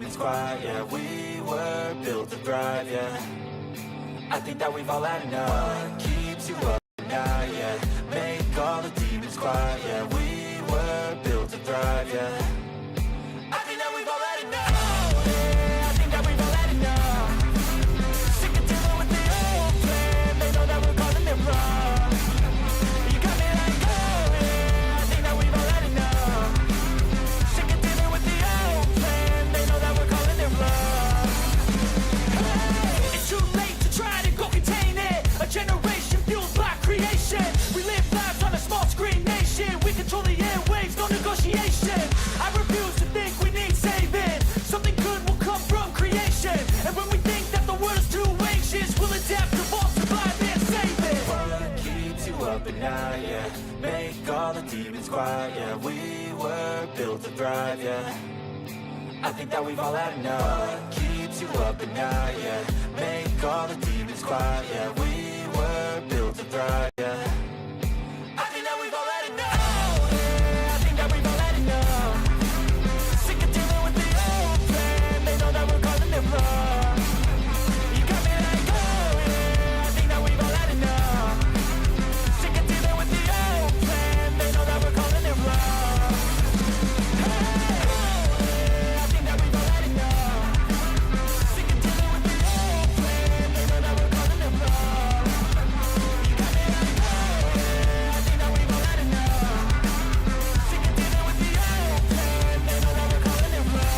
demons quiet, yeah. We were built to thrive, yeah. I think that we've all had enough. What keeps you up at night, yeah. Make all the demons quiet, yeah. We were built to thrive, yeah. I think that we've all had enough. Yeah, I think that we've all had enough. Sick of dealing with the old plan. They know that we're calling it wrong. You got me like, oh yeah, I think that we've all had enough. Sick of dealing with the old plan. They know that we're calling it wrong. Hey, it's too late to try to go contain it. A generation fueled by creation. We live lives on a small screen nation. We control the airwaves, no negotiation. I refuse to think we need saving. Something good will come from creation. And when we think that the world is too anxious, we'll adapt, evolve, survive, and save it. What keeps you up at night, yeah. Make all the demons quiet, yeah. We were built to thrive, yeah. I think that we've all had enough. What keeps you up at night, yeah. Make all the demons quiet, yeah. We were built to thrive, yeah. I think that we've all had enough. Yeah, I think that we've all had enough. Sick of dealing with the old plan. They know that we're calling it wrong. You got me like, oh yeah, I think that we've all had enough. Sick of dealing with the old plan. They know that we're calling it wrong. Hey, oh yeah, I think that we've all had enough. Sick of dealing with the old plan. They know that we're calling it wrong. You got me like, oh yeah, I think that we've all had enough. Sick of dealing with the old plan. They know that we're calling it wrong.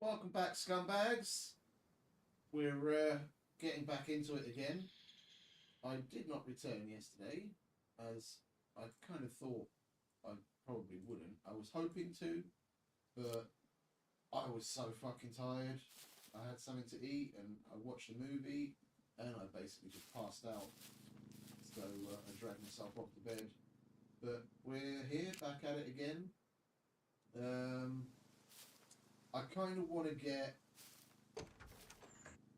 Welcome back, scumbags. We're getting back into it again. I did not return yesterday, as I kind of thought I probably wouldn't. I was hoping to, but I was so fucking tired. I had something to eat, and I watched a movie, and I basically just passed out. So I dragged myself off the bed. But we're here, back at it again. I kind of want to get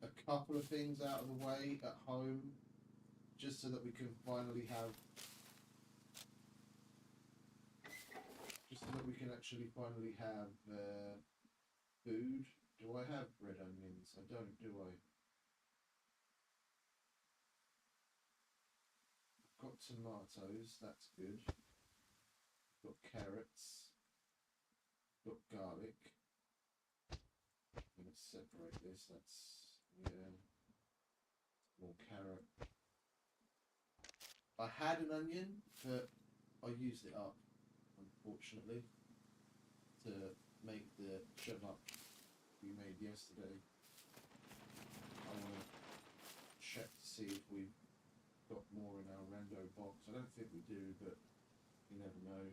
a couple of things out of the way at home, just so that we can finally have, actually finally have food. Do I have red onions? I don't, do I? I've got tomatoes, that's good. Got carrots. Got garlic. I'm going to separate this, that's, yeah, more carrot. I had an onion, but I used it up, unfortunately, to make the shut up we made yesterday. I want to check to see if we've got more in our rando box. I don't think we do, but you never know.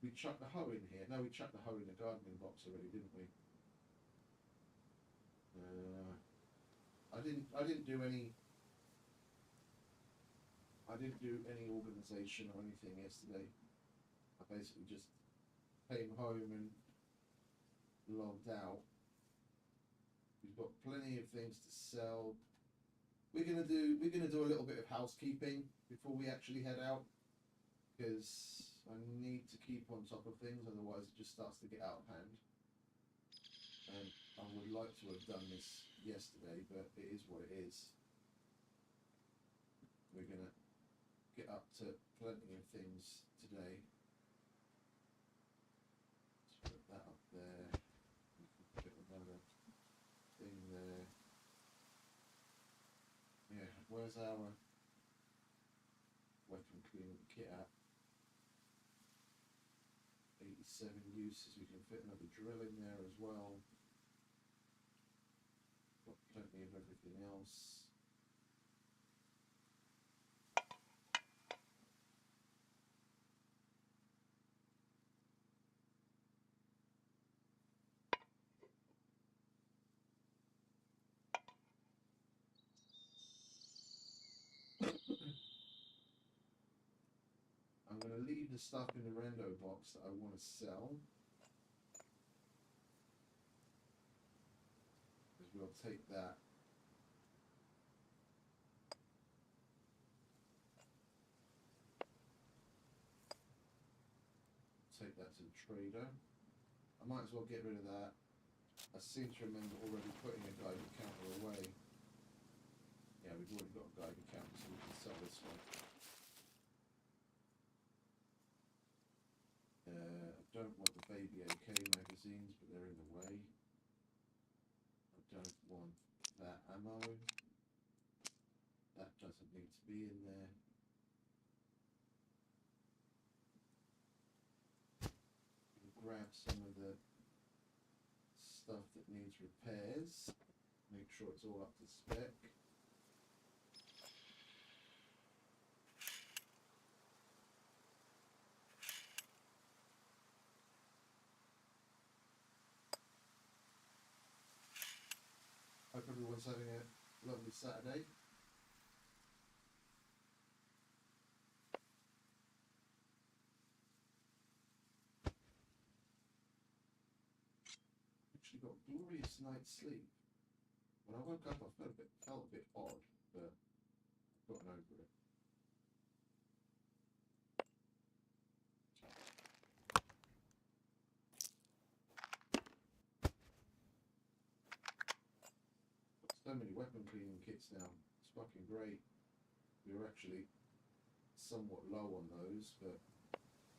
We chucked the hoe in here. No, we chucked the hoe in the gardening box already, didn't we? I didn't do any organisation or anything yesterday. I basically just came home and logged out. We've got plenty of things to sell. We're gonna do a little bit of housekeeping before we actually head out, because I need to keep on top of things, otherwise it just starts to get out of hand. And I would like to have done this yesterday, but it is what it is. We're going to get up to plenty of things today. Let's put that up there. We can put another thing there. Yeah, where's our weapon cleaning kit at? 87 uses. We can fit another drill in there as well. Got plenty of everything else. I'm going to leave the stuff in the rando box that I want to sell, because we'll take that take that to the trader. I might as well get rid of that. I seem to remember already putting a Geiger counter away. Yeah, we've already got a Geiger counter, so we can sell this one. I don't want the baby AK magazines, but they're in the way. I don't want that ammo. That doesn't need to be in there. Grab some of the stuff that needs repairs. Make sure it's all up to spec. Hope everyone's having a lovely Saturday. Actually got a glorious night's sleep. When I woke up, I felt a bit odd, but I've gotten over it. Got so many weapon cleaning kits now. It's fucking great. We were actually somewhat low on those, but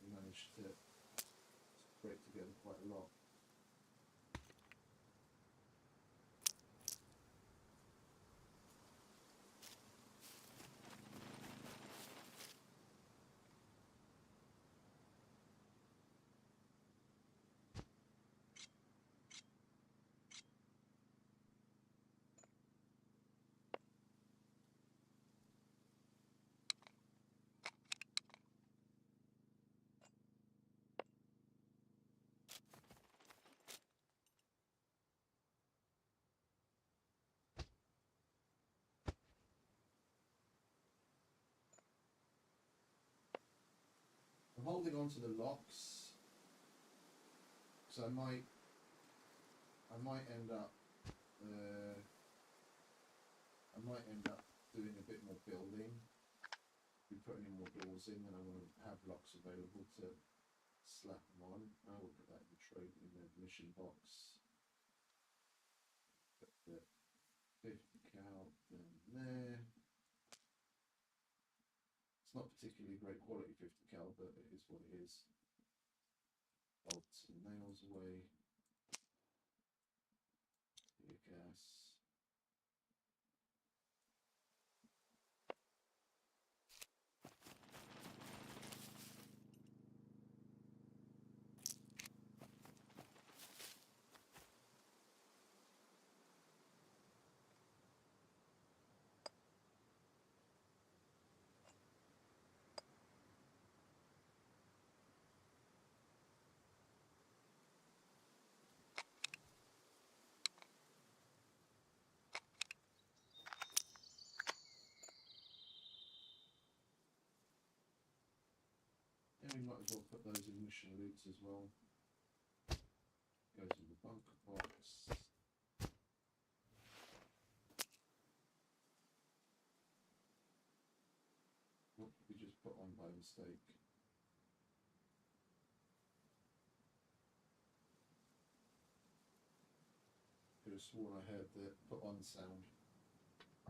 we managed to scrape together quite a lot. I'm holding on to the locks, so I might end up doing a bit more building. Be putting in more doors in, and I want to have locks available to slap them on. I will put that in the trade in the mission box. Put the 50 cal down there. It's not particularly great quality 50 cal, but it is what it is. Bolts and nails away. Tear gas. And we might as well put those in mission loots as well. Goes in the bunker box. What did we just put on by mistake? Could have sworn I heard the put on sound.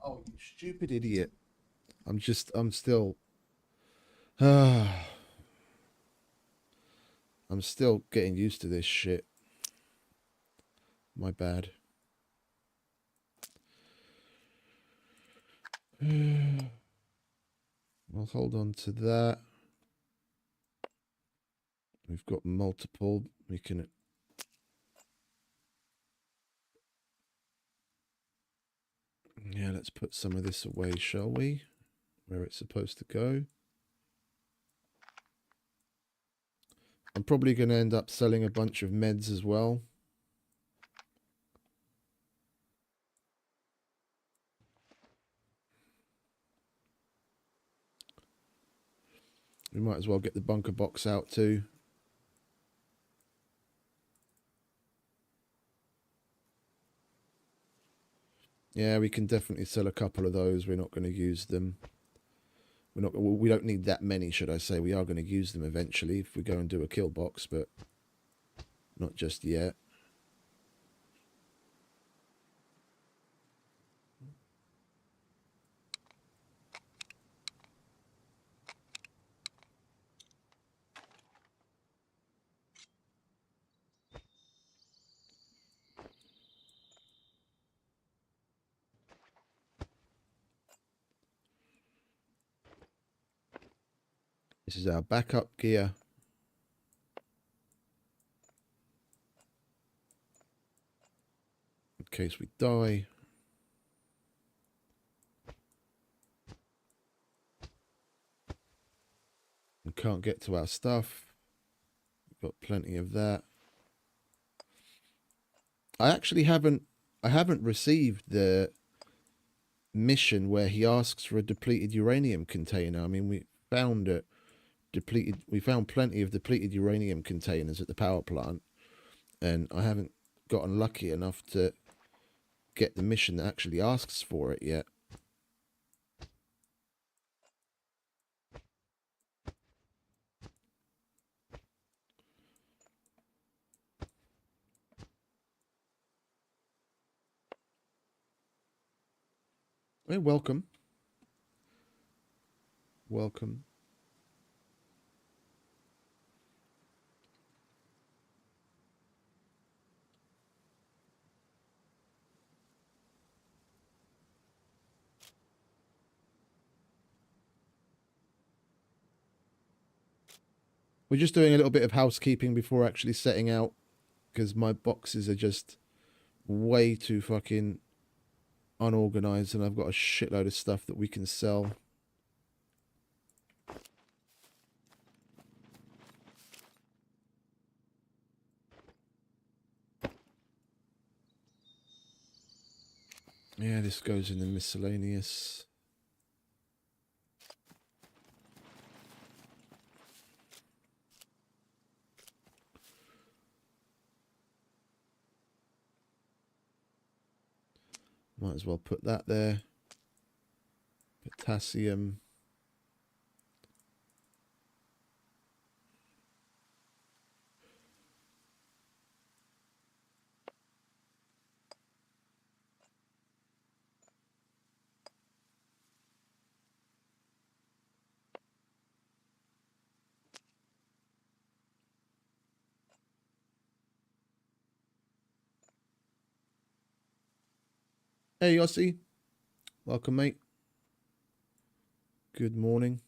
Oh, you stupid idiot. I'm still I'm still getting used to this shit. My bad. I'll hold on to that. We've got multiple. We can... Yeah, let's put some of this away, shall we? Where it's supposed to go. I'm probably going to end up selling a bunch of meds as well. We might as well get the bunker box out too. Yeah, we can definitely sell a couple of those. We're not going to use them. We don't need that many, should I say. We are going to use them eventually if we go and do a kill box, but not just yet. This is our backup gear. In case we die. And can't get to our stuff. We've got plenty of that. I actually haven't received the mission where he asks for a depleted uranium container. I mean, we found plenty of depleted uranium containers at the power plant, and I haven't gotten lucky enough to get the mission that actually asks for it yet. Hey, welcome. Welcome. We're just doing a little bit of housekeeping before actually setting out, because my boxes are just way too fucking unorganized, and I've got a shitload of stuff that we can sell. Yeah, this goes in the miscellaneous. Might as well put that there. Potassium. Hey, Yossi. Welcome, mate. Good morning.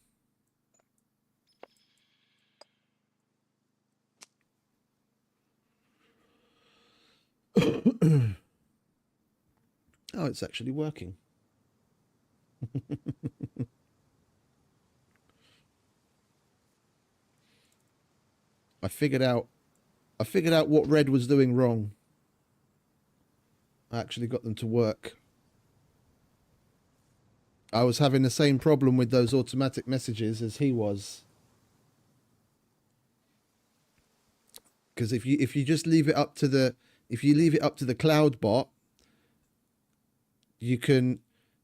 Oh, it's actually working. I figured out what Red was doing wrong. I actually got them to work. I was having the same problem with those automatic messages as he was. Because if you just leave it up to the cloud bot, you can,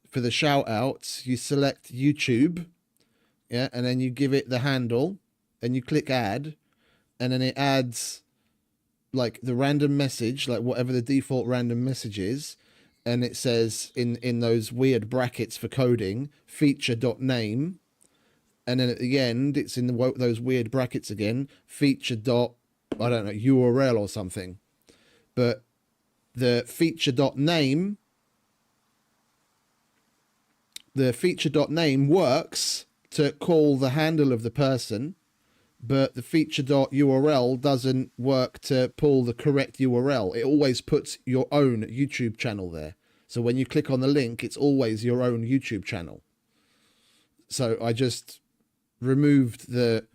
for the shout outs, you select YouTube, yeah, and then you give it the handle, and you click add, and then it adds like the random message, like whatever the default random message is, and it says in those weird brackets for coding, feature.name, and then at the end it's in those weird brackets again, feature dot, I don't know, URL or something. But the feature.name works to call the handle of the person, but the feature.url doesn't work to pull the correct URL. It always puts your own YouTube channel there. So when you click on the link, it's always your own YouTube channel. So I just removed the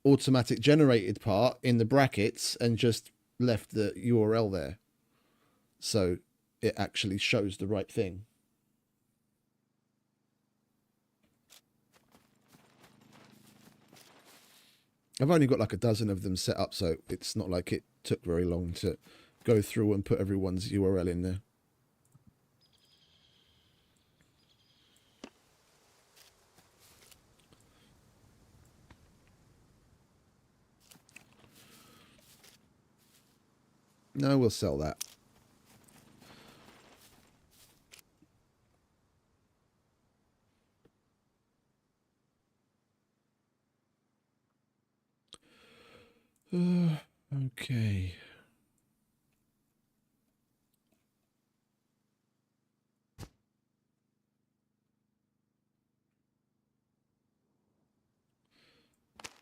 automatic generated part in the brackets and just left the URL there. So it actually shows the right thing. I've only got like a dozen of them set up, so it's not like it took very long to go through and put everyone's URL in there. No, we'll sell that. Okay.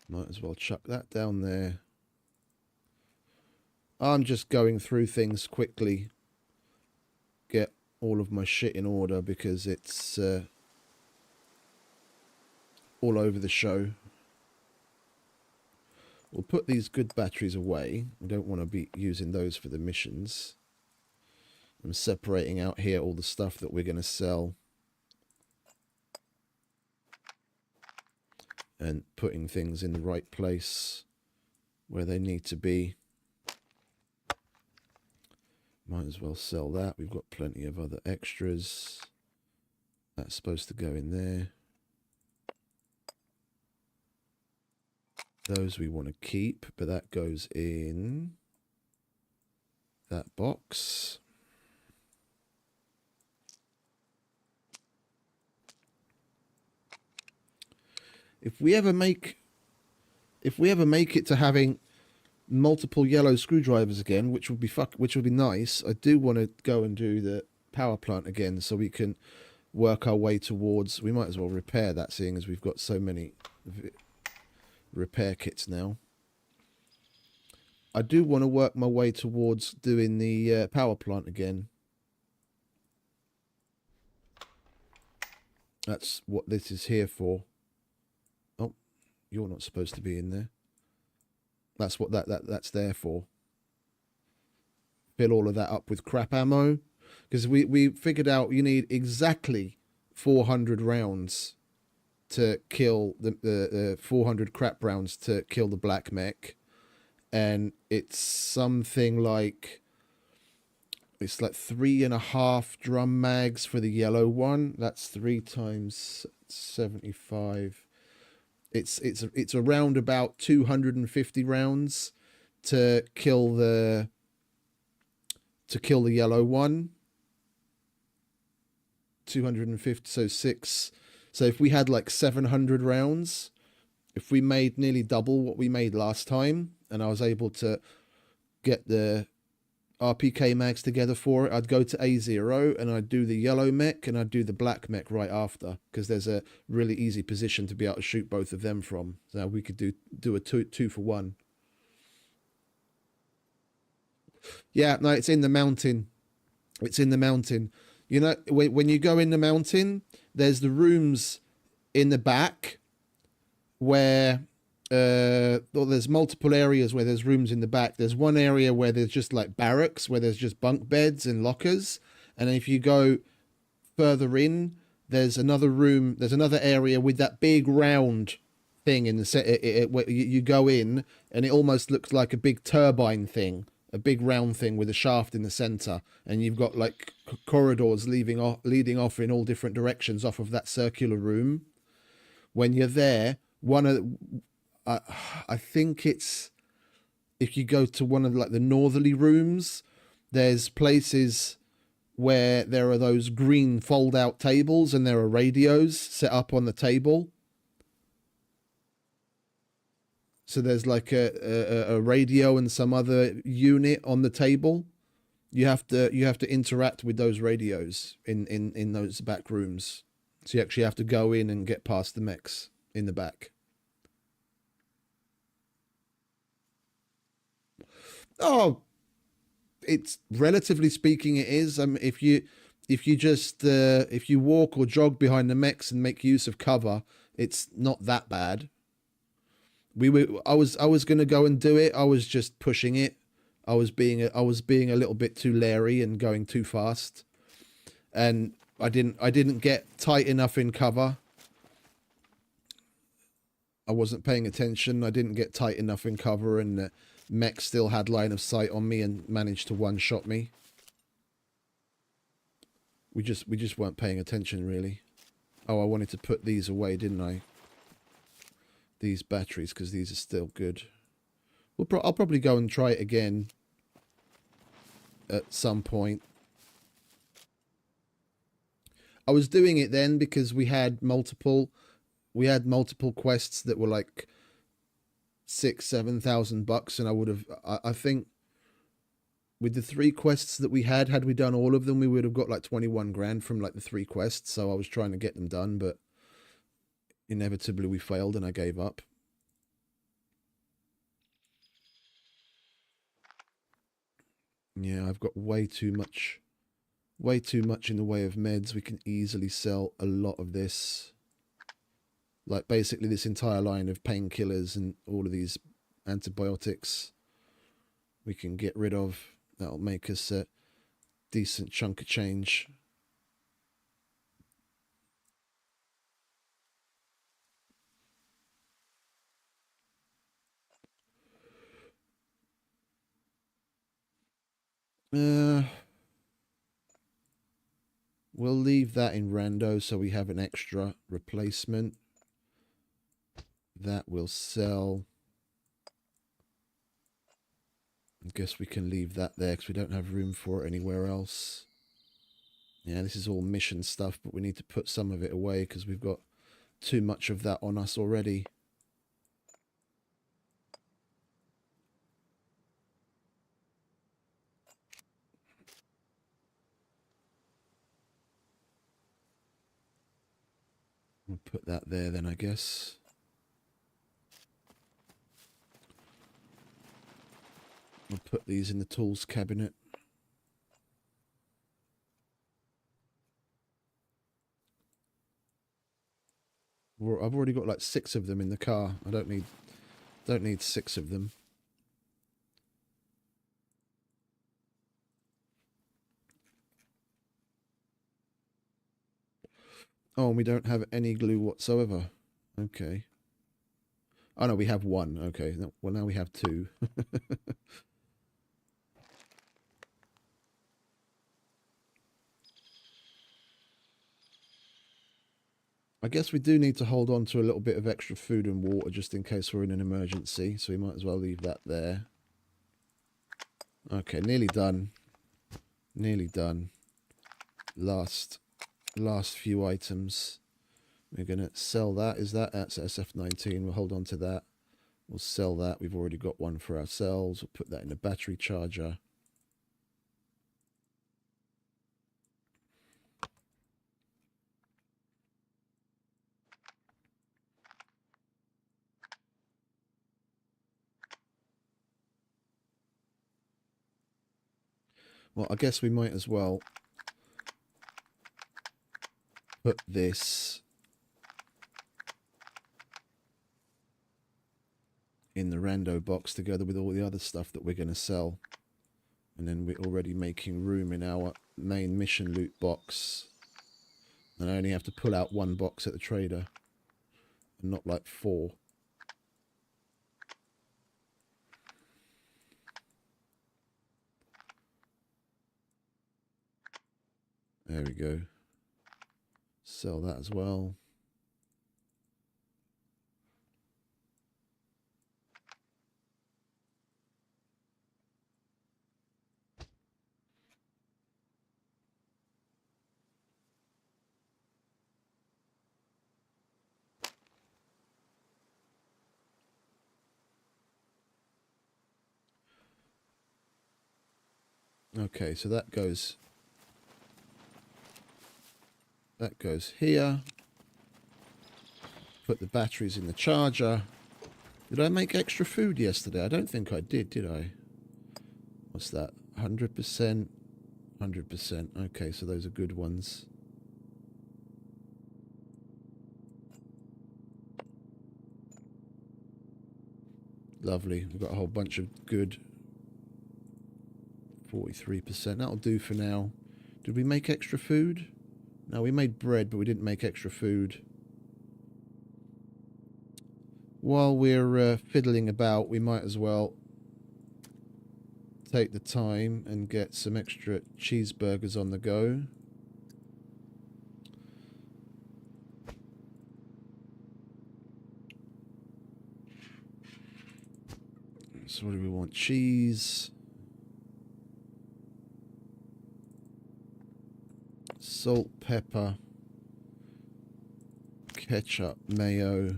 Might as well chuck that down there. I'm just going through things quickly. Get all of my shit in order because it's all over the show. We'll put these good batteries away. We don't want to be using those for the missions. I'm separating out here all the stuff that we're going to sell. And putting things in the right place where they need to be. Might as well sell that. We've got plenty of other extras. That's supposed to go in there. Those we want to keep, but that goes in that box. If we ever make it to having multiple yellow screwdrivers again, which would be nice, I do want to go and do the power plant again so we can work our way towards. We might as well repair that, seeing as we've got so many repair kits now. I do want to work my way towards doing the power plant again. That's what this is here for. Oh, you're not supposed to be in there. That's what that's there for. Fill all of that up with crap ammo. Because we figured out you need exactly 400 rounds to kill the 400 crap rounds to kill the black mech. And it's something like, it's like 3.5 drum mags for the yellow one. That's 3 times 75. It's around about 250 rounds to kill the yellow one. 250, so 6. So if we had like 700 rounds, if we made nearly double what we made last time, and I was able to get the RPK mags together for it, I'd go to A0 and I'd do the yellow mech and I'd do the black mech right after, because there's a really easy position to be able to shoot both of them from. So we could do a two for one. Yeah, no, it's in the mountain. It's in the mountain. You know, when you go in the mountain, there's the rooms in the back where well, there's multiple areas where there's rooms in the back. There's one area where there's just like barracks, where there's just bunk beds and lockers. And if you go further in, there's another room, there's another area with that big round thing in the set. Where you go in and it almost looks like a big turbine thing, a big round thing with a shaft in the center. And you've got like corridors leading off in all different directions off of that circular room. When you're there, I think it's, if you go to one of like the northerly rooms, there's places where there are those green fold out tables and there are radios set up on the table. So there's like a radio and some other unit on the table. You have to interact with those radios in those back rooms. So you actually have to go in and get past the mechs in the back. Oh, it's relatively speaking, it is. If you walk or jog behind the mechs and make use of cover, it's not that bad. I was gonna go and do it. I was just pushing it. I was being a little bit too leery and going too fast, and I didn't get tight enough in cover. I wasn't paying attention. I didn't get tight enough in cover, and the mech still had line of sight on me and managed to one-shot me. We just weren't paying attention, really. Oh, I wanted to put these away, didn't I? These batteries, because these are still good. I'll probably go and try it again. at some point. I was doing it then because we had multiple quests that were like $6,000-7,000, and I would have, I think with the 3 quests that we had we done all of them, we would have got like 21 grand from like the 3 quests. So I was trying to get them done, but inevitably we failed and I gave up. Yeah, I've got way too much in the way of meds. We can easily sell a lot of this. Like basically this entire line of painkillers and all of these antibiotics we can get rid of. That'll make us a decent chunk of change. We'll leave that in rando so we have an extra replacement. That will sell. I guess we can leave that there because we don't have room for it anywhere else. Yeah, this is all mission stuff, but we need to put some of it away because we've got too much of that on us already. We'll put that there then, I guess. We'll put these in the tools cabinet. I've already got like 6 of them in the car. I don't need 6 of them. Oh, and we don't have any glue whatsoever. Okay. Oh, no, we have 1. Okay. Well, now we have 2. I guess we do need to hold on to a little bit of extra food and water just in case we're in an emergency. So we might as well leave that there. Okay, nearly done. Nearly done. Last few items. We're going to sell that. That's SF19. We'll hold on to that. We'll sell that. We've already got one for ourselves. We'll put that in the battery charger. Well, I guess we might as well put this in the rando box together with all the other stuff that we're going to sell. And then we're already making room in our main mission loot box. And I only have to pull out 1 box at the trader. And not like 4. There we go. Sell that as well. Okay, so that goes here. Put the batteries in the charger. Did I make extra food yesterday? I don't think I did I? What's that? 100%. 100%. Okay, so those are good ones. Lovely. We've got a whole bunch of good 43%. That'll do for now. Did we make extra food? No, we made bread, but we didn't make extra food. While we're fiddling about, we might as well take the time and get some extra cheeseburgers on the go. So what do we want? Cheese. Salt, pepper, ketchup, mayo,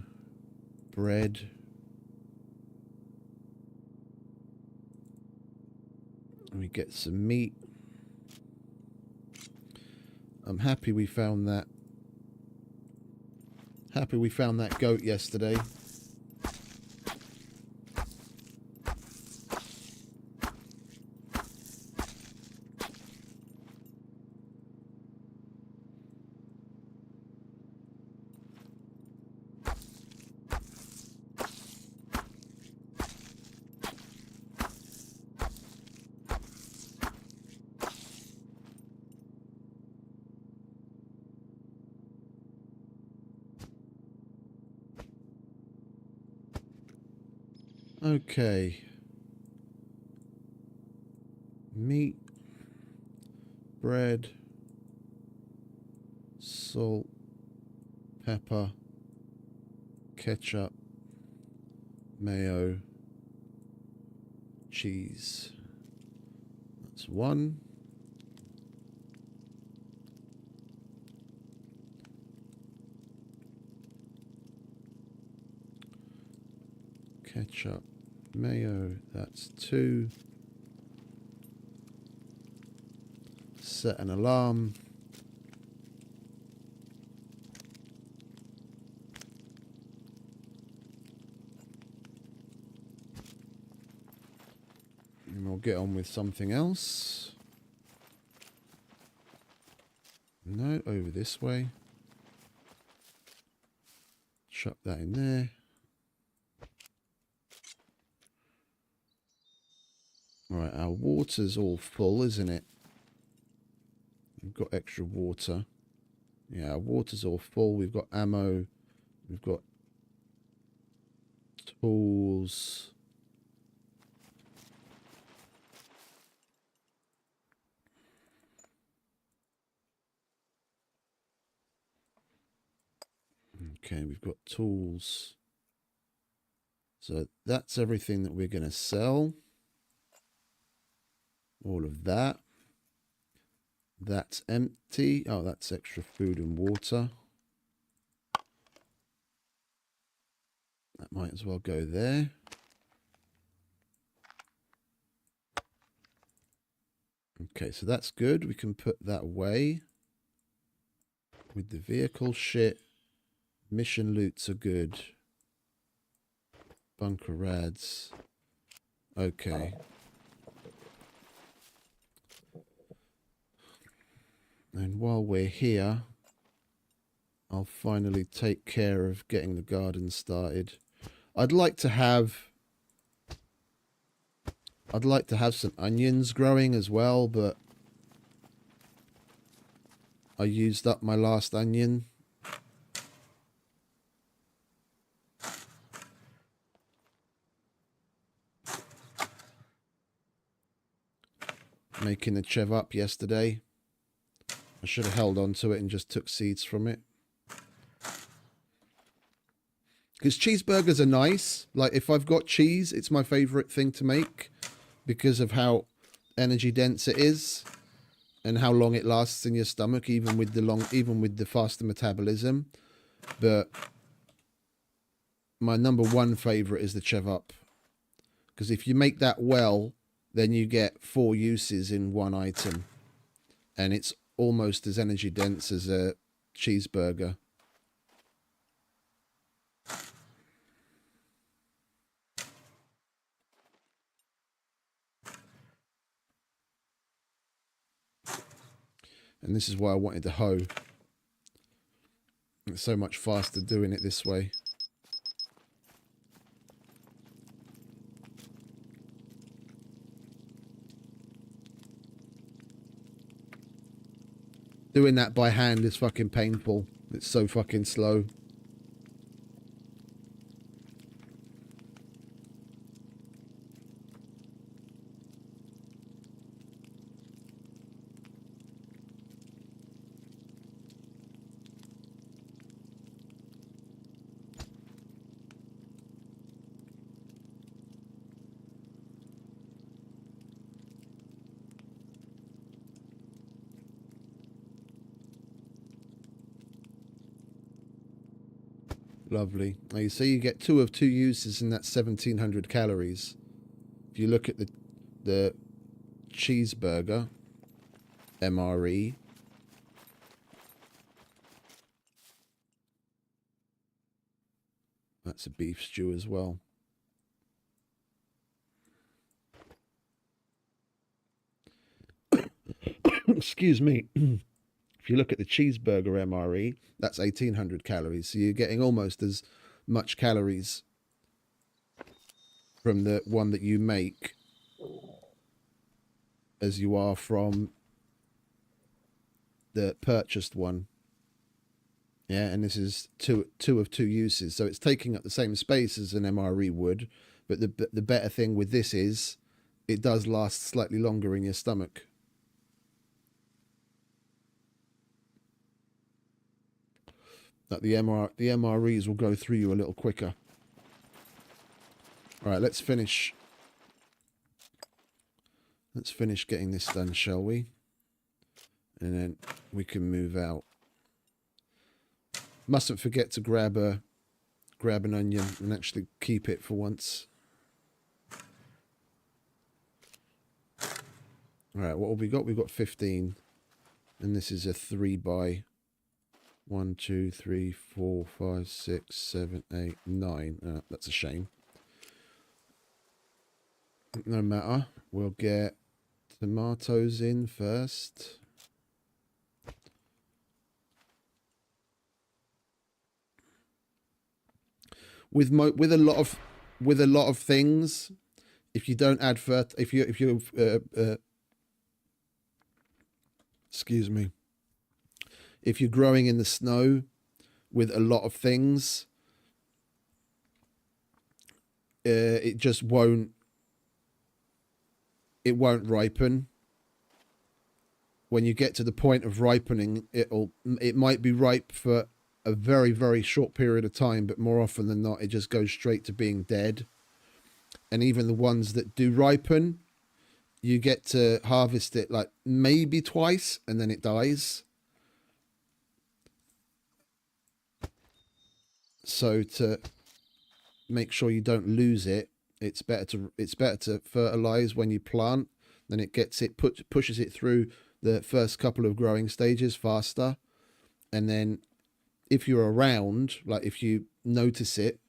bread. And we get some meat. I'm happy we found that. Happy we found that goat yesterday. Okay. Meat, bread, salt, pepper, ketchup, mayo, cheese. That's one. Ketchup, mayo, that's two. Set an alarm. And we'll get on with something else. No, over this way. Chuck that in there. Alright, our water's all full, isn't it? We've got extra water. Yeah, our water's all full. We've got ammo. We've got tools. Okay, we've got tools. So that's everything that we're going to sell. All of that. That's empty. Oh, that's extra food and water. That might as well go there. Okay, so that's good. We can put that away. With the vehicle shit. Mission loots are good. Bunker rads. Okay. And while we're here, I'll finally take care of getting the garden started. I'd like to have some onions growing as well, but I used up my last onion. Making the chev up yesterday. I should have held on to it and just took seeds from it. Because cheeseburgers are nice. Like, if I've got cheese, it's my favourite thing to make. Because of how energy dense it is. And how long it lasts in your stomach, even with the faster metabolism. But my number one favourite is the chev up. Because if you make that well, then you get 4 uses in one item. And it's almost as energy dense as a cheeseburger. And this is why I wanted the hoe. It's so much faster doing it this way. Doing that by hand is fucking painful. It's so fucking slow. Lovely. Now you see you get 2 of 2 uses, and that's 1,700 calories. If you look at the cheeseburger MRE, that's a beef stew as well. Excuse me. If you look at the cheeseburger MRE, that's 1,800 calories. So you're getting almost as much calories from the one that you make as you are from the purchased one. Yeah, and this is two of 2 uses. So it's taking up the same space as an MRE would, but the better thing with this is it does last slightly longer in your stomach. That the MREs will go through you a little quicker. All right, let's finish. Let's finish getting this done, shall we? And then we can move out. Mustn't forget to grab an onion and actually keep it for once. All right, what have we got? We've got 15, and this is a 3 by 1, 2, 3, 4, 5, 6, 7, 8, 9. That's a shame. No matter. We'll get tomatoes in first. With a lot of things, if you don't add excuse me, if you're growing in the snow with a lot of things, it just won't ripen. When you get to the point of ripening, it might be ripe for a very, very short period of time, but more often than not, it just goes straight to being dead. And even the ones that do ripen, you get to harvest it like maybe twice, and then it dies. So to make sure you don't lose it, it's better to fertilize when you plant. Then it pushes it through the first couple of growing stages faster, and then if you're around, like if you notice it,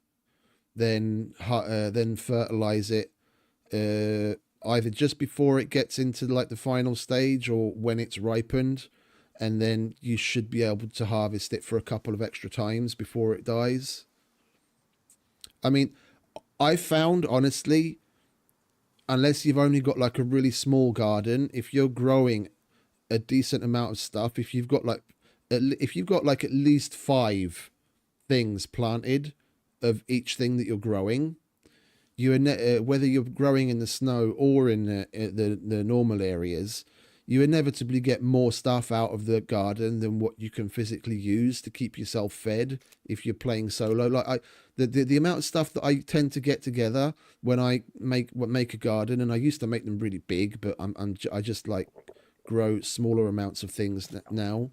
then fertilize it either just before it gets into like the final stage or when it's ripened, and then you should be able to harvest it for a couple of extra times before it dies. I mean, I found, honestly, unless you've only got like a really small garden, if you're growing a decent amount of stuff, if you've got like at least 5 things planted of each thing that you're growing, whether you're growing in the snow or in the normal areas, you inevitably get more stuff out of the garden than what you can physically use to keep yourself fed if you're playing solo. Like the amount of stuff that I tend to get together when I make a garden, and I used to make them really big, but I just like grow smaller amounts of things now.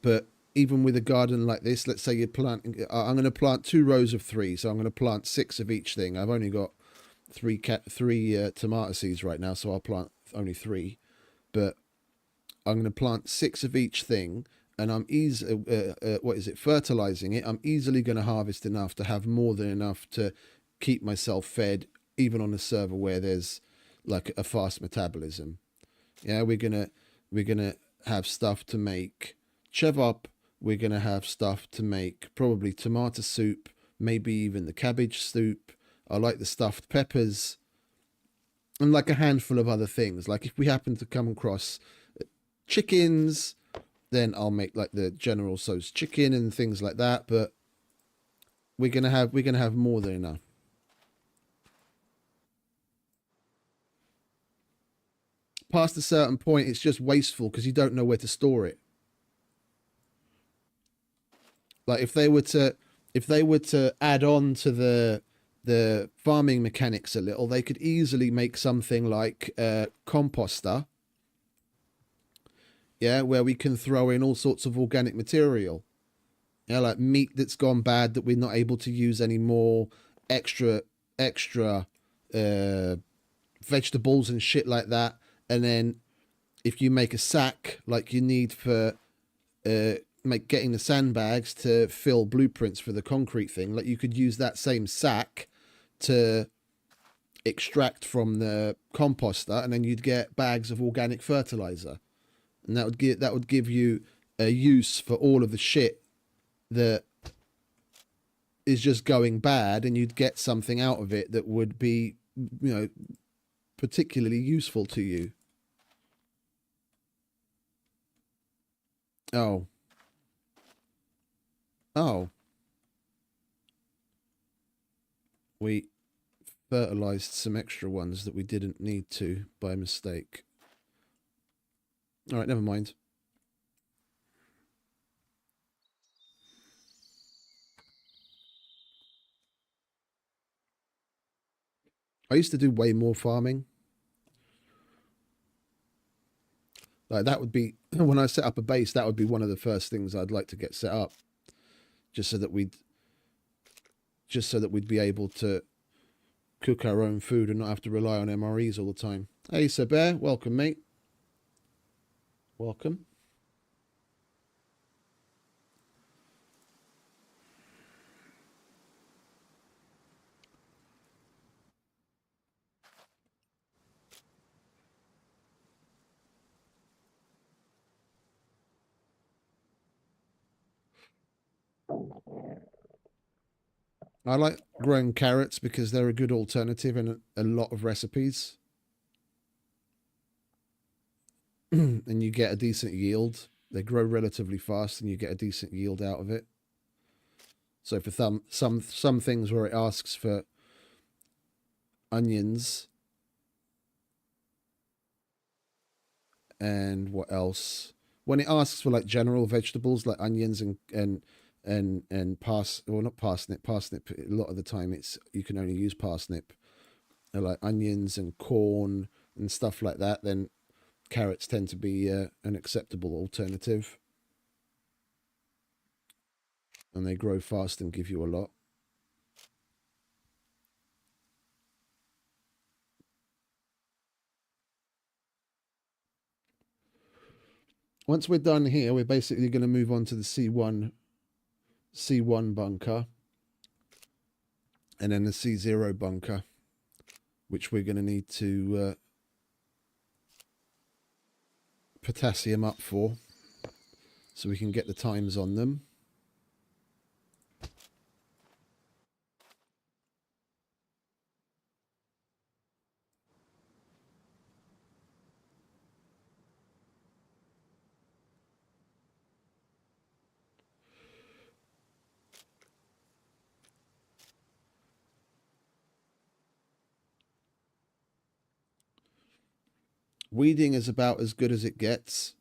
But even with a garden like this, let's say you're planting, I'm going to plant 2 rows of 3, so I'm going to plant 6 of each thing. I've only got 3 tomato seeds right now, so I'll plant only 3. But I'm going to plant 6 of each thing, and I'm fertilizing it. I'm easily going to harvest enough to have more than enough to keep myself fed, even on a server where there's like a fast metabolism. Yeah, we're gonna have stuff to make chevap. We're gonna have stuff to make probably tomato soup, maybe even the cabbage soup. I like the stuffed peppers, and like a handful of other things. Like if we happen to come across chickens, then I'll make like the General Tso's chicken and things like that. But we're gonna have more than enough. Past a certain point, it's just wasteful because you don't know where to store it. Like if they were to add on to the farming mechanics a little, they could easily make something like a composter. Yeah, where we can throw in all sorts of organic material. Yeah, like meat that's gone bad that we're not able to use anymore, extra vegetables and shit like that. And then if you make a sack like you need for getting the sandbags to fill blueprints for the concrete thing, like you could use that same sack to extract from the composter, and then you'd get bags of organic fertilizer, and that would give you a use for all of the shit that is just going bad, and you'd get something out of it that would be, particularly useful to you. Oh. We fertilized some extra ones that we didn't need to by mistake. All right, never mind. I used to do way more farming. Like that would be, when I set up a base, that would be one of the first things I'd like to get set up, just so that we'd be able to cook our own food and not have to rely on MREs all the time. Hey, Sir Bear, welcome, mate. Welcome. I like growing carrots because they're a good alternative in a lot of recipes. And you get a decent yield. They grow relatively fast and you get a decent yield out of it. So for some things where it asks for onions and what else? When it asks for like general vegetables like onions and not parsnip. Parsnip, a lot of the time you can only use parsnip. Like onions and corn and stuff like that, then carrots tend to be an acceptable alternative. And they grow fast and give you a lot. Once we're done here, we're basically going to move on to the C1 bunker. And then the C0 bunker, which we're going to need to potassium up for, so we can get the times on them. Weeding is about as good as it gets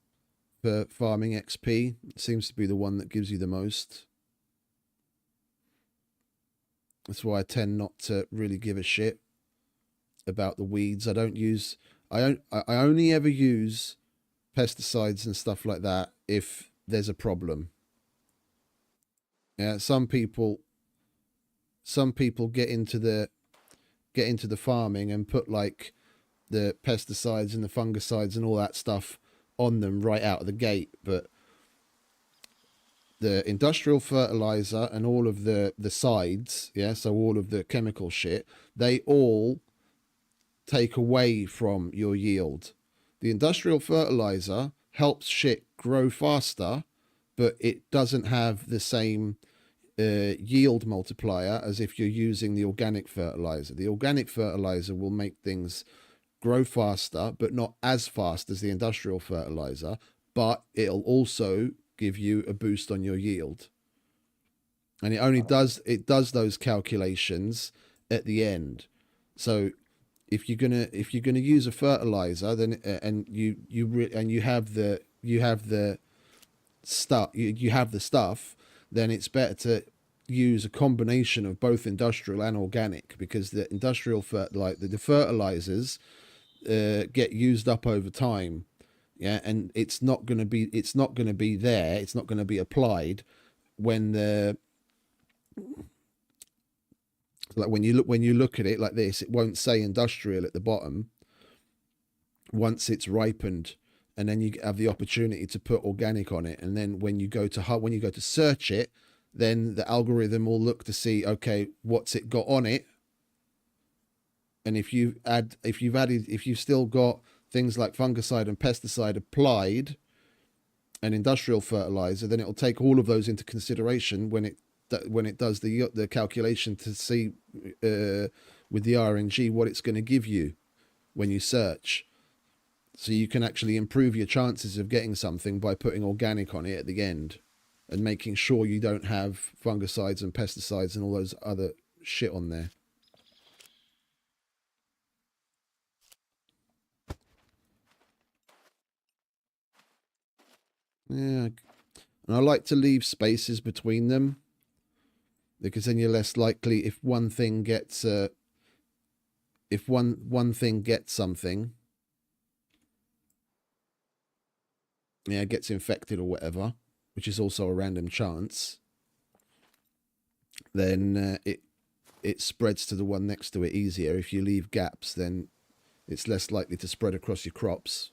for farming XP. It seems to be the one that gives you the most. That's why I tend not to really give a shit about the weeds. I only ever use pesticides and stuff like that if there's a problem. Yeah, some people get into the farming and put like the pesticides and the fungicides and all that stuff on them right out of the gate, but the industrial fertilizer and all of the sides, yeah, so all of the chemical shit, they all take away from your yield. The industrial fertilizer helps shit grow faster, but it doesn't have the same yield multiplier as if you're using the organic fertilizer. The organic fertilizer will make things grow faster, but not as fast as the industrial fertilizer, but it'll also give you a boost on your yield. And it does those calculations at the end. So if you're gonna use a fertilizer, then and you have the stuff, then it's better to use a combination of both industrial and organic, because the industrial the fertilizers get used up over time, yeah, and it's not going to be there, it's not going to be applied when the like when you look at it like this, it won't say industrial at the bottom once it's ripened, and then you have the opportunity to put organic on it. And then when you go to search it, then the algorithm will look to see, okay, what's it got on it. And if you've still got things like fungicide and pesticide applied and industrial fertilizer, then it'll take all of those into consideration when it does the calculation to see with the RNG what it's going to give you when you search. So you can actually improve your chances of getting something by putting organic on it at the end and making sure you don't have fungicides and pesticides and all those other shit on there. Yeah, and I like to leave spaces between them because then you're less likely if one thing gets one thing gets something, yeah, gets infected or whatever, which is also a random chance, then it spreads to the one next to it easier. If you leave gaps, then it's less likely to spread across your crops.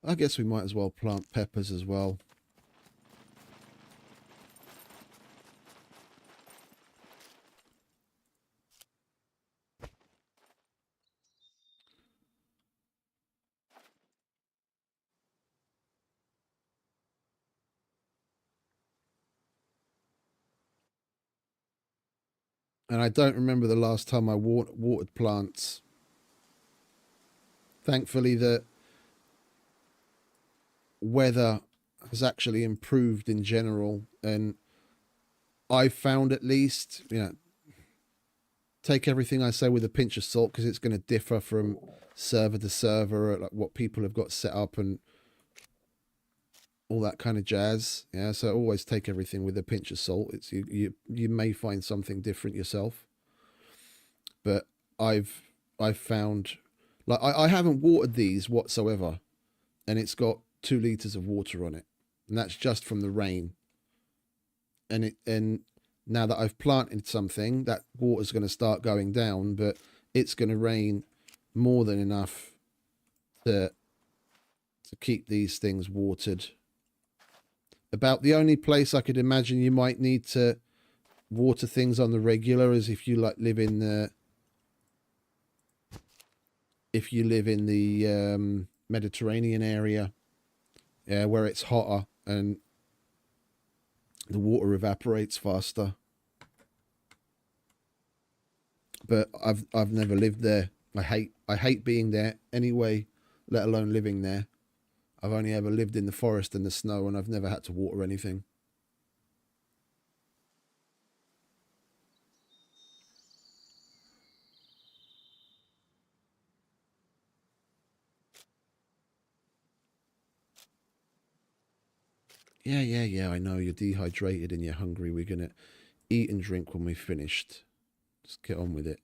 I guess we might as well plant peppers as well. And I don't remember the last time I watered plants. Thankfully, the weather has actually improved in general, and I've found, at least, take everything I say with a pinch of salt because it's going to differ from server to server, like what people have got set up and all that kind of jazz. Yeah, so always take everything with a pinch of salt. It's you may find something different yourself, but I've found, like, I haven't watered these whatsoever, and it's got 2 liters of water on it, and that's just from the rain. And now that I've planted something, that water's going to start going down, but it's going to rain more than enough to keep these things watered. About the only place I could imagine you might need to water things on the regular is if you live in the Mediterranean area, where it's hotter and the water evaporates faster. But I've never lived there. I hate being there anyway, let alone living there. I've only ever lived in the forest and the snow, and I've never had to water anything. Yeah, I know you're dehydrated and you're hungry. We're going to eat and drink when we've finished. Just get on with it.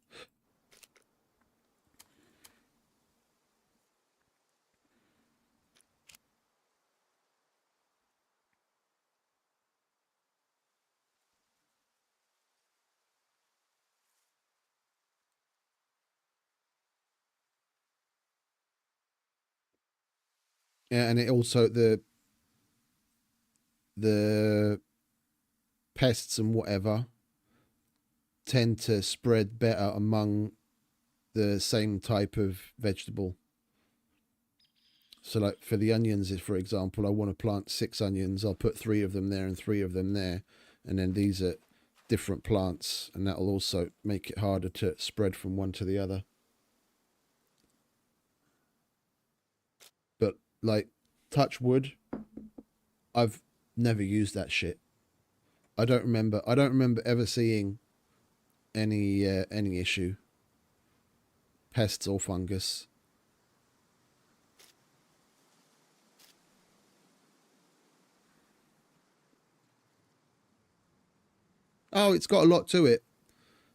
Yeah, and it also, the pests and whatever tend to spread better among the same type of vegetable. So, like, for the onions, if, for example, I want to plant 6 onions, I'll put 3 of them there and 3 of them there, and then these are different plants, and that'll also make it harder to spread from one to the other. But, like, touch wood, I've never used that shit. I don't remember ever seeing any issue, pests or fungus. Oh, it's got a lot to it.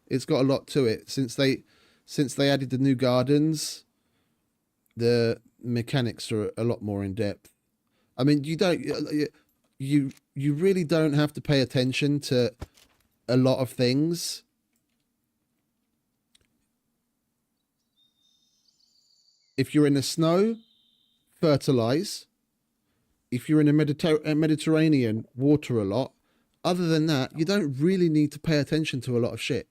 It's got a lot to it. Since they added the new gardens, the mechanics are a lot more in depth. I mean, you really don't have to pay attention to a lot of things. If you're in the snow, fertilize. If you're in a Mediterranean, water a lot. Other than that, you don't really need to pay attention to a lot of shit.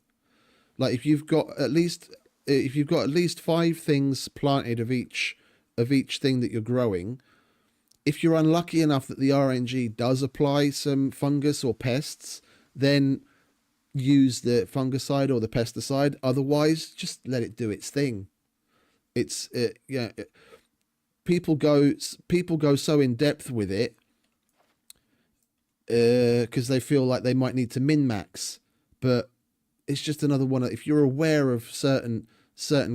Like if you've got at least 5 things planted of each thing that you're growing, if you're unlucky enough that the RNG does apply some fungus or pests, then use the fungicide or the pesticide. Otherwise, just let it do its thing. It's yeah. People go so in depth with it because they feel like they might need to min max, but it's just another one. If you're aware of certain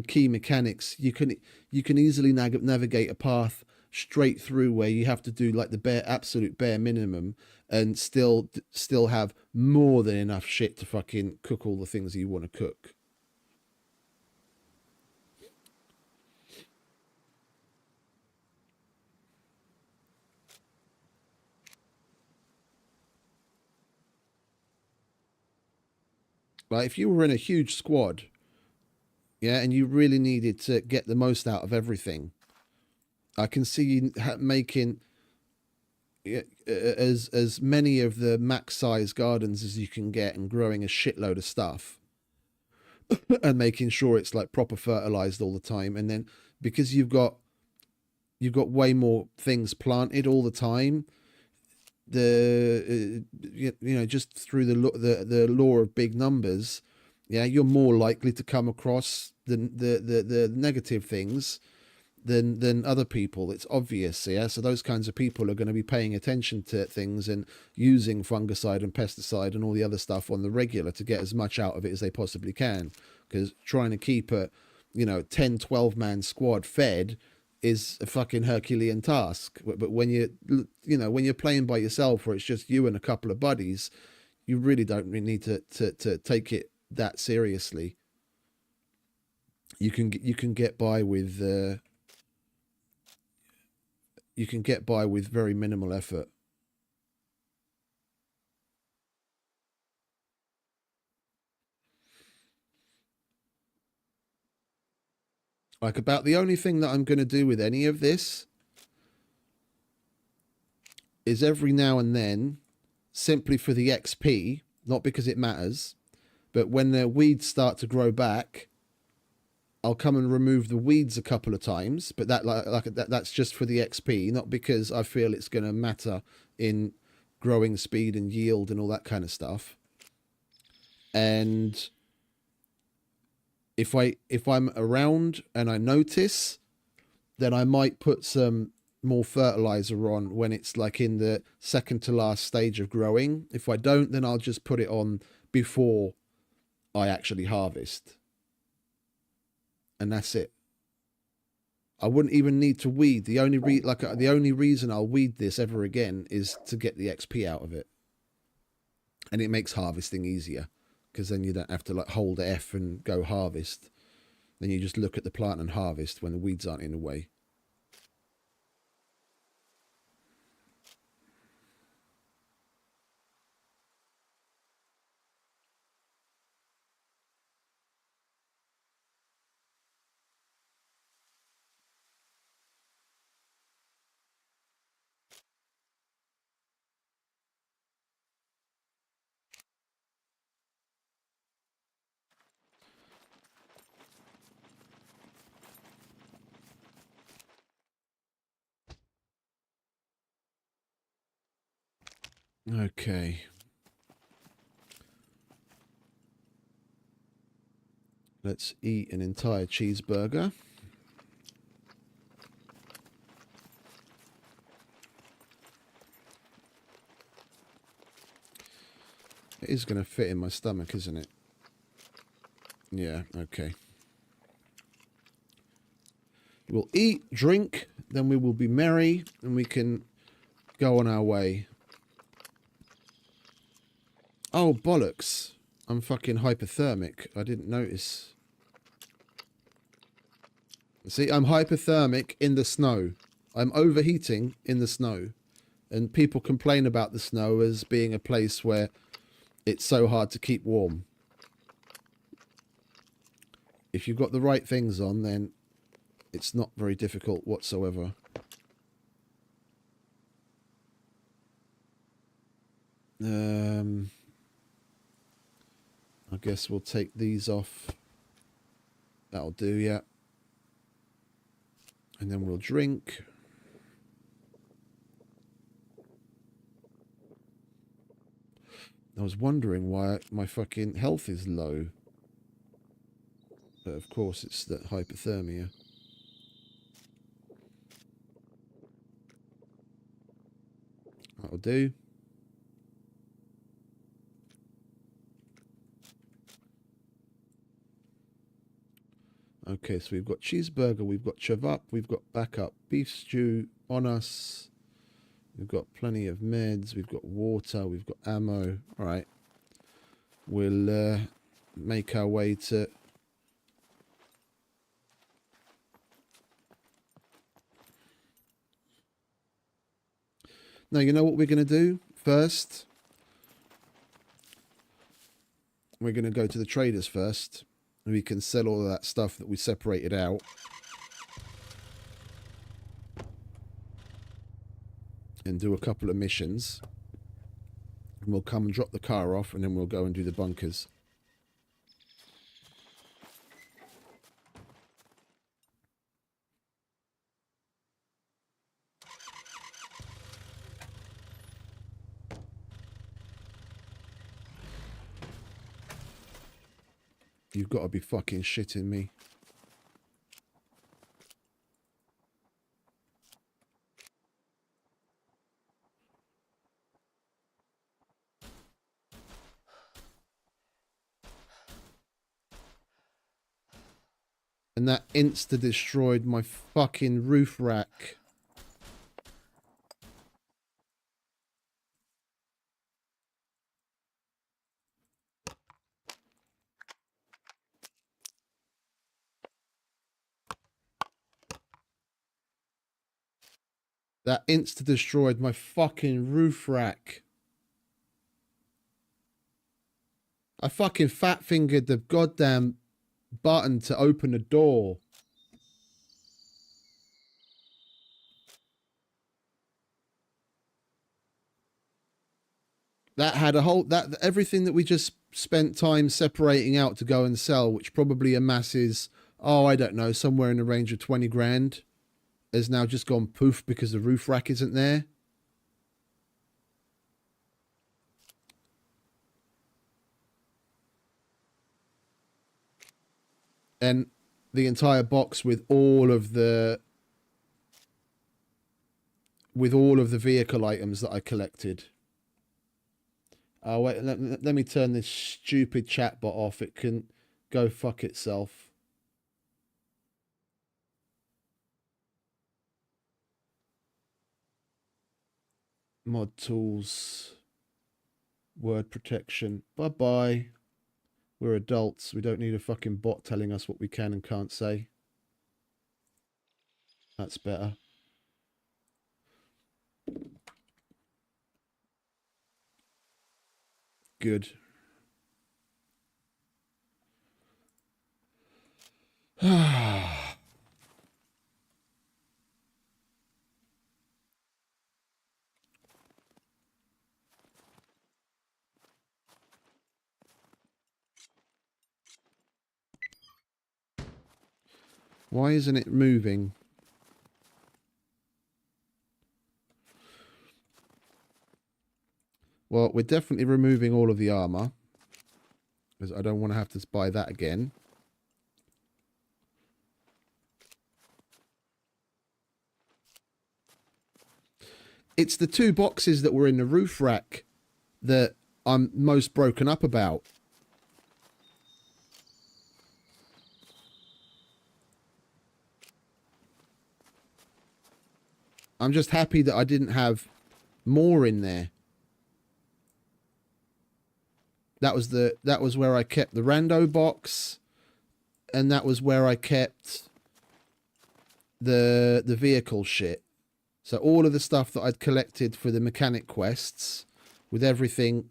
key mechanics, you can easily navigate a path straight through where you have to do like the absolute bare minimum and still have more than enough shit to fucking cook all the things you want to cook. Like if you were in a huge squad, yeah, and you really needed to get the most out of everything, I can see you making as many of the max size gardens as you can get and growing a shitload of stuff and making sure it's like proper fertilized all the time. And then because you've got way more things planted all the time, just through the law of big numbers, yeah, you're more likely to come across the negative things than other people. It's obvious, yeah. So those kinds of people are going to be paying attention to things and using fungicide and pesticide and all the other stuff on the regular to get as much out of it as they possibly can. Because trying to keep a 10-12 man squad fed is a fucking Herculean task. But when you're playing by yourself, or it's just you and a couple of buddies, you really don't need to take it that seriously. You can get by with very minimal effort. Like about the only thing that I'm going to do with any of this is every now and then, simply for the XP, not because it matters, but when the weeds start to grow back, I'll come and remove the weeds a couple of times. But that's just for the XP, not because I feel it's going to matter in growing speed and yield and all that kind of stuff. And if I'm around and I notice, then I might put some more fertilizer on when it's like in the second to last stage of growing. If I don't, then I'll just put it on before I actually harvest. And that's it. I wouldn't even need to weed. The only reason I'll weed this ever again is to get the XP out of it. And it makes harvesting easier, because then you don't have to like hold F and go harvest. Then you just look at the plant and harvest when the weeds aren't in the way. Okay. Let's eat an entire cheeseburger. It is going to fit in my stomach, isn't it? Yeah, okay. We'll eat, drink, then we will be merry, and we can go on our way. Oh, bollocks. I'm fucking hypothermic. I didn't notice. See, I'm hypothermic in the snow. I'm overheating in the snow. And people complain about the snow as being a place where it's so hard to keep warm. If you've got the right things on, then it's not very difficult whatsoever. I guess we'll take these off. That'll do, yeah. And then we'll drink. I was wondering why my fucking health is low. But of course it's that hypothermia. That'll do. Okay, so we've got cheeseburger, we've got chavup, we've got backup beef stew on us. We've got plenty of meds, we've got water, we've got ammo. All right. We'll make our way to... Now, you know what we're going to do first? We're going to go to the traders first. We can sell all of that stuff that we separated out. And do a couple of missions. And we'll come and drop the car off, and then we'll go and do the bunkers. You've got to be fucking shitting me. And that insta-destroyed my fucking roof rack. That insta-destroyed my fucking roof rack. I fucking fat-fingered the goddamn button to open the door. That had a whole... everything that we just spent time separating out to go and sell, which probably amasses, oh, I don't know, somewhere in the range of 20 grand, has now just gone poof because the roof rack isn't there. And the entire box with all of the vehicle items that I collected. Oh wait, let me turn this stupid chatbot off. It can go fuck itself. Mod tools. Word protection. Bye-bye. We're adults. We don't need a fucking bot telling us what we can and can't say. That's better. Good. Why isn't it moving? Well, we're definitely removing all of the armor, because I don't want to have to buy that again. It's the two boxes that were in the roof rack that I'm most broken up about. I'm just happy that I didn't have more in there. That was where I kept the rando box, and that was where I kept the vehicle shit. So all of the stuff that I'd collected for the mechanic quests, with everything,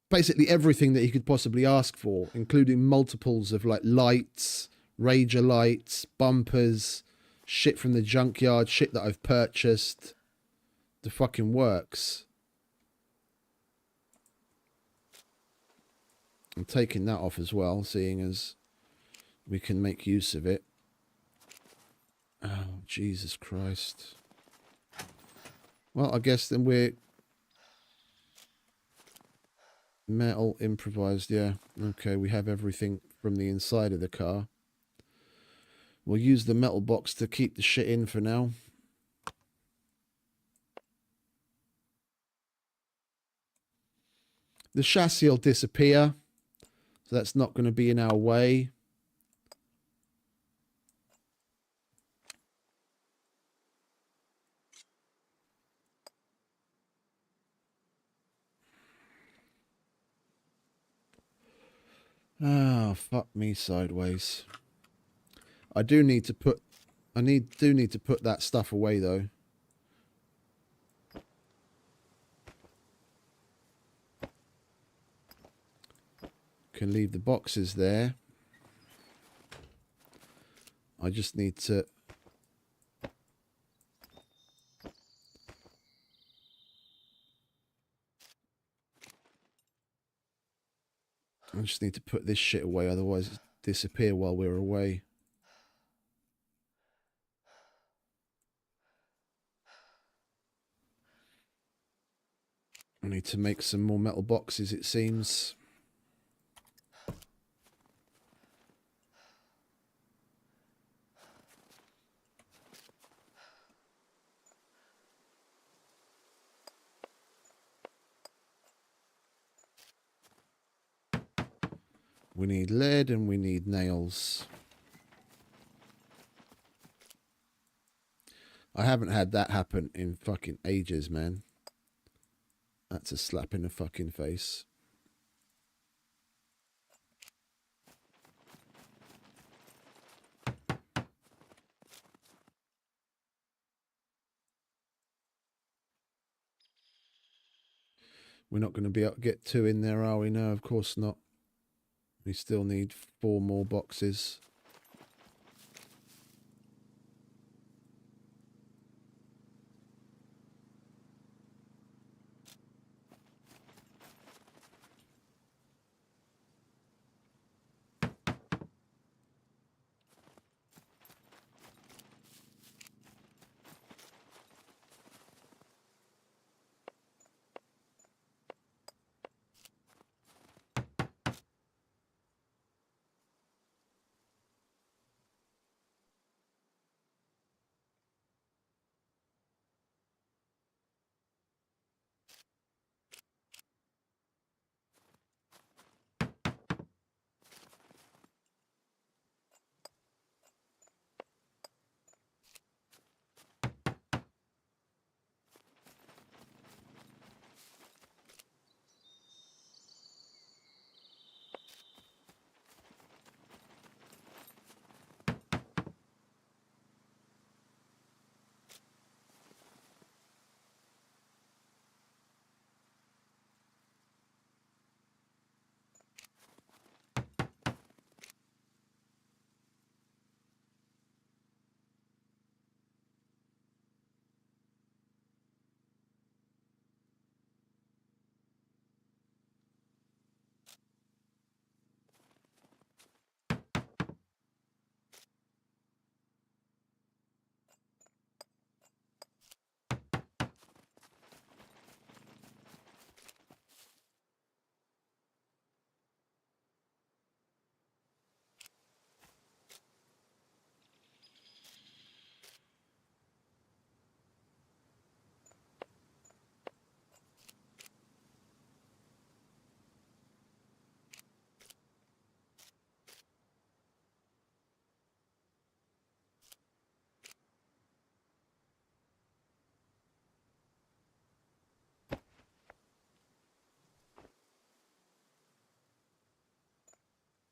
basically everything that you could possibly ask for, including multiples of like lights, rager lights, bumpers, shit from the junkyard, shit that I've purchased. The fucking works. I'm taking that off as well, seeing as we can make use of it. Oh, Jesus Christ. Well, I guess then we're... Metal improvised, yeah. Okay, we have everything from the inside of the car. We'll use the metal box to keep the shit in for now. The chassis will disappear, so that's not going to be in our way. Oh, fuck me sideways. I do need to put... do need to put that stuff away, though. Can leave the boxes there. I just need to... I just need to put this shit away, otherwise it'll disappear while we're away. I need to make some more metal boxes, it seems. We need lead and we need nails. I haven't had that happen in fucking ages, man. That's a slap in the fucking face. We're not going to be able to get 2 in there, are we? No, of course not. We still need 4 more boxes.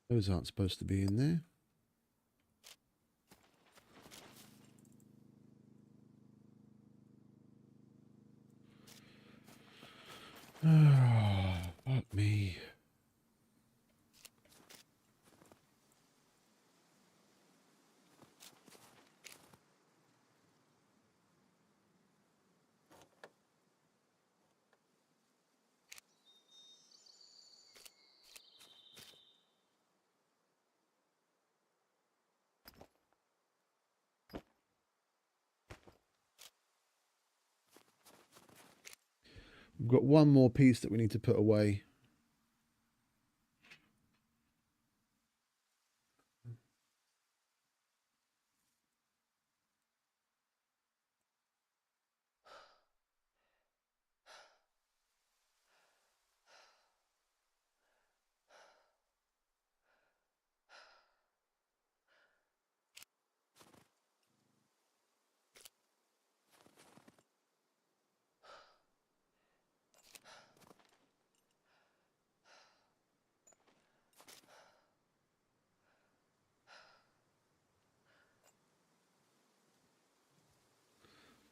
Those aren't supposed to be in there. Oh, fuck me. We've got one more piece that we need to put away.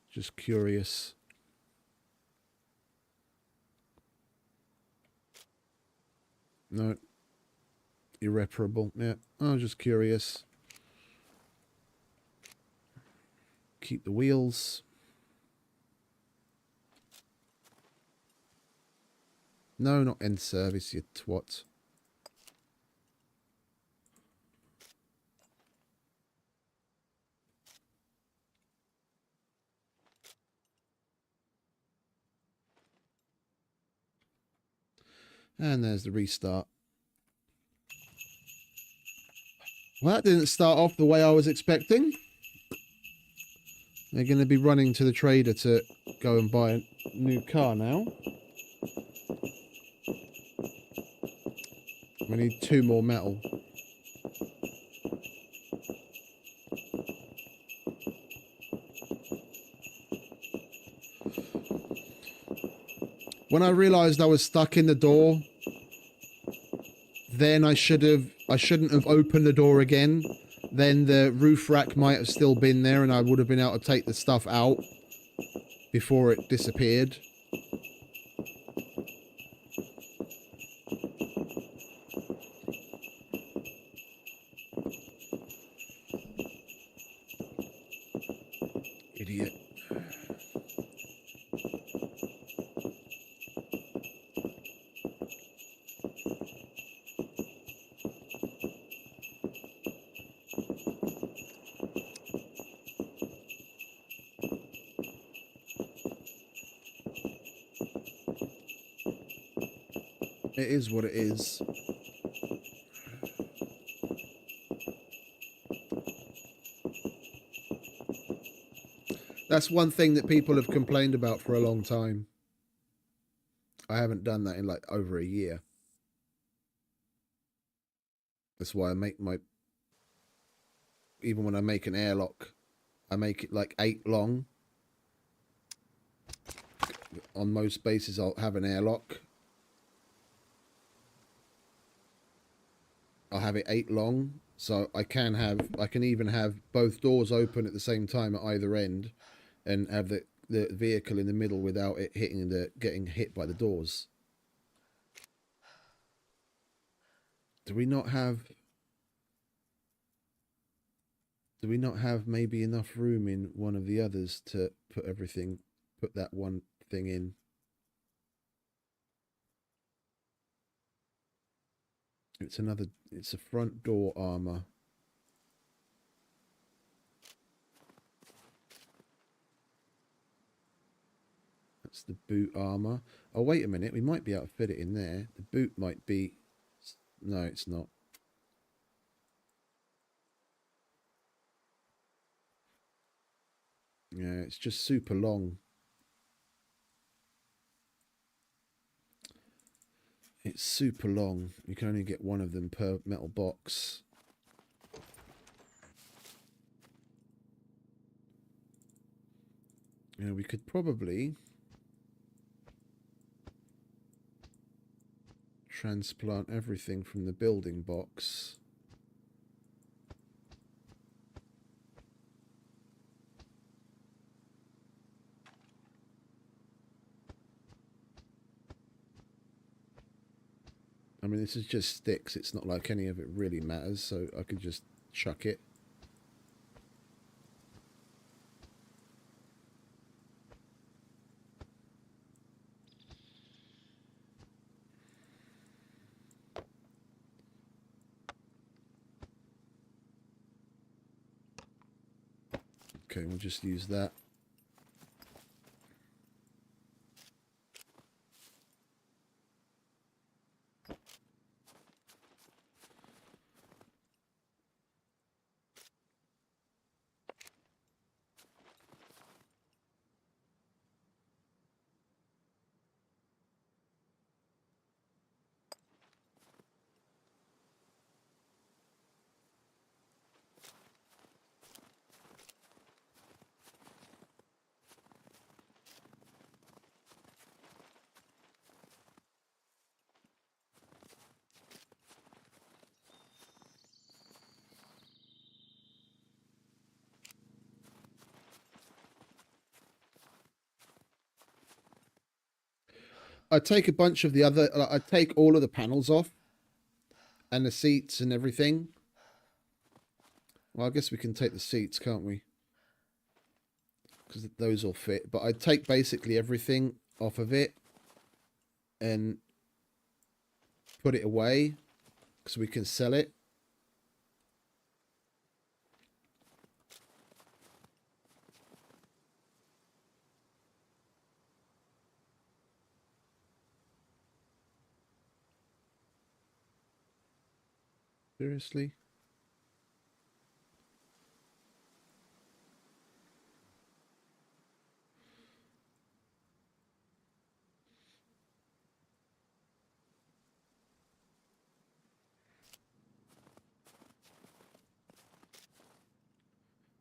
Just curious. No. Irreparable. Yeah. I was just curious. Keep the wheels. No, not end service, you twat. And there's the restart. Well, that didn't start off the way I was expecting. They're going to be running to the trader to go and buy a new car now. We need 2 more metal. When I realised I was stuck in the door, then I shouldn't have opened the door again. Then the roof rack might have still been there and I would have been able to take the stuff out before it disappeared. Idiot. It is what it is. That's one thing that people have complained about for a long time. I haven't done that in like over a year. That's why I make my... Even when I make an airlock, I make it like 8 long. On most bases, I'll have an airlock. I'll have it 8 long, so I can even have both doors open at the same time at either end, and have the vehicle in the middle without it getting hit by the doors. Do we not have maybe enough room in one of the others to put that one thing in? It's a front door armor. That's the boot armor. Oh, wait a minute. We might be able to fit it in there. The boot might be... No, it's not. Yeah, it's just super long. It's super long. You can only get one of them per metal box. You know, we could probably transplant everything from the building box. I mean, this is just sticks. It's not like any of it really matters, so I could just chuck it. Okay, we'll just use that. I take a bunch of the other, I take all of the panels off and the seats and everything. Well, I guess we can take the seats, can't we? Because those all fit. But I take basically everything off of it and put it away so we can sell it. Seriously?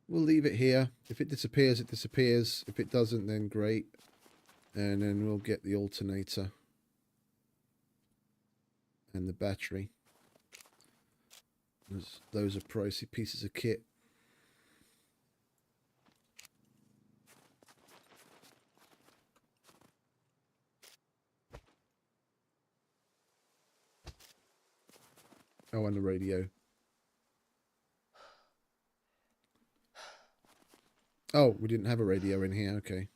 We'll leave it here. If it disappears, it disappears. If it doesn't, then great. And then we'll get the alternator and the battery. Those are pricey pieces of kit. Oh, and the radio. Oh, we didn't have a radio in here. Okay.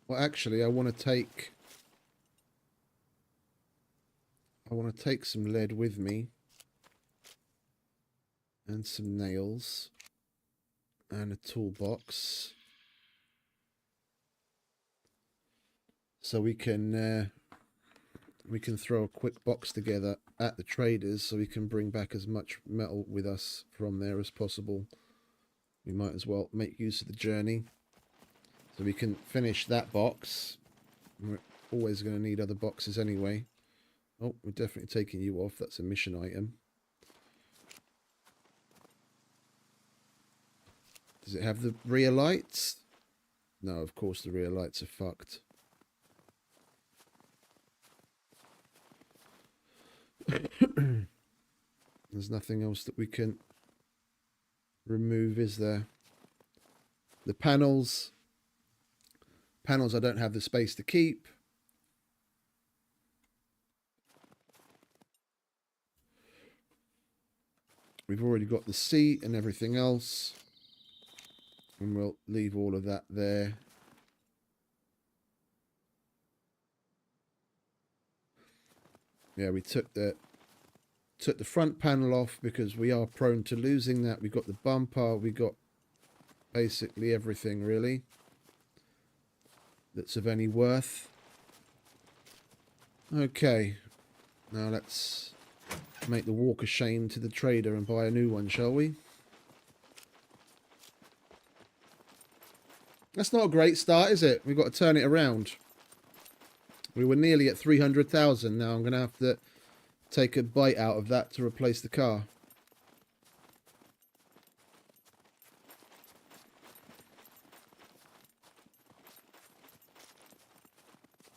Well, actually, I want to take some lead with me and some nails and a toolbox so we can throw a quick box together at the traders so we can bring back as much metal with us from there as possible. We might as well make use of the journey so we can finish that box. We're always going to need other boxes anyway. Oh, we're definitely taking you off. That's a mission item. Does it have the rear lights? No, of course the rear lights are fucked. There's nothing else that we can remove, is there? The panels I don't have the space to keep. We've already got the seat and everything else. And we'll leave all of that there. Yeah, we took the front panel off because we are prone to losing that. We got the bumper, we got basically everything really that's of any worth. Okay, now let's make the walk of shame to the trader and buy a new one, shall we? That's not a great start, is it? We've got to turn it around. We were nearly at 300,000. Now I'm going to have to take a bite out of that to replace the car.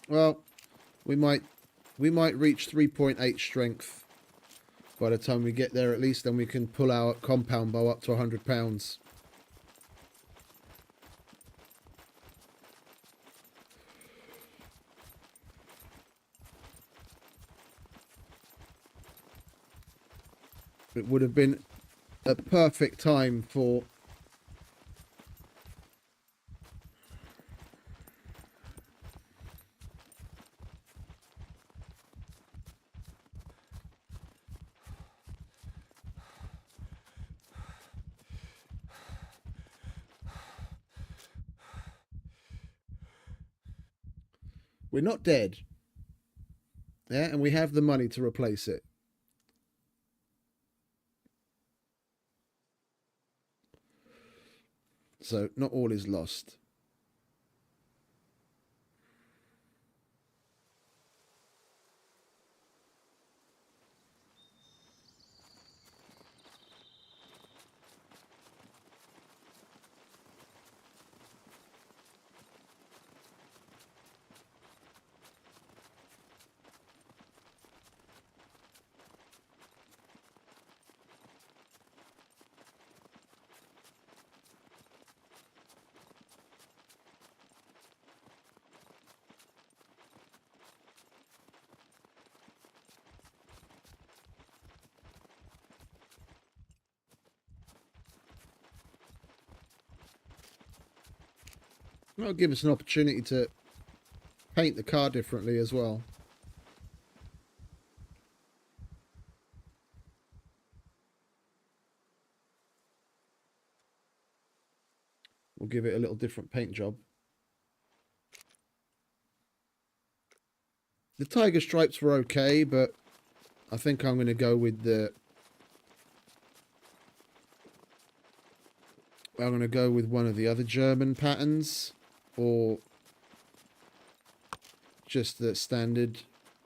Well, we might reach 3.8 strength by the time we get there at least, then we can pull our compound bow up to 100 pounds. It would have been a perfect time for we're not dead. Yeah, and we have the money to replace it. So not all is lost. That'll give us an opportunity to paint the car differently as well. We'll give it a little different paint job. The tiger stripes were okay, but I think I'm going to go with the... I'm going to go with one of the other German patterns, or just the standard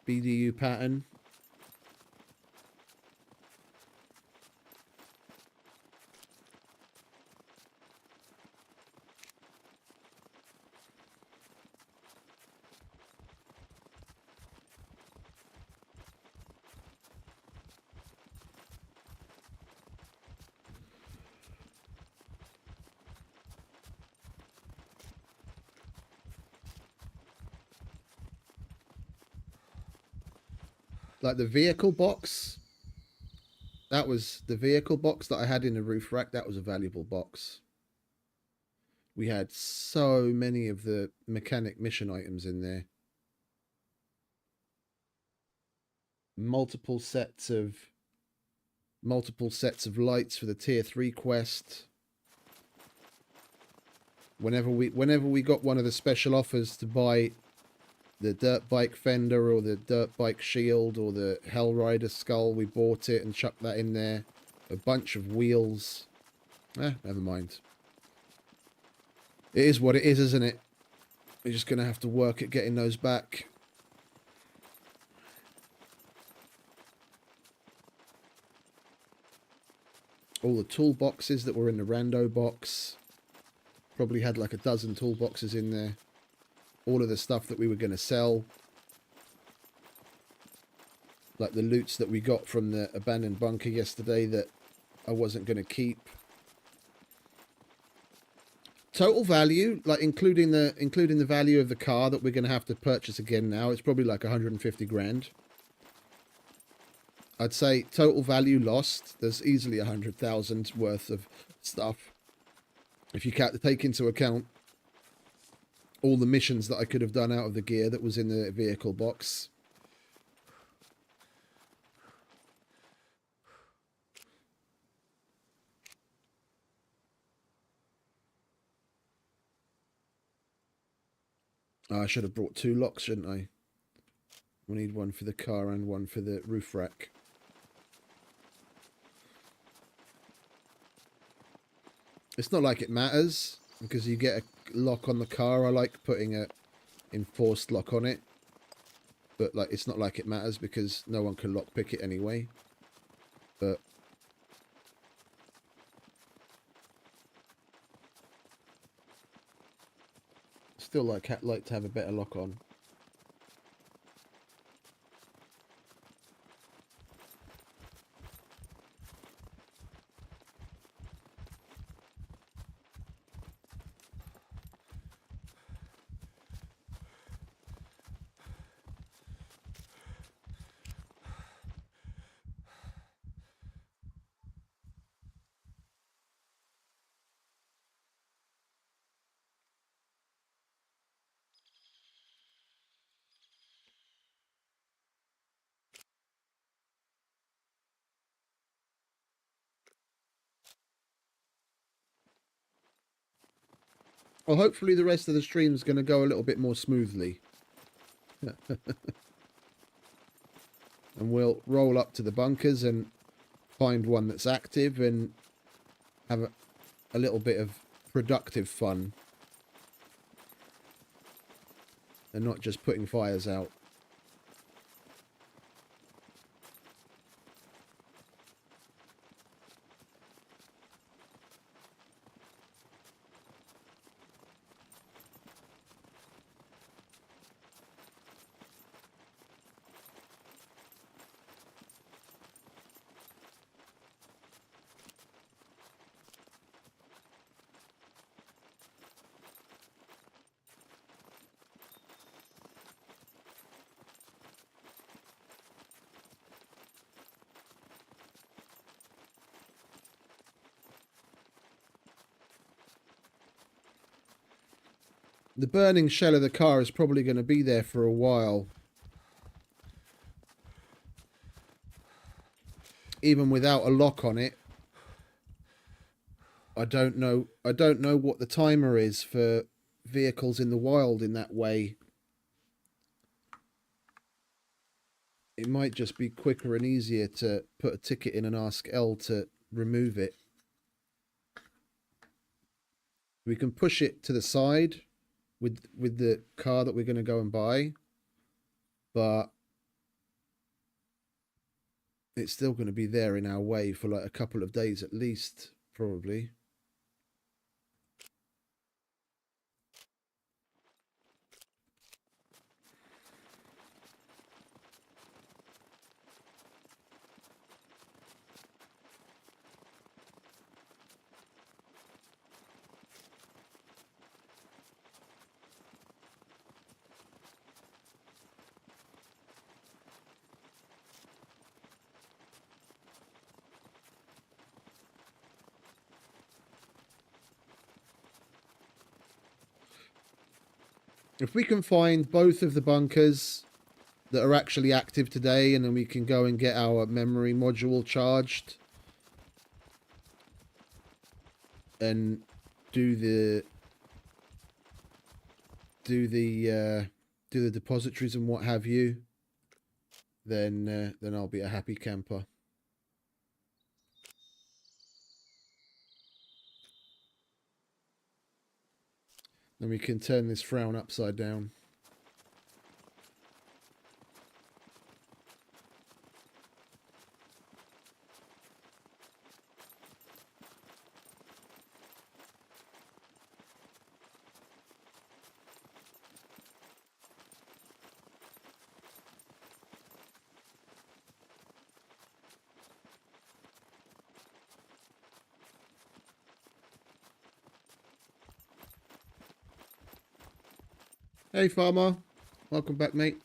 BDU pattern. Like the vehicle box, that was the vehicle box that I had in the roof rack. That was a valuable box. We had so many of the mechanic mission items in there. Multiple sets of lights for the tier 3 quest. Whenever we got one of the special offers to buy the dirt bike fender or the dirt bike shield or the Hell Rider skull, we bought it and chucked that in there. A bunch of wheels. Never mind. It is what it is, isn't it? We're just going to have to work at getting those back. All the toolboxes that were in the rando box. Probably had like a dozen toolboxes in there. All of the stuff that we were going to sell. Like the loots that we got from the abandoned bunker yesterday that I wasn't going to keep. Total value, like including the value of the car that we're going to have to purchase again now, it's probably like 150 grand. I'd say total value lost. There's easily 100,000 worth of stuff. If you take into account all the missions that I could have done out of the gear that was in the vehicle box. Oh, I should have brought 2 locks, shouldn't I? We need one for the car and one for the roof rack. It's not like it matters, because you get a lock on the car. I like putting a enforced lock on it. But like, it's not like it matters, because no one can lockpick it anyway. But still like to have a better lock on. Well, hopefully the rest of the stream is going to go a little bit more smoothly. And we'll roll up to the bunkers and find one that's active and have a little bit of productive fun. And not just putting fires out. The burning shell of the car is probably going to be there for a while. Even without a lock on it. I don't know what the timer is for vehicles in the wild in that way. It might just be quicker and easier to put a ticket in and ask L to remove it. We can push it to the side with the car that we're going to go and buy, but it's still going to be there in our way for like a couple of days at least, probably. If we can find both of the bunkers that are actually active today, and then we can go and get our memory module charged and do the depositories and what have you, then I'll be a happy camper. Then we can turn this frown upside down. Hey, Farmer. Welcome back, mate.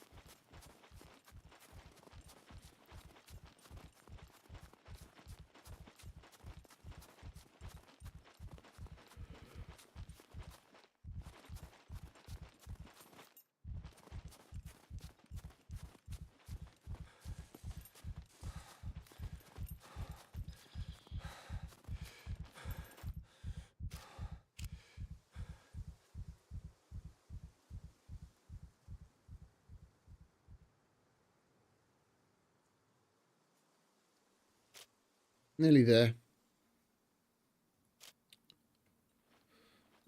Nearly there.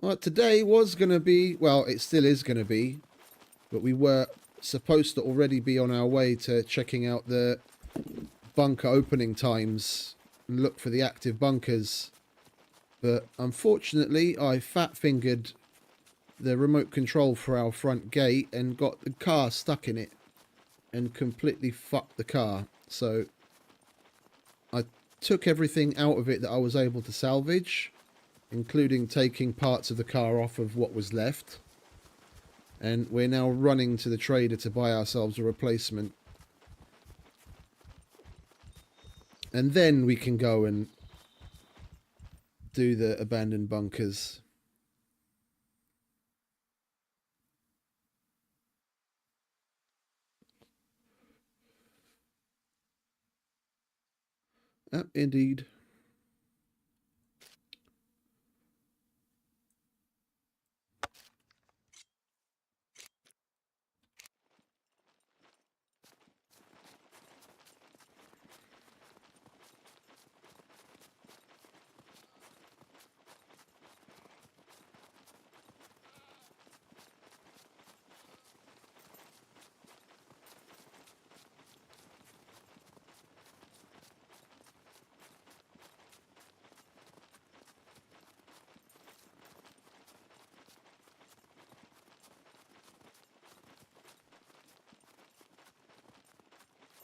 Well, today was going to be, well, it still is going to be, but we were supposed to already be on our way to checking out the bunker opening times and look for the active bunkers. But unfortunately, I fat-fingered the remote control for our front gate and got the car stuck in it and completely fucked the car. So I took everything out of it that I was able to salvage, including taking parts of the car off of what was left. And we're now running to the trader to buy ourselves a replacement. And then we can go and do the abandoned bunkers. Indeed.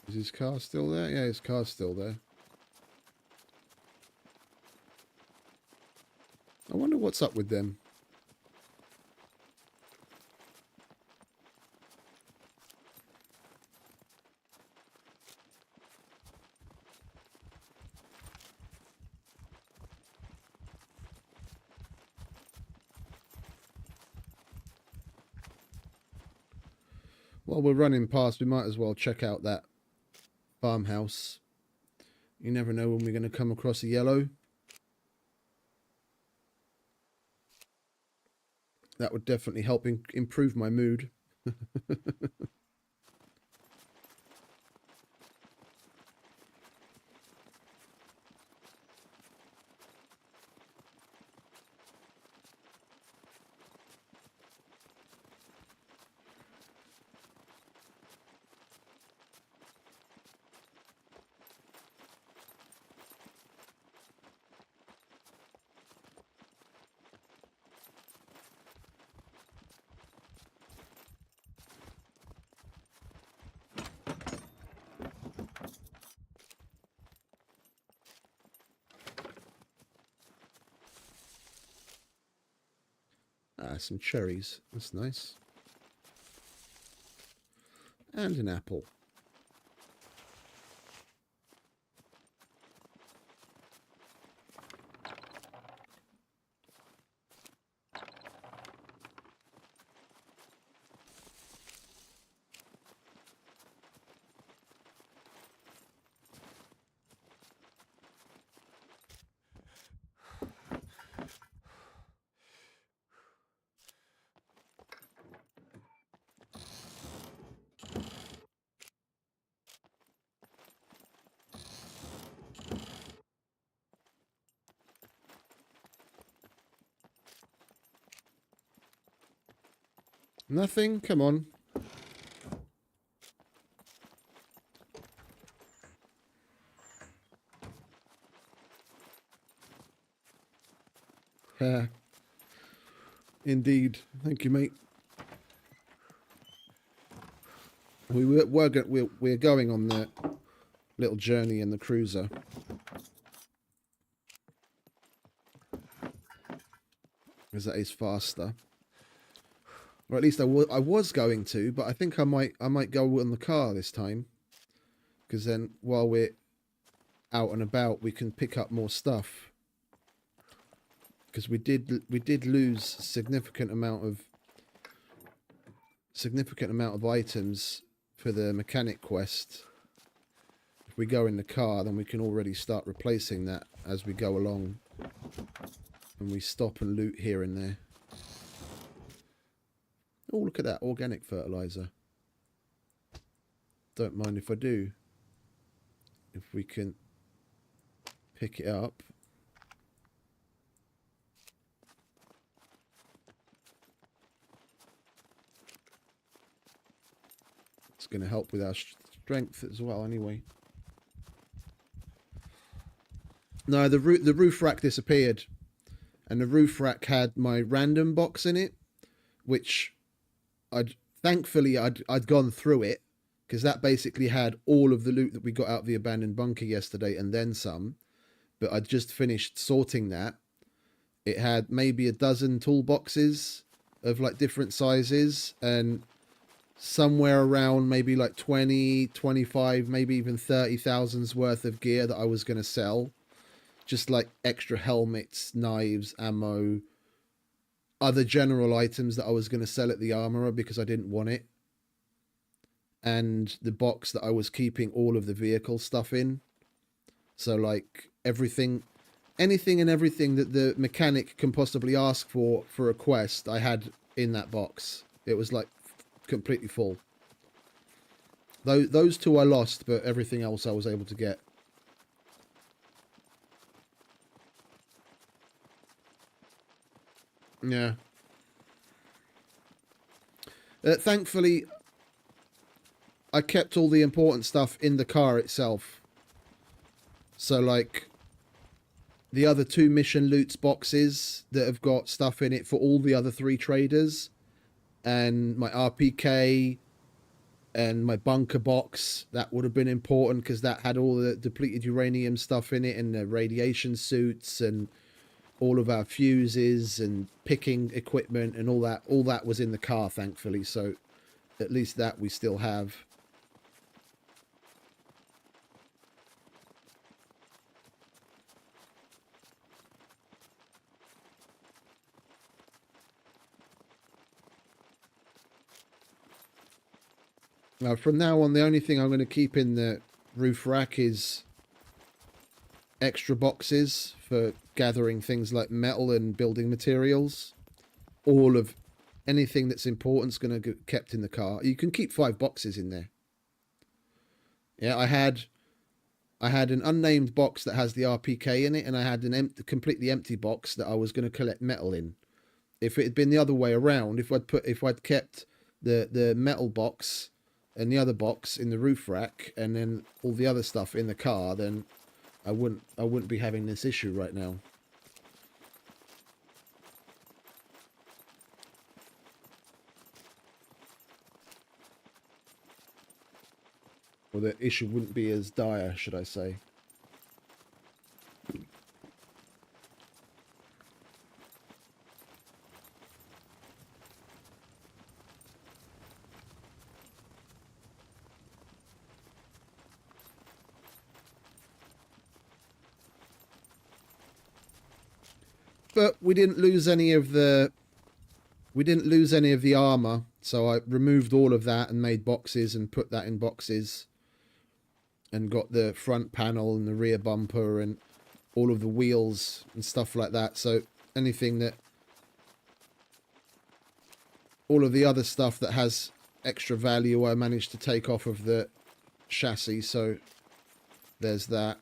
Is his car still there? Yeah, his car's still there. I wonder what's up with them. While we're running past, we might as well check out that farmhouse. You never know when we're going to come across a yellow. That would definitely help improve my mood. Ah, some cherries. That's nice. And an apple. Nothing? Come on. Indeed. Thank you, mate. We're going on the little journey in the cruiser. Because that is faster. Or at least I was going to, but I think I might go on the car this time. Because then while we're out and about, we can pick up more stuff. Because we did lose significant amount of items for the mechanic quest. If we go in the car, then we can already start replacing that as we go along. And we stop and loot here and there. Oh, look at that organic fertilizer. Don't mind if I do. If we can pick it up. It's going to help with our strength as well anyway. No, the roof rack disappeared. And the roof rack had my random box in it, which thankfully I'd gone through it, because that basically had all of the loot that we got out of the abandoned bunker yesterday and then some. But I'd just finished sorting that. It had maybe a dozen toolboxes of like different sizes, and somewhere around maybe like 20, 25, maybe even 30,000's worth of gear that I was going to sell. Just like extra helmets, knives, ammo, other general items that I was going to sell at the armorer because I didn't want it. And the box that I was keeping all of the vehicle stuff in. So like everything, anything and everything that the mechanic can possibly ask for a quest, I had in that box. It was like completely full. Those two I lost, but everything else I was able to get. Yeah. Thankfully, I kept all the important stuff in the car itself. So, like, the other 2 mission loots boxes that have got stuff in it for all the other 3 traders, and my RPK and my bunker box, that would have been important because that had all the depleted uranium stuff in it, and the radiation suits and all of our fuses and picking equipment and all that was in the car, thankfully. So at least that we still have. Now, from now on, the only thing I'm going to keep in the roof rack is extra boxes for gathering things like metal and building materials. All of anything that's important is going to get kept in the car. You can keep 5 boxes in there. Yeah, I had an unnamed box that has the RPK in it, and I had an completely empty box that I was going to collect metal in. If it had been the other way around, if I'd kept the metal box and the other box in the roof rack, and then all the other stuff in the car, then I wouldn't be having this issue right now. Or the issue wouldn't be as dire, should I say. But we didn't lose any of the armor, so I removed all of that and made boxes and put that in boxes, and got the front panel and the rear bumper and all of the wheels and stuff like that. So anything that, all of the other stuff that has extra value, I managed to take off of the chassis. So there's that.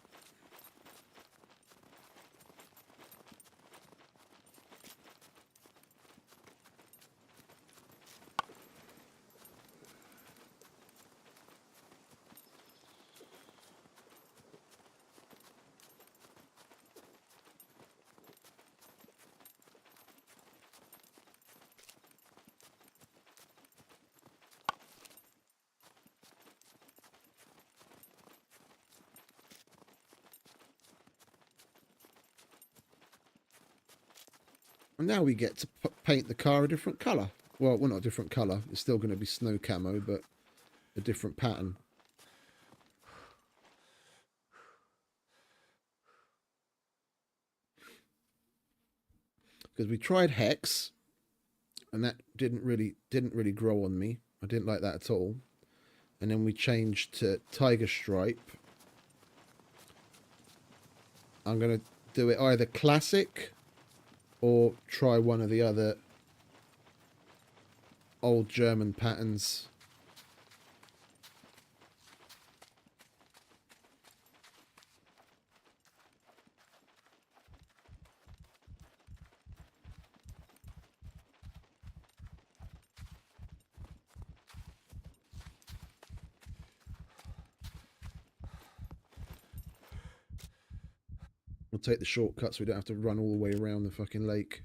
And now we get to paint the car a different colour. Well, not a different colour. It's still going to be snow camo, but a different pattern. Because we tried Hex, and that didn't really grow on me. I didn't like that at all. And then we changed to Tiger Stripe. I'm going to do it either classic or try one of the other old German patterns. We'll take the shortcut so we don't have to run all the way around the fucking lake.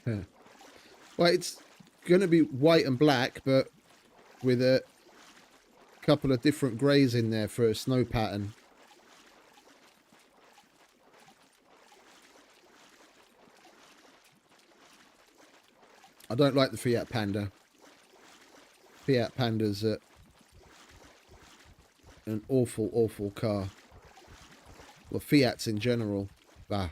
Yeah. Well, it's going to be white and black, but with a couple of different greys in there for a snow pattern. I don't like the Fiat Panda. Fiat Panda's an awful, awful car. Well, Fiats in general. Bah.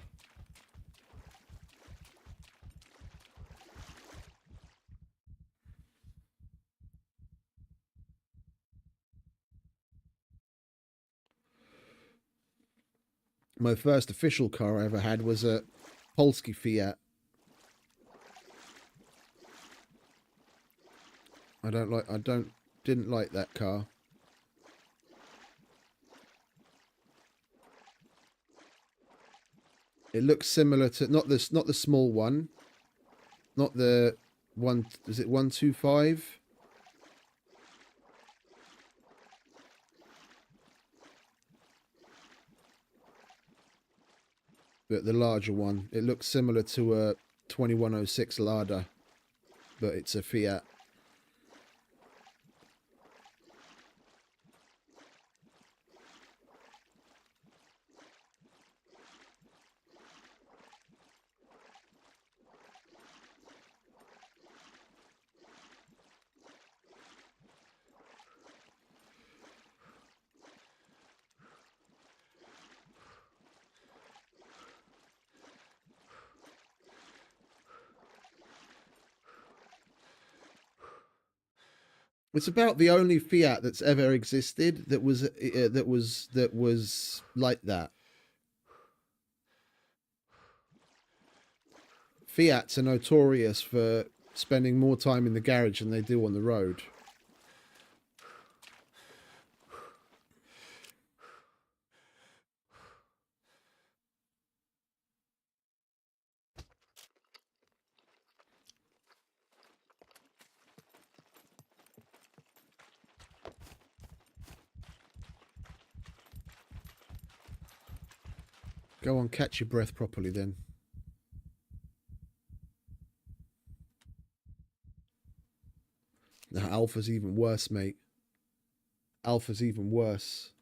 My first official car I ever had was a Polski Fiat. Didn't like that car. It looks similar to not the small one, not the one. Is it 125? But the larger one. It looks similar to a 2106 Lada, but it's a Fiat. It's about the only Fiat that's ever existed that was like that. Fiats are notorious for spending more time in the garage than they do on the road. Go on, catch your breath properly then. No, Alpha's even worse, mate. Alpha's even worse.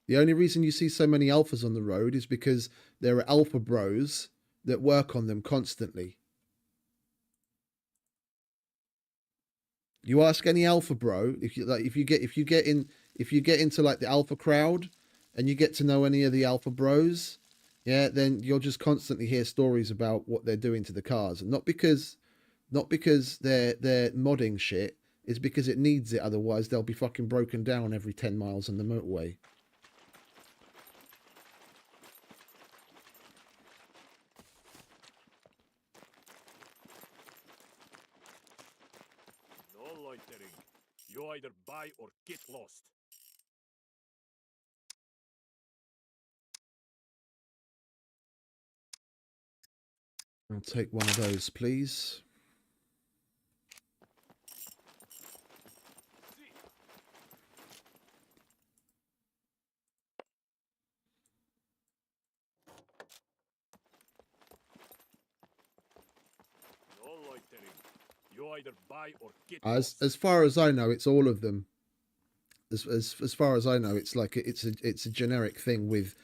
The only reason you see so many Alphas on the road is because there are Alpha bros that work on them constantly. You ask any Alpha bro, if you get into like the Alpha crowd and you get to know any of the Alpha bros, yeah, then you'll just constantly hear stories about what they're doing to the cars. And not because they're modding shit, it's because it needs it, otherwise they'll be fucking broken down every 10 miles on the motorway. No loitering. You either buy or get lost. I'll take one of those, please. No loitering. You either buy or get As lost. far as I know, it's all of them. As far as I know, it's like it's a generic thing with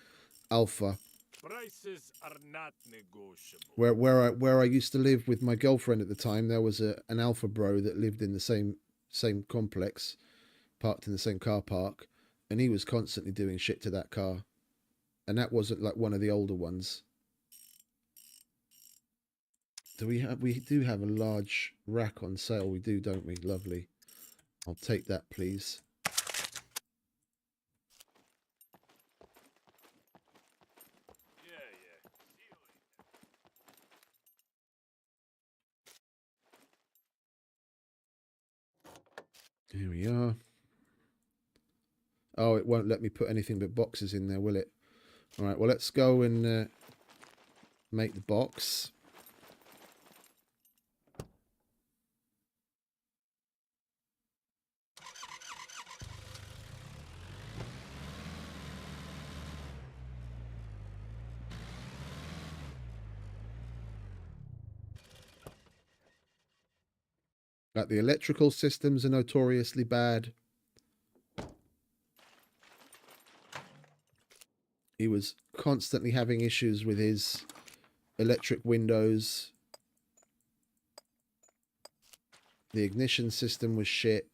Alpha. Prices are not negotiable. Where I used to live with my girlfriend at the time, there was an Alpha bro that lived in the same complex, parked in the same car park, and he was constantly doing shit to that car, and that wasn't like one of the older ones. We do have a large rack on sale. We do, don't we? Lovely. I'll take that, please. Here we are. Oh, it won't let me put anything but boxes in there, will it? All right, well, let's go and make the box. Like, the electrical systems are notoriously bad. He was constantly having issues with his electric windows. The ignition system was shit.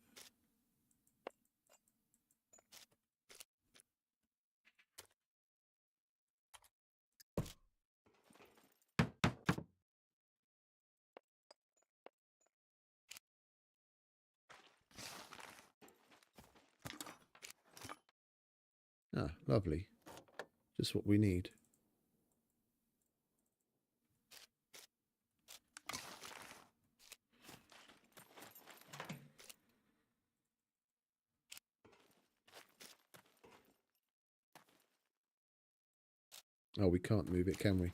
Ah, lovely. Just what we need. Oh, we can't move it, can we?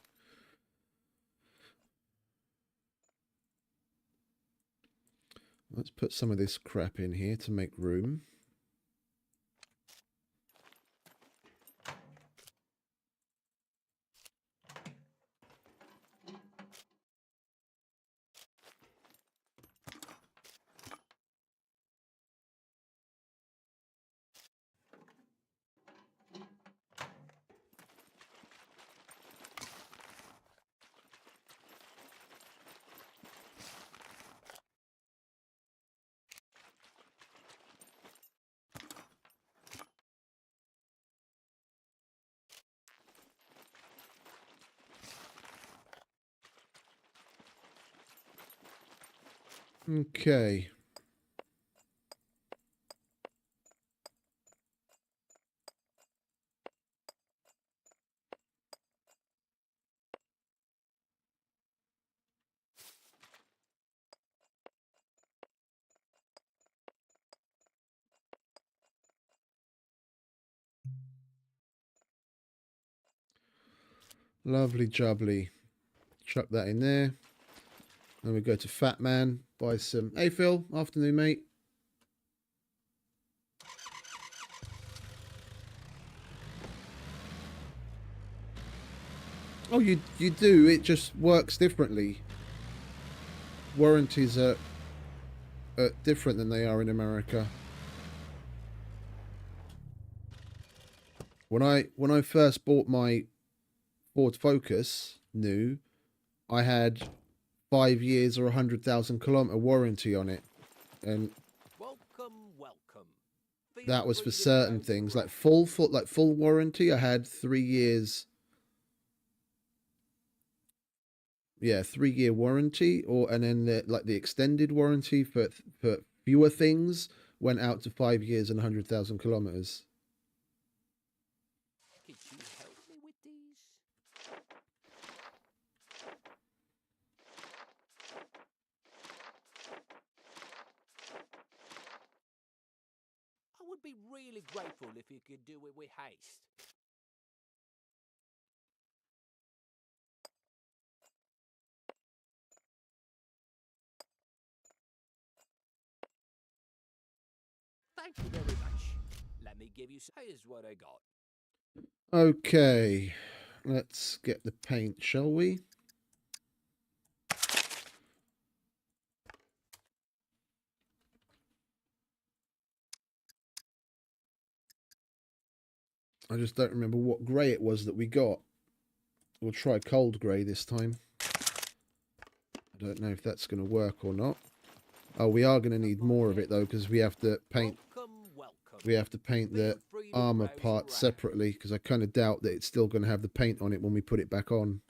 Let's put some of this crap in here to make room. Okay. Lovely jubbly. Chuck that in there. Then we go to Fat Man, buy some. Hey Phil, afternoon mate. Oh, you do. It just works differently. Warranties are different than they are in America. When I first bought my Ford Focus new, I had 5 years or 100,000 kilometer warranty on it, and Welcome. that was for certain things. Like full warranty, I had 3 years. Yeah, 3 year warranty, and then the extended warranty for fewer things went out to 5 years and 100,000 kilometers. Could you help me with these? I would be really grateful if you could do it with haste. Thank you very much. Let me give you some. Here's what I got. Okay, let's get the paint, shall we? I just don't remember what grey it was that we got. We'll try cold grey this time. I don't know if that's going to work or not. Oh, we are going to need more of it though, because we have to paint. We have to paint the armor part separately, because I kind of doubt that it's still going to have the paint on it when we put it back on.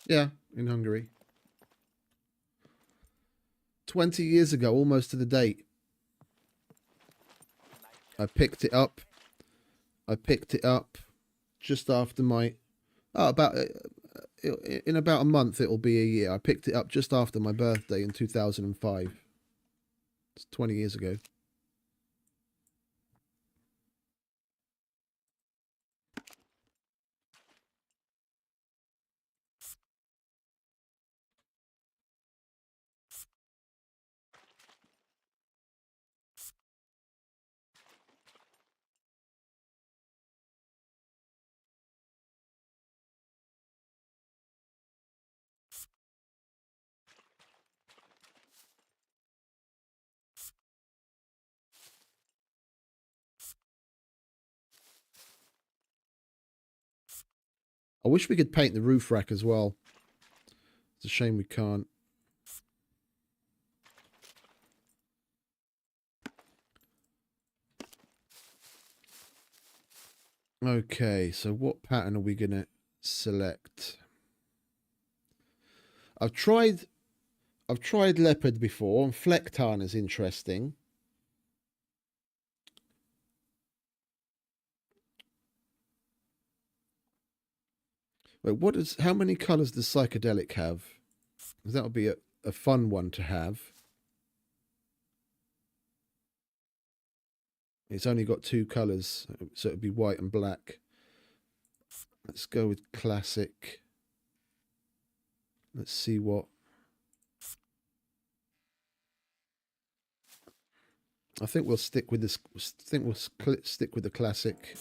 Yeah, in Hungary. 20 years ago, almost to the date. I picked it up. I picked it up just after my... Oh, in about a month, it'll be a year. I picked it up just after my birthday in 2005. It's 20 years ago. I wish we could paint the roof rack as well. It's a shame we can't. Okay, so what pattern are we going to select? I've tried leopard before, and flecktarn is interesting. Wait, how many colours does psychedelic have? That would be a fun one to have. It's only got 2 colours, so it would be white and black. Let's go with classic. Let's see what... I think we'll stick with this. I think we'll stick with the classic.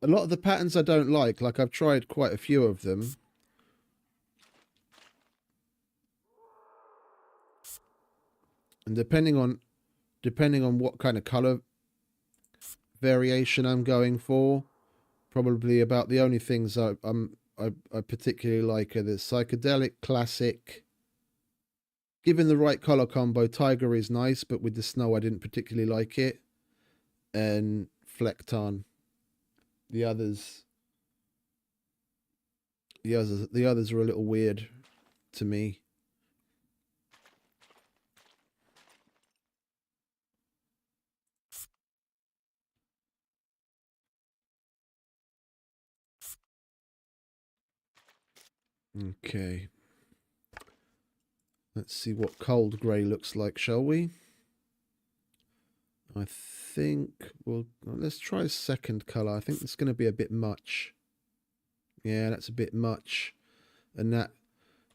A lot of the patterns I don't like I've tried quite a few of them. And depending on what kind of color variation I'm going for, probably about the only things I particularly like are the psychedelic, classic. Given the right color combo, tiger is nice, but with the snow I didn't particularly like it. And flecktarn. The others are a little weird to me. Okay. Let's see what cold grey looks like, shall we? I think let's try a second colour. I think it's going to be a bit much. Yeah, that's a bit much. And that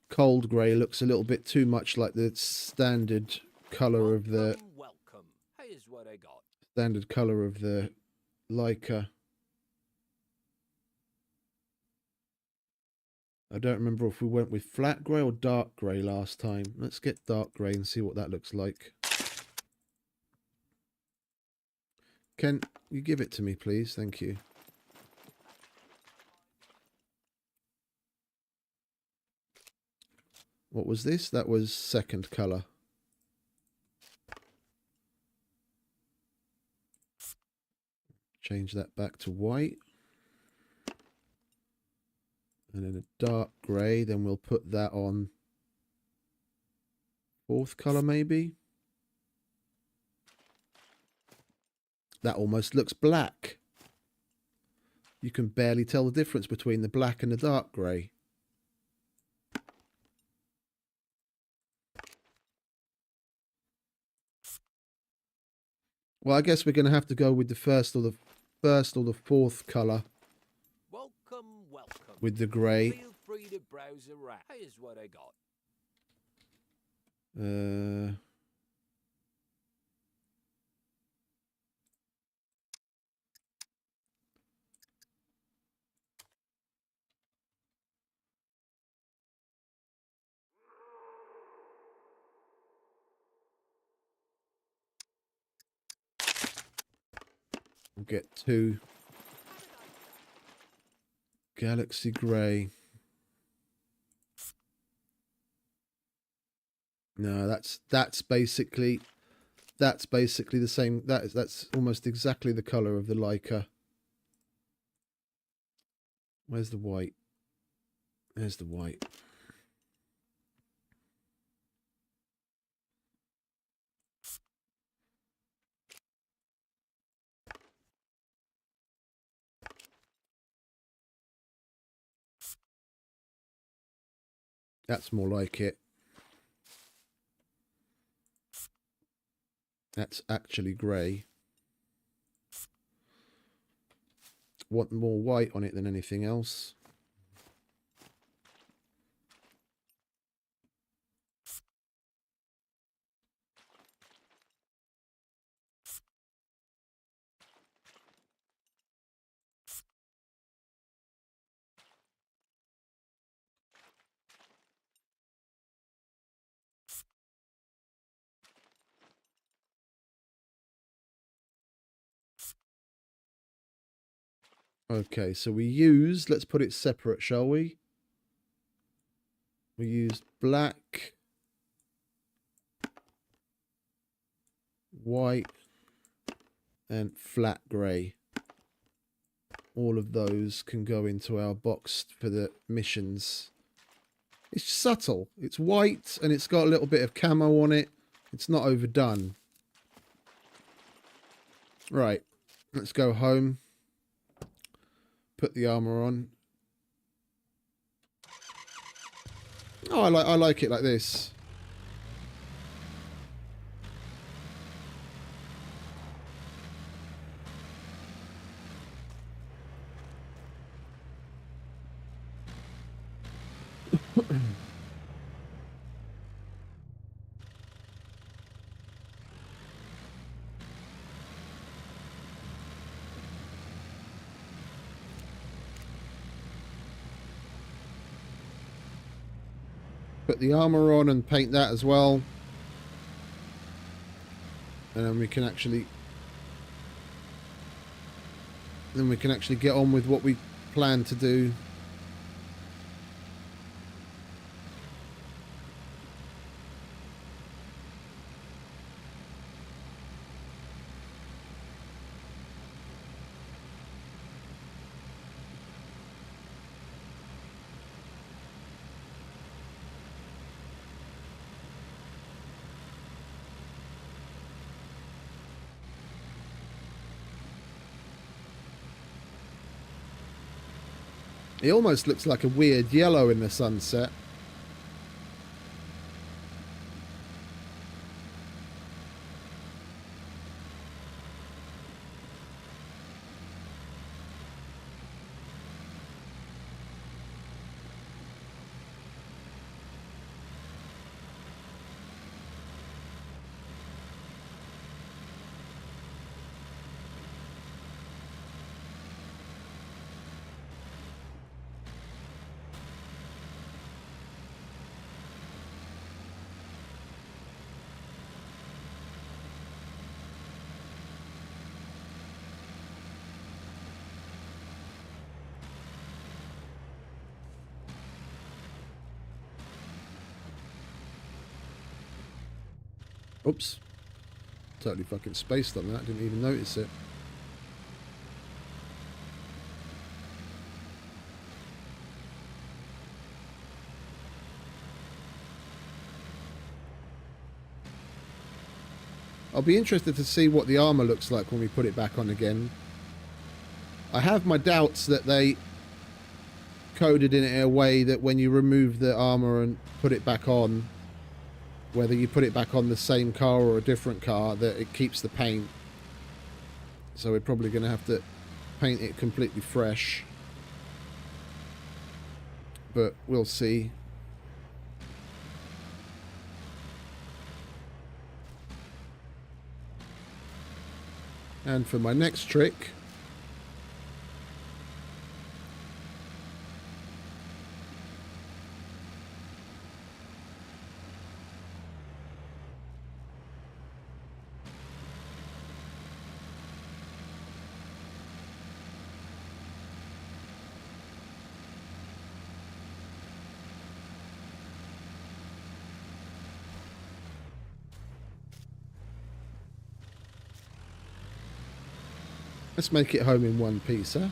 cold grey looks a little bit too much like the standard colour of the... Welcome. Here's what I got. Standard colour of the Leica. I don't remember if we went with flat grey or dark grey last time. Let's get dark grey and see what that looks like. Can you give it to me, please? Thank you. What was this? That was second colour. Change that back to white. And then a dark grey. Then we'll put that on fourth colour maybe. That almost looks black. You can barely tell the difference between the black and the dark grey. Well, I guess we're going to have to go with the first or the fourth colour. Welcome, welcome. With the grey. Feel free to browse around. Here's what I got. We'll get 2 Galaxy Grey. No, that's basically the same. That's almost exactly the color of the Leica. Where's the white? There's the white. That's more like it. That's actually grey. Want more white on it than anything else. Okay, so we use, let's put it separate, shall we? We use black, white, and flat grey. All of those can go into our box for the missions. It's subtle. It's white and it's got a little bit of camo on it. It's not overdone. Right, let's go home. Put the armor on. Oh, I like it like this. Put the armor on and paint that as well. And then we can actually get on with what we plan to do. It almost looks like a weird yellow in the sunset. Oops. Totally fucking spaced on that. Didn't even notice it. I'll be interested to see what the armor looks like when we put it back on again. I have my doubts that they coded in it in a way that when you remove the armor and put it back on, whether you put it back on the same car or a different car, that it keeps the paint. So we're probably going to have to paint it completely fresh. But we'll see. And for my next trick, Let's make it home in one piece, huh?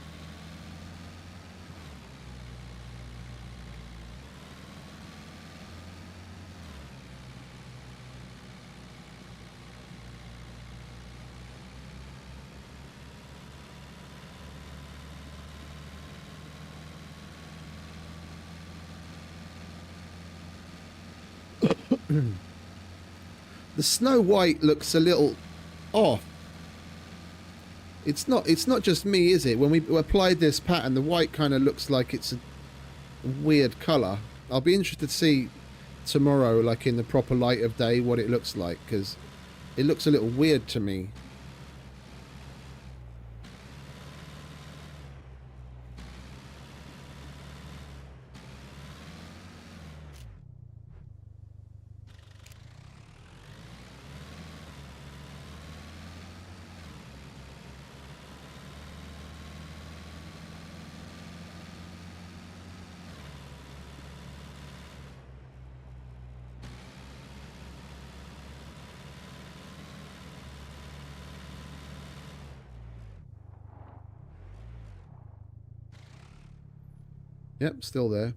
The Snow White looks a little off. It's not just me, is it? When we applied this pattern, the white kind of looks like it's a weird colour. I'll be interested to see tomorrow, like in the proper light of day, what it looks like, because it looks a little weird to me. Yep, still there.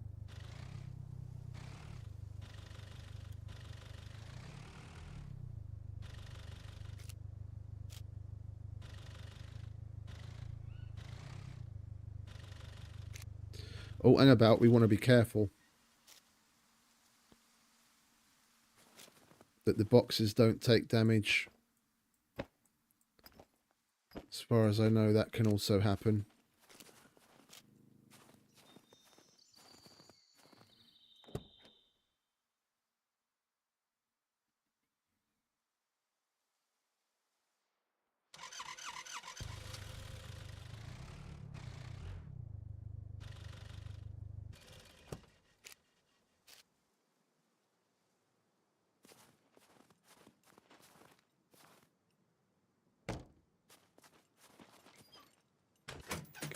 Oh, and about, we want to be careful that the boxes don't take damage. As far as I know, that can also happen.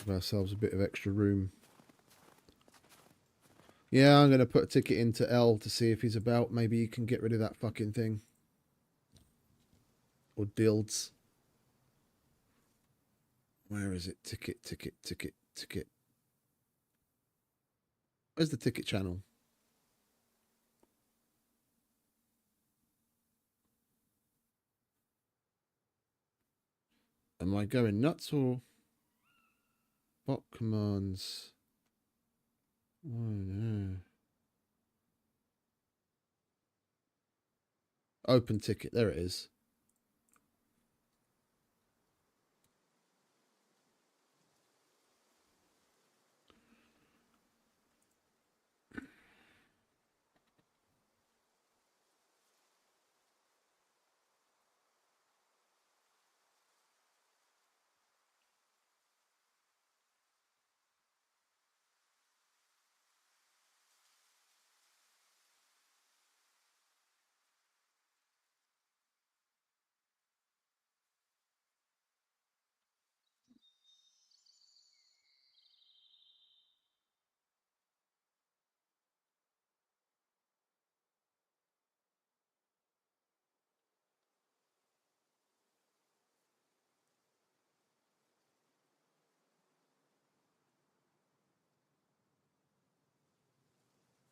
Give ourselves a bit of extra room. Yeah, I'm going to put a ticket into L to see if he's about. Maybe you can get rid of that fucking thing. Or Dilds. Where is it? Ticket, ticket, ticket, ticket. Where's the ticket channel? Am I going nuts or... Bot commands? Oh no. Open ticket, there it is.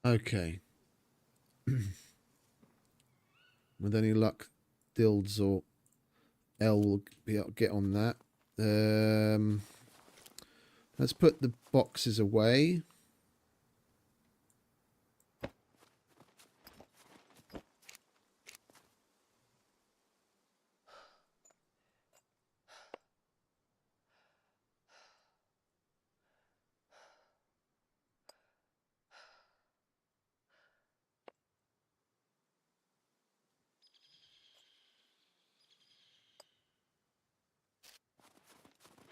Okay. With any luck, Dilds or L will be able to get on that. Let's put the boxes away.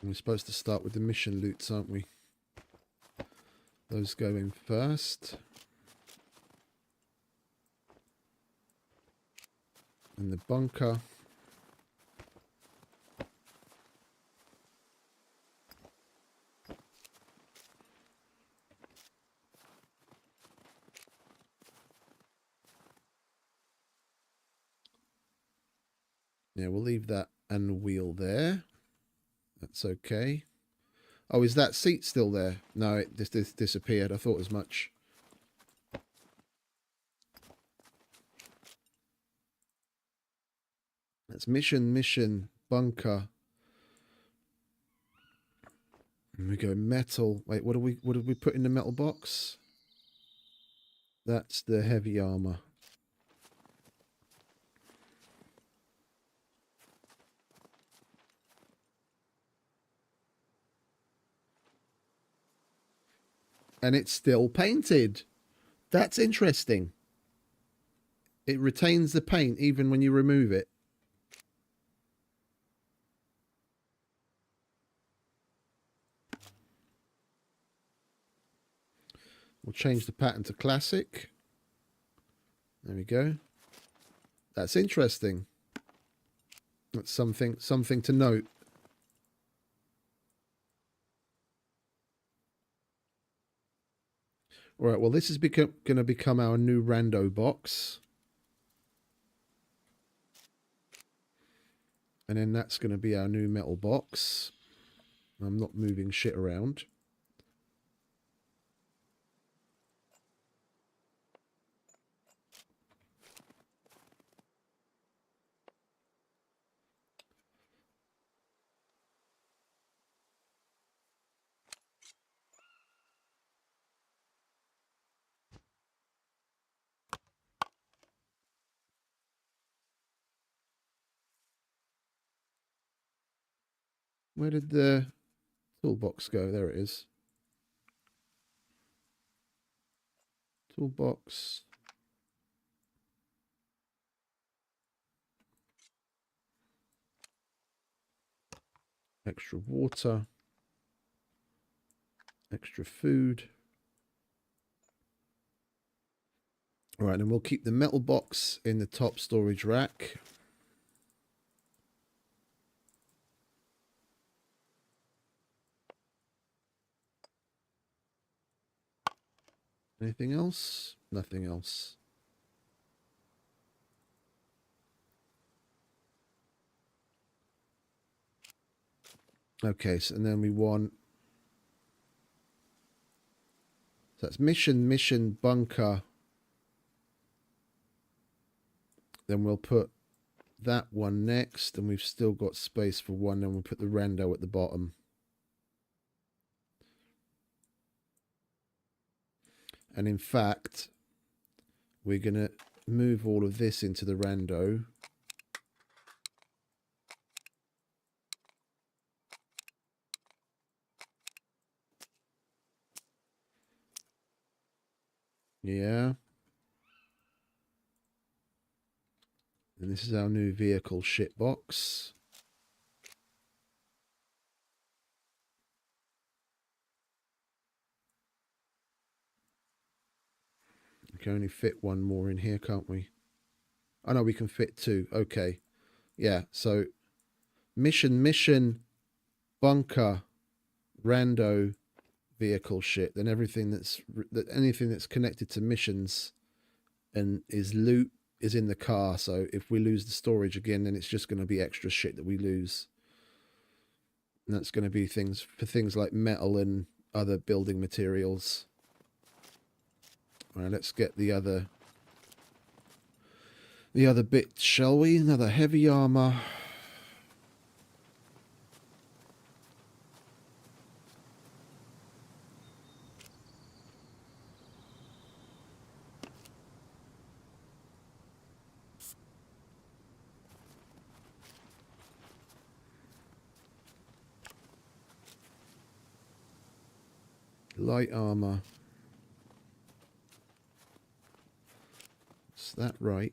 We're supposed to start with the mission loots, aren't we? Those go in first. And the bunker. Yeah, we'll leave that and wheel there. That's okay. Oh, is that seat still there? No, it just disappeared. I thought as much. That's mission, bunker. And we go metal. Wait, what did we put in the metal box? That's the heavy armor. And it's still painted. That's interesting. It retains the paint even when you remove it. We'll change the pattern to classic. There we go. That's interesting. That's something to note. All right, well, this is going to become our new rando box. And then that's going to be our new metal box. I'm not moving shit around. Where did the toolbox go? There it is. Toolbox. Extra water. Extra food. All right, and we'll keep the metal box in the top storage rack. Anything else? Nothing else. Okay, so and then we want... So that's mission, bunker. Then we'll put that one next, and we've still got space for one. Then we'll put the rando at the bottom. And in fact, we're going to move all of this into the rando. Yeah. And this is our new vehicle shit box. We can only fit one more in here, can't we? Oh no, we can fit two. Okay. Yeah, so mission, bunker, rando, vehicle shit. Then everything anything that's connected to missions and is loot is in the car. So if we lose the storage again, then it's just going to be extra shit that we lose. And that's going to be things like metal and other building materials. All right, let's get the other bit, shall we? Another heavy armor. Light armor. Is that right?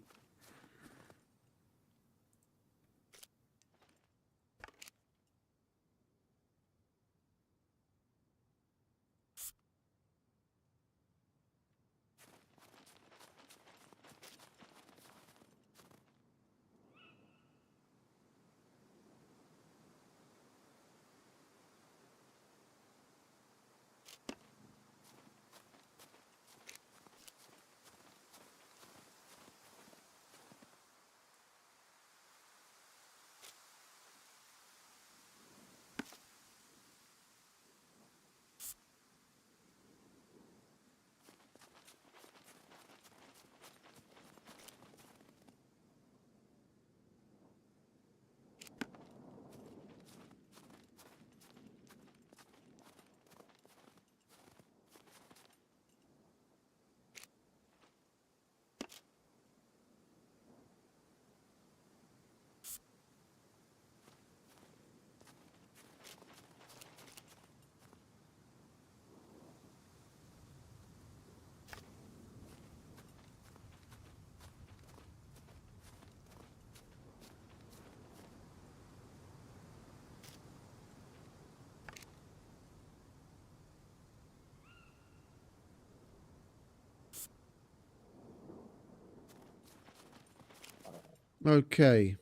Okay.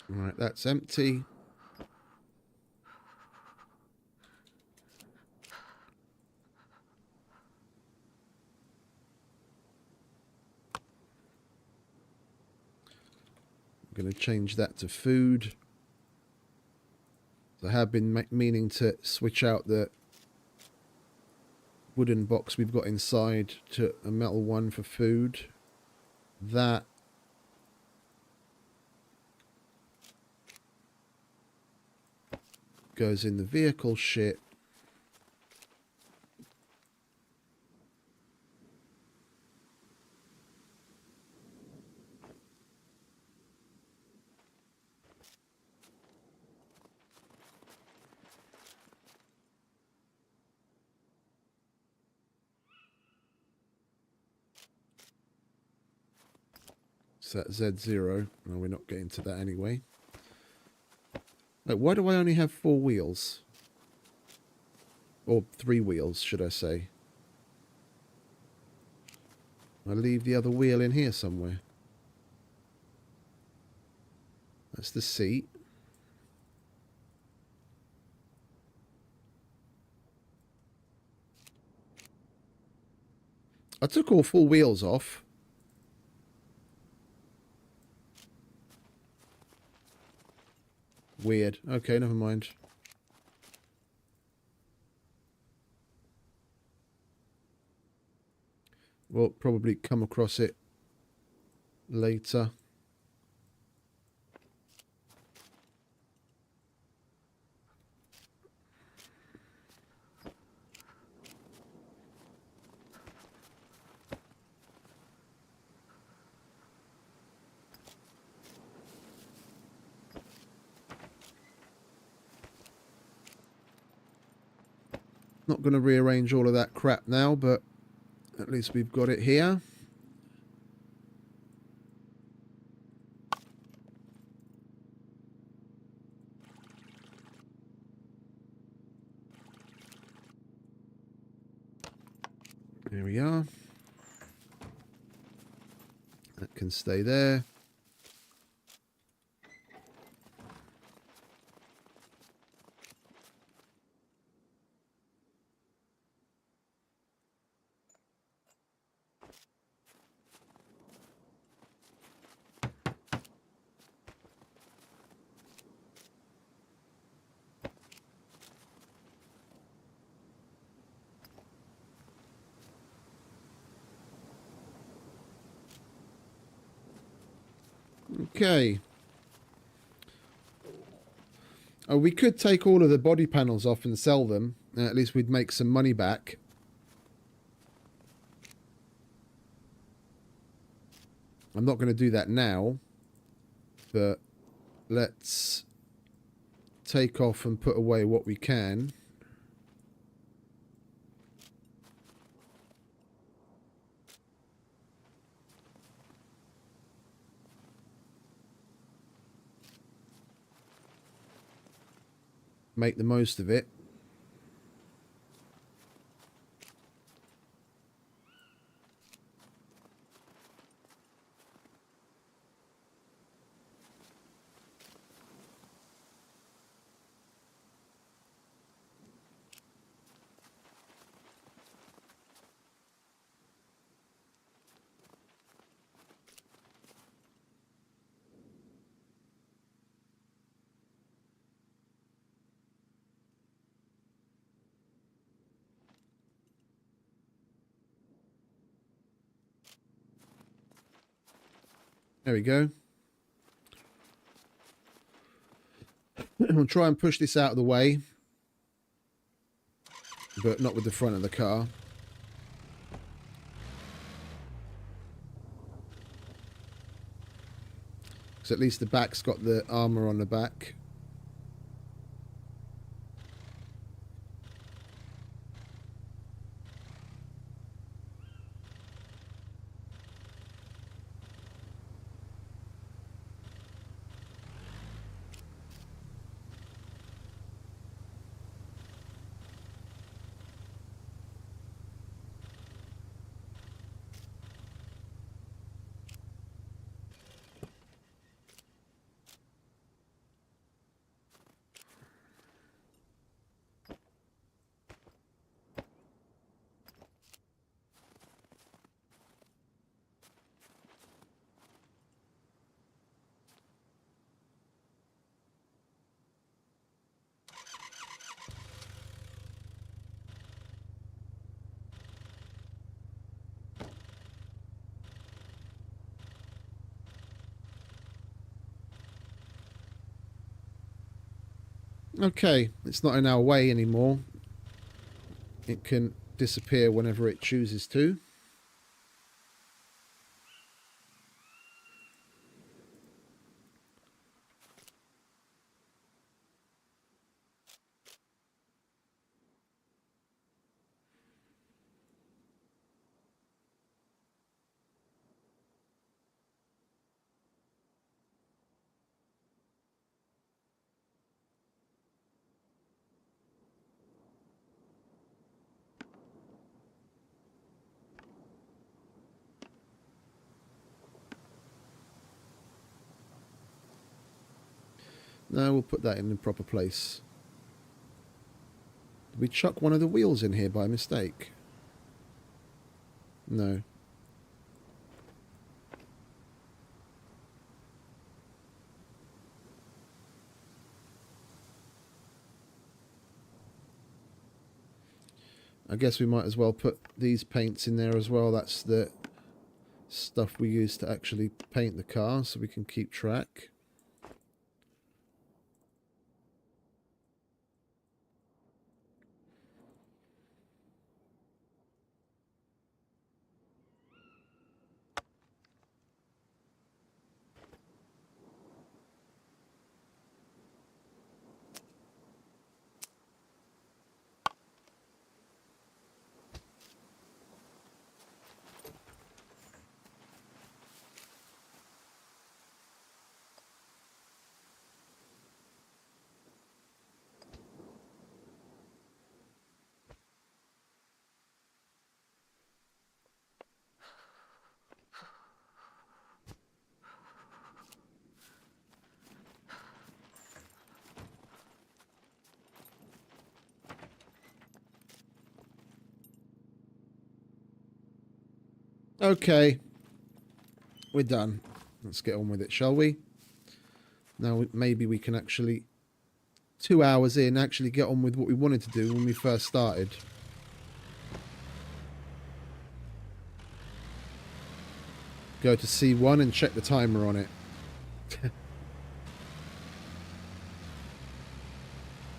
Right, that's empty. I'm going to change that to food. I have been meaning to switch out the wooden box we've got inside to a metal one for food. That goes in the vehicle shit. So that's Z0. No, we're not getting to that anyway. Like, why do I only have 4 wheels? Or 3 wheels, should I say. I leave the other wheel in here somewhere. That's the seat. I took all 4 wheels off. Weird. Okay, never mind. We'll probably come across it later. Not going to rearrange all of that crap now, but at least we've got it here. There we are. That can stay there. Okay. Oh, we could take all of the body panels off and sell them. At least we'd make some money back. I'm not going to do that now. But let's take off and put away what we can. Make the most of it. There we go. We'll try and push this out of the way, but not with the front of the car. So at least the back's got the armor on the back. Okay, it's not in our way anymore. It can disappear whenever it chooses to. No, we'll put that in the proper place. Did we chuck one of the wheels in here by mistake? No. I guess we might as well put these paints in there as well. That's the stuff we use to actually paint the car, so we can keep track. Okay, we're done. Let's get on with it, shall we? Now maybe we can actually, 2 hours in, actually get on with what we wanted to do when we first started. Go to C1 and check the timer on it.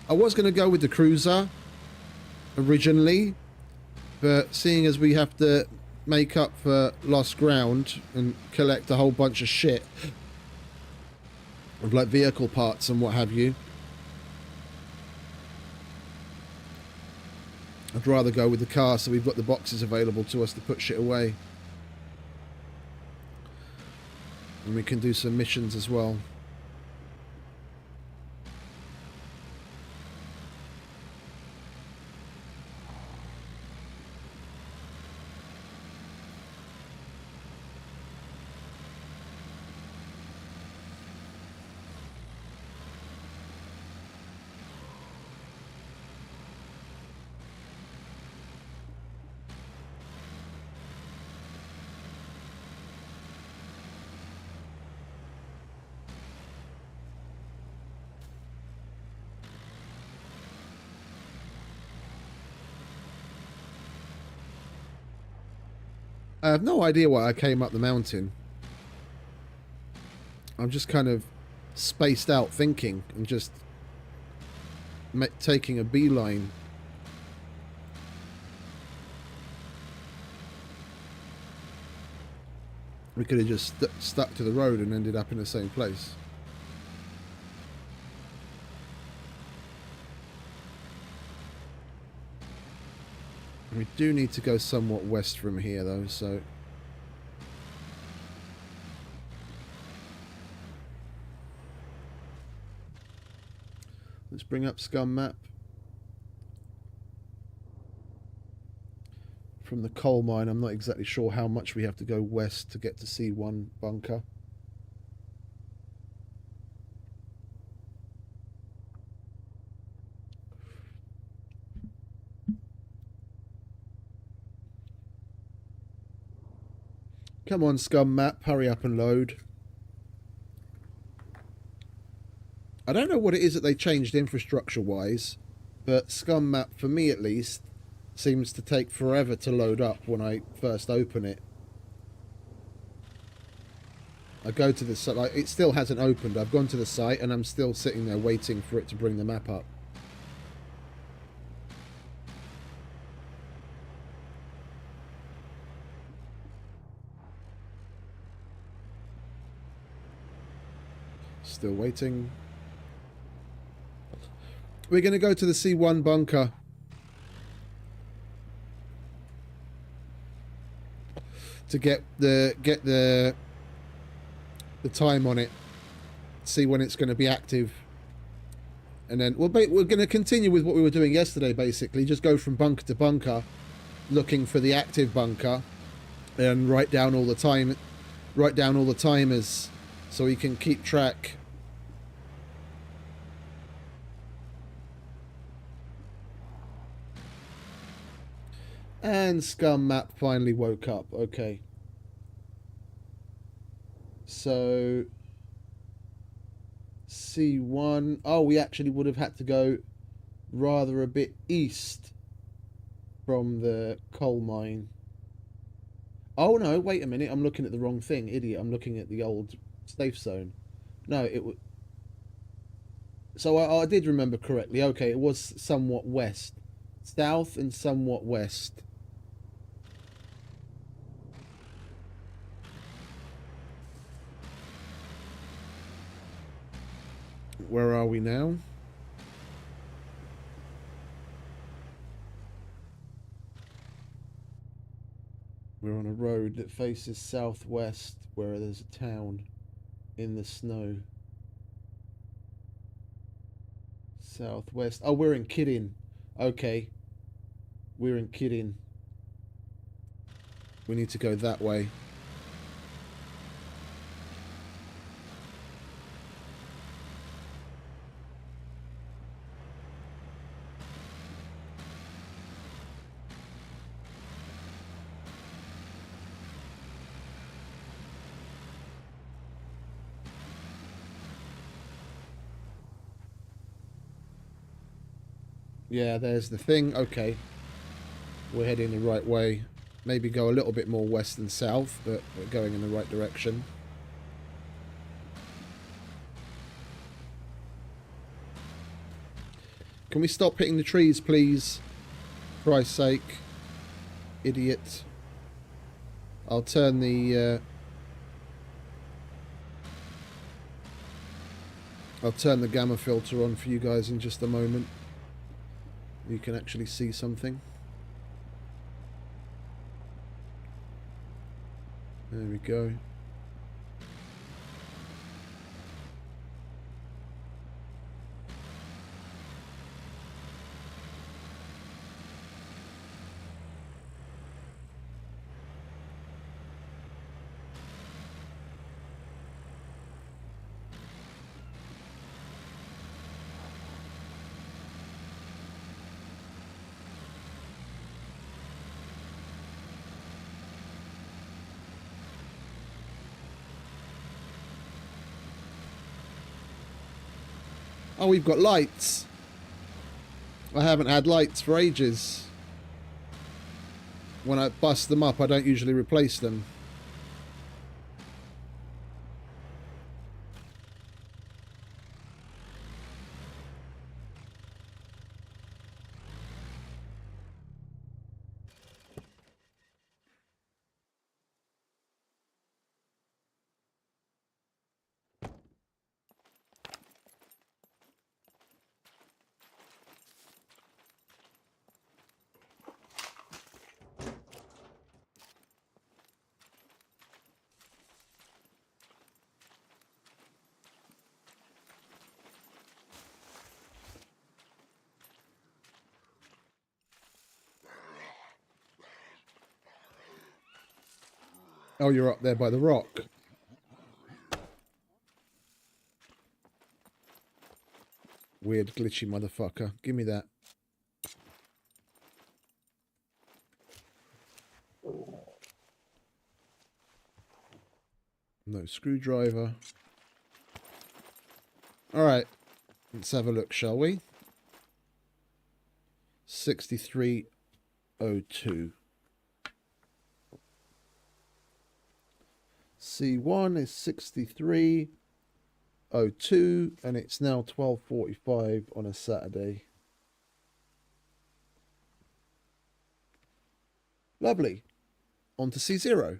I was going to go with the cruiser originally, but seeing as we have to make up for lost ground and collect a whole bunch of shit of like vehicle parts and what have you, I'd rather go with the car so we've got the boxes available to us to put shit away. And we can do some missions as well. I have no idea why I came up the mountain. I'm just kind of spaced out thinking and just taking a beeline. We could have just stuck to the road and ended up in the same place. We do need to go somewhat west from here though, so... Let's bring up SCUM map. From the coal mine, I'm not exactly sure how much we have to go west to get to C1 bunker. Come on, SCUM map, hurry up and load. I don't know what it is that they changed infrastructure-wise, but SCUM map, for me at least, seems to take forever to load up when I first open it. I go to the site. Like, it still hasn't opened. I've gone to the site and I'm still sitting there waiting for it to bring the map up. Still waiting. We're going to go to the C1 bunker. To get the time on it. See when it's going to be active. And then we're going to continue with what we were doing yesterday, basically. Just go from bunker to bunker, looking for the active bunker, and write down all the timers, so we can keep track. And SCUM map finally woke up. Okay. So C1. Oh, we actually would have had to go rather a bit east from the coal mine. Oh no, wait a minute. I'm looking at the wrong thing. Idiot. I'm looking at the old safe zone. No, it was... So I did remember correctly. Okay, it was somewhat west. South and somewhat west. Where are we now? We're on a road that faces southwest where there's a town in the snow. Southwest. Oh, we're in Kidding. Okay. We're in Kidding. We need to go that way. Yeah, there's the thing. Okay. We're heading the right way. Maybe go a little bit more west than south, but we're going in the right direction. Can we stop hitting the trees, please? For Christ's sake. Idiot. I'll turn the... I'll turn the gamma filter on for you guys in just a moment. You can actually see something. There we go. Oh, we've got lights. I haven't had lights for ages. When I bust them up, I don't usually replace them. Oh, you're up there by the rock. Weird, glitchy motherfucker. Give me that. No screwdriver. Alright. Let's have a look, shall we? 6302. C1 is 63:02, and it's now 12:45 on a Saturday. Lovely. On to C0.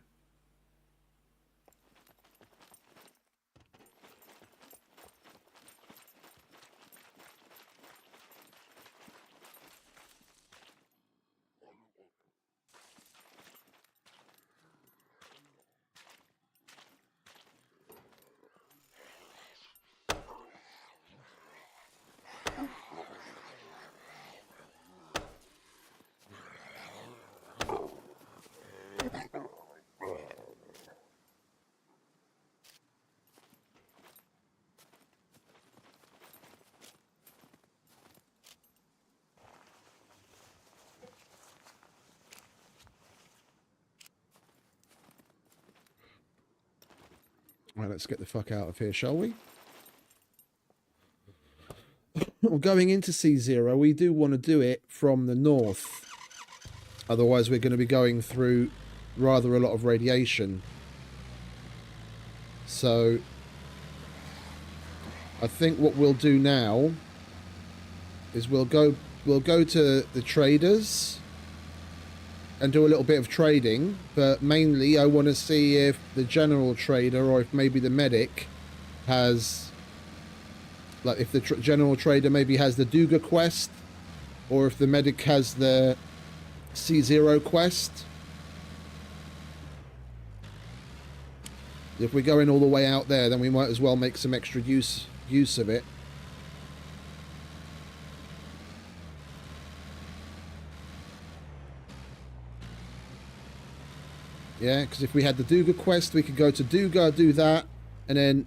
Right, let's get the fuck out of here, shall we? Well, going into C0, we do want to do it from the north. Otherwise, we're going to be going through rather a lot of radiation. So, I think what we'll do now is we'll go to the traders and do a little bit of trading, but mainly I want to see if the general trader or if maybe the medic has, like, if the general trader maybe has the Duga quest, or if the medic has the C0 quest. If we're going all the way out there, then we might as well make some extra use of it. Yeah, because if we had the Duga quest, we could go to Duga, do that, and then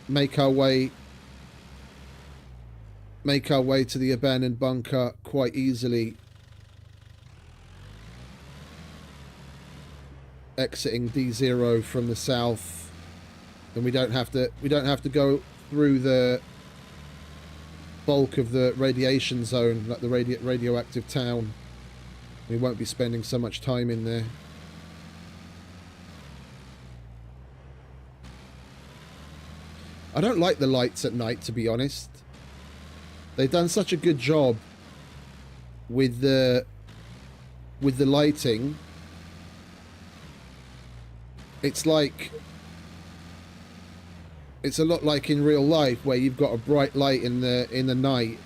make our way to the abandoned bunker quite easily, exiting D0 from the south, and we don't have to go through the bulk of the radiation zone, like the radioactive town. We won't be spending so much time in there. I don't like the lights at night, to be honest. They've done such a good job with the lighting. It's like, it's a lot like in real life where you've got a bright light in the night.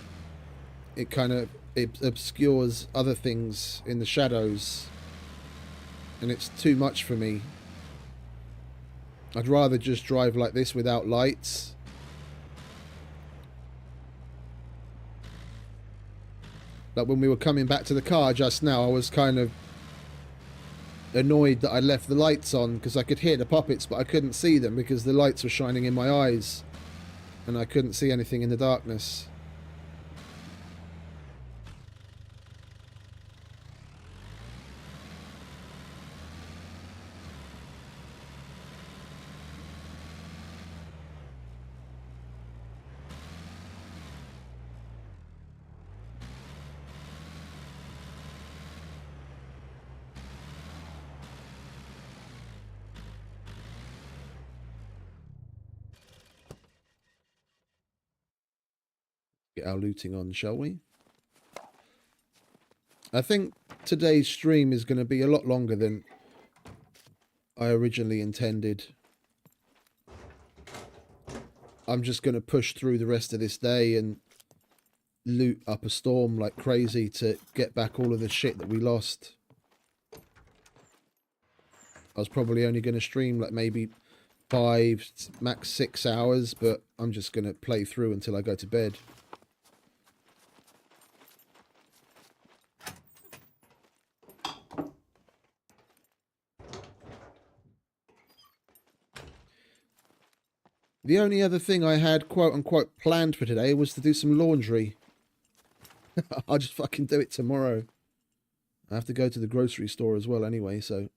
It kind of, it obscures other things in the shadows, and it's too much for me. I'd rather just drive like this without lights. Like when we were coming back to the car just now, I was kind of annoyed that I left the lights on, because I could hear the puppets but I couldn't see them because the lights were shining in my eyes and I couldn't see anything in the darkness. Get our looting on, shall we? I think today's stream is going to be a lot longer than I originally intended. I'm just going to push through the rest of this day and loot up a storm like crazy to get back all of the shit that we lost. I was probably only going to stream like maybe 5, max 6 hours, but I'm just going to play through until I go to bed. The only other thing I had quote-unquote planned for today was to do some laundry. I'll just fucking do it tomorrow. I have to go to the grocery store as well anyway, so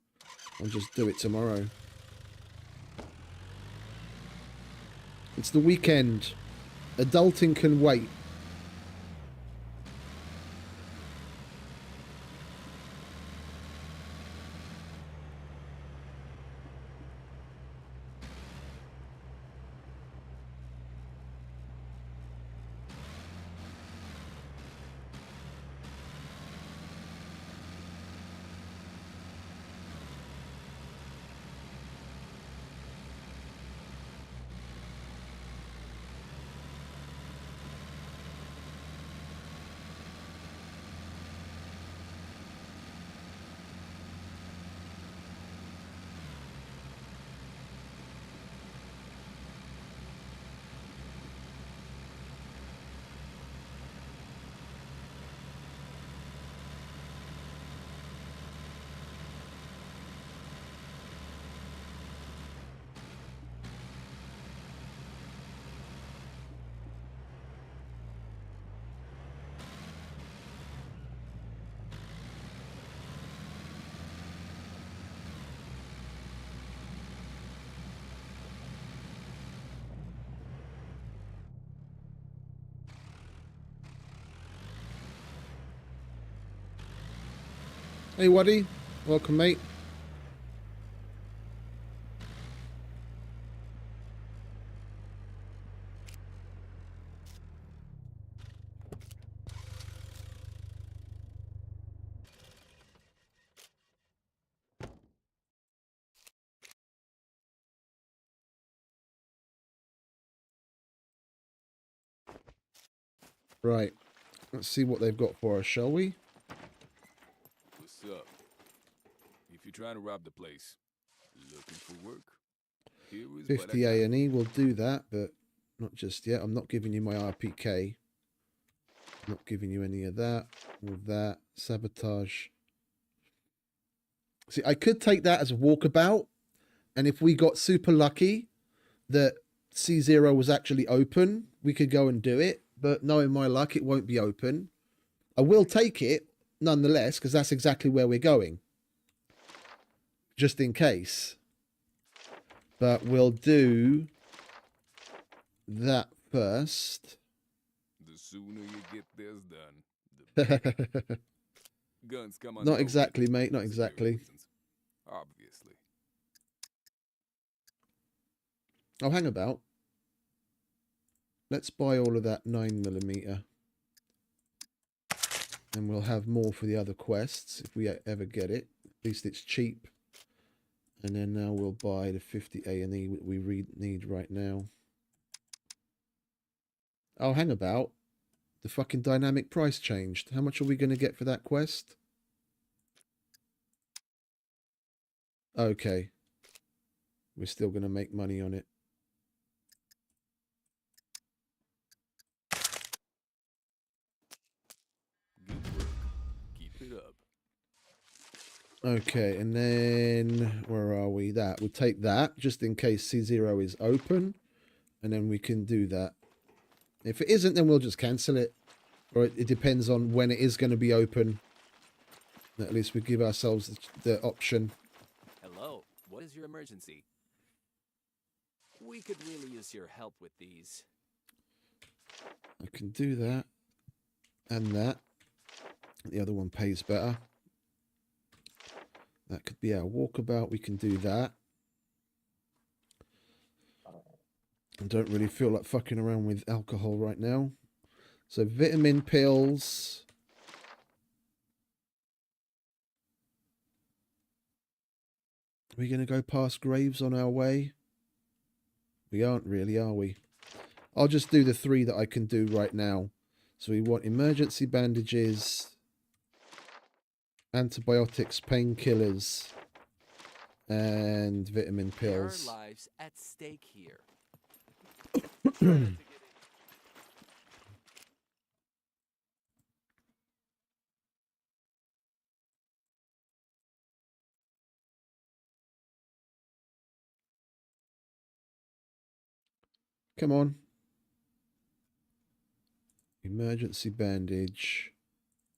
I'll just do it tomorrow. It's the weekend. Adulting can wait. Hey, Waddy. Welcome, mate. Right. Let's see what they've got for us, shall we? What's up? If you're trying to rob the place, looking for work, here is 50 A&E will do that, but not just yet. I'm not giving you my RPK. Not giving you any of that. All that. Sabotage. See, I could take that as a walkabout, and if we got super lucky that C0 was actually open, we could go and do it. But knowing my luck, it won't be open. I will take it nonetheless, because that's exactly where we're going. Just in case. But we'll do that first. The sooner you get this done, the better. Guns come under Not exactly, mate. Not exactly. reasons, obviously. Oh, hang about. Let's buy all of that 9mm. And we'll have more for the other quests if we ever get it. At least it's cheap. And then now we'll buy the 50 A&E we need right now. Oh, hang about. The fucking dynamic price changed. How much are we going to get for that quest? Okay. We're still going to make money on it. Good work. Keep it up. Okay, and then where are we? That we'll take that just in case C0 is open, and then we can do that. If it isn't, then we'll just cancel it, or it depends on when it is going to be open. At least we give ourselves the option. Hello, what is your emergency? We could really use your help with these. I can do that and that. The other one pays better. That could be our walkabout. We can do that. I don't really feel like fucking around with alcohol right now. So vitamin pills. Are we going to go past graves on our way? We aren't really, are we? I'll just do the 3 that I can do right now. So we want emergency bandages, antibiotics, painkillers, and vitamin pills. There are lives at stake here. Come on. Emergency bandage,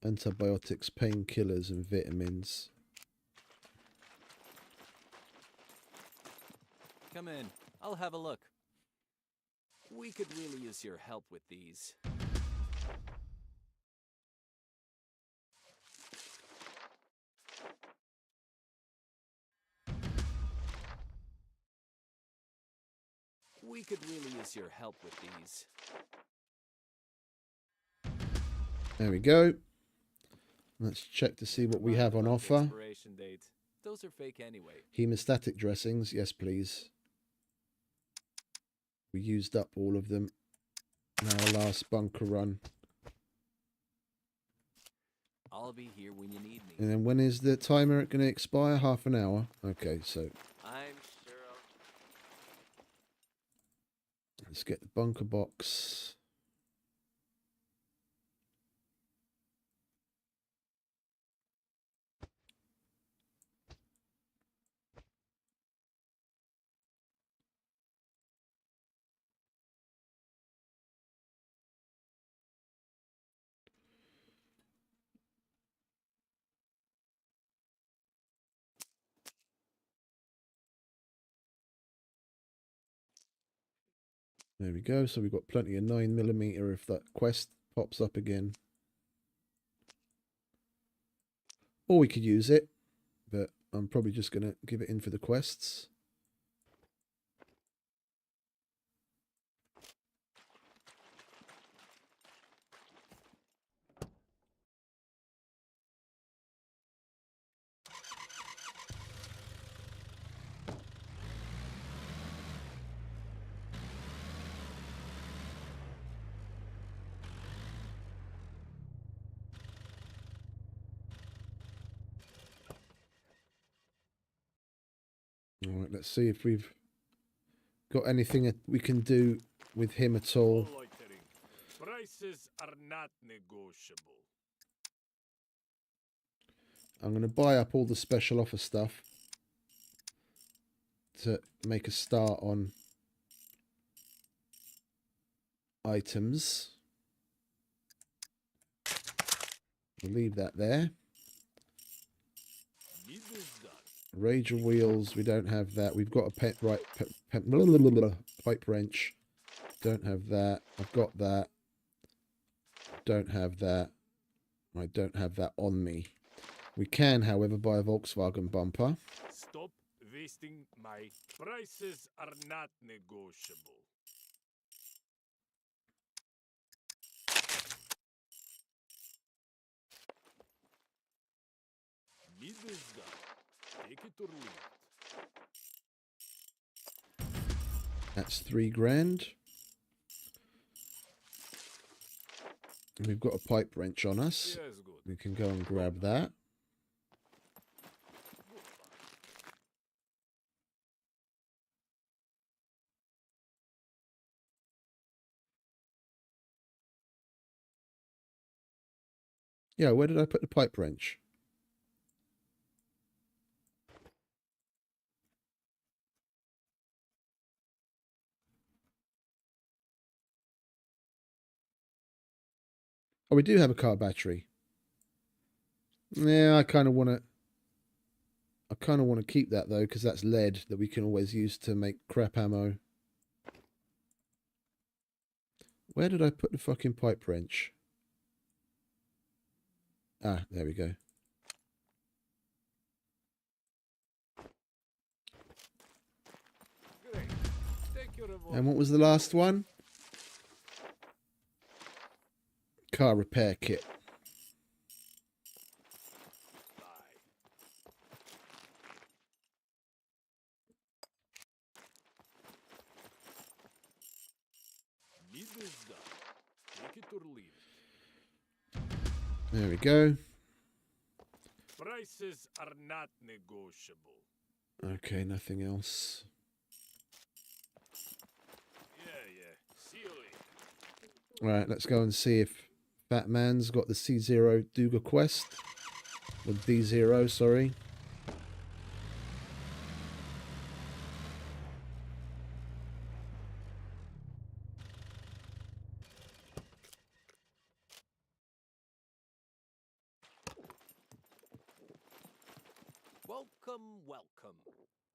antibiotics, painkillers, and vitamins. Come in, I'll have a look. We could really use your help with these. We could really use your help with these. There we go. Let's check to see what we have on offer. Expiration date. Those are fake anyway. Hemostatic dressings. Yes, please. We used up all of them in our last bunker run. I'll be here when you need me. And then when is the timer going to expire? Half an hour. Okay, so I'm sure let's get the bunker box. There we go. So we've got plenty of 9mm if that quest pops up again. Or we could use it, but I'm probably just going to give it in for the quests. All right, let's see if we've got anything that we can do with him at all. Loitering. Prices are not negotiable. I'm going to buy up all the special offer stuff to make a start on items. We'll leave that there. Business done. Rager wheels, we don't have that. We've got a pipe wrench. Don't have that. I've got that. Don't have that. I don't have that on me. We can, however, buy a Volkswagen bumper. Stop wasting my prices are not negotiable. Business done. Take it or leave it. That's £3,000. We've got a pipe wrench on us. Yes, good. We can go and grab that. Yeah, where did I put the pipe wrench? Oh, we do have a car battery. Yeah, I kind of want to keep that though, because that's lead that we can always use to make crap ammo. Where did I put the fucking pipe wrench? Ah, there we go. Great. Take your revolver. And what was the last one? Car repair kit. Bye. Business done. Take it or leave it. There we go. Prices are not negotiable. Okay, nothing else. Yeah. See you later. Right, let's go and see if Fat Man's got the C0 Duga quest. Or D0, sorry. Welcome.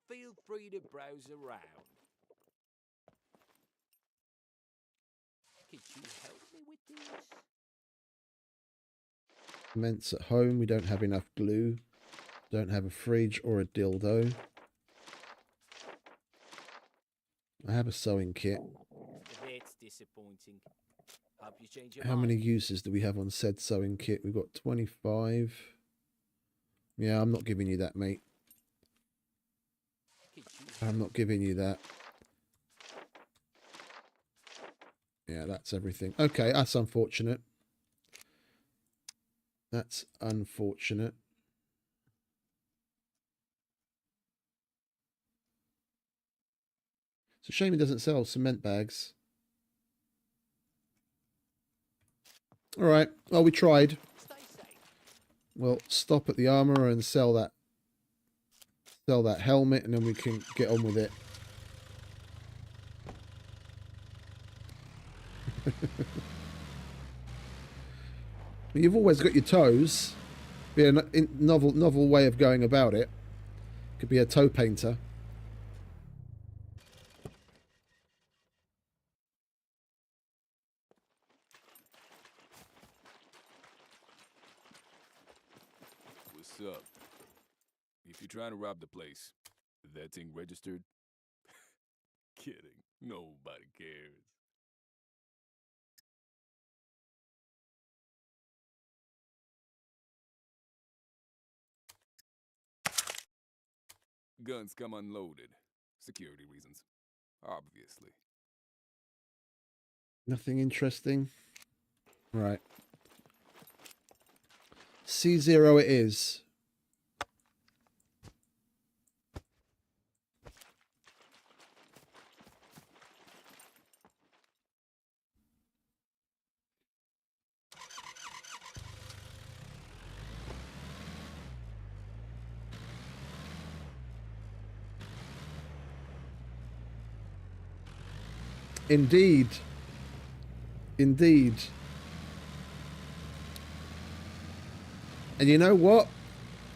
Feel free to browse around. Could you help me with this? Cements at home. We don't have enough glue. Don't have a fridge or a dildo. I have a sewing kit. That's disappointing. Hope you change your How mind. many uses do we have on said sewing kit? We've got 25. Yeah, I'm not giving you that, mate. Could you I'm not giving you that. Yeah, that's everything. Okay, that's unfortunate. That's unfortunate. It's a shame he doesn't sell cement bags. All right. Well, we tried. stay safe? We'll stop at the armor and sell that helmet, and then we can get on with it. You've always got your toes. Be a novel way of going about it. Could be a toe painter. What's What's up? If you're trying to rob the place, that thing registered? Kidding. Nobody cares. Guns come unloaded. Security reasons. Obviously. Nothing interesting. Right. C0 it is. Indeed. Indeed. And you know what?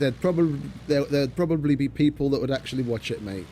There'd probably be people that would actually watch it, mate.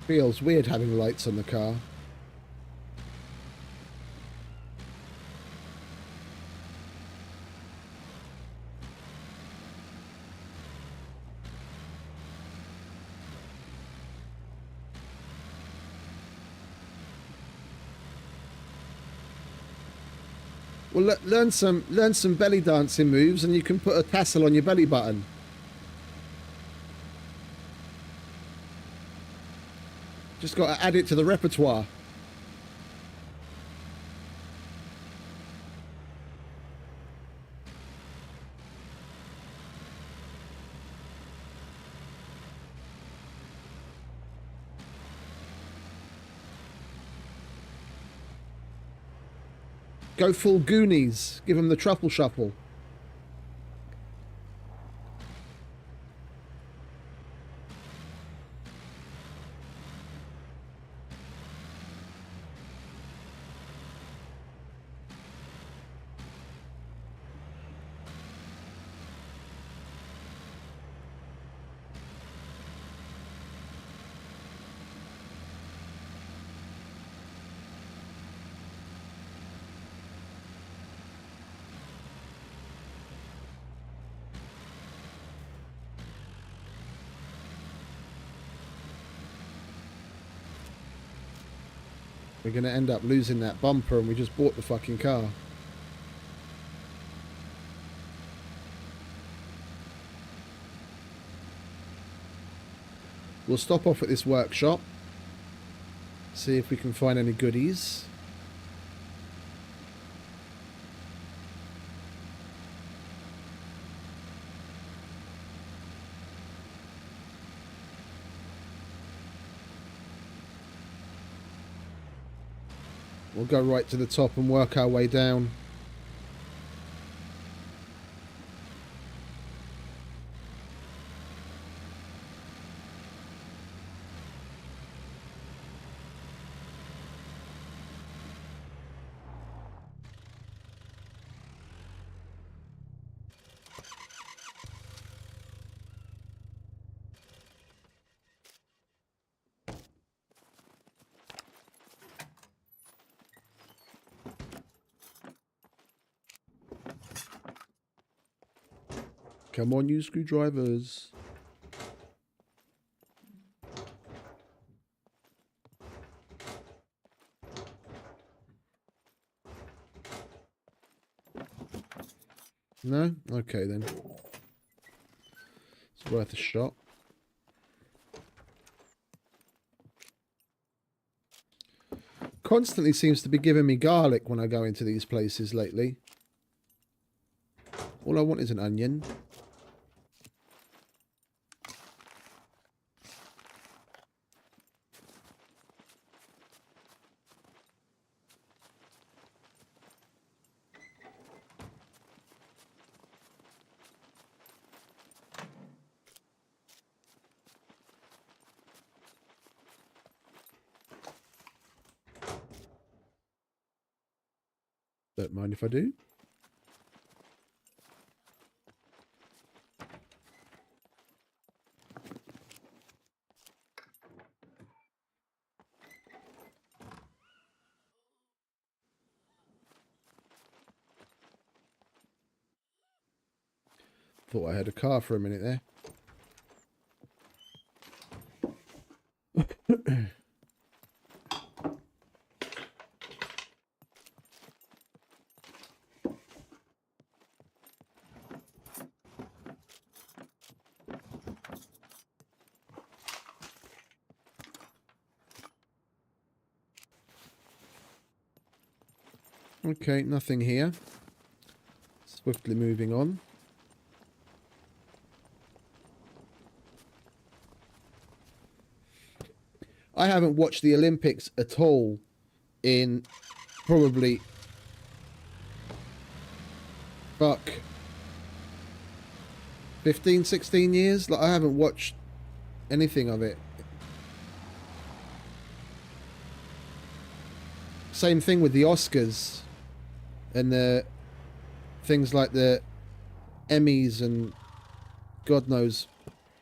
Feels weird having lights on the car. Well, learn some belly dancing moves, and you can put a tassel on your belly button. Just got to add it to the repertoire. Go full Goonies. Give them the truffle shuffle. We're going to end up losing that bumper, and we just bought the fucking car. We'll stop off at this workshop, see if we can find any goodies. We'll go right to the top and work our way down. Come on, you screwdrivers. No? Okay then. It's worth a shot. constantly seems to be giving me garlic when I go into these places lately. All I want is an onion. Don't mind if I do. Thought I had a car for a minute there. Okay, nothing here. Swiftly moving on. I haven't watched the Olympics at all in probably... fuck. 15, 16 years? Like, I haven't watched anything of it. Same thing with the Oscars. And the things like the Emmys and God knows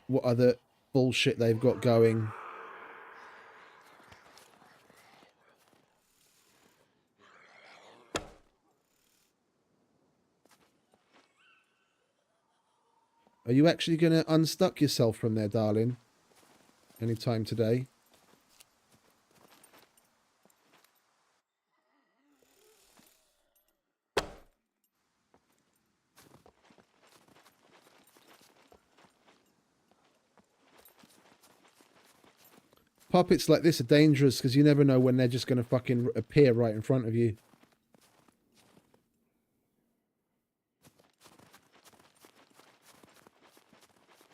what other bullshit they've got going. Are you actually going to unstuck yourself from there, darling? Anytime today? Puppets like this are dangerous because you never know when they're just going to fucking appear right in front of you.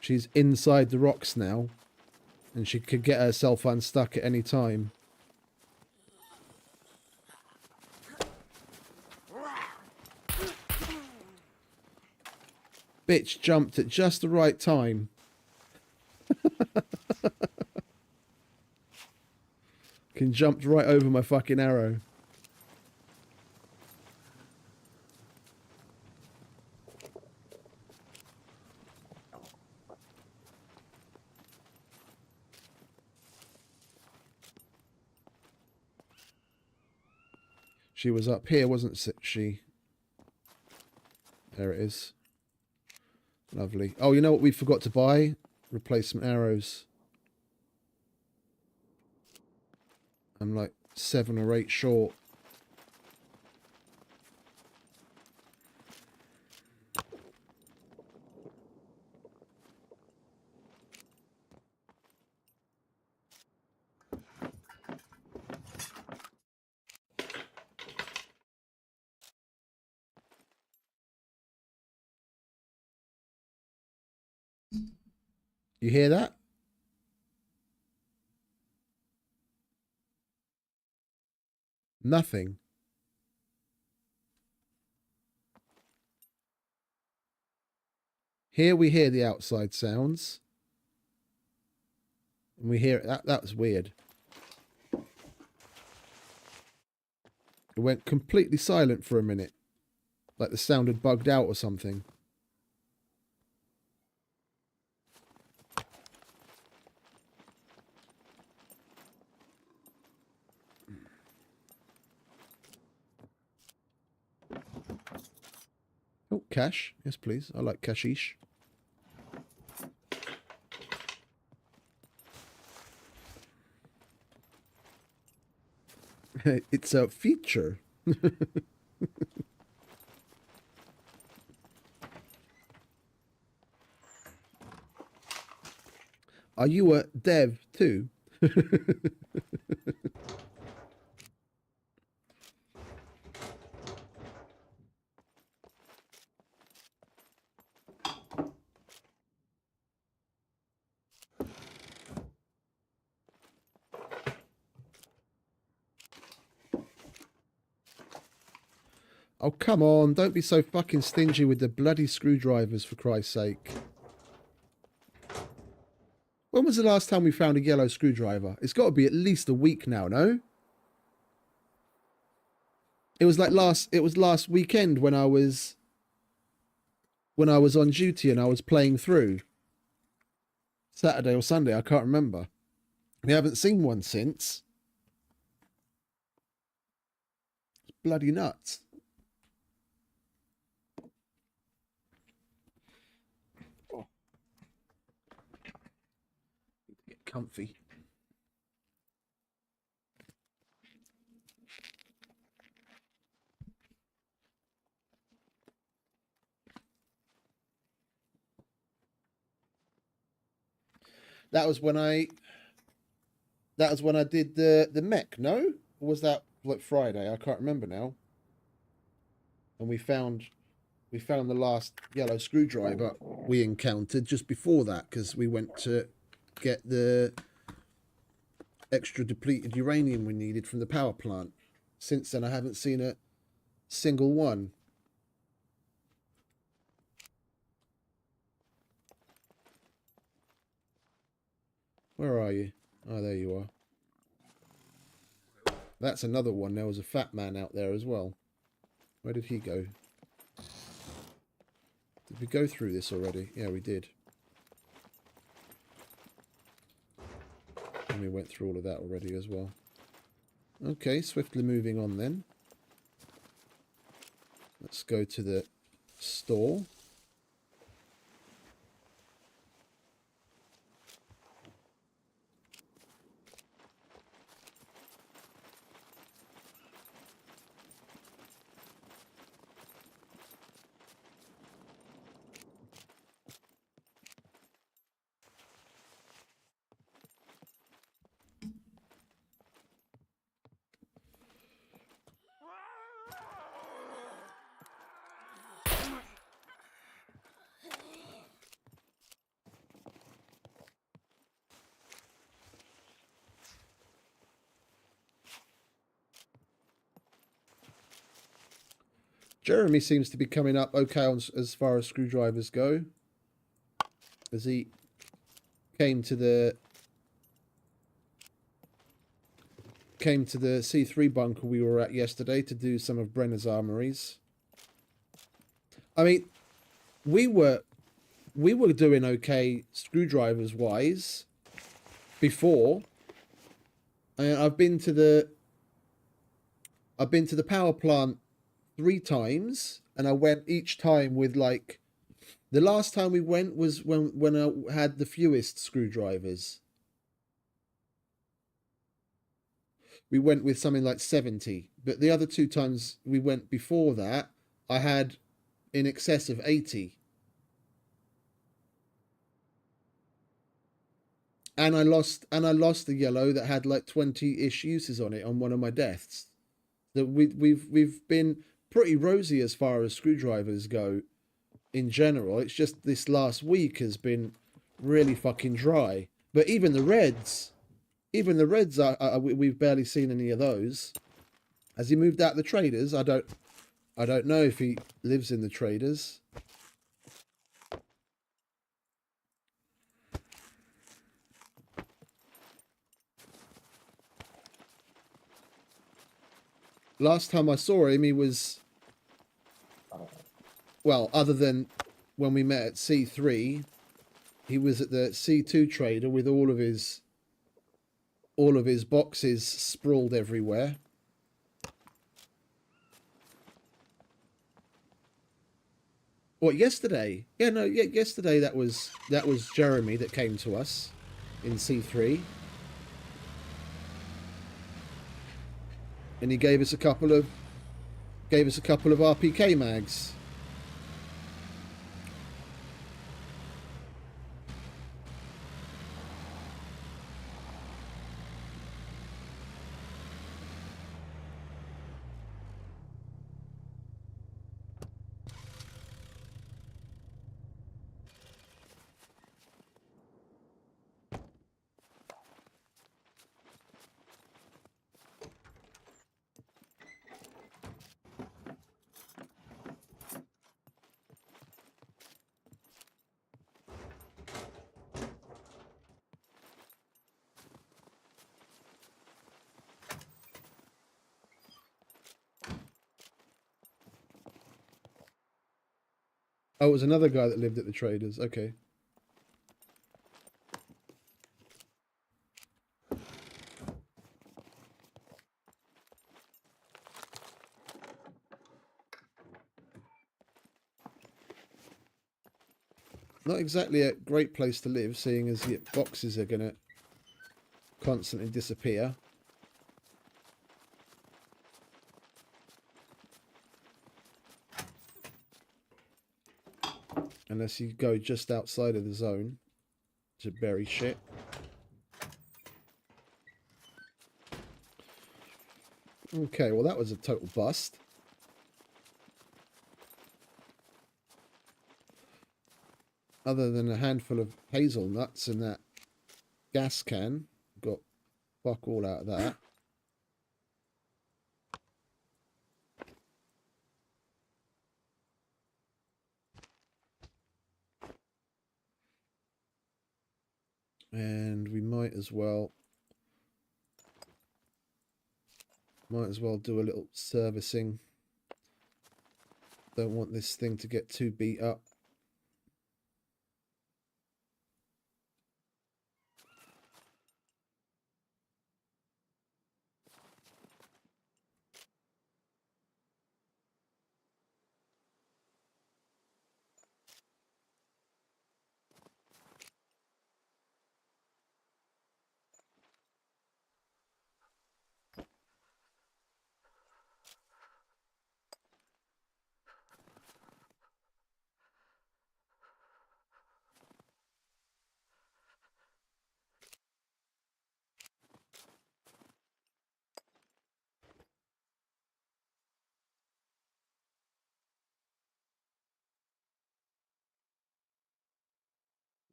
She's inside the rocks now, and she could get herself unstuck at any time. Bitch jumped at just the right time. Can jumped right over my fucking arrow. She was up here, wasn't she? There it is. Lovely. Oh, you know what we forgot to buy? Replacement arrows. I'm like 7 or 8 short. You hear that? Nothing. Here we hear the outside sounds. And we hear it. That was weird. It went completely silent for a minute. Like the sound had bugged out or something. Oh, cash. Yes, please. I like cashish. It's a feature. Are you a dev too? Oh, come on. Don't be so fucking stingy with the bloody screwdrivers, for Christ's sake. When was the last time we found a yellow screwdriver? It's got to be at least a week now, no? It was last weekend when I was on duty and I was playing through. Saturday or Sunday, I can't remember. We haven't seen one since. It's bloody nuts. Oh. Get comfy. That was when I did the mech, no? Or was that like Friday? I can't remember now. And we found the last yellow screwdriver we encountered just before that, because we went to get the extra depleted uranium we needed from the power plant. Since then I haven't seen a single one. Where are you? Oh, there you are. That's another one. There was a fat man out there as well. Where did he go? Did we go through this already? Yeah, we did. And we went through all of that already as well. Okay, swiftly moving on then. Let's go to the store. Jeremy seems to be coming up okay on, as far as screwdrivers go. As he came to the C3 bunker we were at yesterday to do some of Brenner's armories. I mean, we were doing okay screwdrivers wise before. I've been to the power plant 3 times, and I went each time with like, the last time we went was when I had the fewest screwdrivers. We went with something like 70, but the other 2 times we went before that, I had in excess of 80. And I lost the yellow that had like 20-ish uses on it on one of my deaths. That we've been pretty rosy as far as screwdrivers go in general. It's just this last week has been really fucking dry. But even the reds are we've barely seen any of those. Has he moved out the traders? I don't know if he lives in the traders. Last time I saw him, he was, well, other than when we met at C3, he was at the C2 trader with all of his boxes sprawled everywhere. What, yesterday? Yeah, no, yesterday that was Jeremy that came to us in C3. And he gave us a couple of RPK mags. Oh, it was another guy that lived at the traders. Okay. Not exactly a great place to live, seeing as your boxes are going to constantly disappear. Unless you go just outside of the zone to bury shit. Okay, well that was a total bust. Other than a handful of hazelnuts in that gas can, got fuck all out of that. And we might as well do a little servicing. Don't want this thing to get too beat up.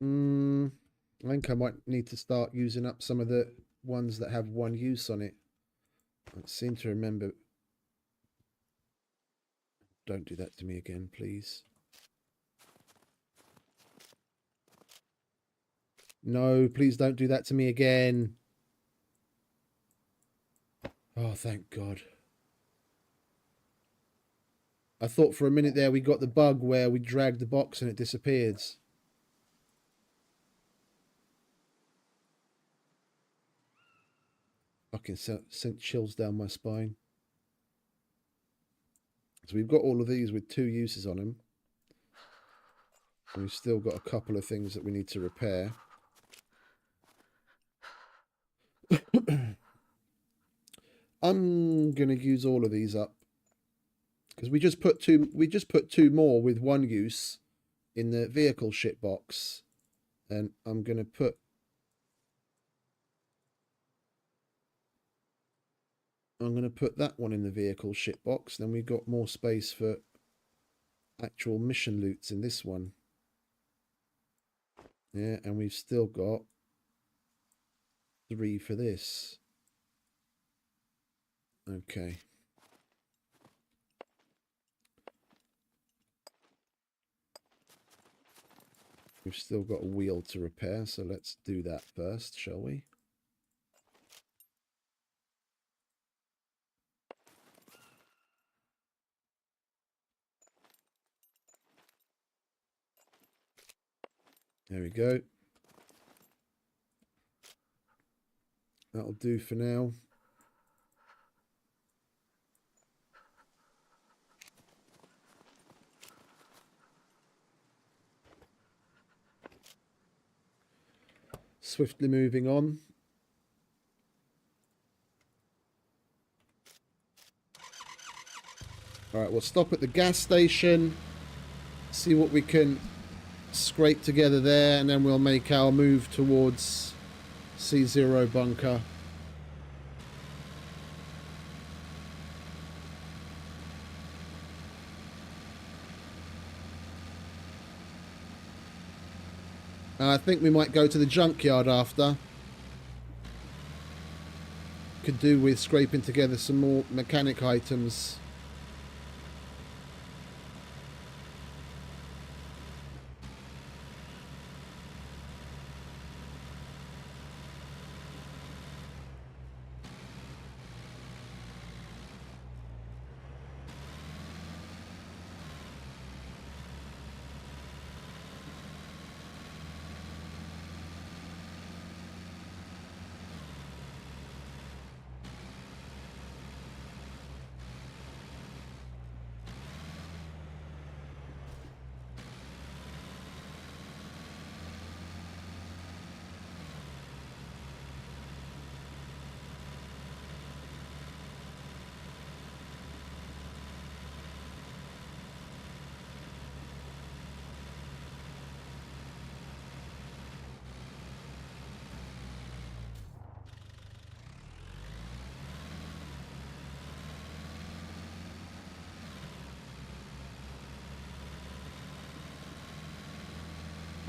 I think I might need to start using up some of the ones that have one use on it. I seem to remember. Don't do that to me again, please. No, please don't do that to me again. Oh, thank God. I thought for a minute there we got the bug where we dragged the box and it disappeared. Fucking sent chills down my spine. So we've got all of these with 2 uses on them. And we've still got a couple of things that we need to repair. I'm gonna use all of these up. Because we just put two more with 1 use in the vehicle shit box. And I'm gonna put that one in the vehicle shit box. Then we've got more space for actual mission loots in this one. Yeah, and we've still got 3 for this. Okay. We've still got a wheel to repair, so let's do that first, shall we? There we go. That'll do for now. Swiftly moving on. All right, we'll stop at the gas station, see what we can scrape together there, and then we'll make our move towards C0 bunker. I think we might go to the junkyard after. Could do with scraping together some more mechanic items.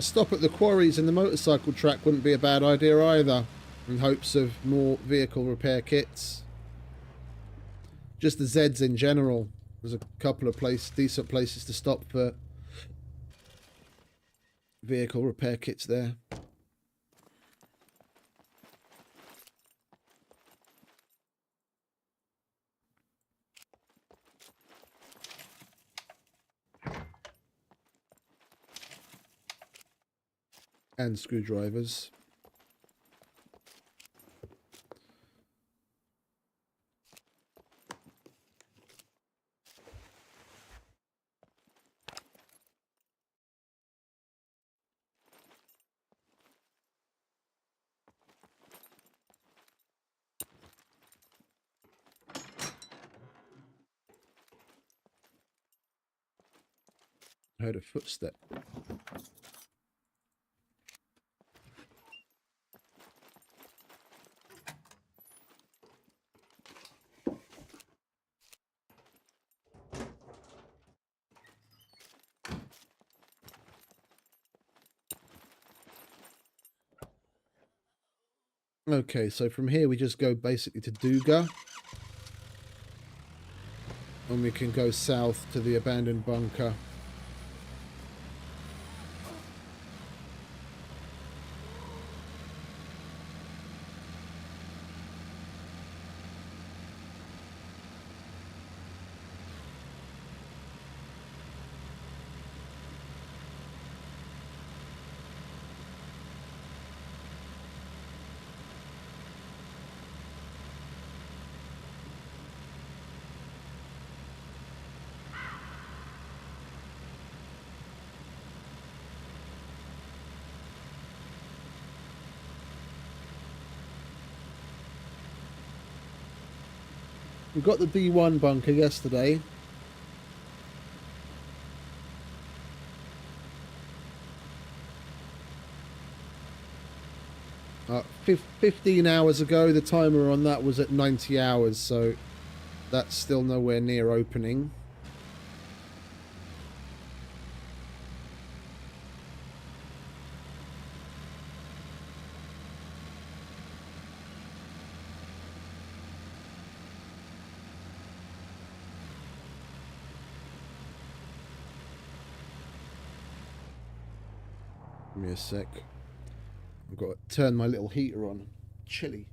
A stop at the quarries and the motorcycle track wouldn't be a bad idea either, in hopes of more vehicle repair kits. Just the Zeds in general. There's a couple of decent places to stop for vehicle repair kits there. And screwdrivers. I heard a footstep. Okay, so from here we just go basically to Duga. And we can go south to the abandoned bunker. We got the D1 bunker yesterday. Uh, 15 hours ago, the timer on that was at 90 hours, so that's still nowhere near opening. Give me a sec. I've got to turn my little heater on. Chilly.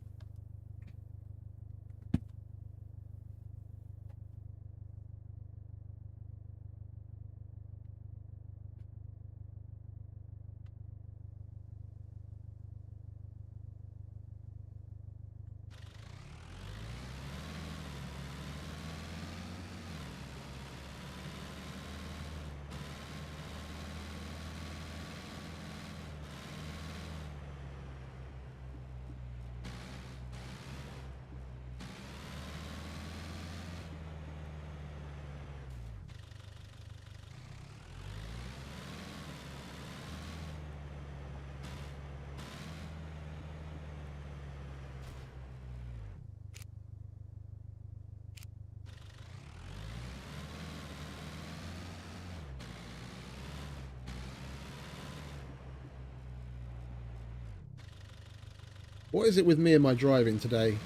What is it with me and my driving today?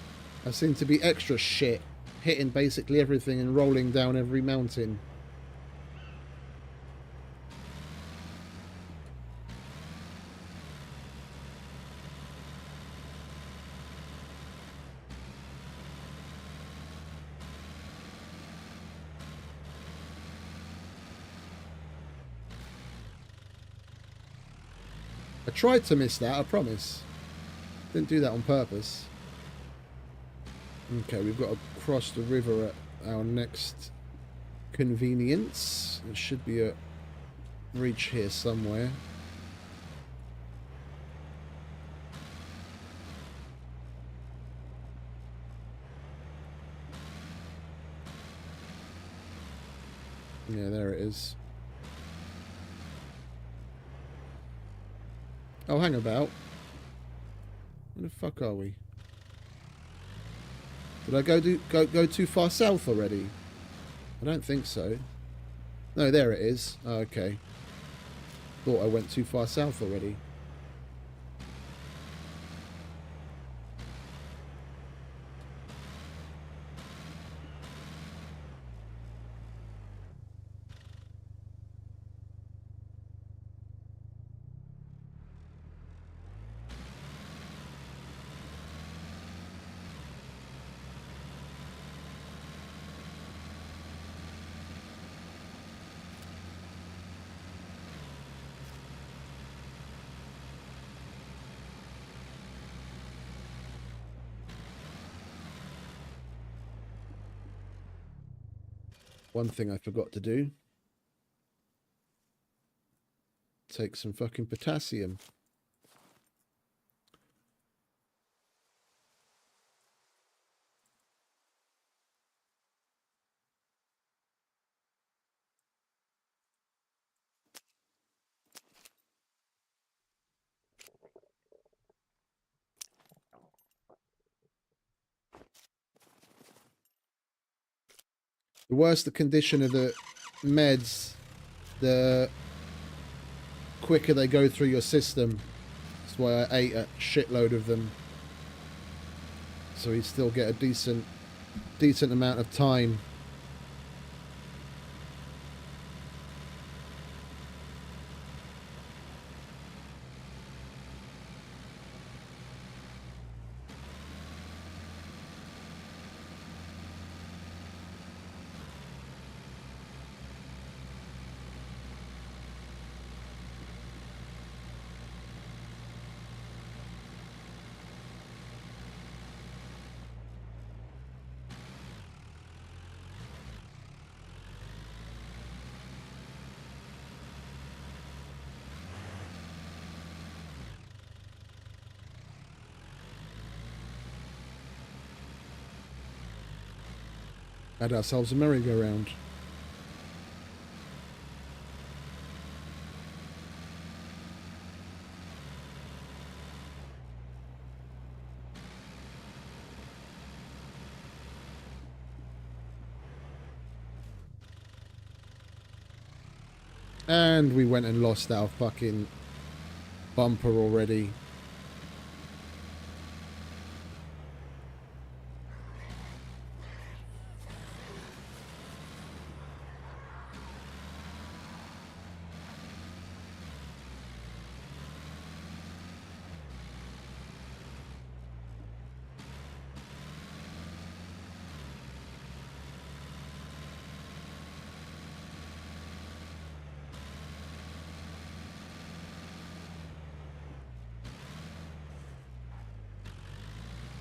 I seem to be extra shit, hitting basically everything and rolling down every mountain. I tried to miss that, I promise. Didn't do that on purpose. Okay, we've got to cross the river at our next convenience. There should be a reach here somewhere. Yeah, there it is. Oh, hang about. Where the fuck are we? Did I go too far south already? I don't think so. No, there it is. Oh, okay. Thought I went too far south already. One thing I forgot to do. Take some fucking potassium. The worse the condition of the meds, the quicker they go through your system. That's why I ate a shitload of them. So you still get a decent amount of time. Had ourselves a merry-go-round. And we went and lost our fucking bumper already.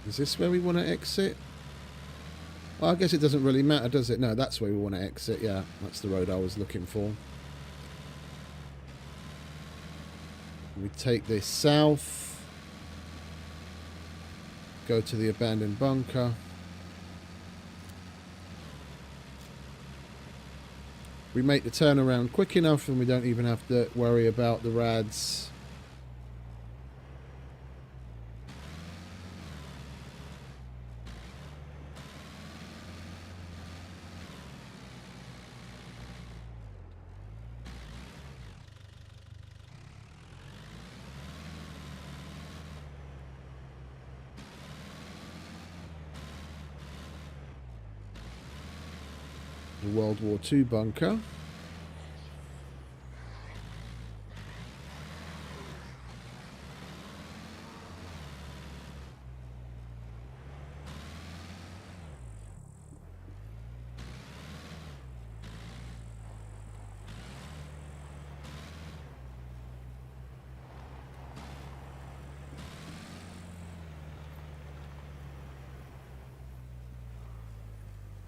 Is this where we want to exit? Well, I guess it doesn't really matter, does it? No, that's where we want to exit. Yeah, that's the road I was looking for. We take this south. Go to the abandoned bunker. We make the turnaround quick enough and we don't even have to worry about the rads. The World War II bunker.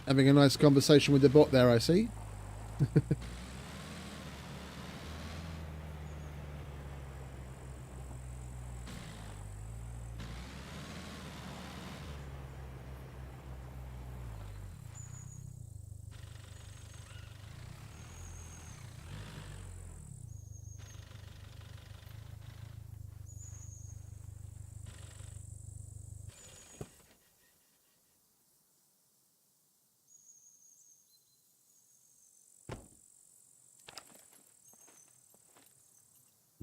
Having a nice conversation with the bot there, I see.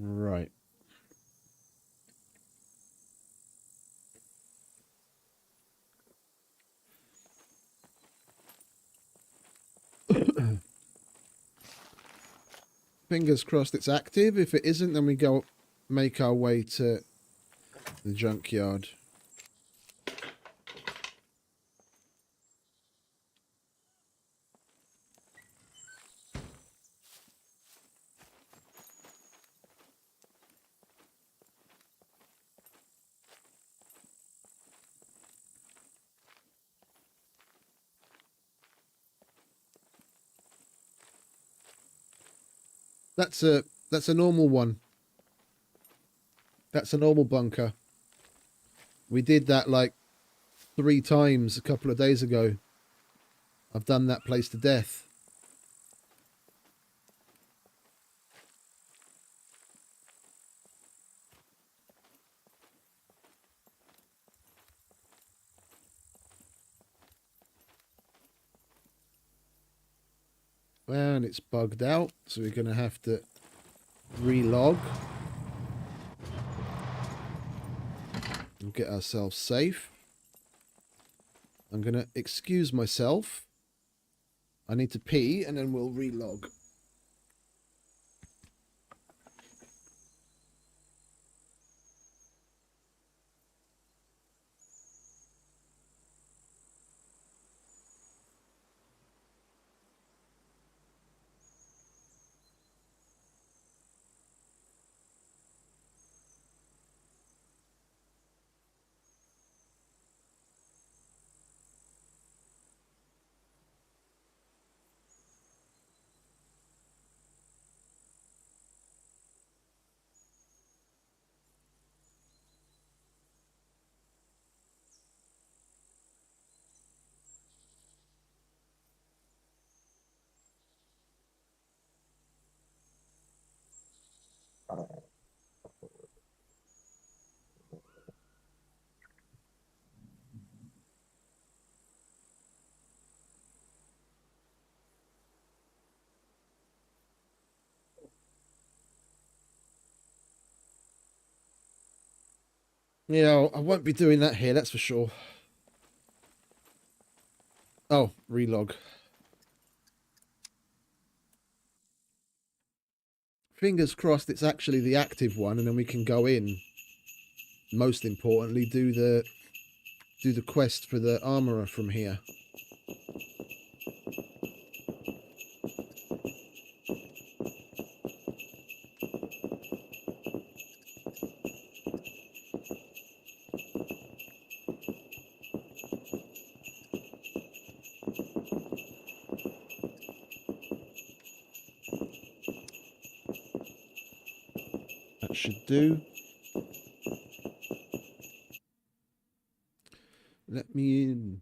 Right. Fingers crossed it's active. If it isn't, then we go make our way to the junkyard. That's a normal one. That's a normal bunker. We did that like 3 times a couple of days ago. I've done that place to death. And it's bugged out, so we're going to have to relog. We'll get ourselves safe. I'm going to excuse myself. I need to pee, and then we'll relog. Yeah, I won't be doing that here, that's for sure. Oh, relog. Fingers crossed it's actually the active one, and then we can go in. Most importantly, do the quest for the armorer from here. That should do. Let me in.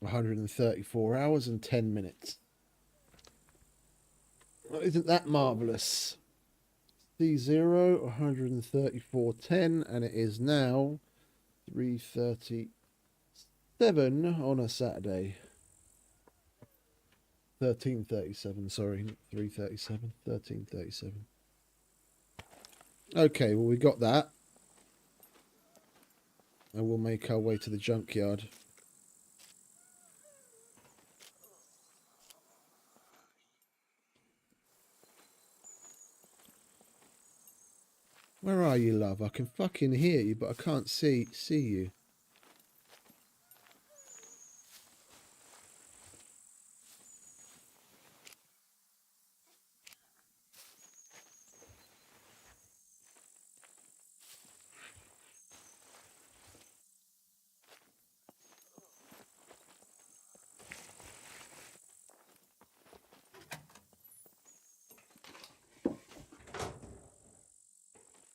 $134 and 10 minutes. Well, isn't that marvellous? C0, 134.10, and it is now 3:37 on a Saturday. 13:37, sorry, not 3:37, 13:37. Okay, well, we got that. And we'll make our way to the junkyard. Where are you, love? I can fucking hear you, but I can't see you.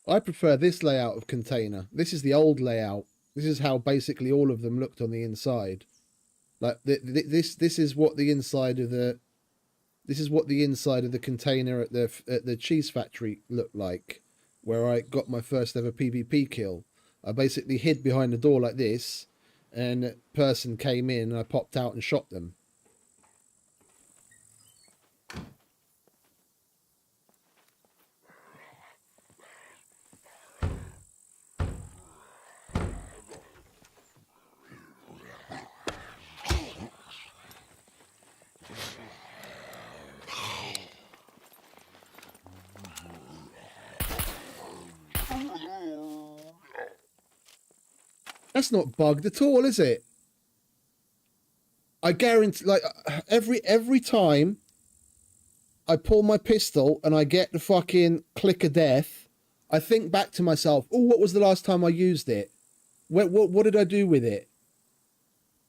I prefer this layout of container. This is the old layout This is how basically all of them looked on the inside. Like this is what the inside of the container at the cheese factory looked like, where I got my first ever PvP kill. I basically hid behind the door like this, and a person came in and I popped out and shot them. That's not bugged at all, is it? I guarantee, like, every time I pull my pistol and I get the fucking click of death, I think back to myself, oh, what was the last time I used it? What did I do with it?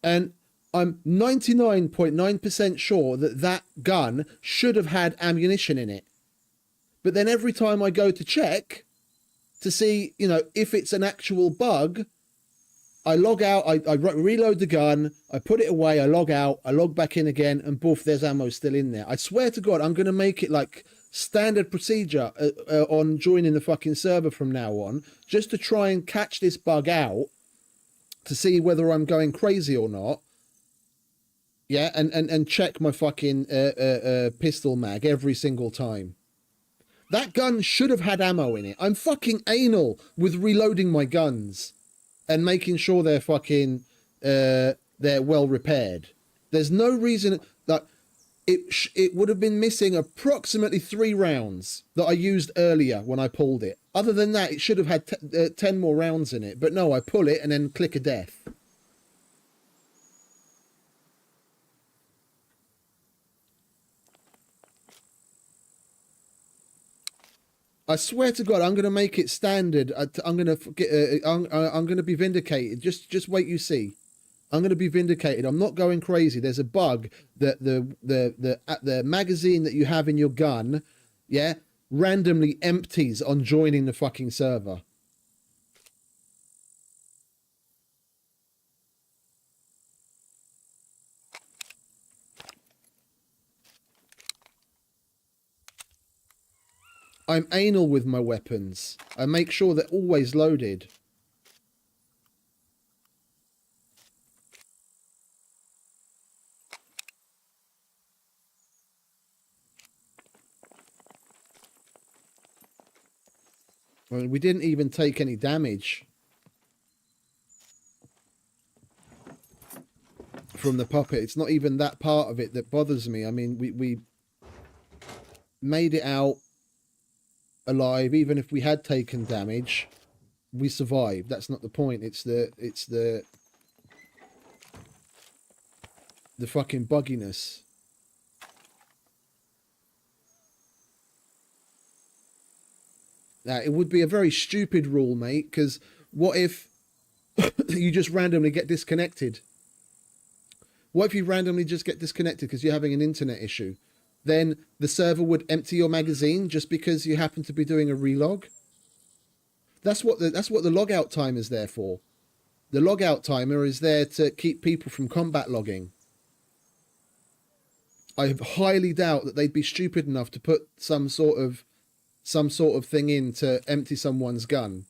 And I'm 99.9% sure that that gun should have had ammunition in it. But then every time I go to check to see, you know, if it's an actual bug, I log out, I reload the gun, I put it away, I log out, I log back in again, and boof, there's ammo still in there. I swear to God, I'm going to make it like standard procedure on joining the fucking server from now on, just to try and catch this bug out, to see whether I'm going crazy or not. Yeah, and check my fucking pistol mag every single time. That gun should have had ammo in it. I'm fucking anal with reloading my guns and making sure they're fucking they're well repaired. There's no reason that it would have been missing approximately 3 rounds that I used earlier when I pulled it. Other than that, it should have had 10 more rounds in it. But no, I pull it and then click a death. I swear to God, I'm going to make it standard. I'm going to get. I'm going to be vindicated. Just wait, you see. I'm going to be vindicated. I'm not going crazy. There's a bug that the magazine that you have in your gun, yeah, randomly empties on joining the fucking server. I'm anal with my weapons. I make sure they're always loaded. I mean, we didn't even take any damage from the puppet. It's not even that part of it that bothers me. I mean, we made it out alive. Even if we had taken damage, we survived. That's not the point. It's the fucking bugginess. Now, it would be a very stupid rule, mate, because what if you just randomly get disconnected? What if you randomly just get disconnected because you're having an internet issue? Then the server would empty your magazine just because you happen to be doing a relog? That's what the logout timer is there for. The logout timer is there to keep people from combat logging. I highly doubt that they'd be stupid enough to put some sort of thing in to empty someone's gun.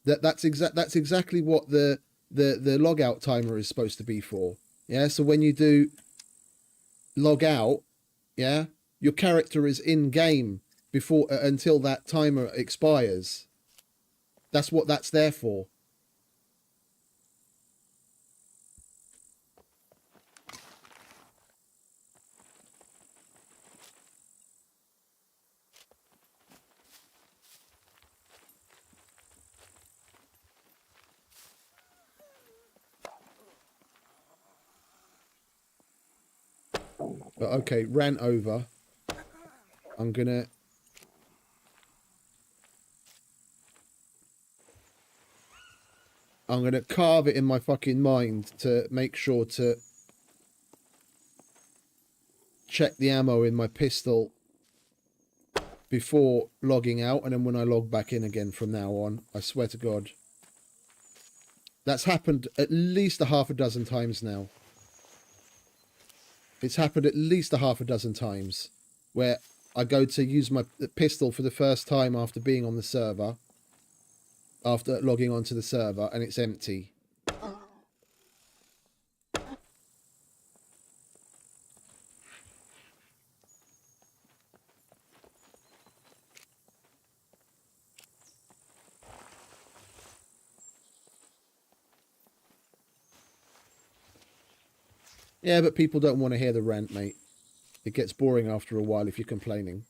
That's exactly what the logout timer is supposed to be for. Yeah, so when you do log out, yeah, your character is in game before until that timer expires. That's what that's there for. But okay, ran over. I'm gonna carve it in my fucking mind to make sure to check the ammo in my pistol before logging out, and then when I log back in again from now on, I swear to God. That's happened at least a half a dozen times now. It's happened at least a half a dozen times where I go to use my pistol for the first time after being on the server, after logging onto the server, and it's empty. Yeah, but people don't want to hear the rant, mate. It gets boring after a while if you're complaining.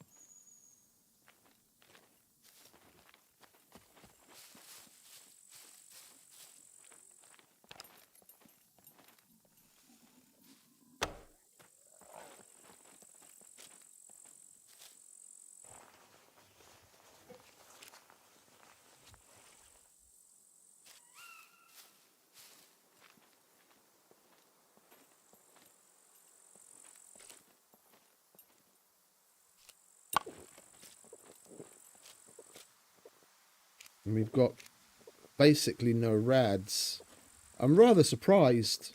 And we've got basically no rads. I'm rather surprised.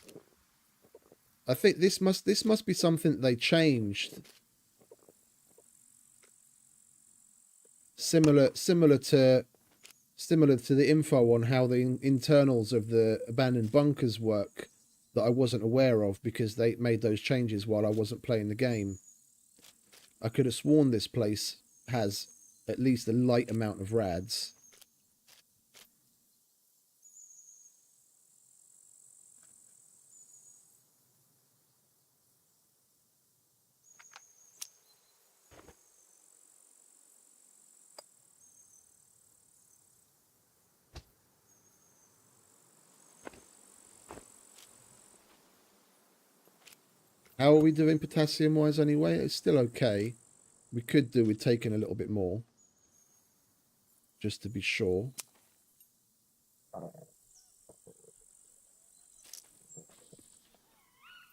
I think this must be something they changed. Similar to the info on how the internals of the abandoned bunkers work that I wasn't aware of because they made those changes while I wasn't playing the game. I could have sworn this place has at least a light amount of rads. How are we doing potassium-wise anyway? It's still okay. We could do with taking a little bit more. Just to be sure.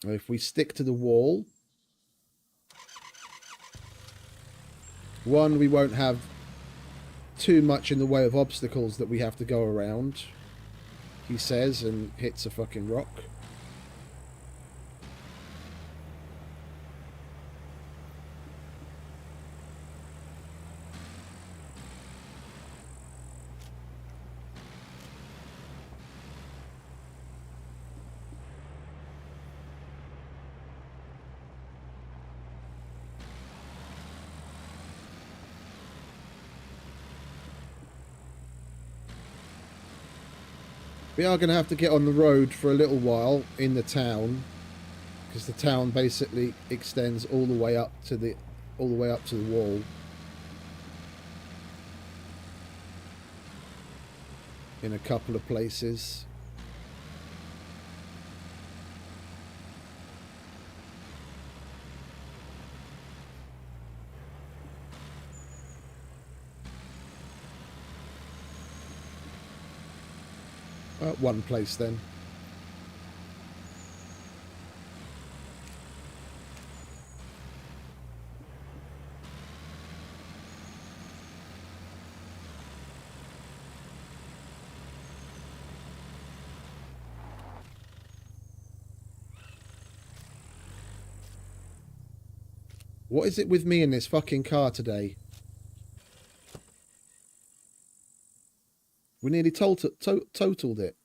If we stick to the wall... One, we won't have too much in the way of obstacles that we have to go around. He says, and hits a fucking rock. We are going to have to get on the road for a little while in the town, because the town basically extends all the way up to the wall. In a couple of places. One place then. What is it with me in this fucking car today? We nearly totaled it.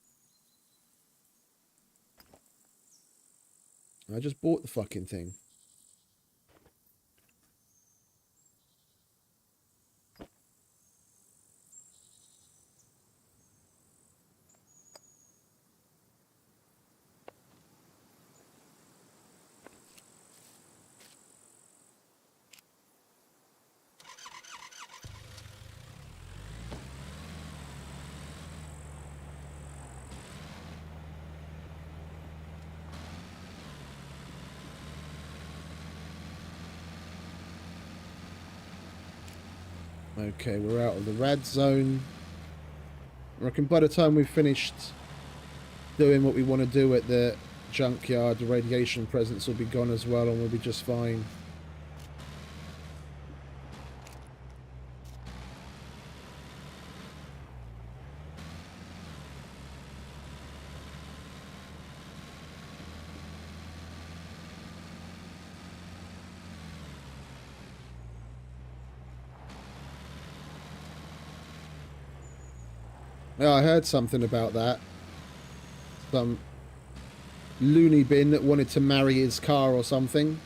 I just bought the fucking thing. Okay, we're out of the rad zone. I reckon by the time we've finished doing what we want to do at the junkyard, the radiation presence will be gone as well and we'll be just fine. Yeah, I heard something about that. Some loony bin that wanted to marry his car or something.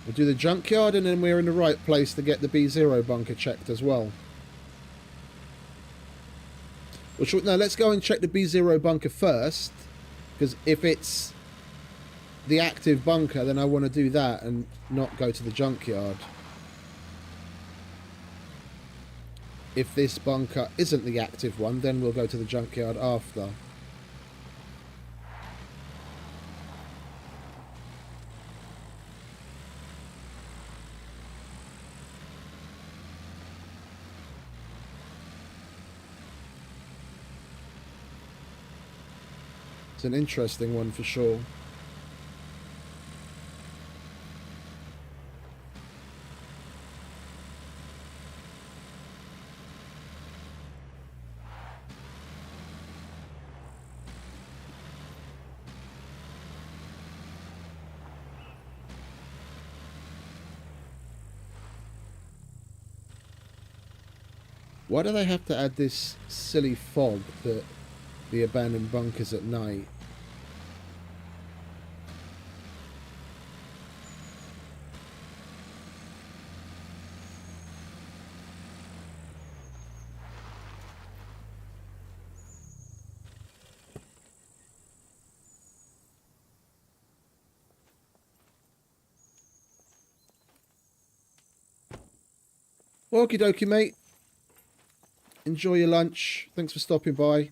We'll do the junkyard and then we're in the right place to get the B0 bunker checked as well. No, let's go and check the B0 bunker first, because if it's the active bunker, then I want to do that and not go to the junkyard. If this bunker isn't the active one, then we'll go to the junkyard after. It's an interesting one for sure. Why do they have to add this silly fog that the abandoned bunkers at night? Okie dokie, mate. Enjoy your lunch. Thanks for stopping by.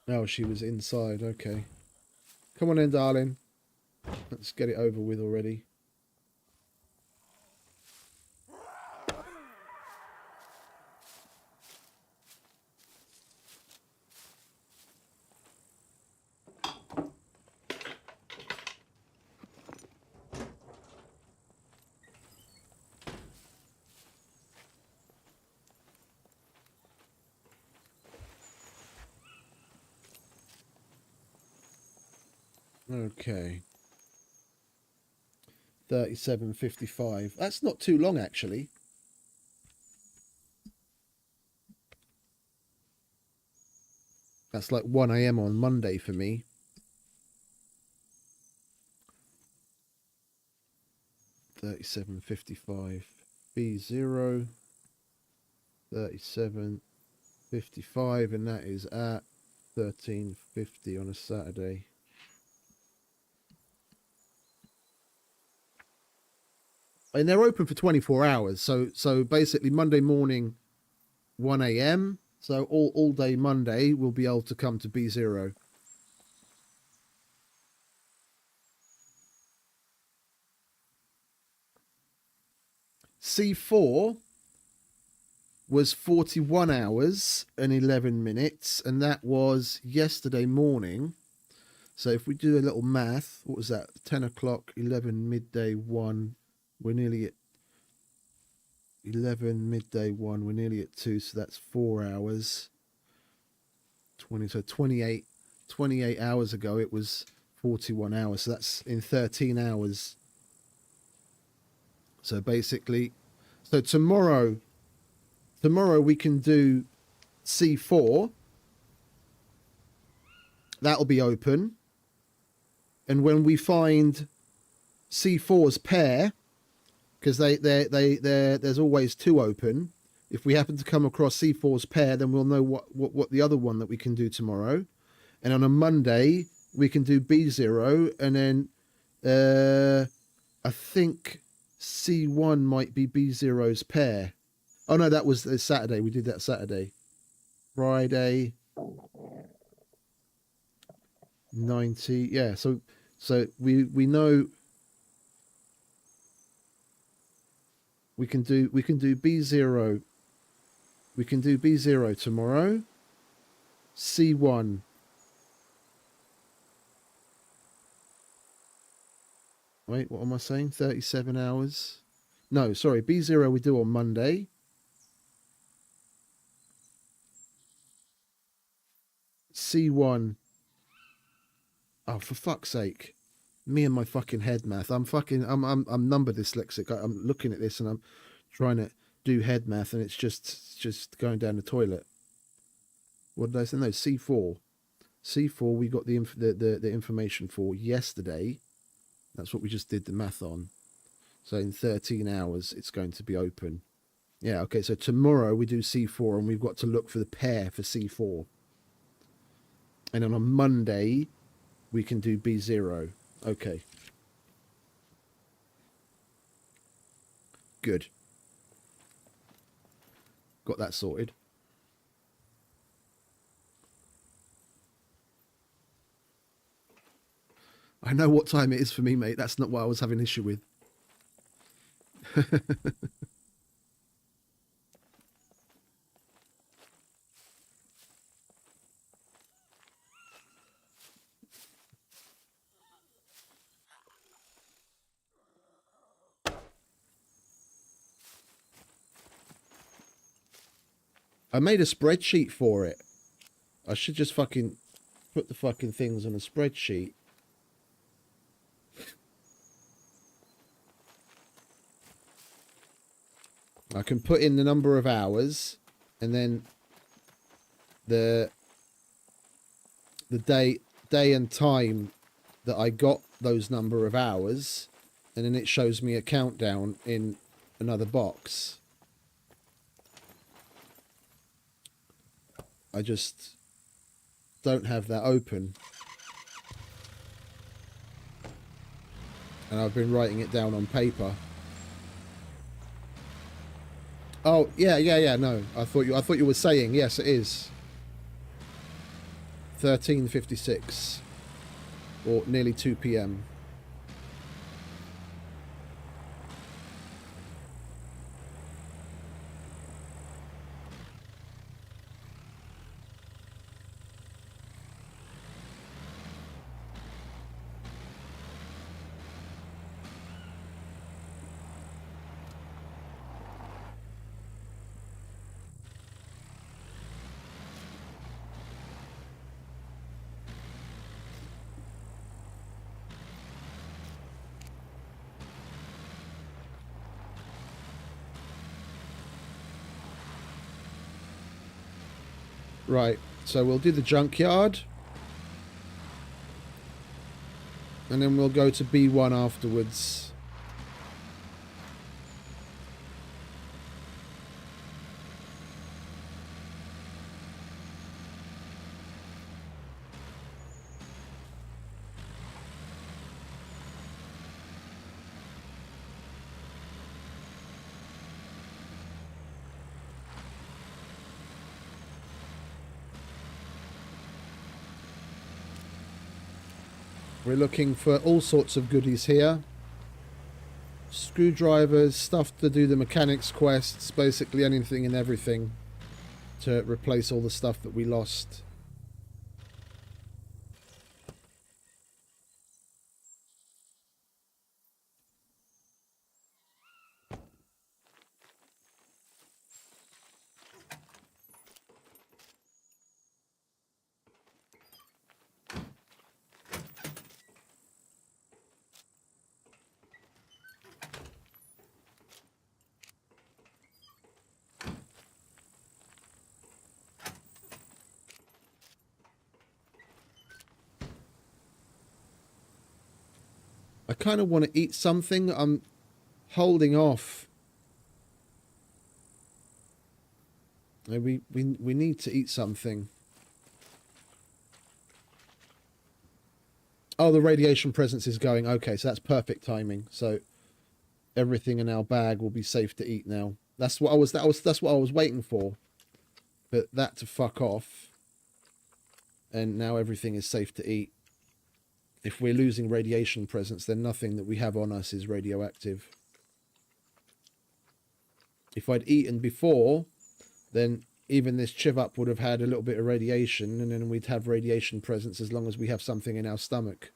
Oh, she was inside. Okay. Come on in, darling. Let's get it over with already. Okay. 37:55. That's not too long, actually. That's like 1 a.m. on Monday for me. $37.55. B0. 37.55, and that is at 13:50 on a Saturday. And they're open for 24 hours. So basically Monday morning, 1 a.m. So all day Monday we'll be able to come to B0. C4 was 41 hours and 11 minutes, and that was yesterday morning. So if we do a little math, what was that? 10 o'clock, 11, midday, 1. We're nearly at 11, midday, 1. We're nearly at 2, so that's 4 hours. 20, so 28 hours ago it was 41 hours. So that's in 13 hours. So basically, So tomorrow we can do C4. That'll be open. And when we find C4's pair, because there's always two open. If we happen to come across C4's pair, then we'll know what the other one that we can do tomorrow. And on a Monday, we can do B0, and then I think C1 might be B0's pair. Oh no, that was Saturday. We did that Saturday. Friday 90. Yeah, so we know we can do B0. We can do B0 tomorrow. C1. Wait, what am I saying? 37 hours. No, sorry, B0 we do on Monday. C1. Oh, for fuck's sake. Me and my fucking head math. I'm number dyslexic. I'm looking at this and I'm trying to do head math and it's just going down the toilet. What did I say? No, C4. C4 we got the information for yesterday. That's what we just did the math on. So in 13 hours it's going to be open. Yeah, okay, so tomorrow we do C4 and we've got to look for the pair for C4. And then on Monday we can do B0. Okay. Good. Got that sorted. I know what time it is for me, mate. That's not what I was having issue with. I made a spreadsheet for it. I should just fucking put the fucking things on a spreadsheet. I can put in the number of hours and then the day and time that I got those number of hours, and then it shows me a countdown in another box. I just don't have that open. And I've been writing it down on paper. Oh, yeah, no. I thought you were saying, yes, it is. 13:56 or nearly 2 p.m. Right, so we'll do the junkyard. And then we'll go to B1 afterwards. We're looking for all sorts of goodies here. Screwdrivers, stuff to do the mechanics quests, basically anything and everything to replace all the stuff that we lost. I kind of want to eat something. I'm holding off. We need to eat something. Oh, the radiation presence is going. Okay, so that's perfect timing. So everything in our bag will be safe to eat now. That's what I was that's what I was waiting for. But that to fuck off. And now everything is safe to eat. If we're losing radiation presence, then nothing that we have on us is radioactive. If I'd eaten before, then even this chiv up would have had a little bit of radiation, and then we'd have radiation presence as long as we have something in our stomach.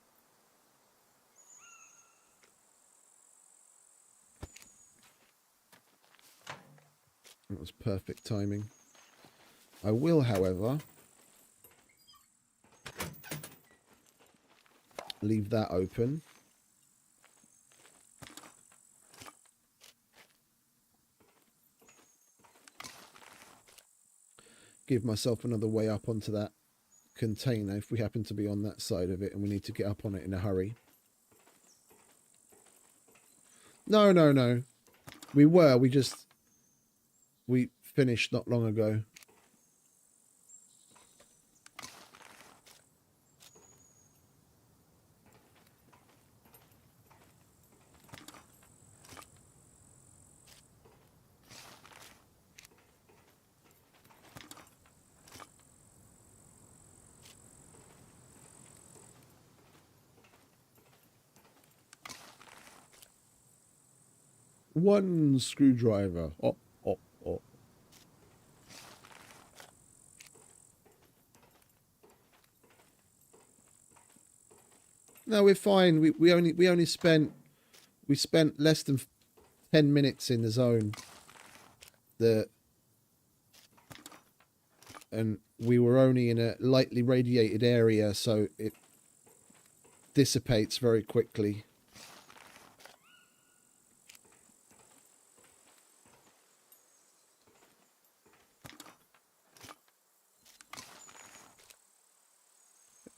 That was perfect timing. I will, however, leave that open. Give myself another way up onto that container if we happen to be on that side of it and we need to get up on it in a hurry. No, no, no. We finished not long ago. One screwdriver. Oh, oh, oh. No, we're fine. We spent less than 10 minutes in the zone. And we were only in a lightly radiated area, so it dissipates very quickly.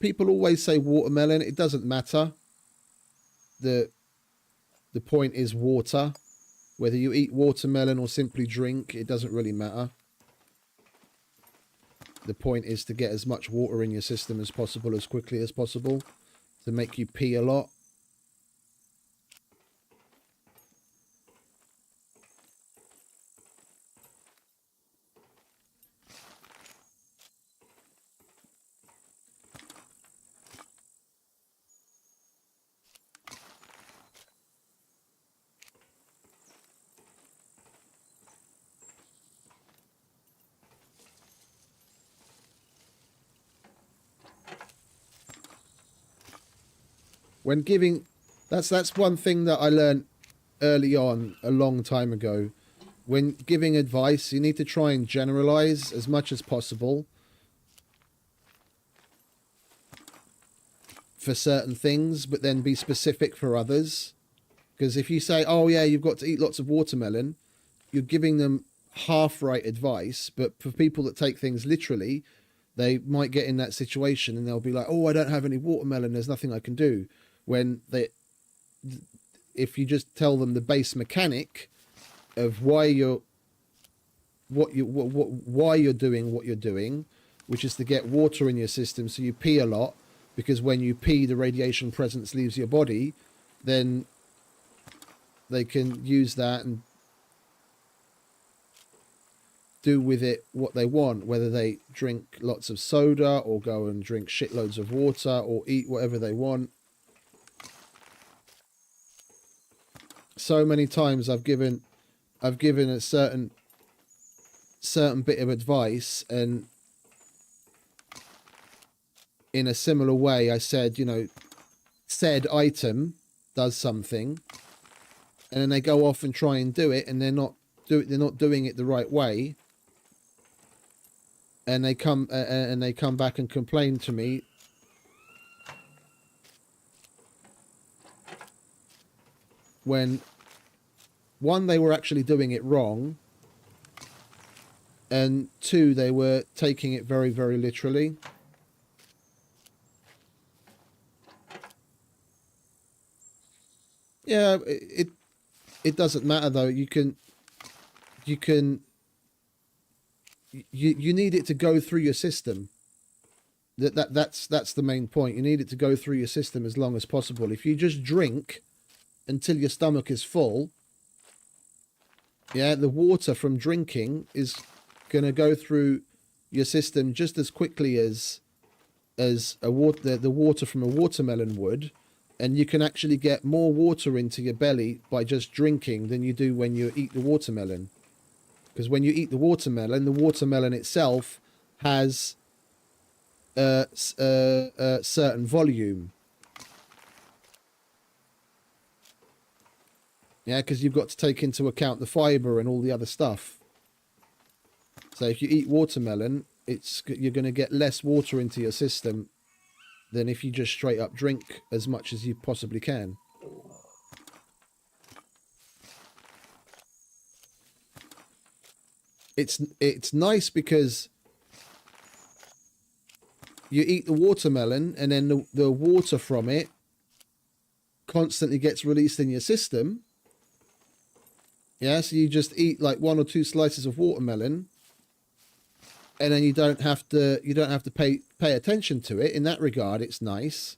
People always say watermelon. It doesn't matter. The point is water. Whether you eat watermelon or simply drink, it doesn't really matter. The point is to get as much water in your system as possible, as quickly as possible, to make you pee a lot. When giving, that's one thing that I learned early on, a long time ago. When giving advice, you need to try and generalize as much as possible for certain things, but then be specific for others. Because if you say, oh yeah, you've got to eat lots of watermelon, you're giving them half-right advice. But for people that take things literally, they might get in that situation and they'll be like, oh, I don't have any watermelon, there's nothing I can do. When if you just tell them the base mechanic of why you're doing what you're doing, which is to get water in your system so you pee a lot, because when you pee the radiation presence leaves your body, then they can use that and do with it what they want, whether they drink lots of soda or go and drink shitloads of water or eat whatever they want. So many times I've given a certain bit of advice, and in a similar way I said, you know, said item does something, and then they go off and try and do it, and they're not doing it the right way, and they come back and complain to me. When one, they were actually doing it wrong, and two, they were taking it very, very literally. Yeah, it doesn't matter though. You need it to go through your system. That's the main point. You need it to go through your system as long as possible. If you just drink until your stomach is full, yeah, the water from drinking is going to go through your system just as quickly as the water from a watermelon would, and you can actually get more water into your belly by just drinking than you do when you eat the watermelon. Because when you eat the watermelon itself has a certain volume. Yeah, because you've got to take into account the fiber and all the other stuff. So if you eat watermelon, you're going to get less water into your system than if you just straight up drink as much as you possibly can. It's nice because you eat the watermelon and then the water from it constantly gets released in your system. Yeah, so you just eat like 1 or 2 slices of watermelon, and then you don't have to pay attention to it. In that regard, it's nice.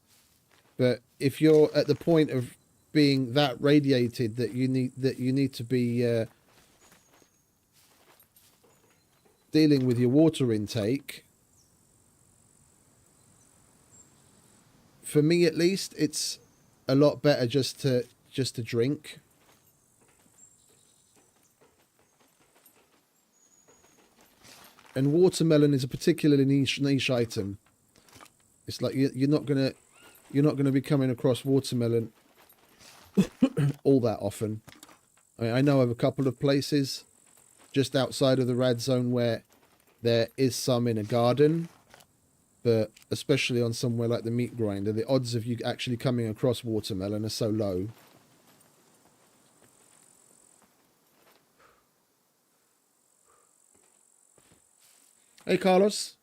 But if you're at the point of being that radiated that you need to be dealing with your water intake, for me at least, it's a lot better just to drink. And watermelon is a particularly niche item. It's like you're not gonna be coming across watermelon all that often. I mean, I know of a couple of places just outside of the rad zone where there is some in a garden, but especially on somewhere like the meat grinder, the odds of you actually coming across watermelon are so low. Hey, Carlos.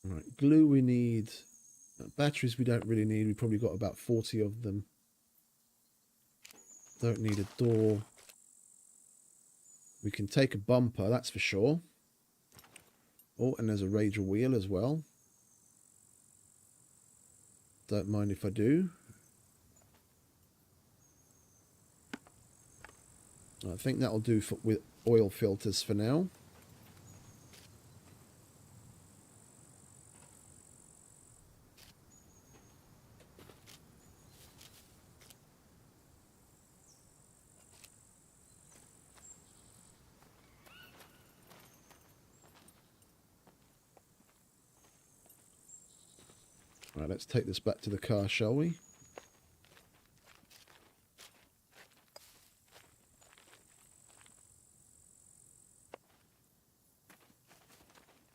Right, glue we need. Batteries we don't really need. We probably got about 40 of them. Don't need a door. We can take a bumper, that's for sure. Oh, and there's a Rager wheel as well. Don't mind if I do. I think that'll do with oil filters for now. Right, let's take this back to the car, shall we?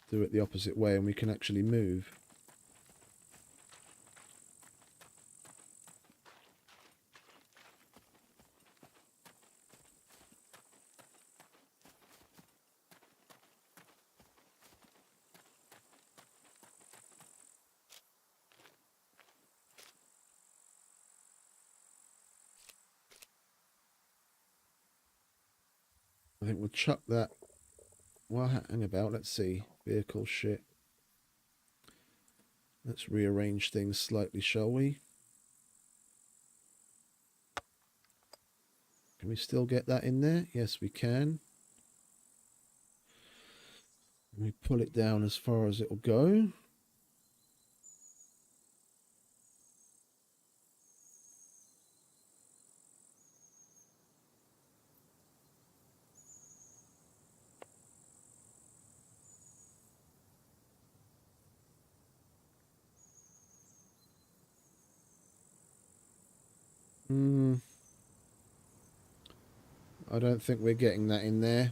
Do it the opposite way and we can actually move. I think we'll chuck that. Well, hang about. Let's see. Vehicle shit. Let's rearrange things slightly, shall we? Can we still get that in there? Yes, we can. We pull it down as far as it'll go. I don't think we're getting that in there.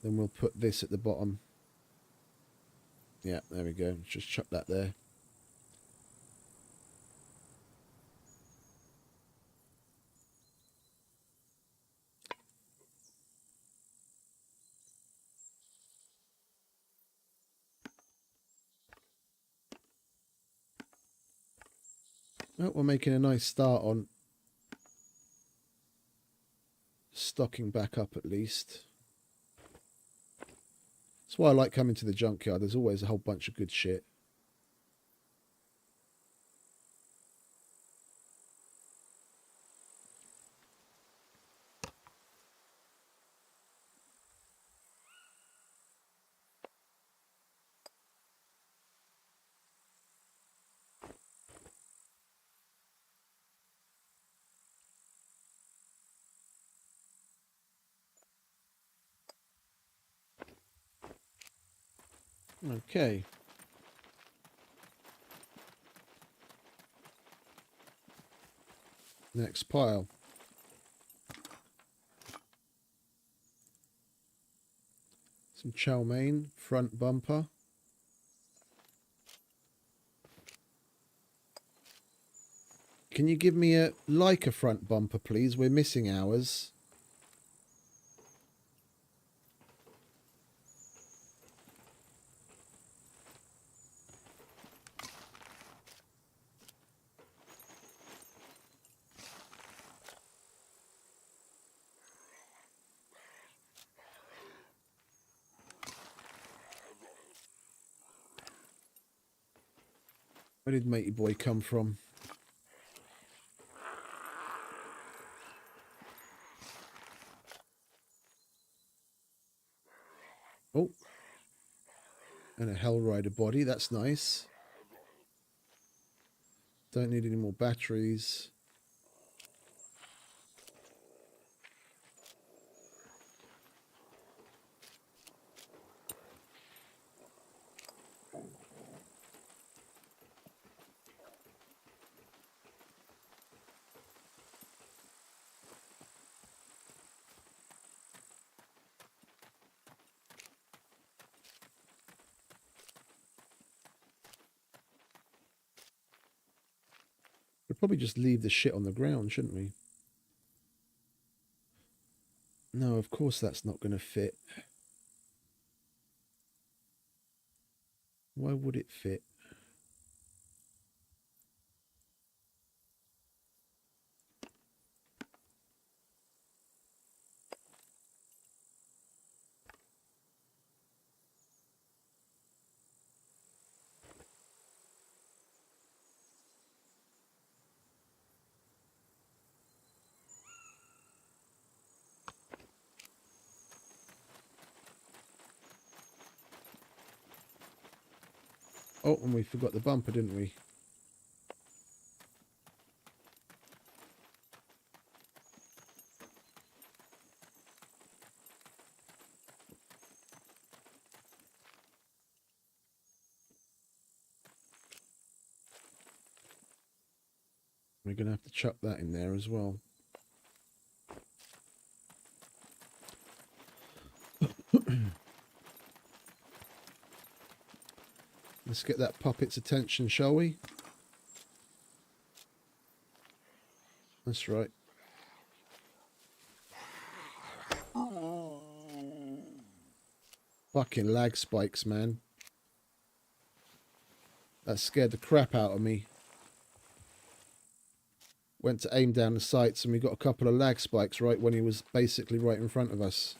Then we'll put this at the bottom. Yeah, there we go. Just chuck that there. Well, we're making a nice start on stocking back up at least. That's why I like coming to the junkyard. There's always a whole bunch of good shit. Okay. Next pile. Some chow mein, front bumper. Can you give me a front bumper, please? We're missing ours. Where did matey boy come from? Oh. And a Hellrider body. That's nice. Don't need any more batteries. We'd probably just leave the shit on the ground, shouldn't we? No, of course that's not going to fit. Why would it fit? Oh, and we forgot the bumper, didn't we? We're going to have to chuck that in there as well. Let's get that puppet's attention, shall we? That's right. Fucking lag spikes, man. That scared the crap out of me. Went to aim down the sights and we got a couple of lag spikes right when he was basically right in front of us.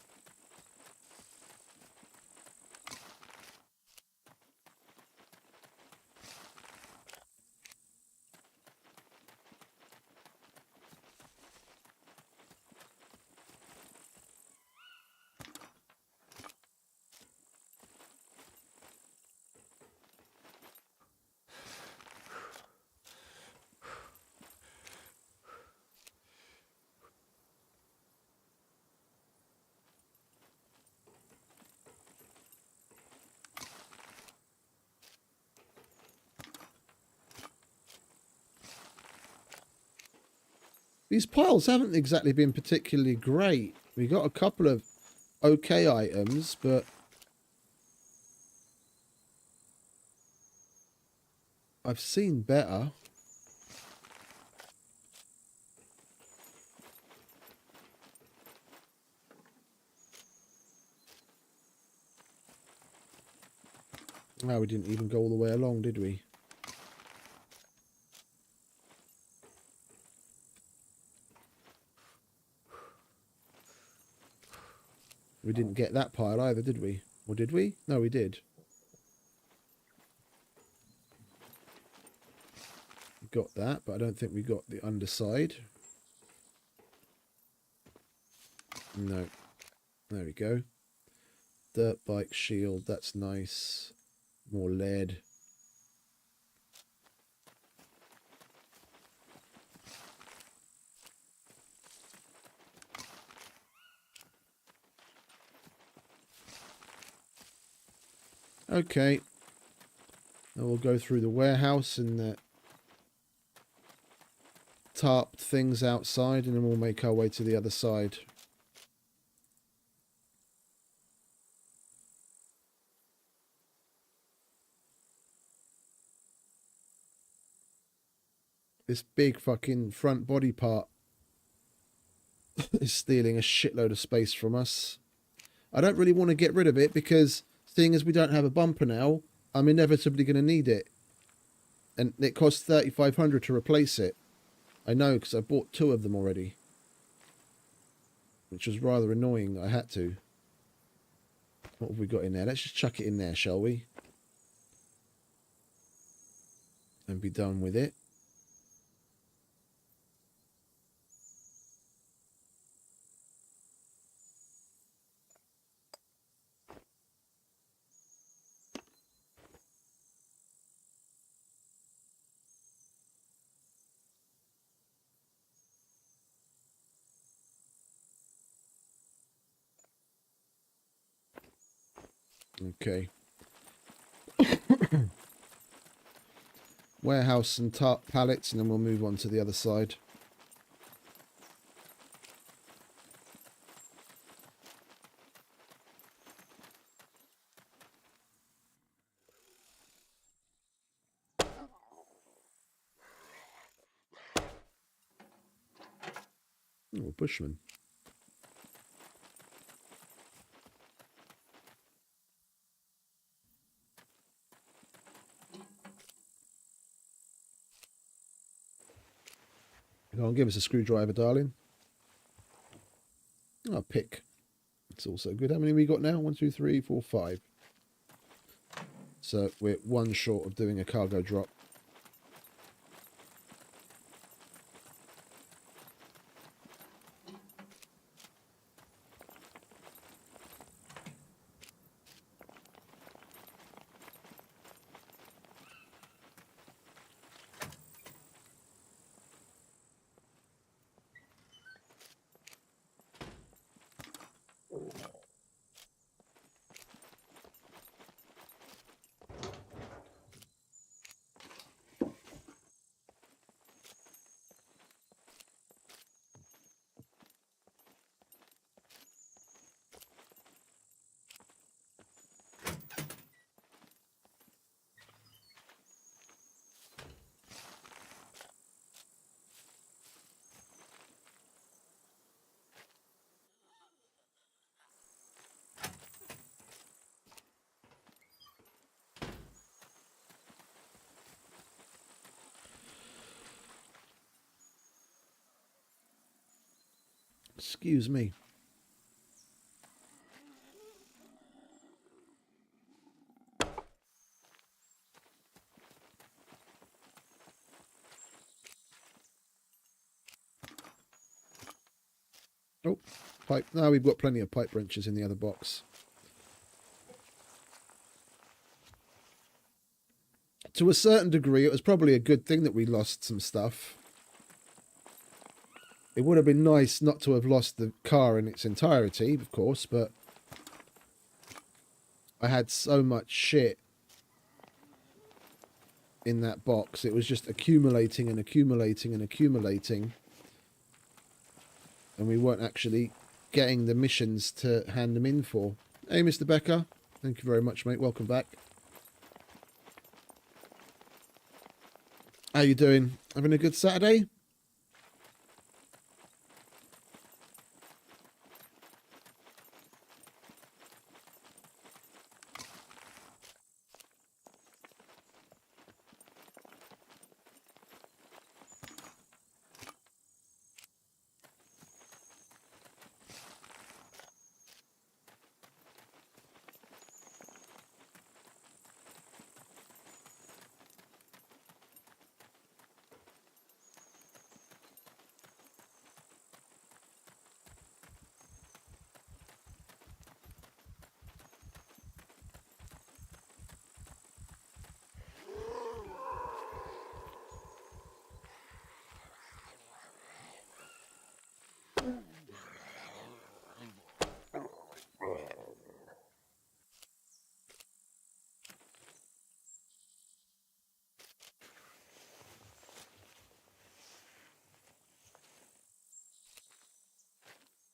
These piles haven't exactly been particularly great. We got a couple of okay items, but I've seen better. No, we didn't even go all the way along, did we? We didn't get that pile either, did we? Or did we? No, we did. We got that, but I don't think we got the underside. No. There we go. Dirt bike shield, that's nice. More lead. Okay. Now we'll go through the warehouse and the tarp things outside, and then we'll make our way to the other side. This big fucking front body part is stealing a shitload of space from us. I don't really want to get rid of it because seeing as we don't have a bumper now, I'm inevitably going to need it. And it costs 3,500 to replace it. I know, because I bought 2 of them already. Which was rather annoying that I had to. What have we got in there? Let's just chuck it in there, shall we? And be done with it. Okay. Warehouse and tarp pallets, and then we'll move on to the other side. Oh, bushman. Go on, give us a screwdriver, darling. Oh, pick. It's also good. How many we got now? 1, 2, 3, 4, 5. So we're 1 short of doing a cargo drop. Excuse me. Oh, pipe. No, we've got plenty of pipe wrenches in the other box. To a certain degree, it was probably a good thing that we lost some stuff. It would have been nice not to have lost the car in its entirety, of course, but I had so much shit in that box. It was just accumulating and accumulating and accumulating. And we weren't actually getting the missions to hand them in for. Hey, Mr. Becker. Thank you very much, mate. Welcome back. How you doing? Having a good Saturday?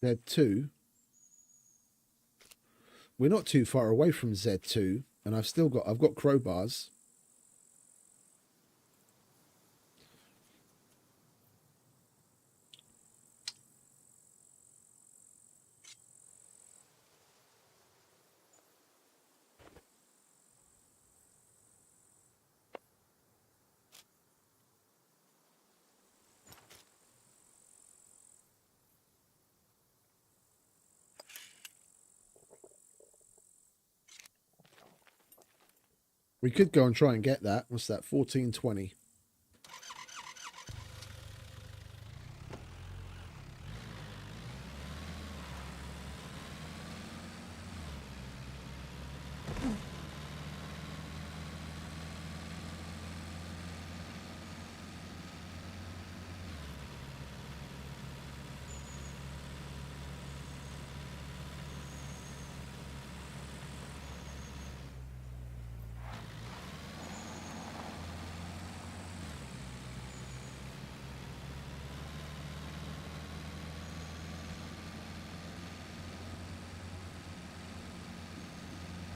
Z2. We're not too far away from Z2, and I've got crowbars. We could go and try and get that. What's that? 1420.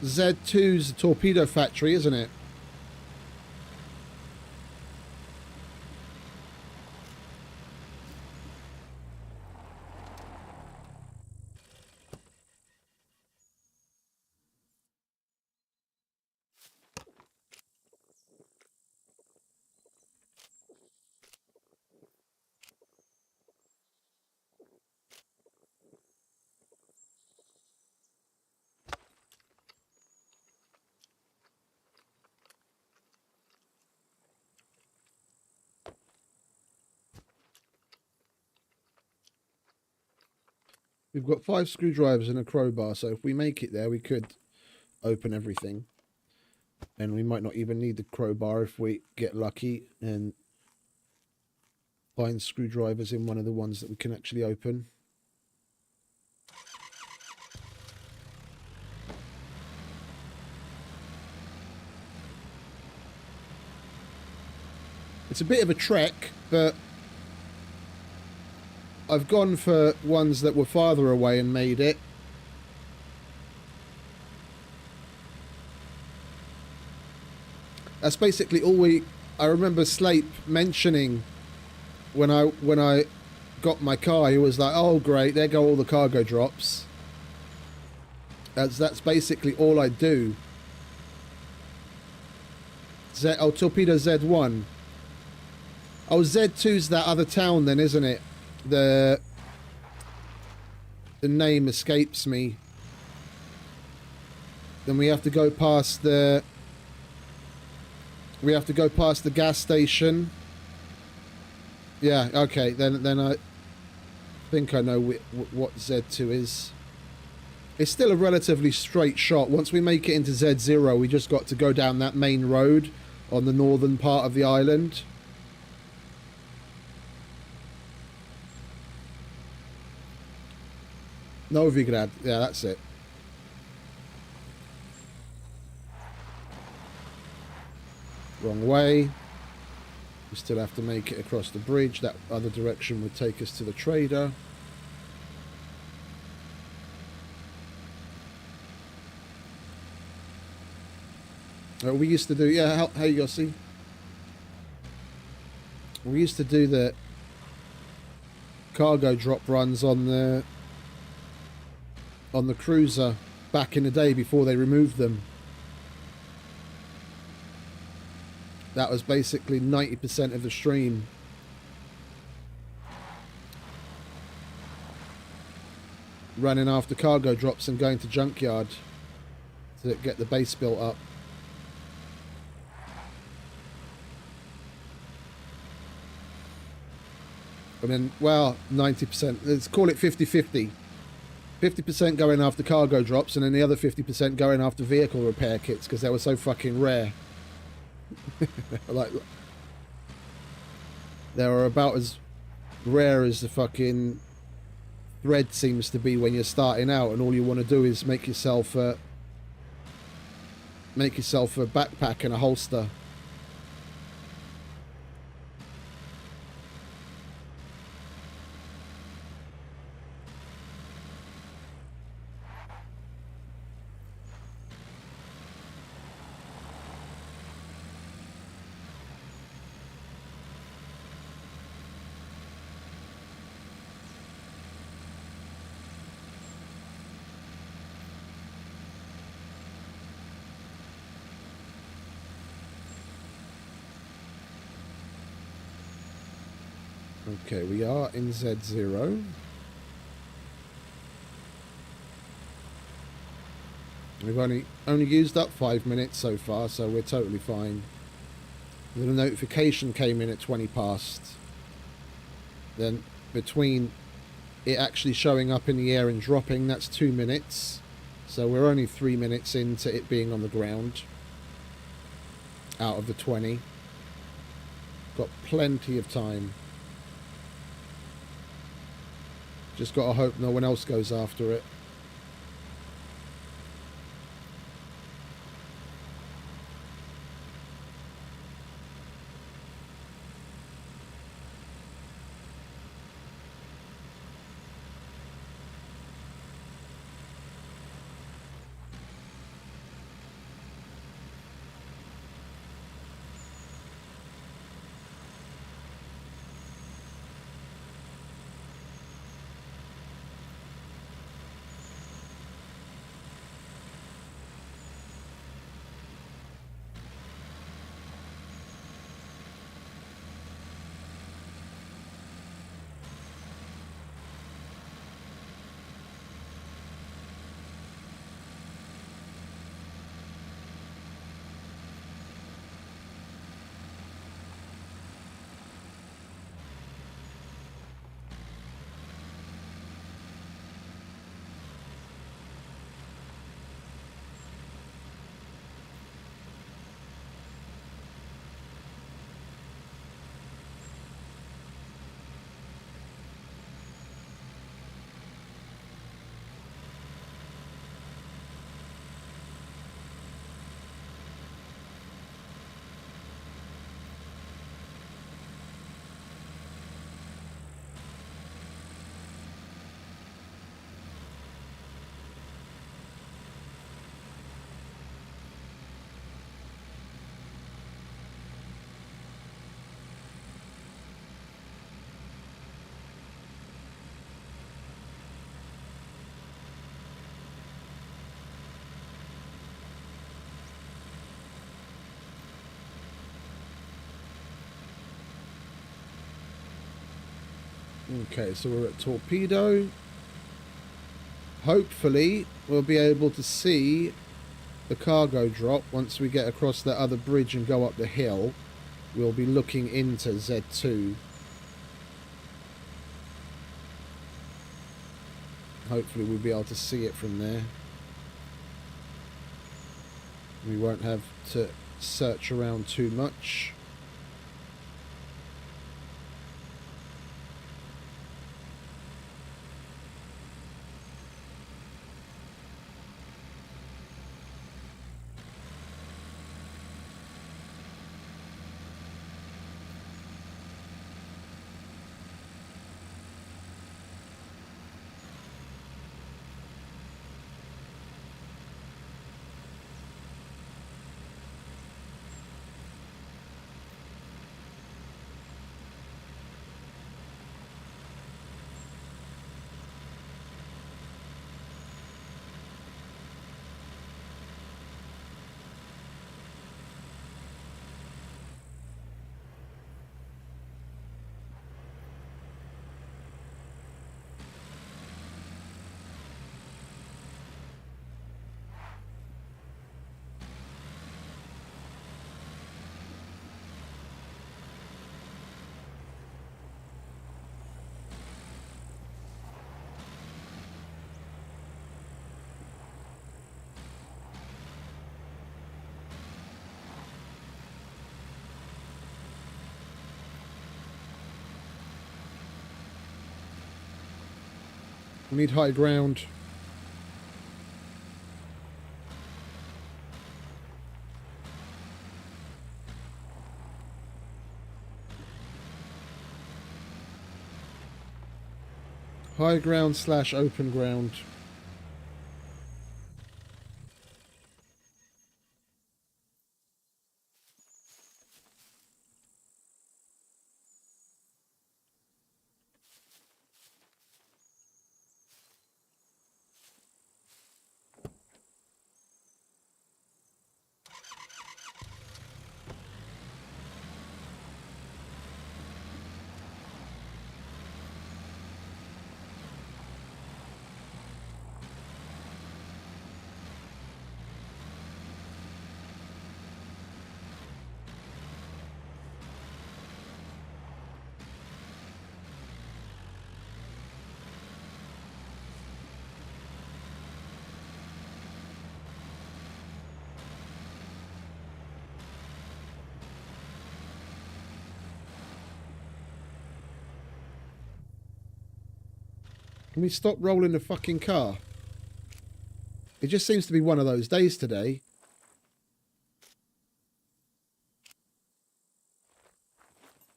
Z2's a torpedo factory, isn't it? We've got 5 screwdrivers and a crowbar, so if we make it there, we could open everything. And we might not even need the crowbar if we get lucky and find screwdrivers in one of the ones that we can actually open. It's a bit of a trek, but I've gone for ones that were farther away and made it. That's basically all I remember Slape mentioning when I got my car. He was like, "Oh great, there go all the cargo drops." That's basically all I do. Torpedo Z1. Oh, Z2's that other town then, isn't it? The name escapes me. Then we have to go past the gas station. Yeah, okay. Then I think I know what Z2 is. It's still a relatively straight shot. Once we make it into Z0, we just got to go down that main road on the northern part of the island. Novigrad, yeah, that's it. Wrong way. We still have to make it across the bridge. That other direction would take us to the trader. We used to do, yeah, how you see? We used to do the cargo drop runs on the cruiser back in the day before they removed them. That was basically 90% of the stream. Running after cargo drops and going to junkyard to get the base built up. And then, well, 90%. Let's call it 50-50. 50% going after cargo drops, and then the other 50% going after vehicle repair kits because they were so fucking rare. Like, they were about as rare as the fucking thread seems to be when you're starting out, and all you want to do is make yourself a backpack and a holster. Okay, we are in Z0. We've only used up 5 minutes so far, so we're totally fine. The notification came in at 20 past. Then between it actually showing up in the air and dropping, that's 2 minutes. So we're only 3 minutes into it being on the ground. Out of the 20. Got plenty of time. Just got to hope no one else goes after it. Okay, so we're at Torpedo. Hopefully, we'll be able to see the cargo drop once we get across that other bridge and go up the hill. We'll be looking into Z2. Hopefully, we'll be able to see it from there. We won't have to search around too much. We need high ground. High ground / open ground. Can we stop rolling the fucking car? It just seems to be one of those days today.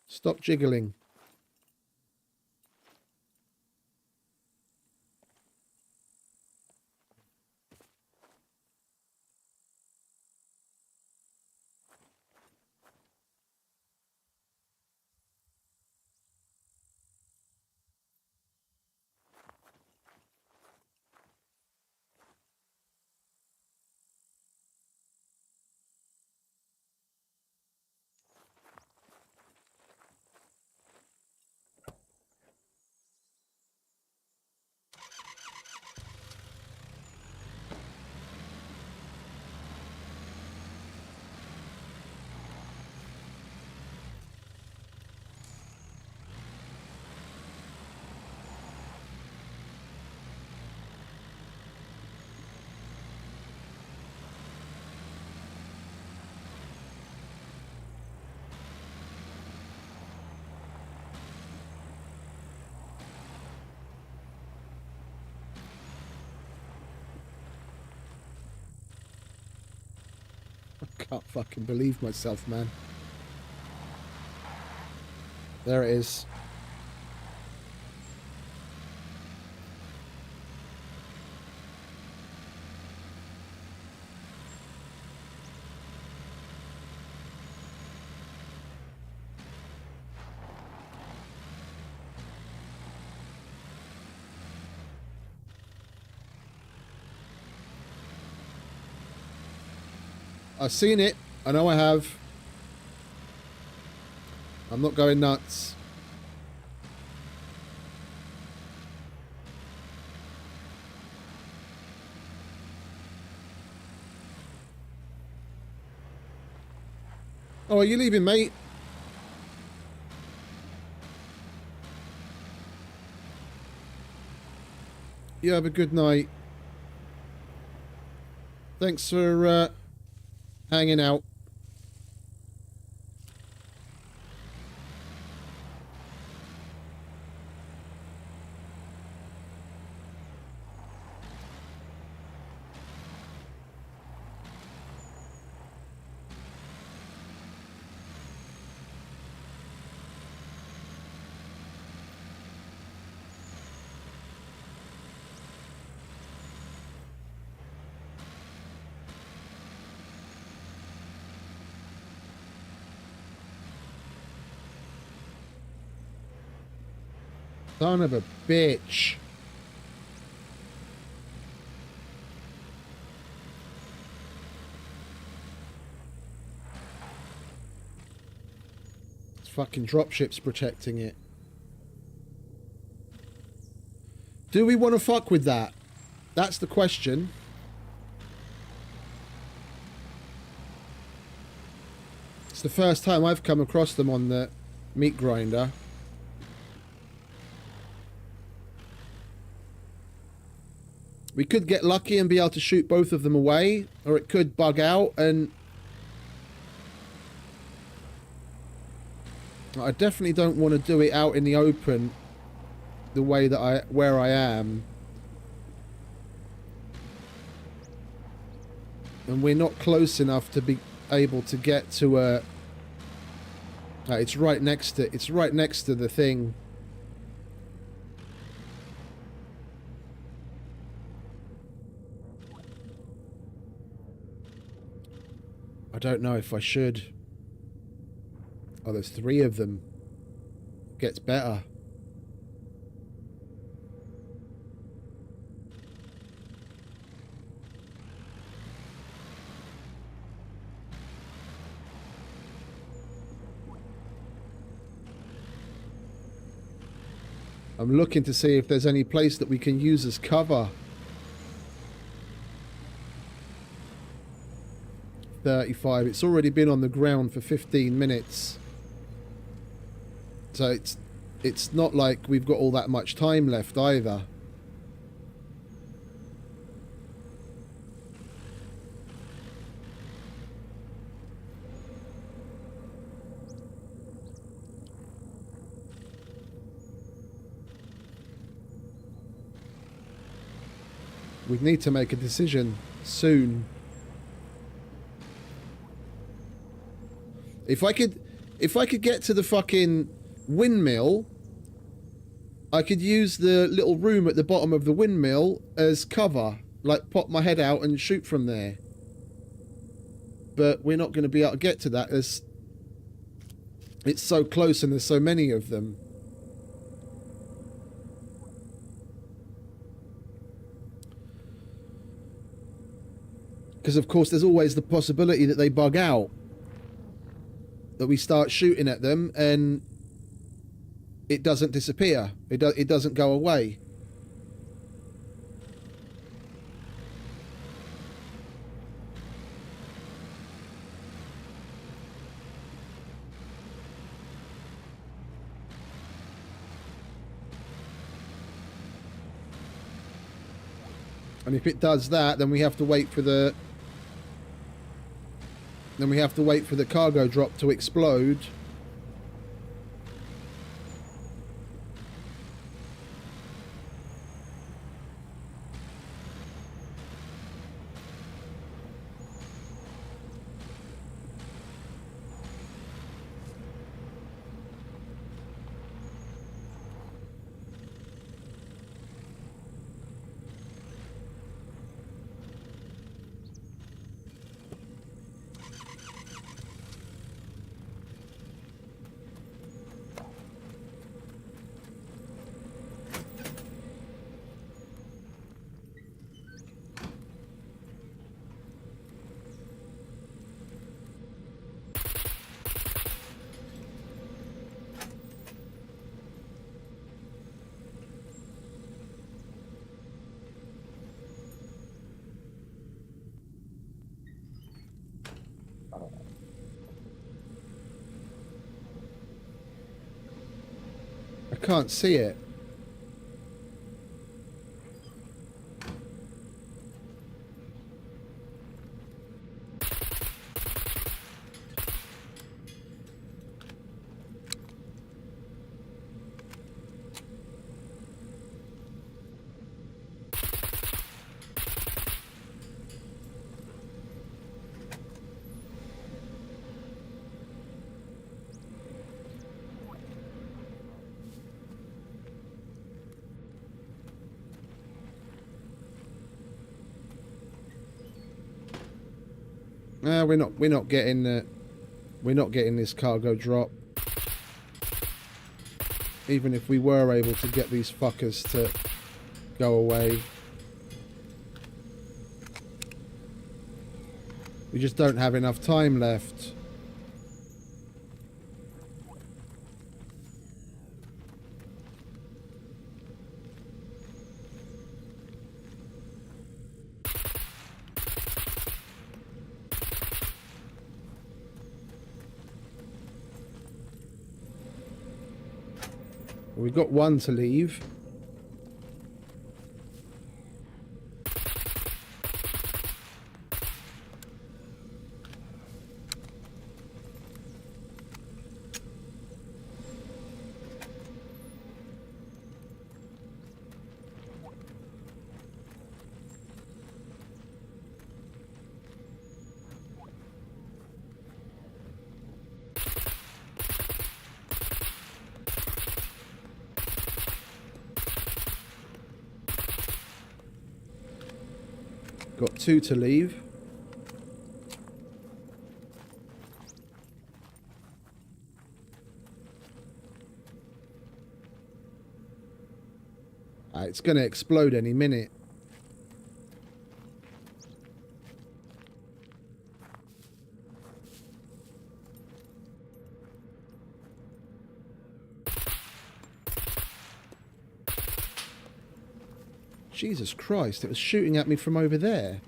Stop jiggling. I can't fucking believe myself, man. There it is. I've seen it. I know I have. I'm not going nuts. Oh, are you leaving, mate? You have a good night. Thanks for hanging out. Son of a bitch. It's fucking dropships protecting it. Do we want to fuck with that? That's the question. It's the first time I've come across them on the meat grinder. We could get lucky and be able to shoot both of them away, or it could bug out, and I definitely don't want to do it out in the open the way that where I am. And we're not close enough to be able to get to a... it's right next to... It's right next to the thing. I don't know if I should. Oh, there's 3 of them. Gets better. I'm looking to see if there's any place that we can use as cover. 35. It's already been on the ground for 15 minutes. So it's not like we've got all that much time left either. We need to make a decision soon. If I could get to the fucking windmill, I could use the little room at the bottom of the windmill as cover. Like, pop my head out and shoot from there. But we're not going to be able to get to that as it's so close and there's so many of them. Because, of course, there's always the possibility that they bug out. That we start shooting at them and it doesn't disappear. It doesn't go away. And if it does that, then we have to wait for the... Then we have to wait for the cargo drop to explode. I can't see it. We're not getting this cargo drop. Even if we were able to get these fuckers to go away. We just don't have enough time left. We've got one to leave. Got 2 to leave. It's going to explode any minute. Jesus Christ, it was shooting at me from over there.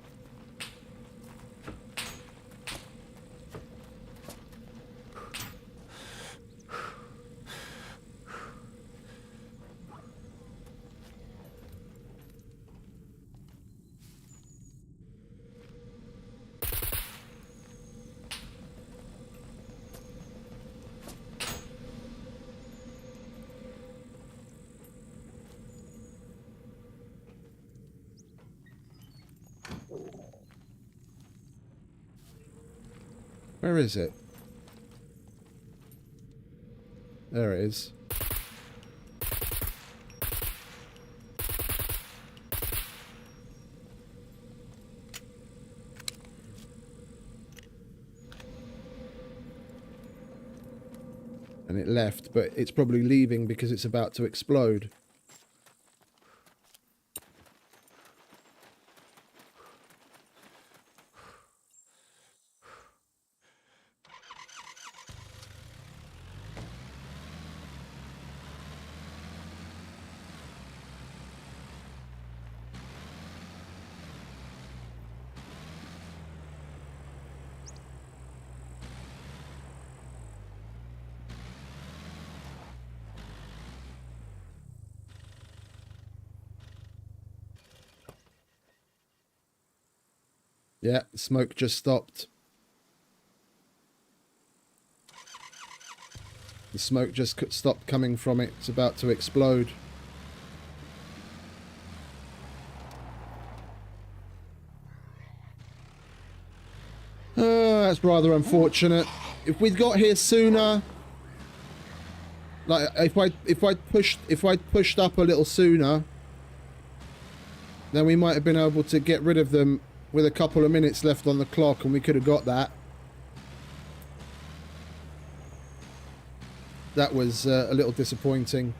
Where is it? There it is. And it left, but it's probably leaving because it's about to explode. Yeah, the smoke just stopped. The smoke just stopped coming from it. It's about to explode. That's rather unfortunate. If we'd got here sooner, like if I'd pushed up a little sooner, then we might have been able to get rid of them with a couple of minutes left on the clock, and we could have got that. That was a little disappointing.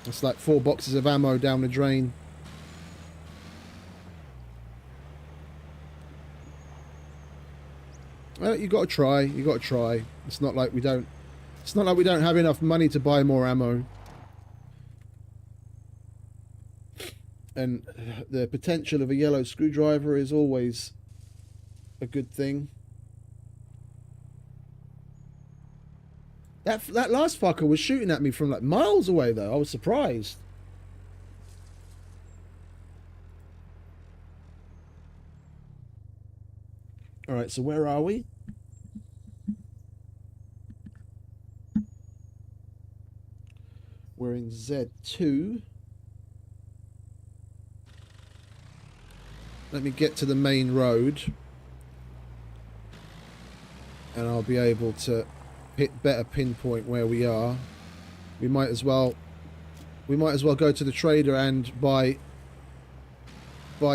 It's like 4 boxes of ammo down the drain. Well, you got to try. You got to try. It's not like we don't. It's not like we don't have enough money to buy more ammo. And the potential of a yellow screwdriver is always a good thing. That last fucker was shooting at me from like miles away though. I was surprised. Alright, so where are we? We're in Z2. Let me get to the main road. And I'll be able to better pinpoint where we are. We might as well go to the trader and buy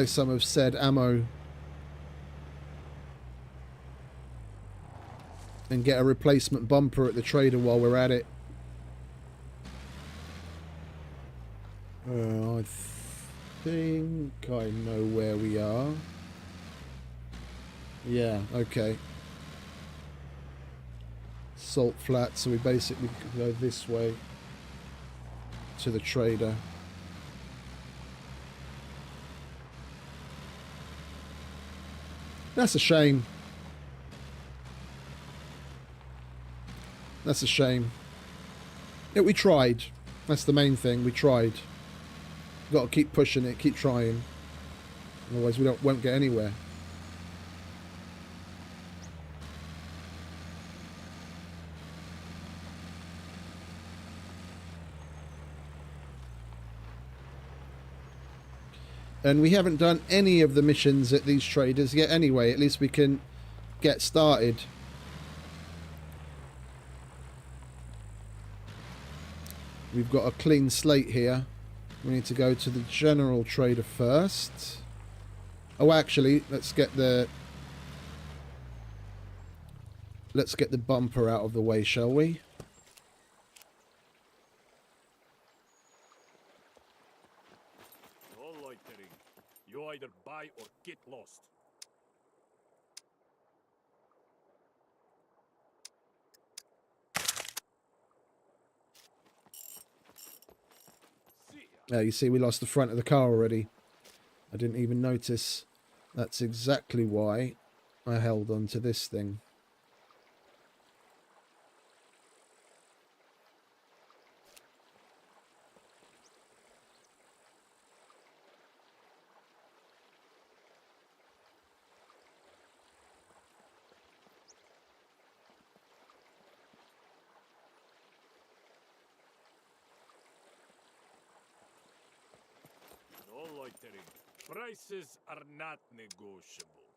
some of said ammo and get a replacement bumper at the trader while we're at it. I think I know where we are. Yeah, okay. Salt flat, so we basically go this way to the trader. That's a shame. That's a shame. Yeah, we tried. That's the main thing. We tried. Got to keep pushing it, keep trying. Otherwise, we won't get anywhere. And we haven't done any of the missions at these traders yet anyway. At least we can get started. We've got a clean slate here. We need to go to the general trader first. Oh, actually, let's get the bumper out of the way, shall we? No loitering. You either buy or get lost. See ya. You see, we lost the front of the car already. I didn't even notice. That's exactly why I held on to this thing. No loitering. Prices are not negotiable.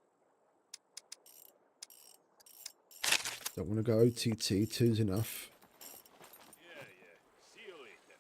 Don't want to go OTT. Two's enough. Yeah. See you later.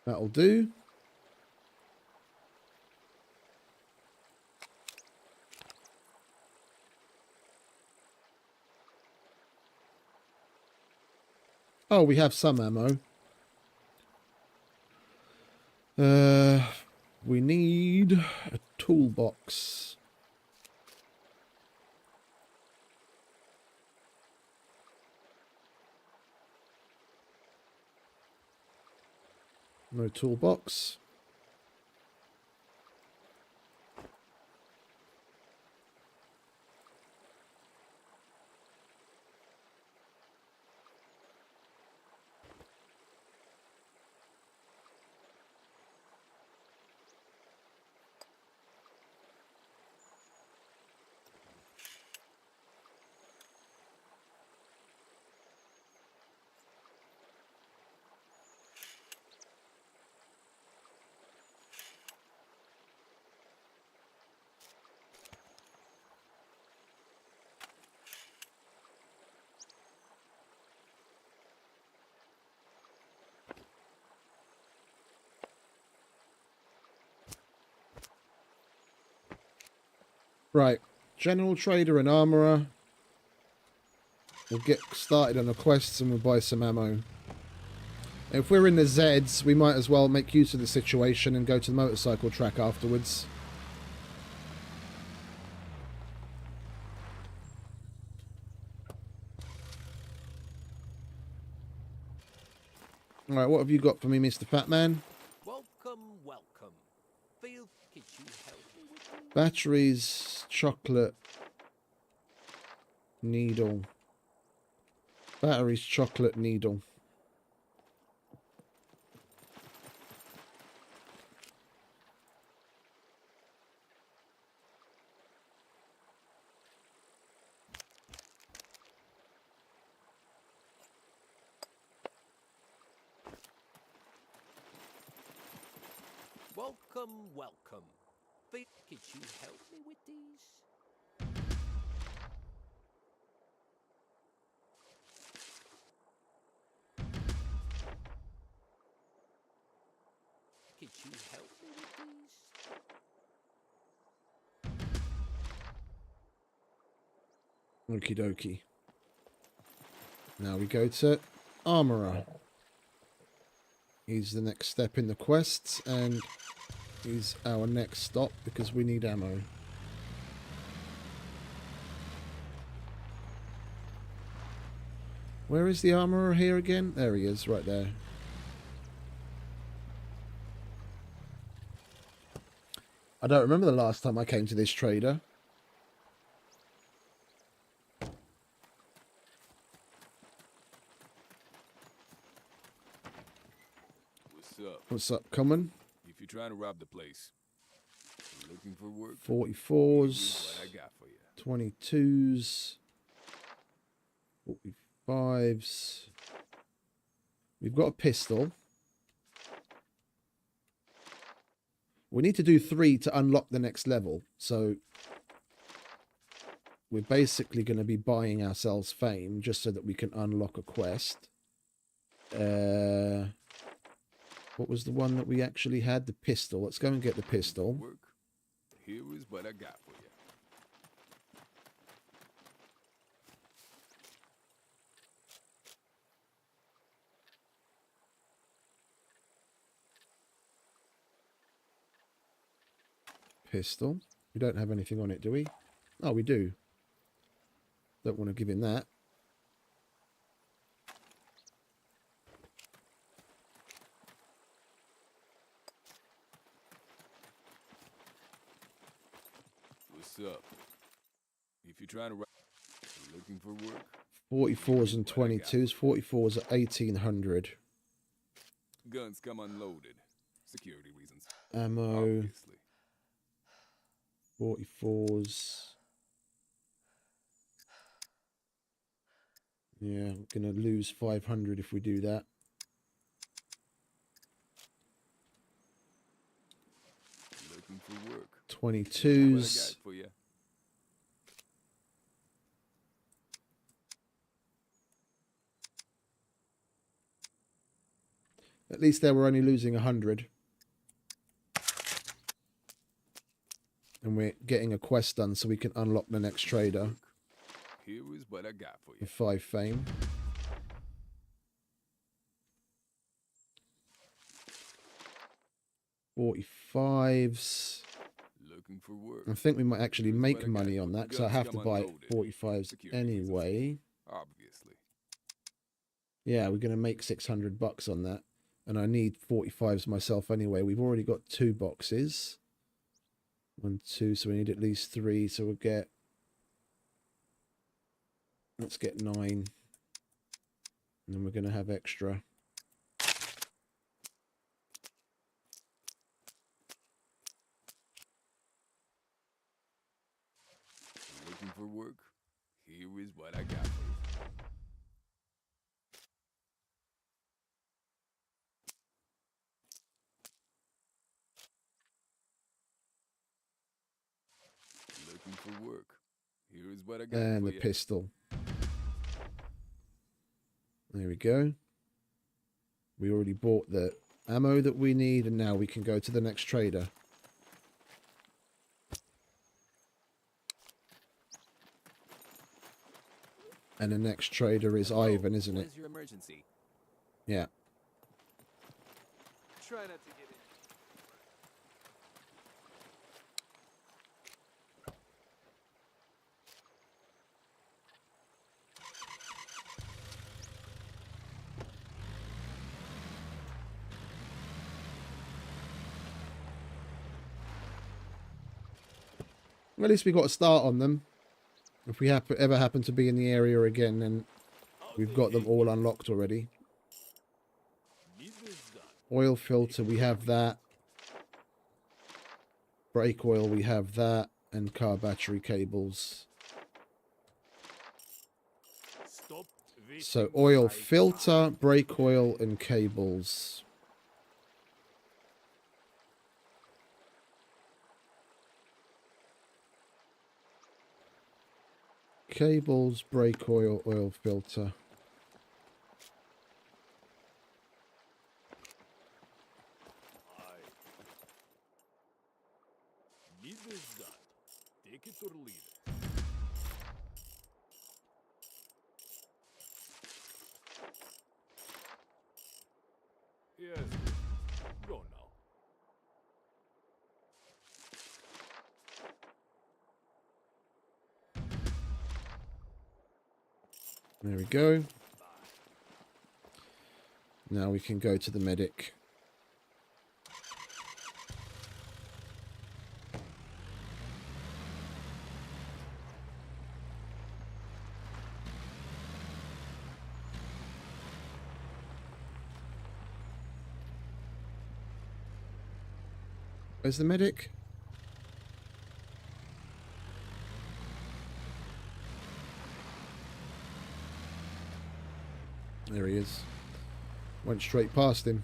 That'll do. Oh, we have some ammo. We need a toolbox. No toolbox. Right. General trader and armorer. We'll get started on the quests and we'll buy some ammo. If we're in the Zeds, we might as well make use of the situation and go to the motorcycle track afterwards. Alright, what have you got for me, Mr. Fat Man? Welcome. Phil, could you help me with these? Batteries, chocolate, needle. Batteries, chocolate, needle. Welcome. Phil, could you help me with these? Could you help me with these? Okie dokie. Now we go to armorer. He's the next step in the quests and he's our next stop because we need ammo. Where is the armorer here again? There he is, right there. I don't remember the last time I came to this trader. What's up? What's up, common? If you're trying to rob the place, looking for work, 44s, here's what I got for you. 22s, 45s. We've got a pistol. We need to do 3 to unlock the next level. So we're basically going to be buying ourselves fame just so that we can unlock a quest. What was the one that we actually had? The pistol. Let's go and get the pistol. Work. Here is what I got for you. Pistol. We don't have anything on it, do we? Oh, we do. Don't want to give him that. What's up? If you're trying to rob, looking for work, 44s and 22s. 44s at 1800. guns come unloaded. Security reasons. Ammo. Obviously. 44s. Yeah, we're going to lose 500 if we do that. Looking for work. 22s. What I got for you. At least there we're only losing 100. And we're getting a quest done so we can unlock the next trader. Here is what I got for you. The 5 fame. $45s. Looking for work. I think we might actually make money on that because I Guns have to come buy unloaded. 45s Security anyway. Obviously. Yeah, we're going to make 600 bucks on that. And I need 45s myself anyway. We've already got 2 boxes. 1, 2, so we need at least 3. So we'll get... Let's get 9. And then we're going to have extra. Looking for work. Here is what I got for you. Looking for work. Here is what I got And for the you. pistol. There we go. We already bought the ammo that we need, and now we can go to the next trader. And the next trader is Ivan, isn't What it? is your emergency? Yeah. Try not to get in. Well, at least we got a start on them. If we ever happen to be in the area again, then we've got them all unlocked already. Oil filter, we have that. Brake oil, we have that. And car battery cables. So oil filter, brake oil, and cables. Cables, brake oil, oil filter. Need this done. Take it or leave it. Yes. Go now. There we go. Now we can go to the medic. Where's the medic? There he is. Went straight past him.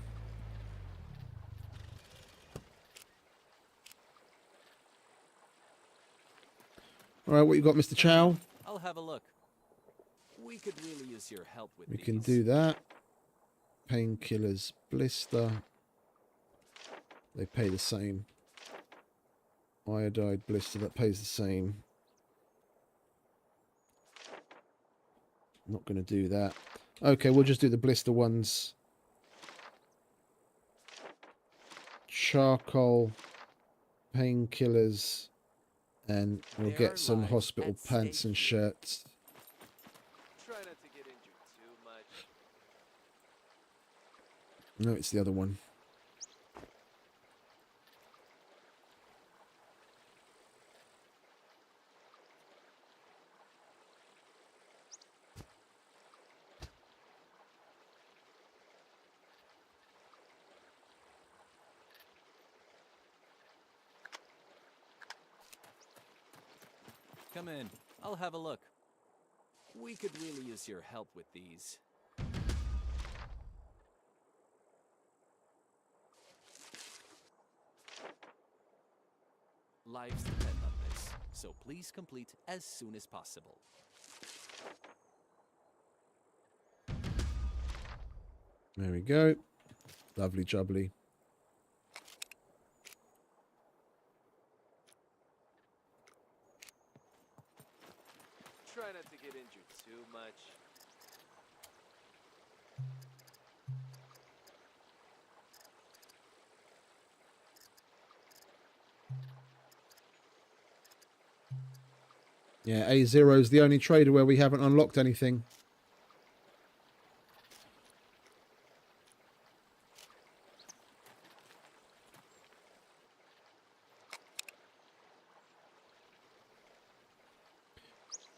Alright, what you got, Mr. Chow? I'll have a look. We could really use your help with We these. can do that. Painkillers, blister. They pay the same. Iodide, blister, that pays the same. Not going to do that. Okay, we'll just do the blister ones. Charcoal, painkillers, and we'll There get are some lives hospital at stake pants and here. shirts. Try not to get injured too much. No, it's the other one. Come in. I'll have a look. We could really use your help with these. Lives depend on this, so please complete as soon as possible. There we go. Lovely jubbly. Try not to get injured too much. Yeah, A0 is the only trader where we haven't unlocked anything.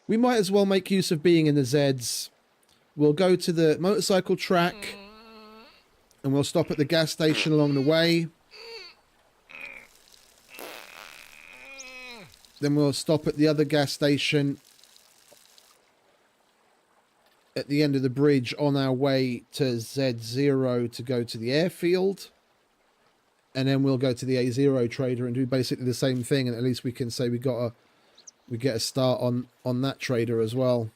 We might as well make use of being in the Zeds. We'll go to the motorcycle track and we'll stop at the gas station along the way. Then we'll stop at the other gas station at the end of the bridge on our way to Z0 to go to the airfield. And then we'll go to the A0 trader and do basically the same thing. And at least we can say we get a start on that trader as well.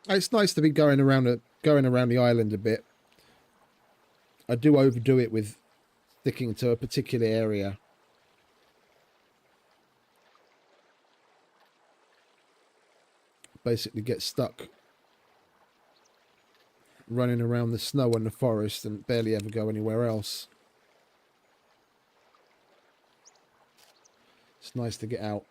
It's nice to be going around the island a bit. I do overdo it with sticking to a particular area. Basically get stuck running around the snow and the forest and barely ever go anywhere else. It's nice to get out.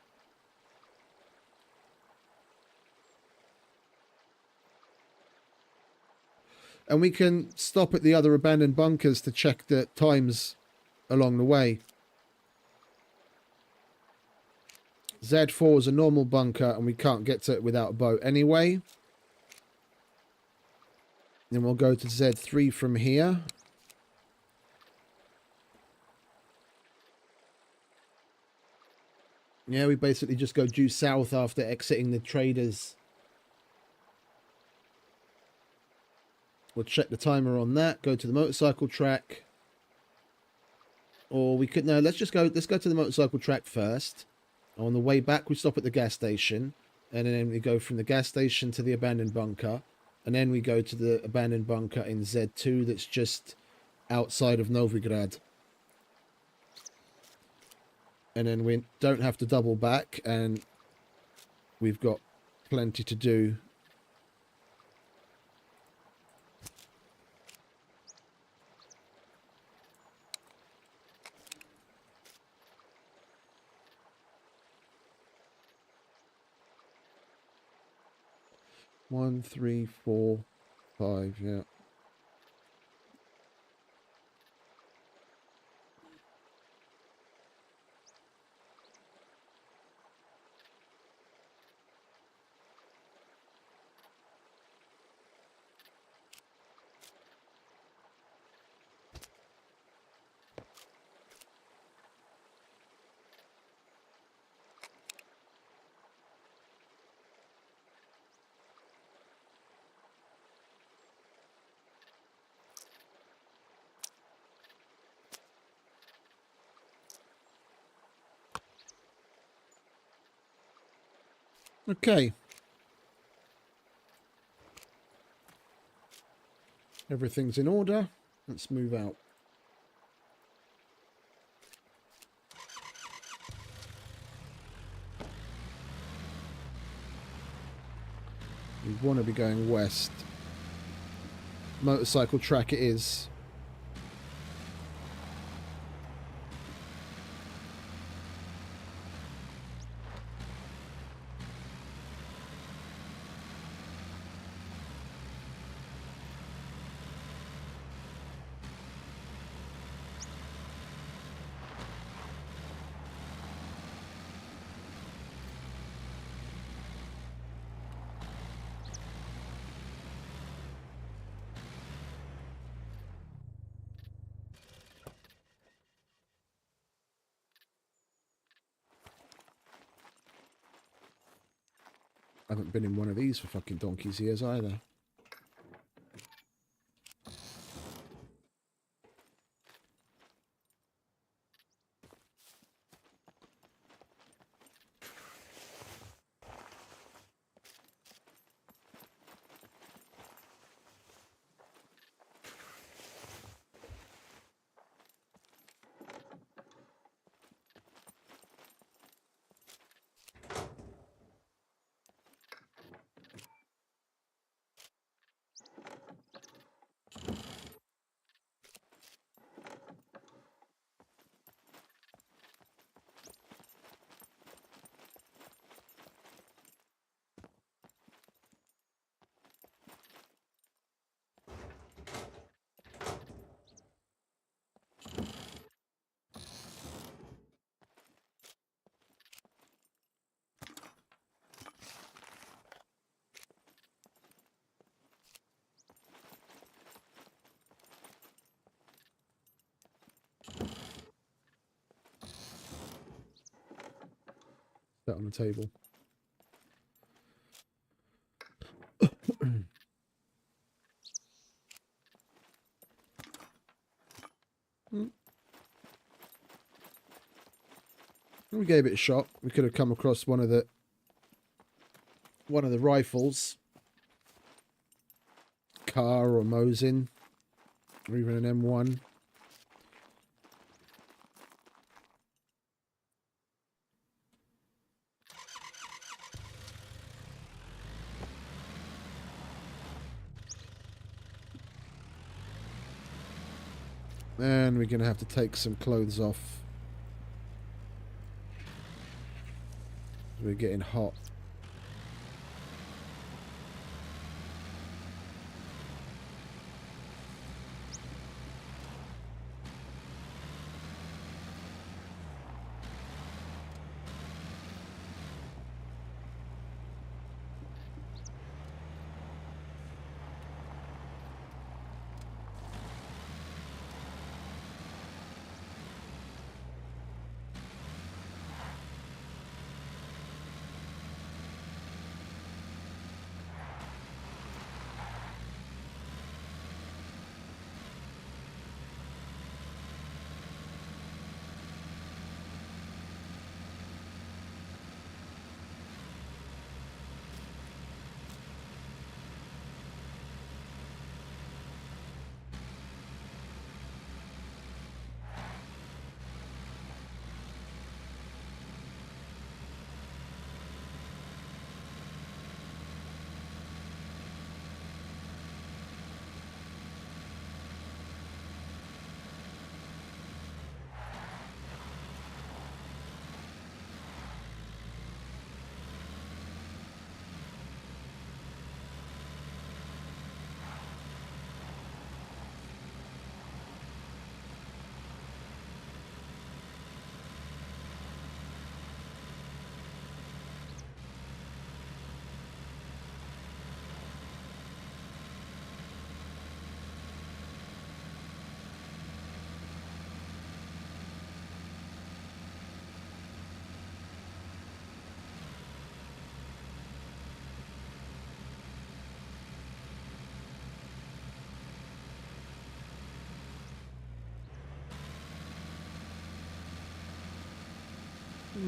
And we can stop at the other abandoned bunkers to check the times along the way. Z4 is a normal bunker and we can't get to it without a boat anyway. Then we'll go to Z3 from here. Yeah, we basically just go due south after exiting the traders. We'll check the timer on that, go to the motorcycle track. Or we could, no, let's just go, let's go to the motorcycle track first. On the way back, we stop at the gas station. And then we go from the gas station to the abandoned bunker. And then we go to the abandoned bunker in Z2 that's just outside of Novigrad. And then we don't have to double back, and we've got plenty to do. One, three, four, five, yeah. Okay. Everything's in order. Let's move out. We want to be going west. Motorcycle track it is. I haven't been in one of these for fucking donkey's years either. That on the table. We gave it a shot. We could have come across one of the rifles. Car or Mosin. Or even an M1. And we're going to have to take some clothes off. We're getting hot.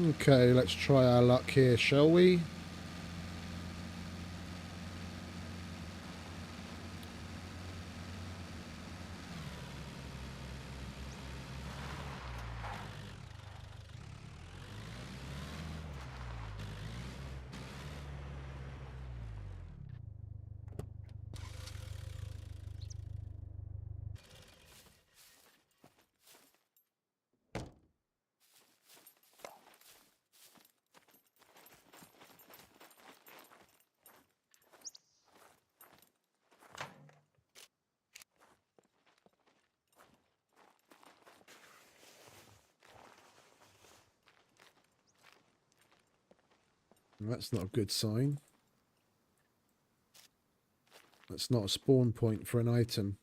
Okay, let's try our luck here, shall we? That's not a good sign. That's not a spawn point for an item.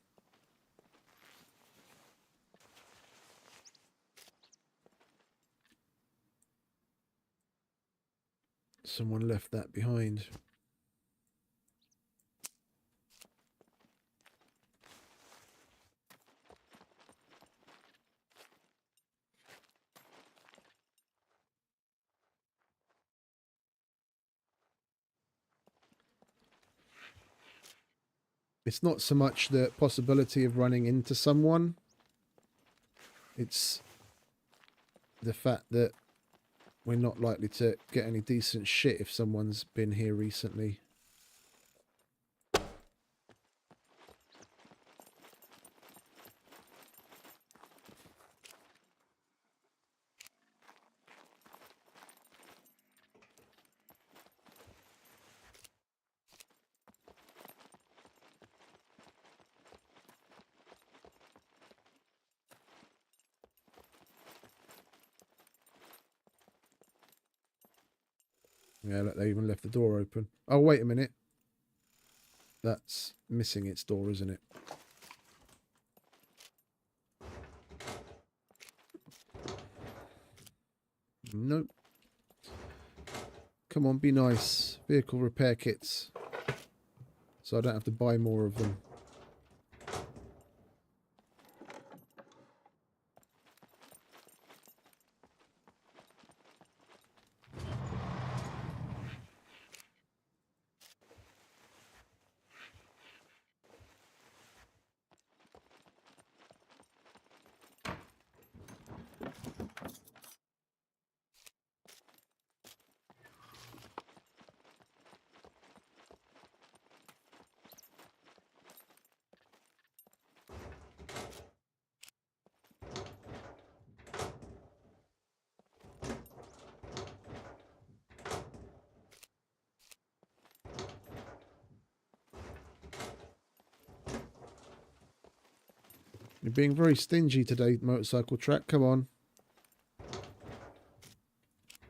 Someone left that behind. It's not so much the possibility of running into someone. It's the fact that we're not likely to get any decent shit if someone's been here recently. Yeah, look, they even left the door open. Oh, wait a minute. That's missing its door, isn't it? Nope. Come on, be nice. Vehicle repair kits. So I don't have to buy more of them. You're being very stingy today, motorcycle track. Come on.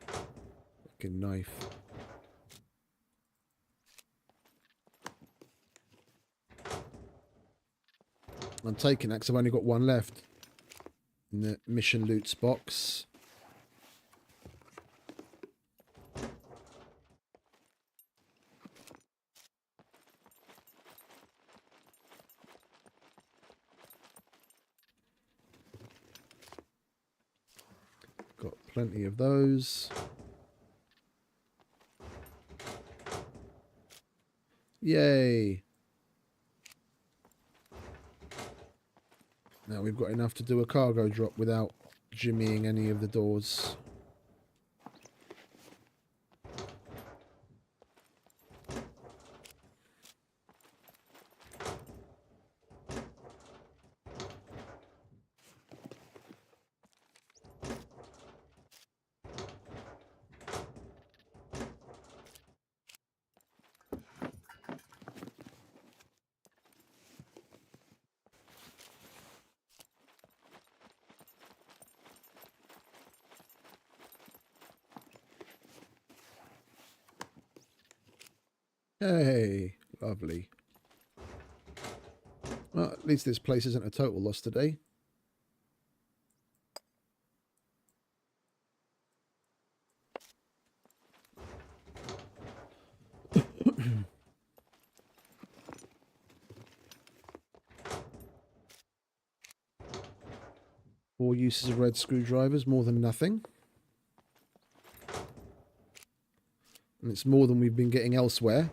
Fucking knife. I'm taking that because I've only got one left in the mission loots box. Got plenty of those. Yay. Now we've got enough to do a cargo drop without jimmying any of the doors. Hey, lovely. Well, at least this place isn't a total loss today. Four uses of red screwdrivers, more than nothing. And it's more than we've been getting elsewhere.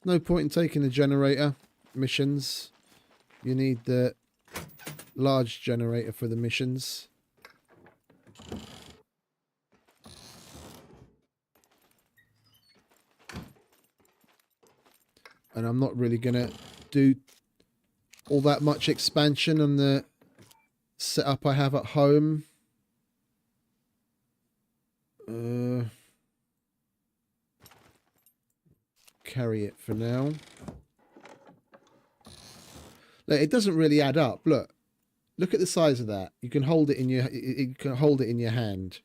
No point in taking the generator missions. You need the large generator for the missions. And I'm not really going to do all that much expansion on the setup I have at home. Carry it for now. Look, it doesn't really add up. Look at the size of that. You can hold it in your hand.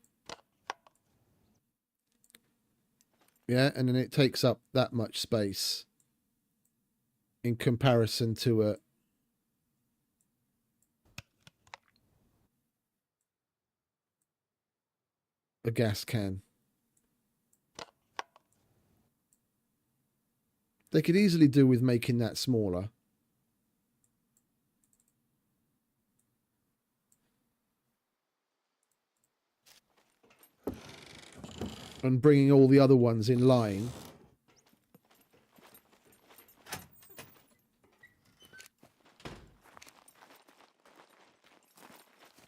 Yeah, and then it takes up that much space in comparison to a gas can. They could easily do with making that smaller. And bringing all the other ones in line.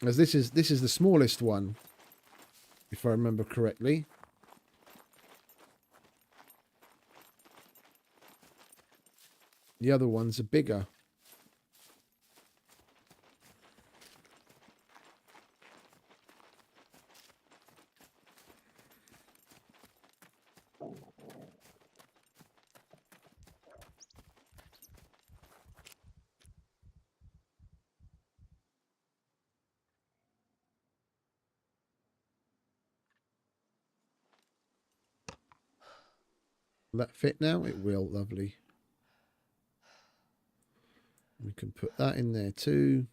As this is the smallest one, if I remember correctly. The other ones are bigger. Will that fit now? It will. Lovely. We can put that in there too.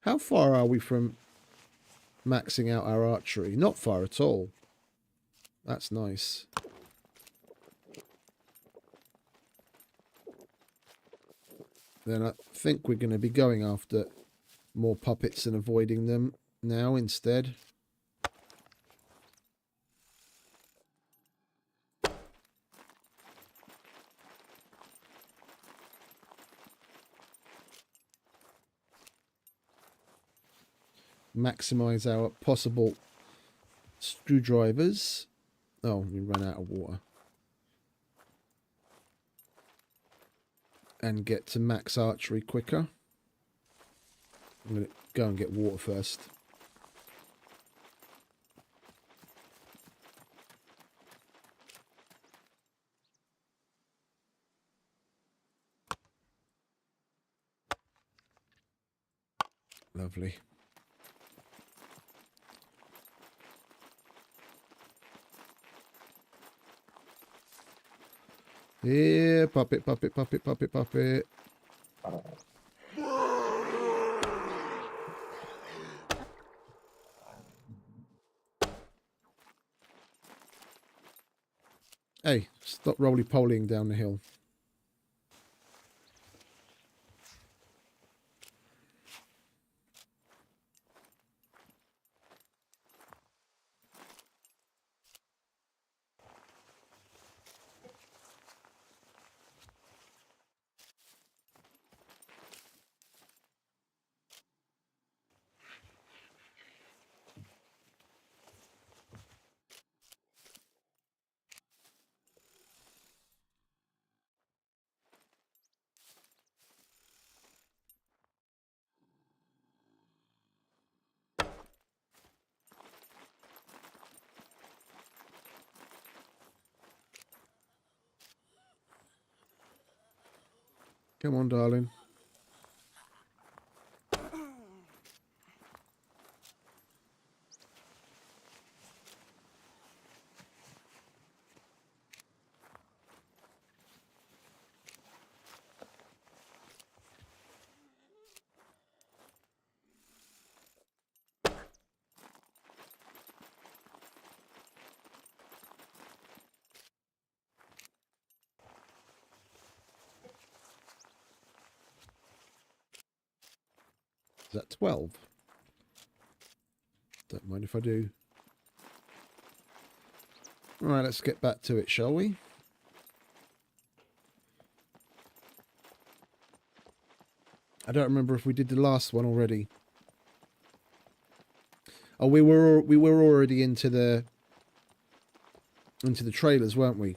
How far are we from maxing out our archery? Not far at all. That's nice. Then I think we're going to be going after more puppets and avoiding them now instead. Maximize our possible screwdrivers. Oh, we ran out of water. And get to max archery quicker. I'm going to go and get water first. Lovely. Yeah, puppet, puppet, puppet, puppet, puppet. Hey, stop roly-polying down the hill. Come on, darling. Is that 12? Don't mind if I do. Alright, let's get back to it, shall we? I don't remember if we did the last one already. Oh, we were already into the trailers, weren't we?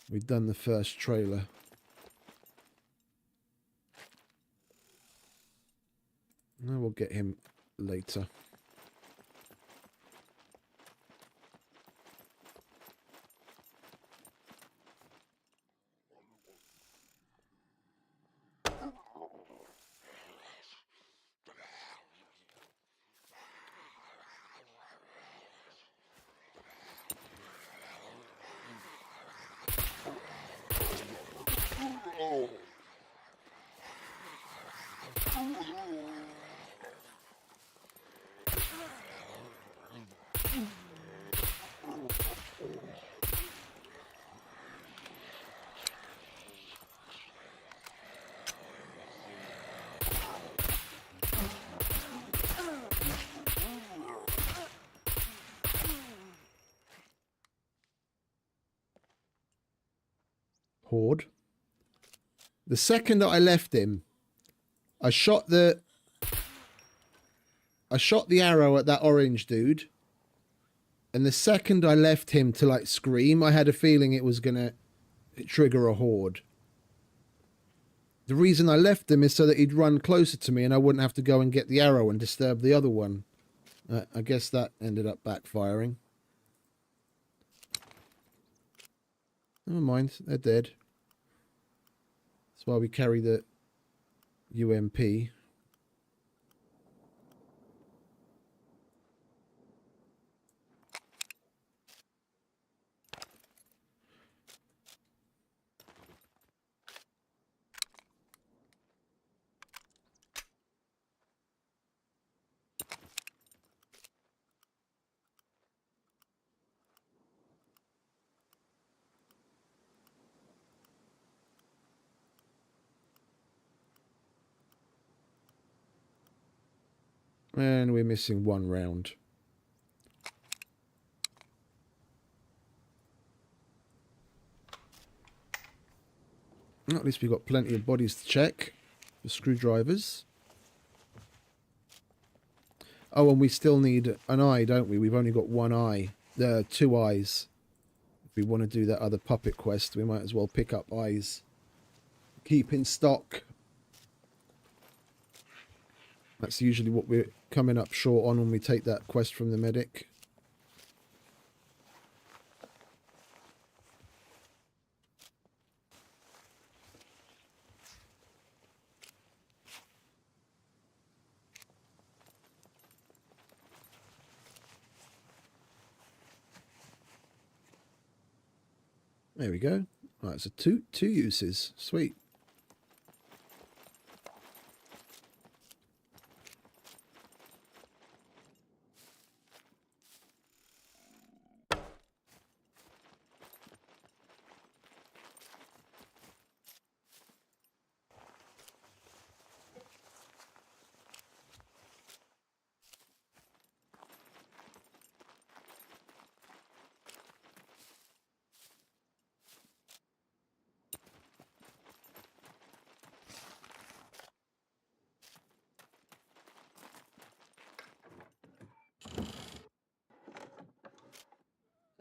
We'd done the first trailer. No, we'll get him later. Horde. The second that I left him, I shot the arrow at that orange dude, and the second I left him to like scream, I had a feeling it was gonna trigger a horde. The reason I left him is so that he'd run closer to me and I wouldn't have to go and get the arrow and disturb the other one. I guess that ended up backfiring. Never mind, they're dead. That's why we carry the UMP. And we're missing one round. Well, at least we've got plenty of bodies to check for screwdrivers. Oh, and we still need an eye, don't we? We've only got one eye. There are 2 eyes. If we want to do that other puppet quest, we might as well pick up eyes. Keep in stock. That's usually what we're coming up short on when we take that quest from the medic. There we go. Right, so two uses. Sweet.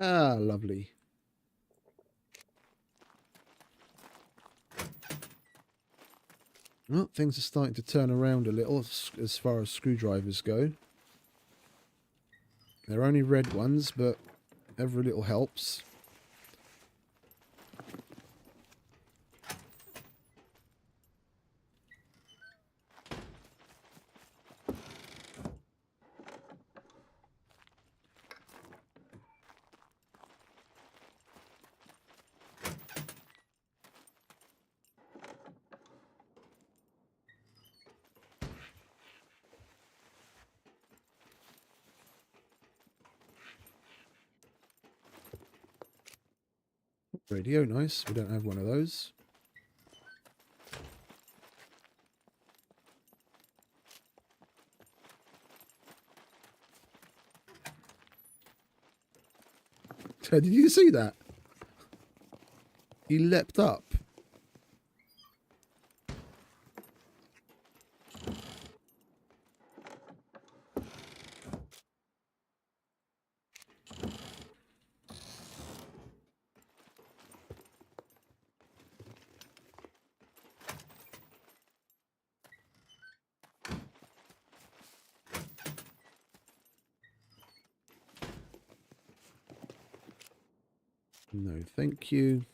Ah, lovely. Well, things are starting to turn around a little as far as screwdrivers go. They're only red ones, but every little helps. Radio, nice. We don't have one of those. Did you see that? He leapt up. No, thank you.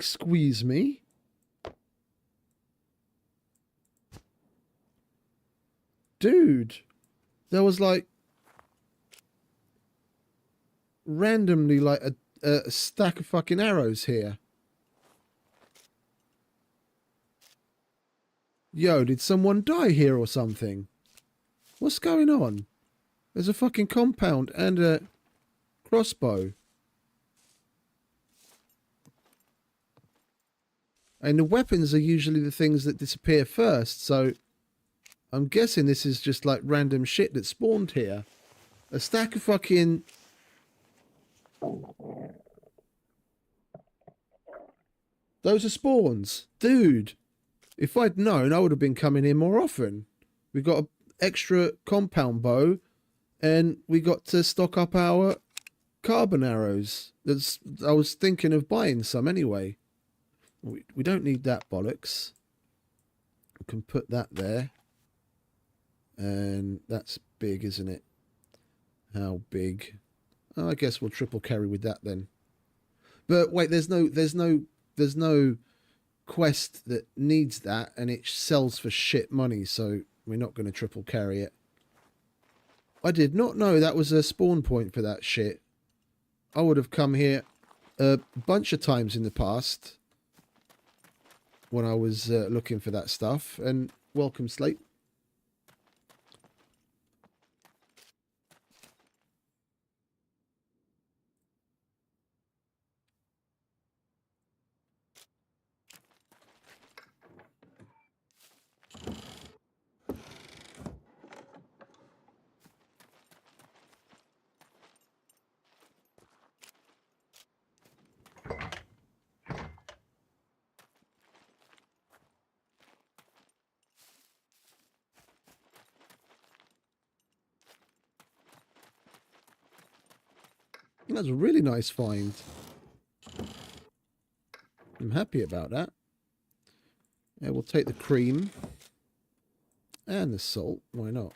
Squeeze me. Dude, there was like randomly like a stack of fucking arrows here. Yo, did someone die here or something? What's going on? There's a fucking compound and a crossbow. And the weapons are usually the things that disappear first, so I'm guessing this is just like random shit that spawned here. A stack of fucking... Those are spawns. Dude, if I'd known, I would have been coming in more often. We got an extra compound bow, and we got to stock up our carbon arrows. I was thinking of buying some anyway. We don't need that bollocks. We can put that there. And that's big, isn't it? How big? Oh, I guess we'll triple carry with that then. But wait, there's no quest that needs that, and it sells for shit money, so we're not going to triple carry it. I did not know that was a spawn point for that shit. I would have come here a bunch of times in the past when I was looking for that stuff. And welcome, Slate. That's a really nice find. I'm happy about that. Yeah, we'll take the cream and the salt. Why not?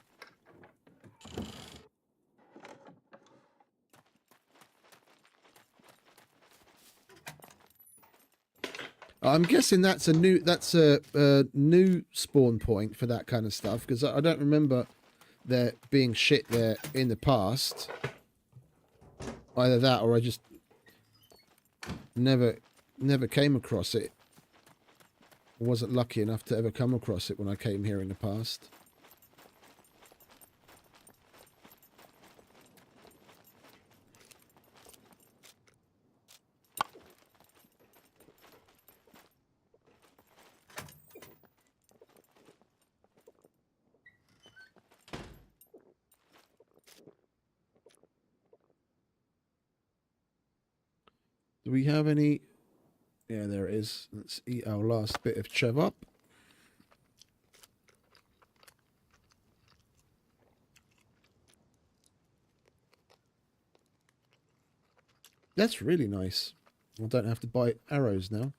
I'm guessing that's a new spawn point for that kind of stuff, because I don't remember there being shit there in the past. Either that or I just never came across it. I wasn't lucky enough to ever come across it when I came here in the past. Do we have any? Yeah, there it is. Let's eat our last bit of chevap. That's really nice. I don't have to buy arrows now.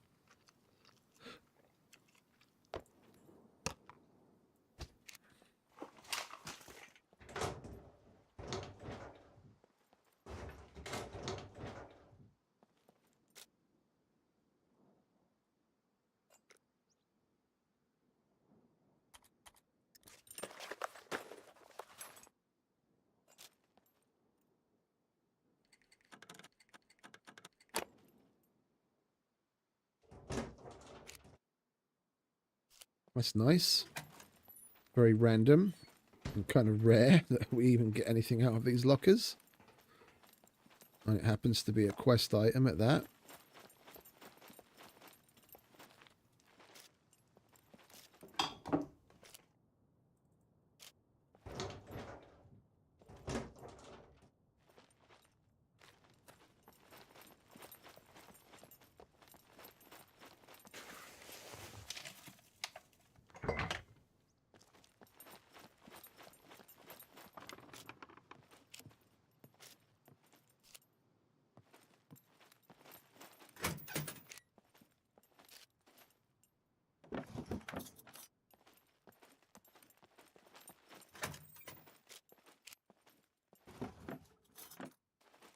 That's nice. Very random and kind of rare that we even get anything out of these lockers. And it happens to be a quest item at that.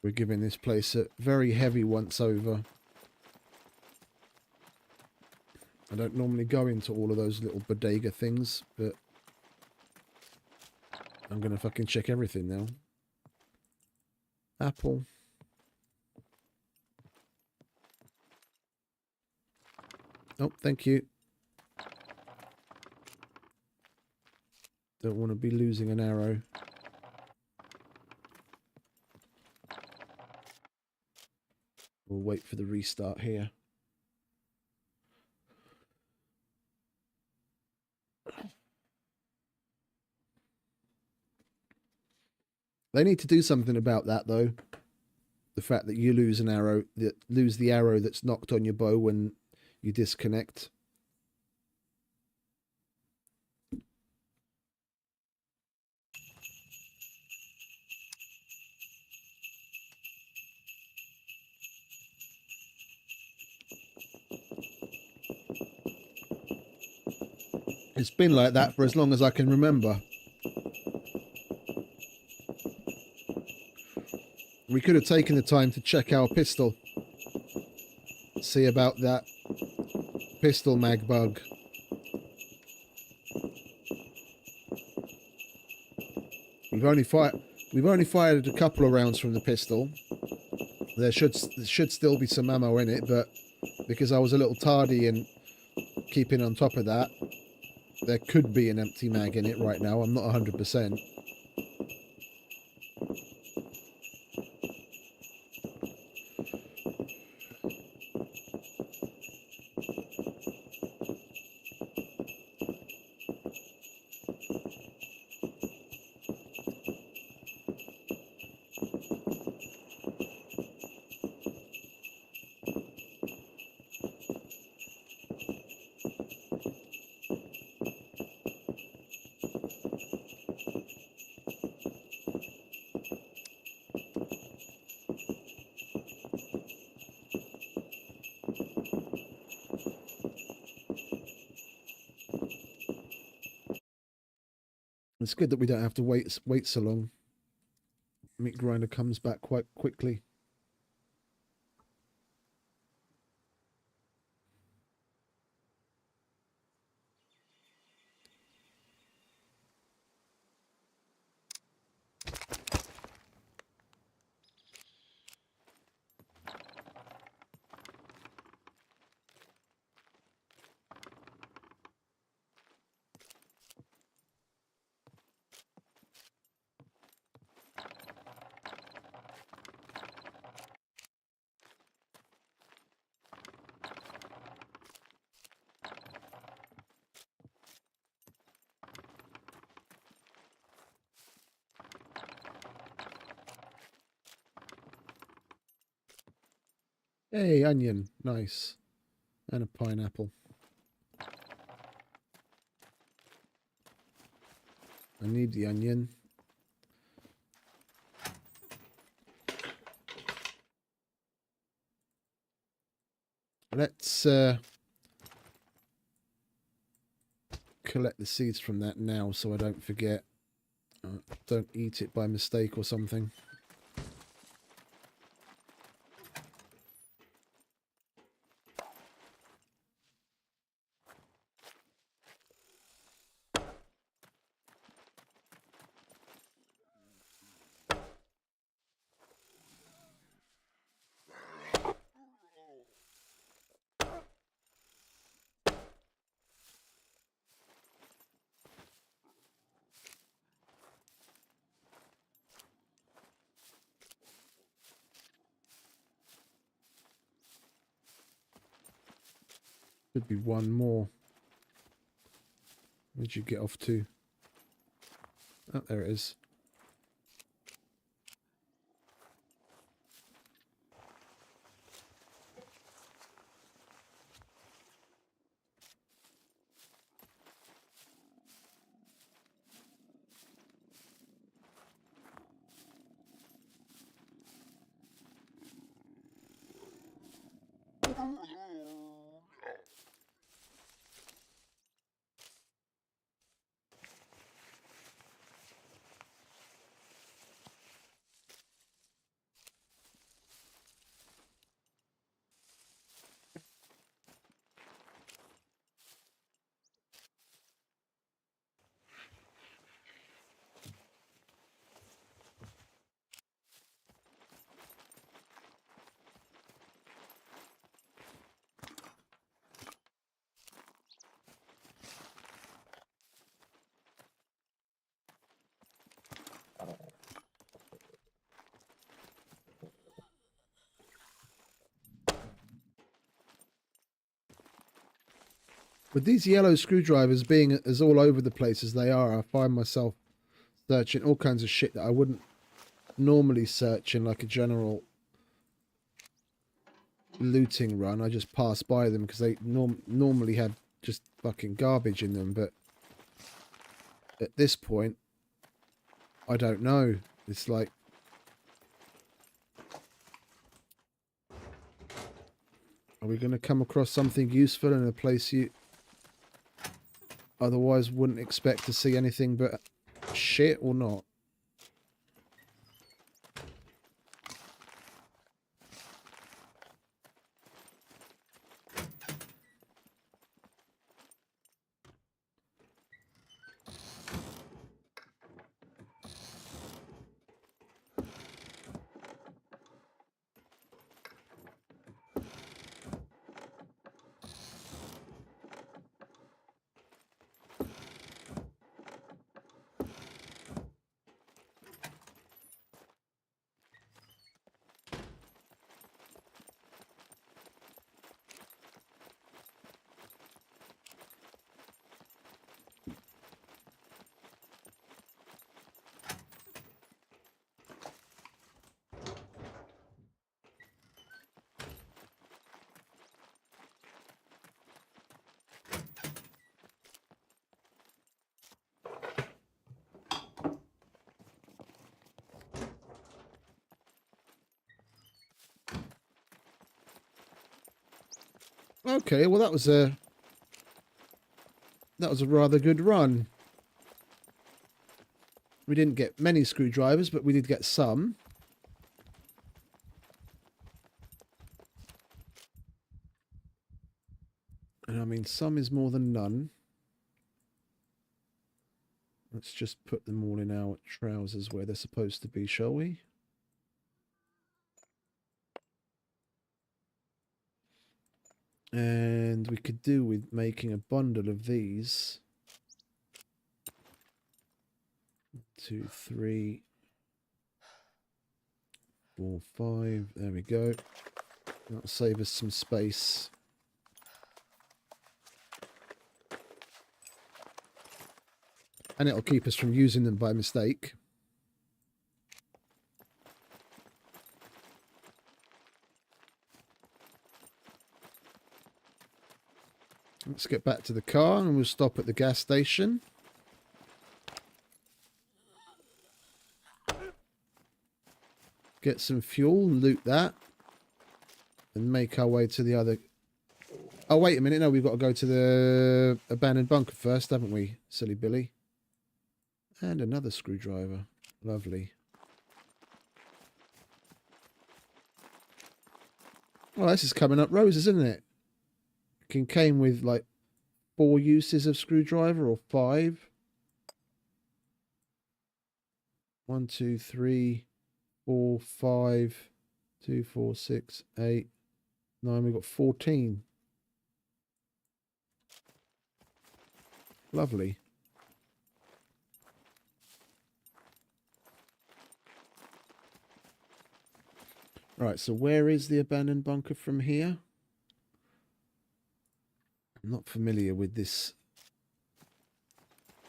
We're giving this place a very heavy once over. I don't normally go into all of those little bodega things, but I'm going to fucking check everything now. Apple. Oh, thank you. Don't want to be losing an arrow. We'll wait for the restart here. They need to do something about that, though. The fact that you lose an arrow, lose the arrow that's knocked on your bow when you disconnect. It's been like that for as long as I can remember. We could have taken the time to check our pistol. See about that pistol mag bug. We've only fired a couple of rounds from the pistol. There should still be some ammo in it, but because I was a little tardy in keeping on top of that, there could be an empty mag in it right now. I'm not 100%. It's good that we don't have to wait so long. Meat grinder comes back quite quickly. Hey, onion. Nice. And a pineapple. I need the onion. Let's collect the seeds from that now so I don't forget. Don't eat it by mistake or something. Could be one more. Where'd you get off to? Oh, there it is. With these yellow screwdrivers being as all over the place as they are, I find myself searching all kinds of shit that I wouldn't normally search in like a general looting run. I just pass by them because they normally have just fucking garbage in them, but at this point I don't know. It's like are we going to come across something useful in a place you otherwise wouldn't expect to see anything but shit or not? Okay, well that was a rather good run. We didn't get many screwdrivers, but we did get some. And I mean, some is more than none. Let's just put them all in our trousers where they're supposed to be, shall we? And we could do with making a bundle of these. 2, 3, 4, 5. There we go. That'll save us some space. And it'll keep us from using them by mistake. Let's get back to the car and we'll stop at the gas station. Get some fuel, loot that, and make our way to the other... Oh, wait a minute. No, we've got to go to the abandoned bunker first, haven't we, silly Billy? And another screwdriver. Lovely. Well, this is coming up roses, isn't it? It came with like 4 uses of screwdriver or 5. 1, 2, 3, 4, 5, 2, 4, 6, 8, 9. We've got 14. Lovely. Right, so where is the abandoned bunker from here? I'm not familiar with this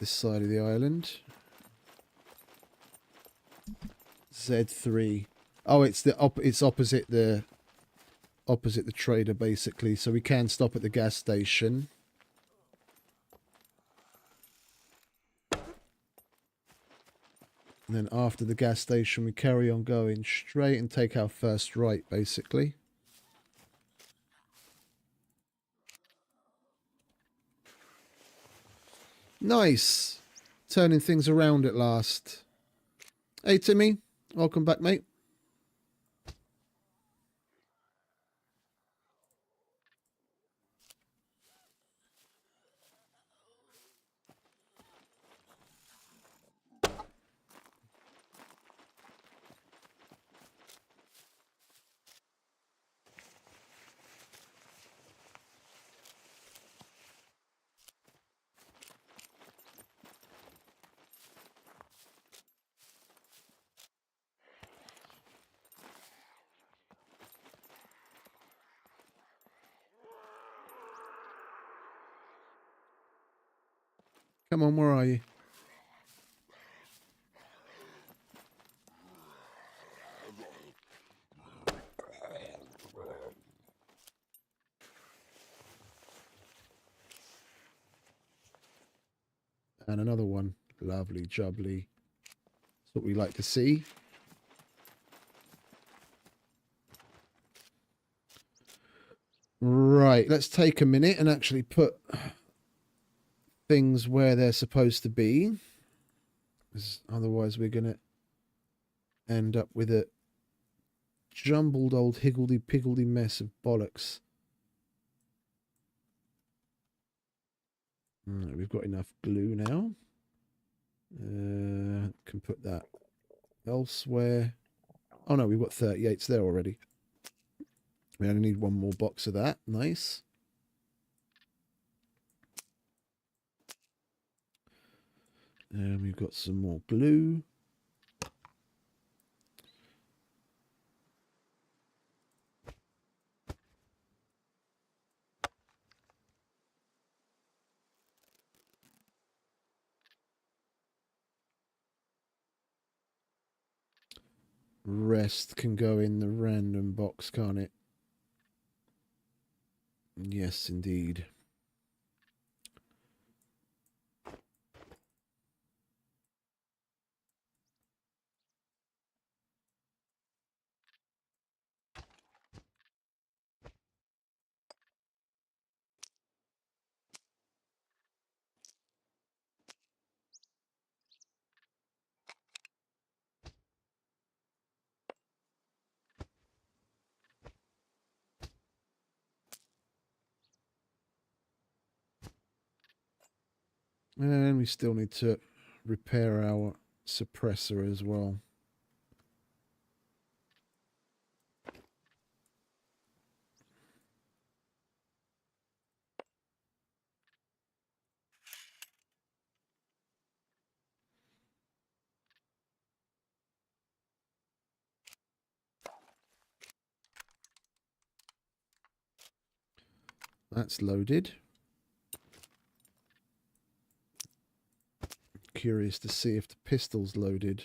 side of the island. Z3. Oh, it's it's opposite the trader basically, so we can stop at the gas station. And then after the gas station, we carry on going straight and take our first right, basically. Nice. Turning things around at last. Hey, Timmy. Welcome back, mate. Come on, where are you? And another one. Lovely, jubbly. That's what we like to see. Right, let's take a minute and actually put things where they're supposed to be. 'Cause otherwise we're going to end up with a jumbled old higgledy-piggledy mess of bollocks. We've got enough glue now. Can put that elsewhere. Oh no, we've got 38s there already. We only need 1 more box of that. Nice. And we've got some more glue. Rest can go in the random box, can't it? Yes, indeed. And we still need to repair our suppressor as well. That's loaded. Curious to see if the pistol's loaded.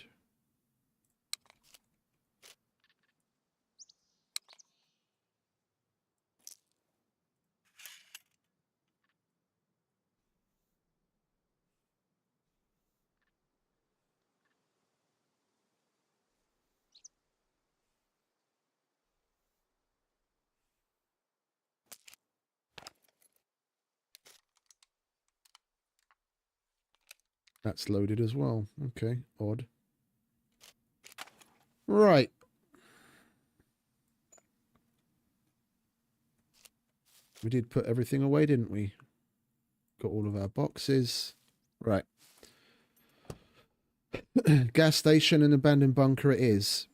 That's loaded as well. Okay, odd. Right. We did put everything away, didn't we? Got all of our boxes. Right. Gas station and abandoned bunker it is.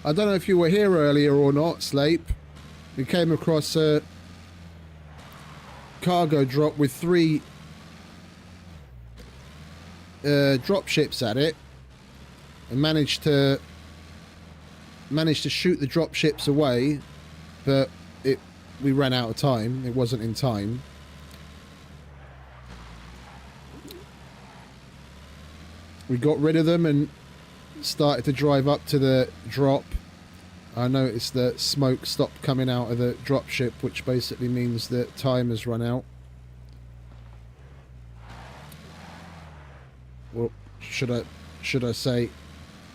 I don't know if you were here earlier or not, Slape. We came across a cargo drop with 3 drop ships at it, and managed to shoot the drop ships away, but we ran out of time. It wasn't in time. We got rid of them and started to drive up to the drop. I noticed that smoke stopped coming out of the drop ship, which basically means that time has run out. Well, should I say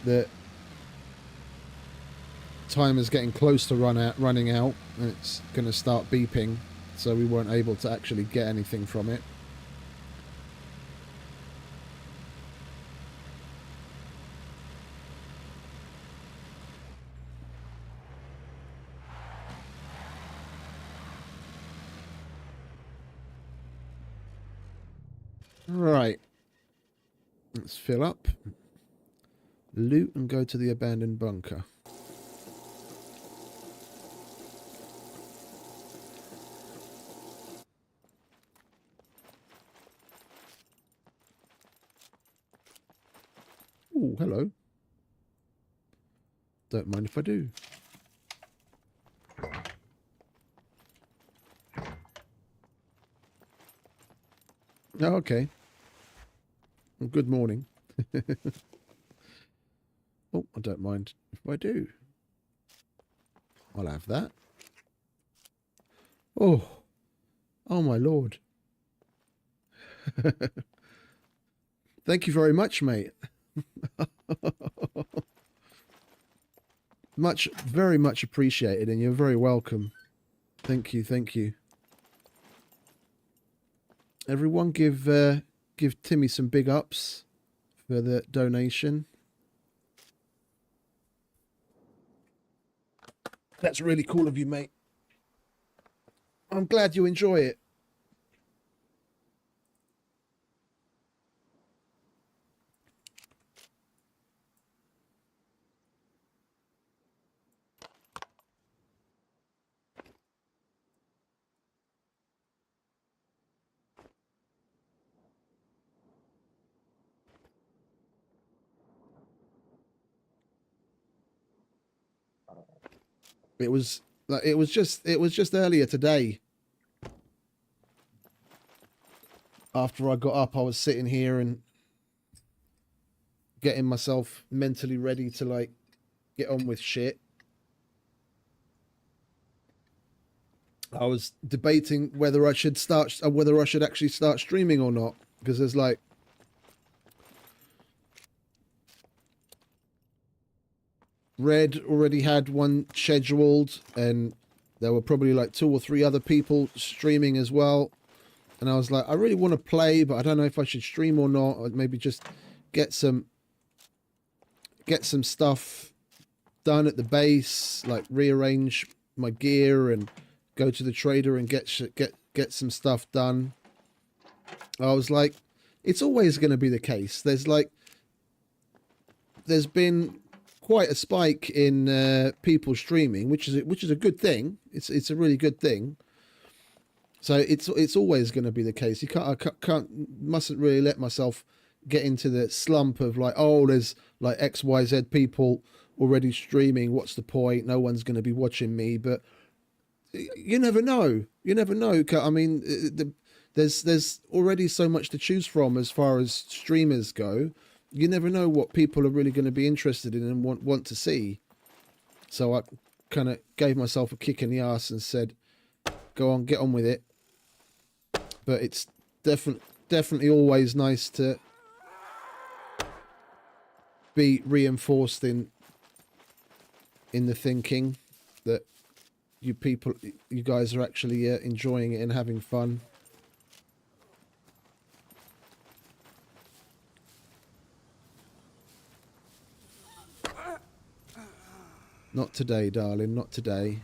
that time is getting close to running out, and it's going to start beeping, so we weren't able to actually get anything from it. Right. Let's fill up, loot, and go to the abandoned bunker. Oh, hello. Don't mind if I do. Oh, okay. Well, good morning. Oh, I don't mind if I do. I'll have that. Oh. Oh, my lord. Thank you very much, mate. Very much appreciated, and you're very welcome. Thank you, thank you. Everyone give Timmy some big ups for the donation. That's really cool of you, mate. I'm glad you enjoy it. It was just earlier today. After I got up, I was sitting here and getting myself mentally ready to like get on with shit. I was debating whether I should actually start streaming or not, because there's like Red already had one scheduled, and there were probably like 2 or 3 other people streaming as well. And I was like, I really want to play, but I don't know if I should stream or not, or maybe just get some stuff done at the base, like rearrange my gear and go to the trader and get some stuff done. I was like, it's always going to be the case. There's been quite a spike in people streaming, which is a good thing. It's a really good thing. So it's always going to be the case. Mustn't really let myself get into the slump of like, oh, there's like XYZ people already streaming. What's the point? No one's going to be watching me. But you never know. You never know. I mean, there's already so much to choose from as far as streamers go. You never know what people are really going to be interested in and want to see. So I kind of gave myself a kick in the ass and said, "Go on, get on with it." But it's definitely always nice to be reinforced in the thinking that you guys are actually enjoying it and having fun. Not today, darling, not today.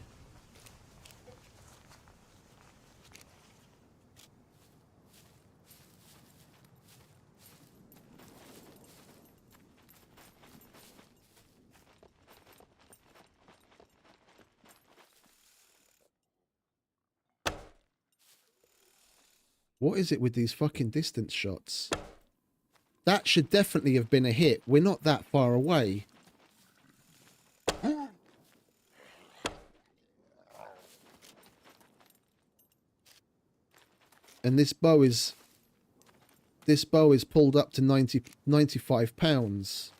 What is it with these fucking distance shots? That should definitely have been a hit. We're not that far away. And this bow is pulled up to 95 pounds.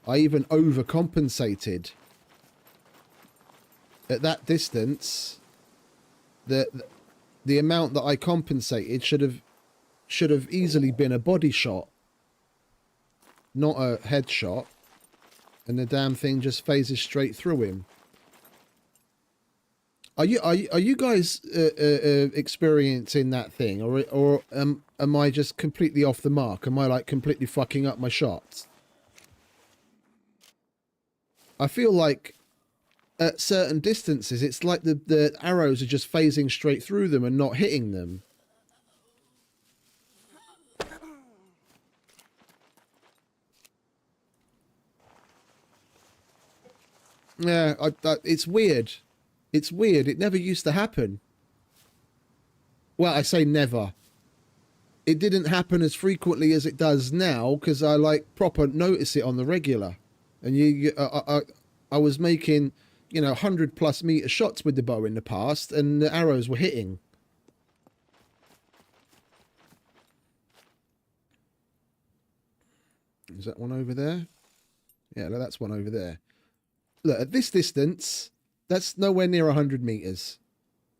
I even overcompensated. At that distance, the amount that I compensated should have easily been a body shot, not a headshot, and the damn thing just phases straight through him. Are you guys experiencing that thing, or am I just completely off the mark? Am I like completely fucking up my shots? I feel like at certain distances, it's like the arrows are just phasing straight through them and not hitting them. Yeah, it's weird. It's weird. It never used to happen. Well, I say never. It didn't happen as frequently as it does now because I like proper notice it on the regular. And I was making, 100+ meter shots with the bow in the past, and the arrows were hitting. Is that one over there? Yeah, no, that's one over there. Look, at this distance, that's nowhere near 100 meters.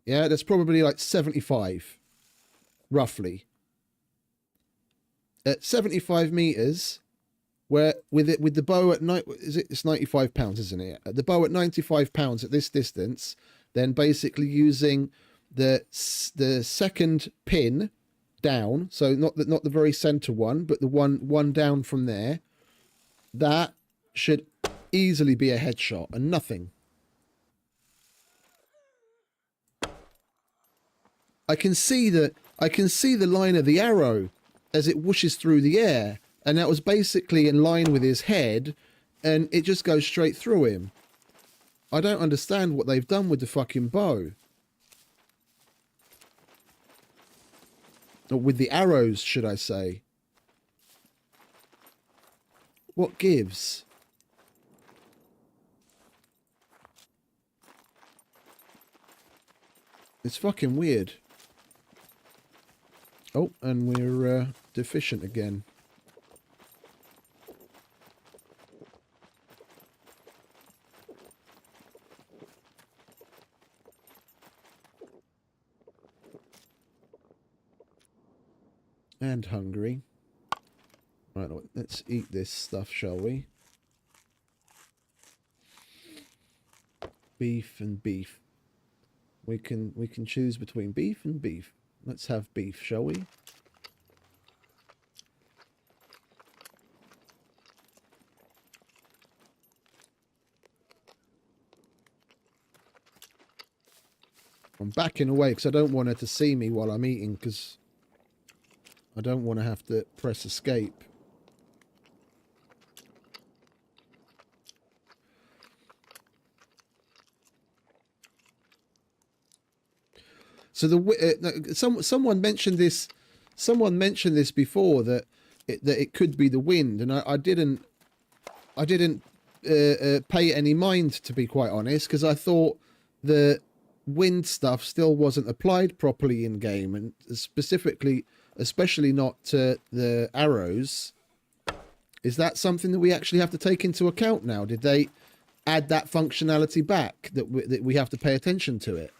Yeah, that's probably like 75, roughly. At 75 meters, where with the bow at night, it's 95 pounds, isn't it? The bow at 95 pounds at this distance, then basically using the second pin down, so not the very center one, but the one down from there, that should easily be a headshot and nothing. I can see the line of the arrow as it whooshes through the air, and that was basically in line with his head, and it just goes straight through him. I don't understand what they've done with the fucking bow. Or with the arrows, should I say. What gives? It's fucking weird. Oh, and we're deficient again. And hungry. Right, let's eat this stuff, shall we? Beef and beef. We can choose between beef and beef. Let's have beef, shall we? I'm backing away because I don't want her to see me while I'm eating, because I don't want to have to press escape. So someone mentioned this. Someone mentioned this before, that it could be the wind, and I didn't pay any mind, to be quite honest, because I thought the wind stuff still wasn't applied properly in game, and specifically, especially not to the arrows. Is that something that we actually have to take into account now? Did they add that functionality back that we have to pay attention to it?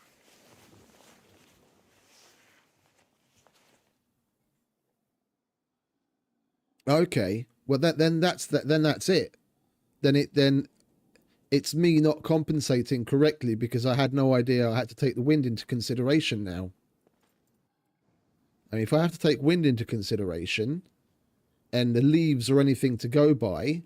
Okay, well then that's it. Then it's me not compensating correctly because I had no idea I had to take the wind into consideration now. I mean, if I have to take wind into consideration and the leaves or anything to go by,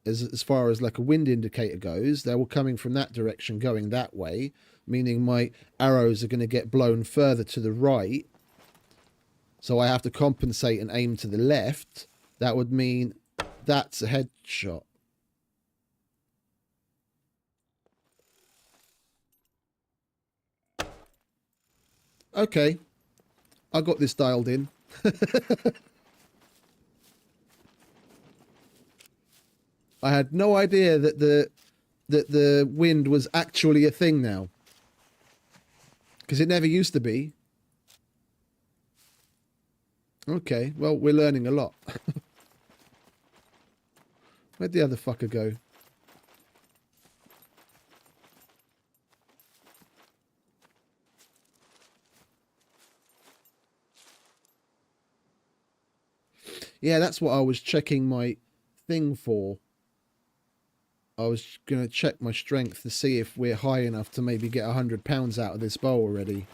as far as like a wind indicator goes, they're all coming from that direction going that way, meaning my arrows are going to get blown further to the right. So I have to compensate and aim to the left. That would mean that's a headshot. Okay, I got this dialed in. I had no idea that the wind was actually a thing now, because it never used to be. Okay, well, we're learning a lot. Where'd the other fucker go? Yeah, that's what I was checking my thing for. I was going to check my strength to see if we're high enough to maybe get 100 pounds out of this bow already.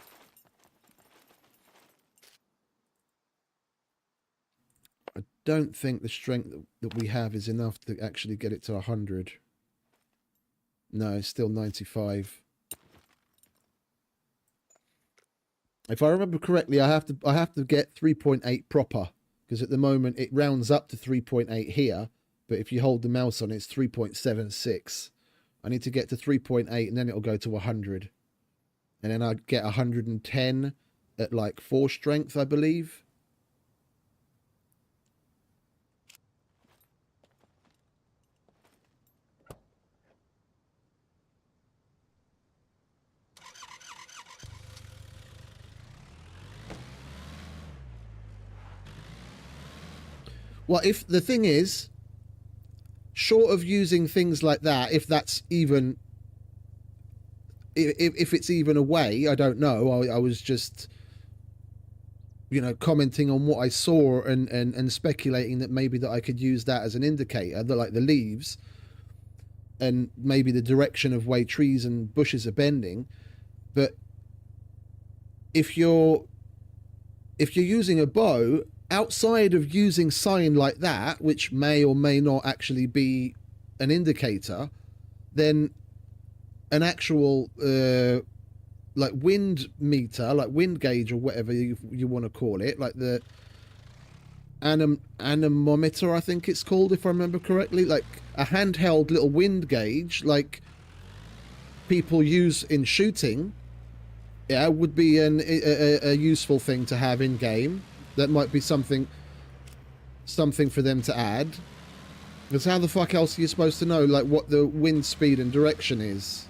I don't think the strength that we have is enough to actually get it to 100. No, it's still 95. If I remember correctly, I have to get 3.8 proper, because at the moment it rounds up to 3.8 here, but if you hold the mouse on it, it's 3.76. I need to get to 3.8 and then it'll go to 100. And then I get 110 at like 4 strength, I believe. Well, if the thing is, short of using things like that, if that's even, if it's even a way, I don't know. I was just, you know, commenting on what I saw and speculating that maybe that I could use that as an indicator, that like the leaves and maybe the direction of way trees and bushes are bending. But if you're using a bow, outside of using sign like that, which may or may not actually be an indicator, then an actual like wind meter, like wind gauge or whatever you want to call it, like the anemometer, I think it's called, if I remember correctly, like a handheld little wind gauge like people use in shooting, yeah, would be a useful thing to have in game. That might be something for them to add. Because how the fuck else are you supposed to know, like, what the wind speed and direction is?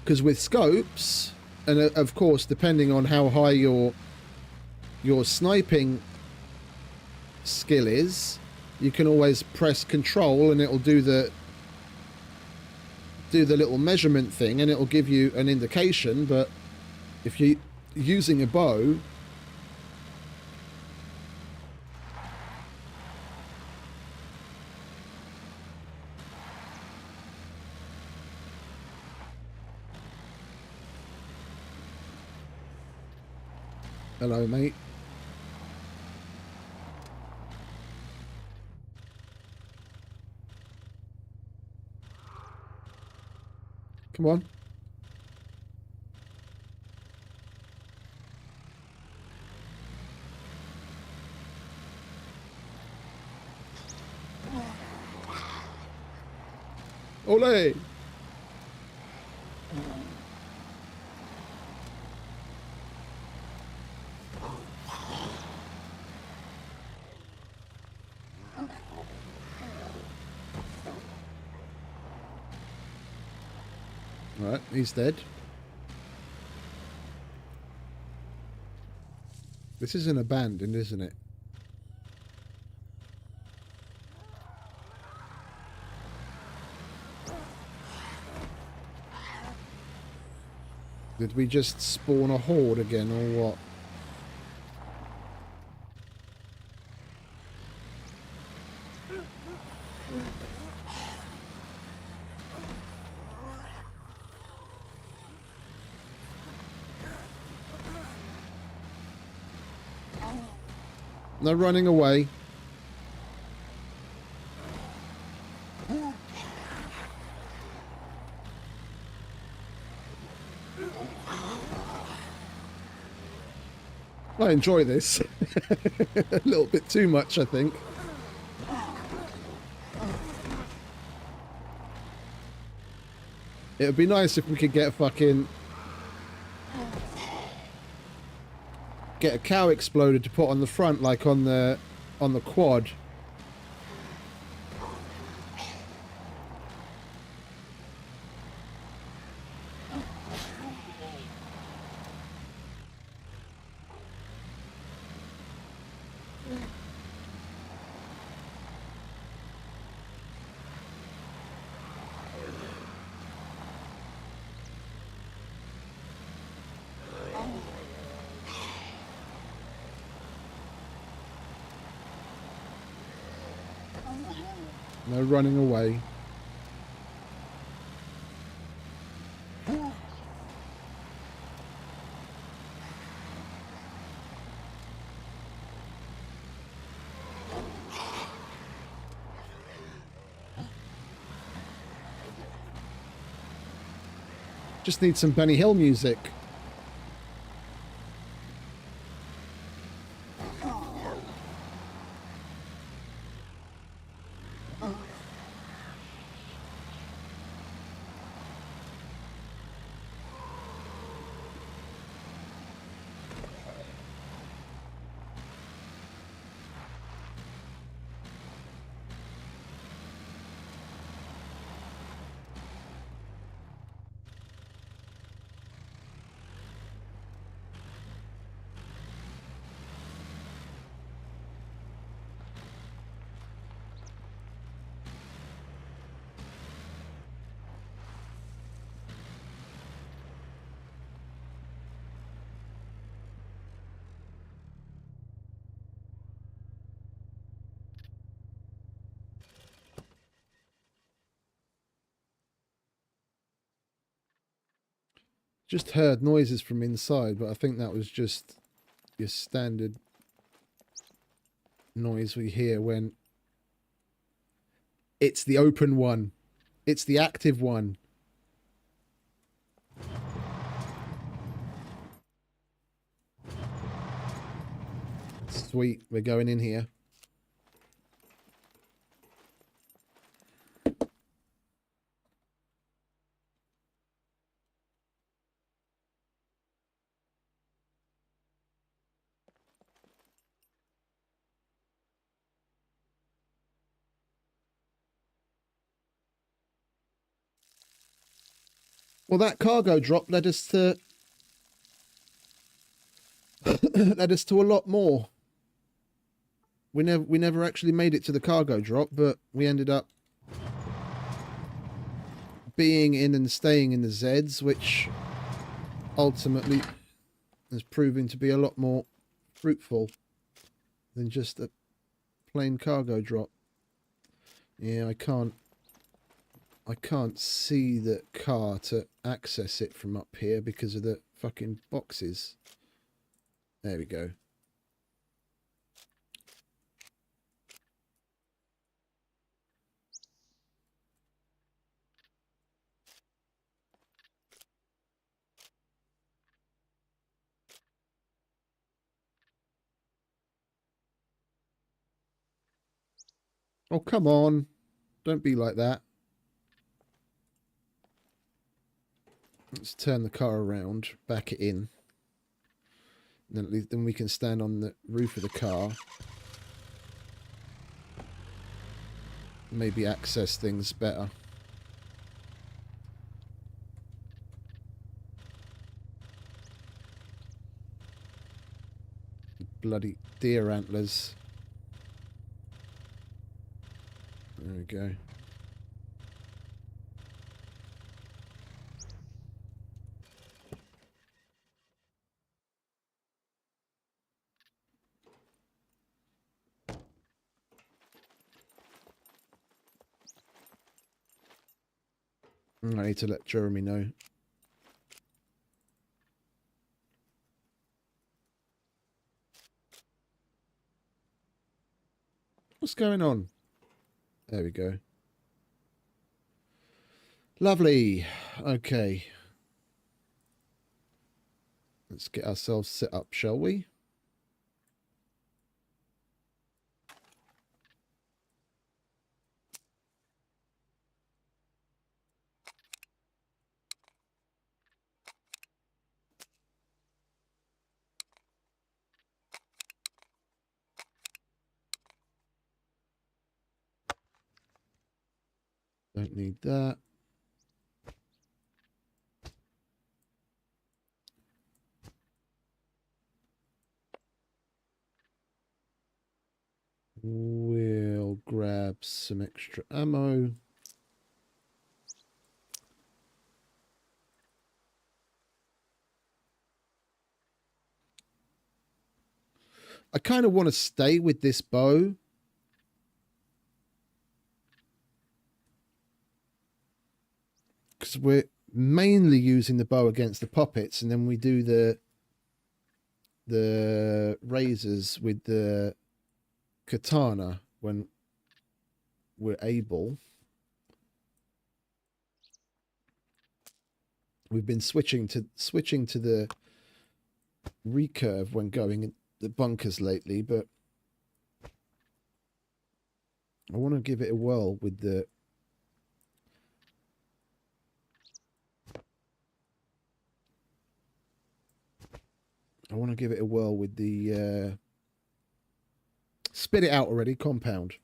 Because with scopes, and of course, depending on how high your sniping skill is, you can always press control and it'll do the little measurement thing and it'll give you an indication. But if you're using a bow, hello mate. Come on. Ole! Alright, he's dead. This isn't abandoned, isn't it? Did we just spawn a horde again, or what? No running away. I enjoy this. A little bit too much, I think. It would be nice if we could get a cow exploder to put on the front, like on the quad. No running away. Just need some Benny Hill music. Just heard noises from inside, but I think that was just your standard noise we hear when it's the open one. It's the active one. Sweet, we're going in here. Well, that cargo drop led us to led us to a lot more. We never actually made it to the cargo drop, but we ended up being in and staying in the Zeds, which ultimately has proven to be a lot more fruitful than just a plain cargo drop. Yeah, I can't see the car to access it from up here because of the fucking boxes. There we go. Oh, come on. Don't be like that. Let's turn the car around, back it in. And then at least then we can stand on the roof of the car. Maybe access things better. bloody deer antlers. There we go. I need to let Jeremy know. What's going on? There we go. Lovely. Okay. Let's get ourselves set up, shall we? Don't need that. We'll grab some extra ammo. I kind of want to stay with this bow. Because we're mainly using the bow against the puppets, and then we do the razors with the katana when we're able. We've been switching to the recurve when going in the bunkers lately, but I want to give it a whirl with the spit it out already, compound.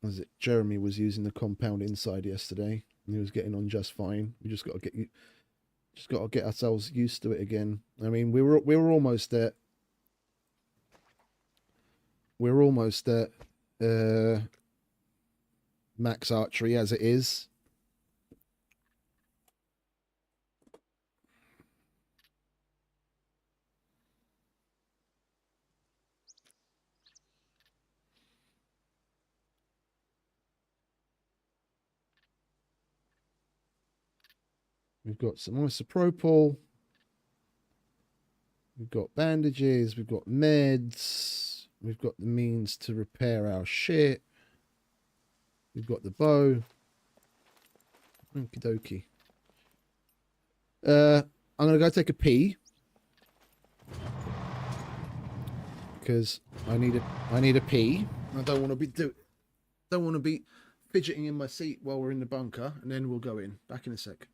Was it Jeremy was using the compound inside yesterday, and he was getting on just fine. We just got to get ourselves used to it again. I mean, we were almost at max archery as it is. We've got some isopropyl. We've got bandages. We've got meds. We've got the means to repair our shit. We've got the bow. Okie dokie. I'm gonna go take a pee because I need a pee. I don't want to be fidgeting in my seat while we're in the bunker, and then we'll go in. Back in a sec.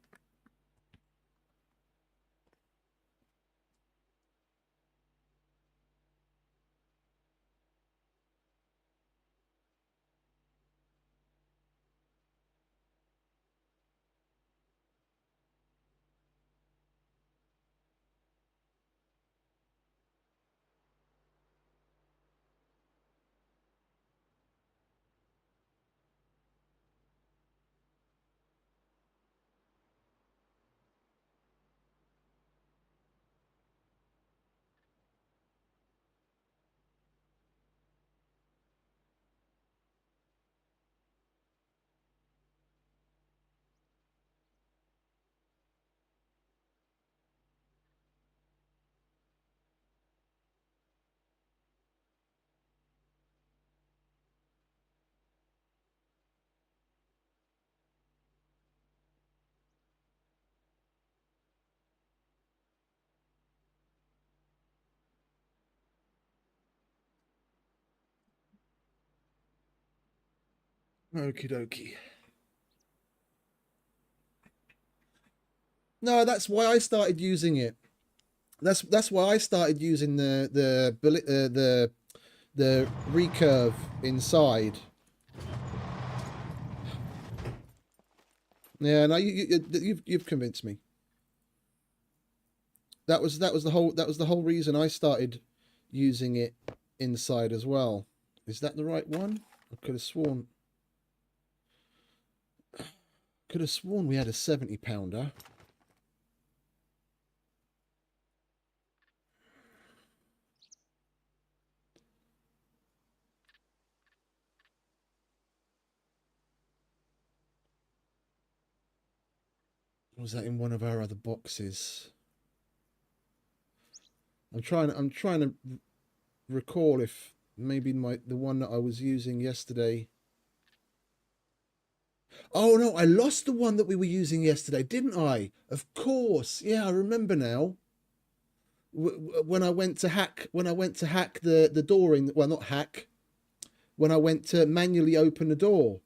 Okie dokie. No, that's why I started using it. That's why I started using the recurve inside. Yeah, no, you've convinced me. that was the whole reason I started using it inside as well. Is that the right one? I could have sworn we had a 70-pounder. Was that in one of our other boxes? I'm trying to recall if maybe the one that I was using yesterday. Oh no, I lost the one that we were using yesterday, didn't I? Of course. Yeah, I remember now. When I went to hack the door in, well, not hack, when I went to manually open the door.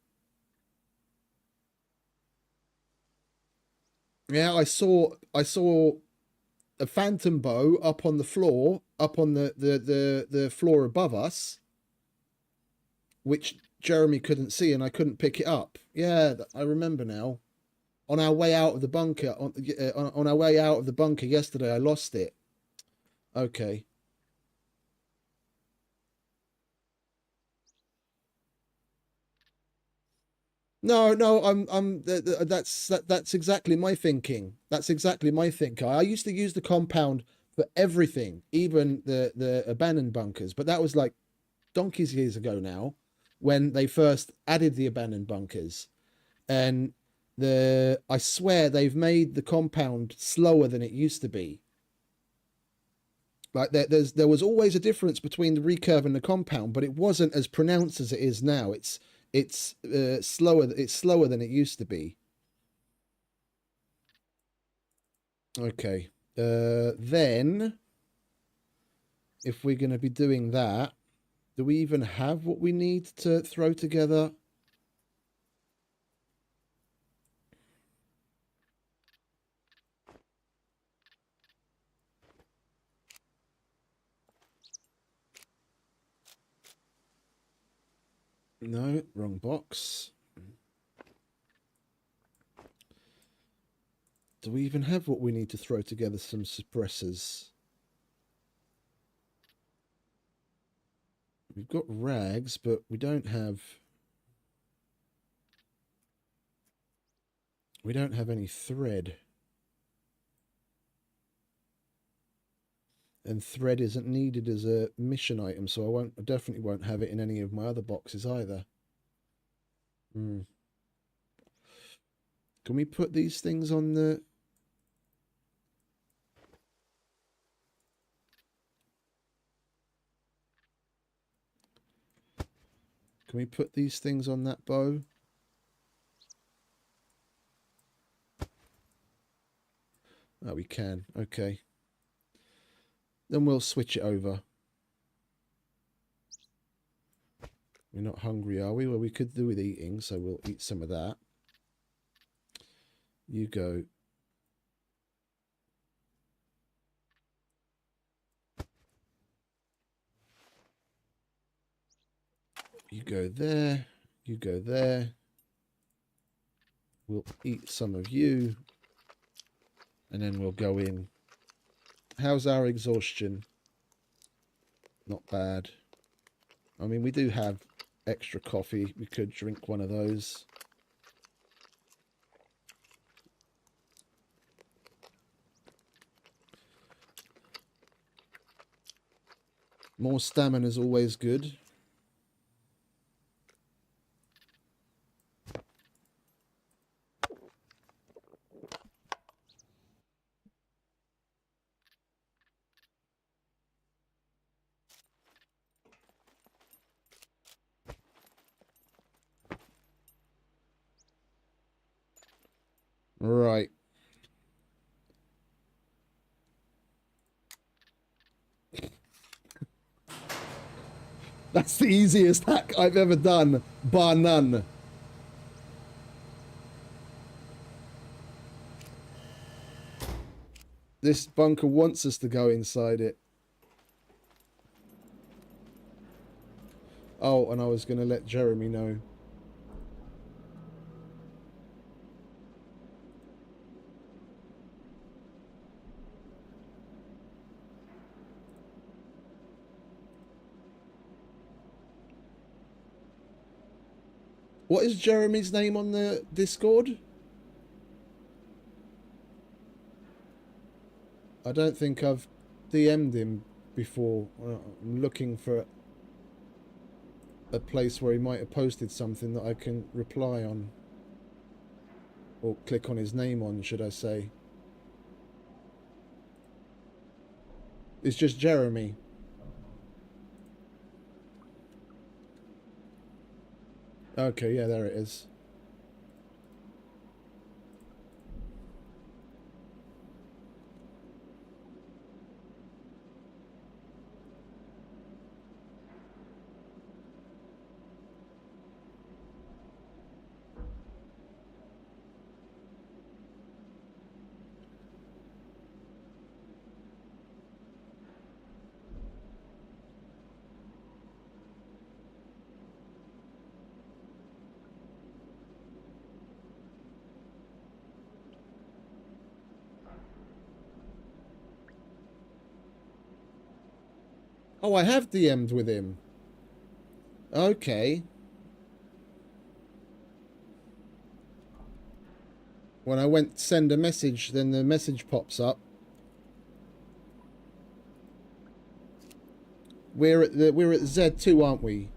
Yeah, I saw a phantom bow up on the floor, up on the floor above us, which Jeremy couldn't see, and I couldn't pick it up. Yeah, I remember now. On our way out of the bunker, on our way out of the bunker yesterday, I lost it. Okay. No, that's exactly my thinking. That's exactly my thinking. I used to use the compound for everything, even the abandoned bunkers, but that was like donkeys years ago now, when they first added the abandoned bunkers. And I swear they've made the compound slower than it used to be. Like there was always a difference between the recurve and the compound, but it wasn't as pronounced as it is now. It's slower. It's slower than it used to be. Okay. Then, if we're going to be doing that, do we even have what we need to throw together? No, wrong box. Do we even have what we need to throw together some suppressors? We've got rags, but we don't have any thread. And thread isn't needed as a mission item, so I definitely won't have it in any of my other boxes either. Can we put these things on the... Can we put these things on that bow? Oh, we can. Okay. Then we'll switch it over. We're not hungry, are we? Well, we could do with eating, so we'll eat some of that. You go. You go there. You go there. We'll eat some of you. And then we'll go in. How's our exhaustion? Not bad. I mean, we do have extra coffee. We could drink one of those. More stamina is always good. Right. That's the easiest hack I've ever done, bar none. This bunker wants us to go inside it. Oh, and I was going to let Jeremy know. What is Jeremy's name on the Discord? I don't think I've DM'd him before. I'm looking for a place where he might have posted something that I can reply on. Or click on his name on, should I say. It's just Jeremy. Okay, yeah, there it is. Oh, I have DM'd with him. Okay. When I went to send a message, then the message pops up. We're at Z2, aren't we?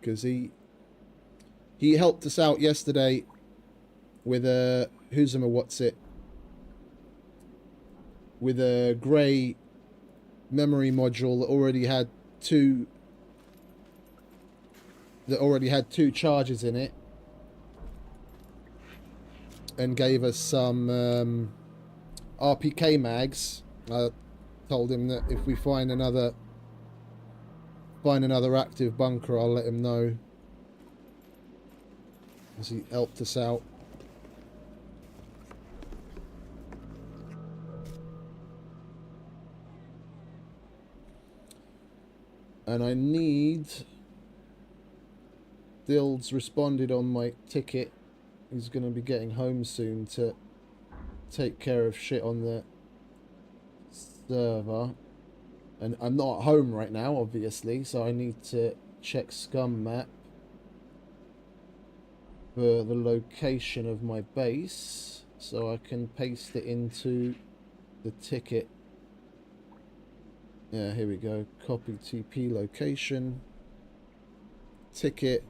Because he helped us out yesterday with a with a grey memory module that already had two charges in it, and gave us some RPK mags. I told him that if we find another active bunker, I'll let him know, as he helped us out. And I need... Dild's responded on my ticket. He's going to be getting home soon to take care of shit on the server. And I'm not at home right now, obviously, so I need to check SCUM map for the location of my base, so I can paste it into the ticket. Yeah, here we go. Copy TP location. Ticket.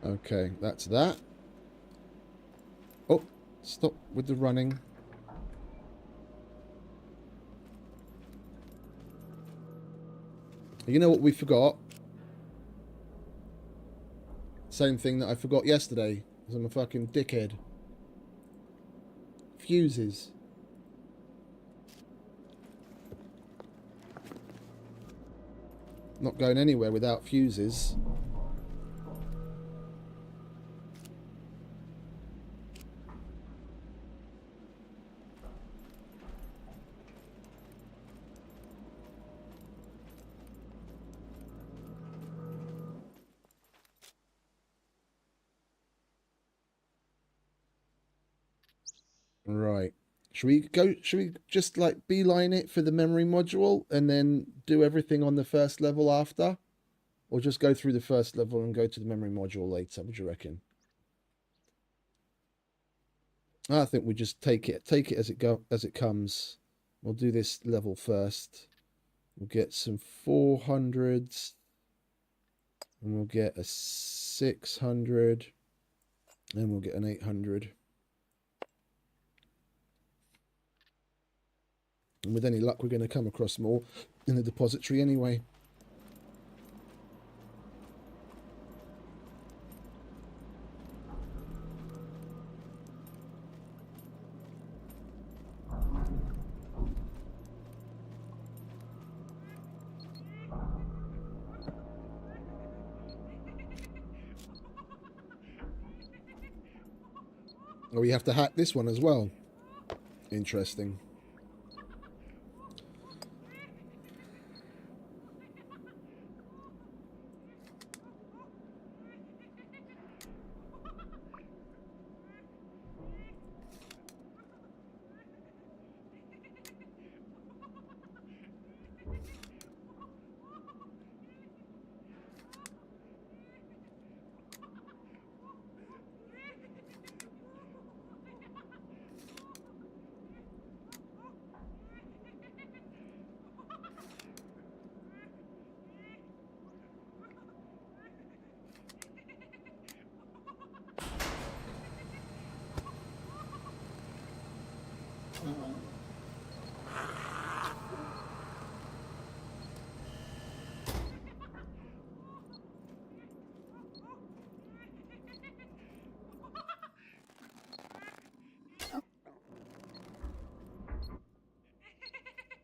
Okay, that's that. Oh, stop with the running. You know what we forgot? Same thing that I forgot yesterday, because I'm a fucking dickhead. Fuses. Not going anywhere without fuses. Right. Should we just like beeline it for the memory module and then do everything on the first level after? Or just go through the first level and go to the memory module later? What do you reckon? I think we just take it as it comes. We'll do this level first. We'll get some 400s, and we'll get a 600, and we'll get an 800. And with any luck, we're going to come across more in the depository anyway. Oh, we have to hack this one as well. Interesting.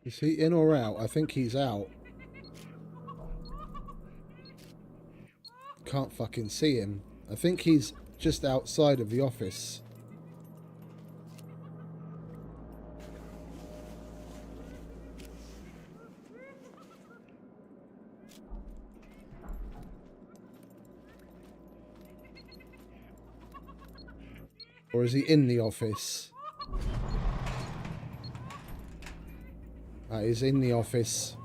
Is he in or out? I think he's out. Can't fucking see him. I think he's just outside of the office. Or is he in the office? He's in the office.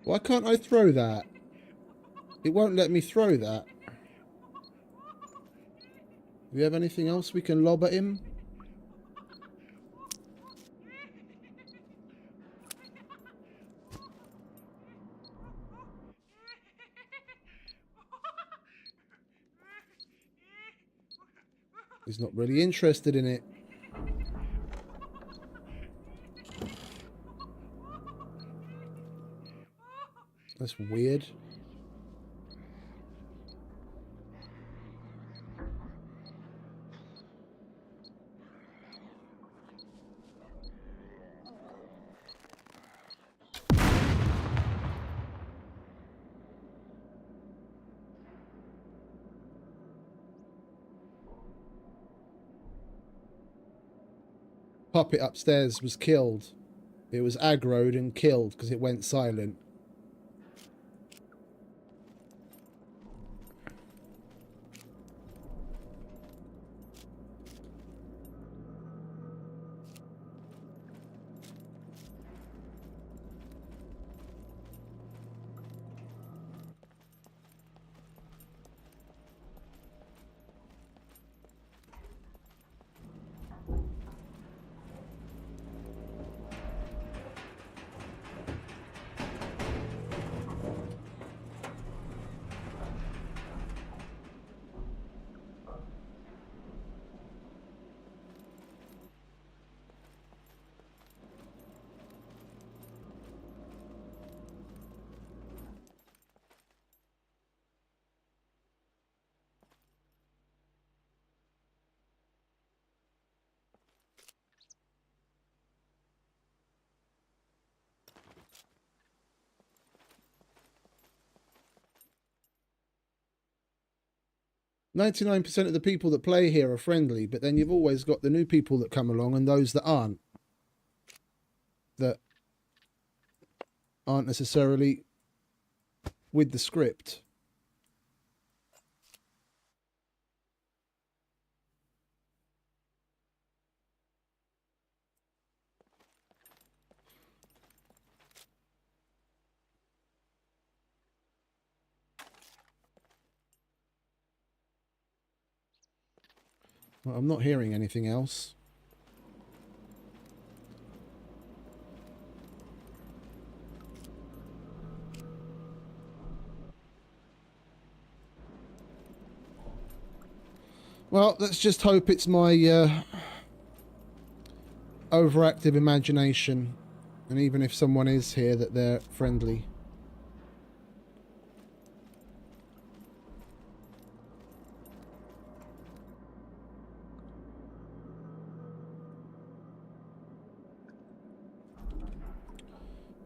Why can't I throw that? It won't let me throw that. Do we have anything else we can lob at him? He's not really interested in it. That's weird. Puppet upstairs was killed. It was aggroed and killed because it went silent. "99% of the people that play here are friendly, but then you've always got the new people that come along and those that aren't necessarily with the script." Well, I'm not hearing anything else. Well, let's just hope it's my overactive imagination. And even if someone is here, that they're friendly.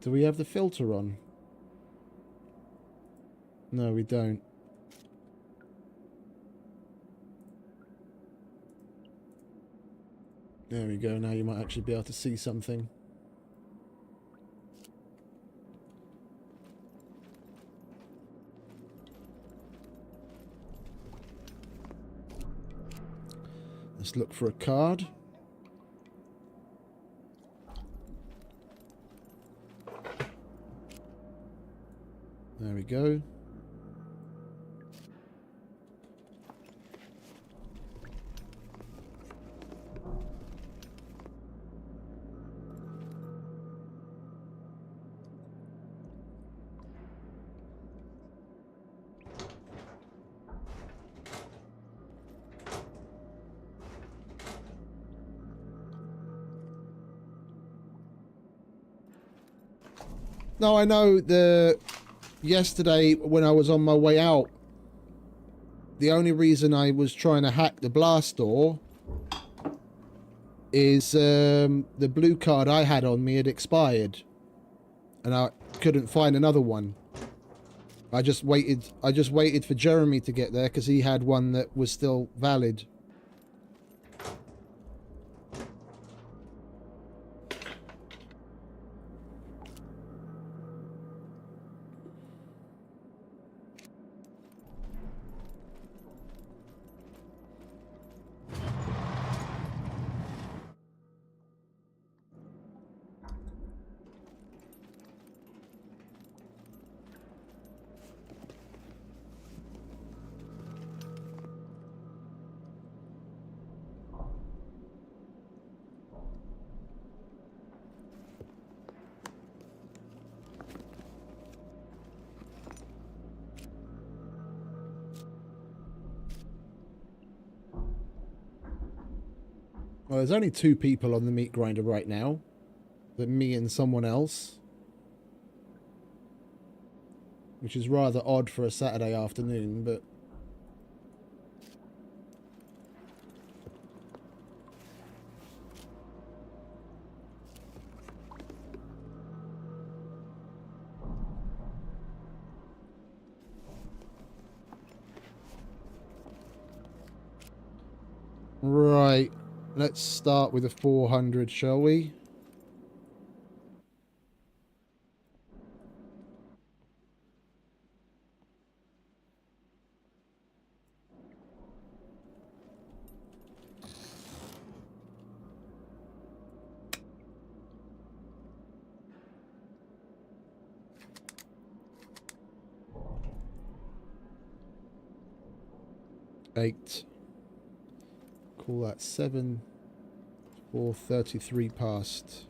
Do we have the filter on? No, we don't. There we go. Now you might actually be able to see something. Let's look for a card. There we go. No, I know yesterday when I was on my way out, the only reason I was trying to hack the blast door is the blue card I had on me had expired and I couldn't find another one. I just waited for Jeremy to get there because he had one that was still valid. Well, there's only 2 people on the meat grinder right now. Me and someone else. Which is rather odd for a Saturday afternoon, but... Right. Let's start with a 400, shall we? Eight. Call that 7. 4:33 past.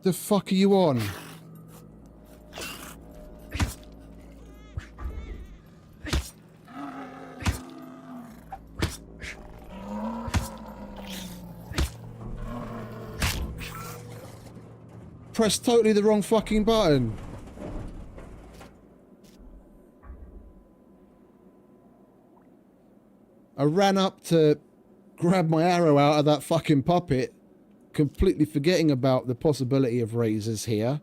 The fuck are you on? Pressed totally the wrong fucking button. I ran up to grab my arrow out of that fucking puppet, completely forgetting about the possibility of razors here.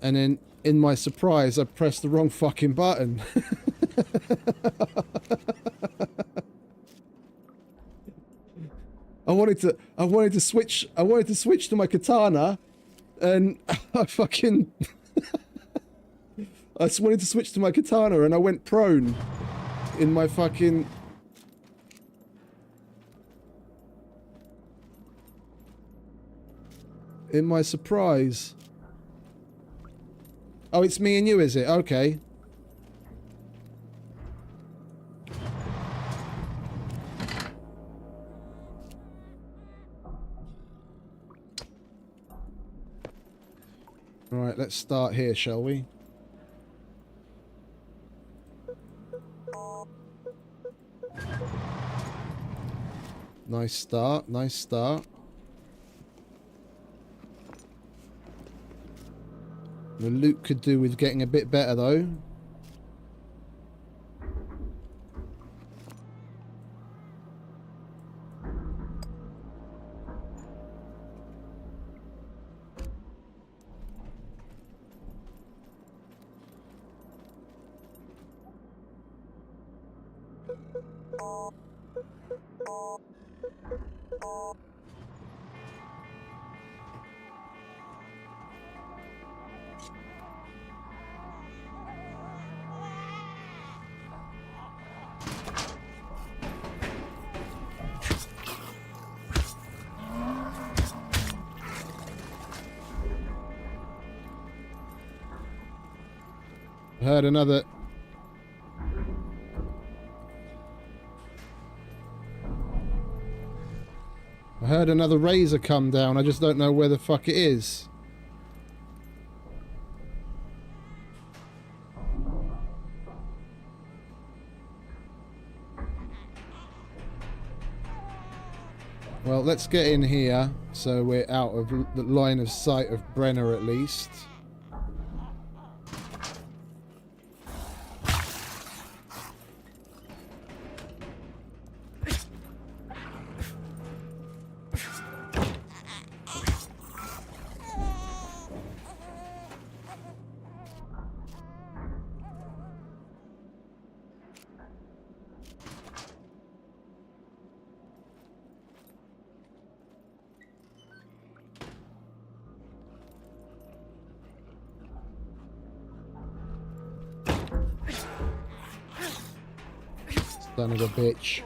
And then, in my surprise, I pressed the wrong fucking button. I wanted to switch to my katana, and I fucking I just wanted to switch to my katana, and I went prone in my fucking... in my surprise. Oh, it's me and you, is it? Okay. Alright, let's start here, shall we? Nice start, nice start. The loot could do with getting a bit better, though. I heard another... I heard another razor come down. I just don't know where the fuck it is. Well, let's get in here so we're out of the line of sight of Brenner at least. Son of a bitch.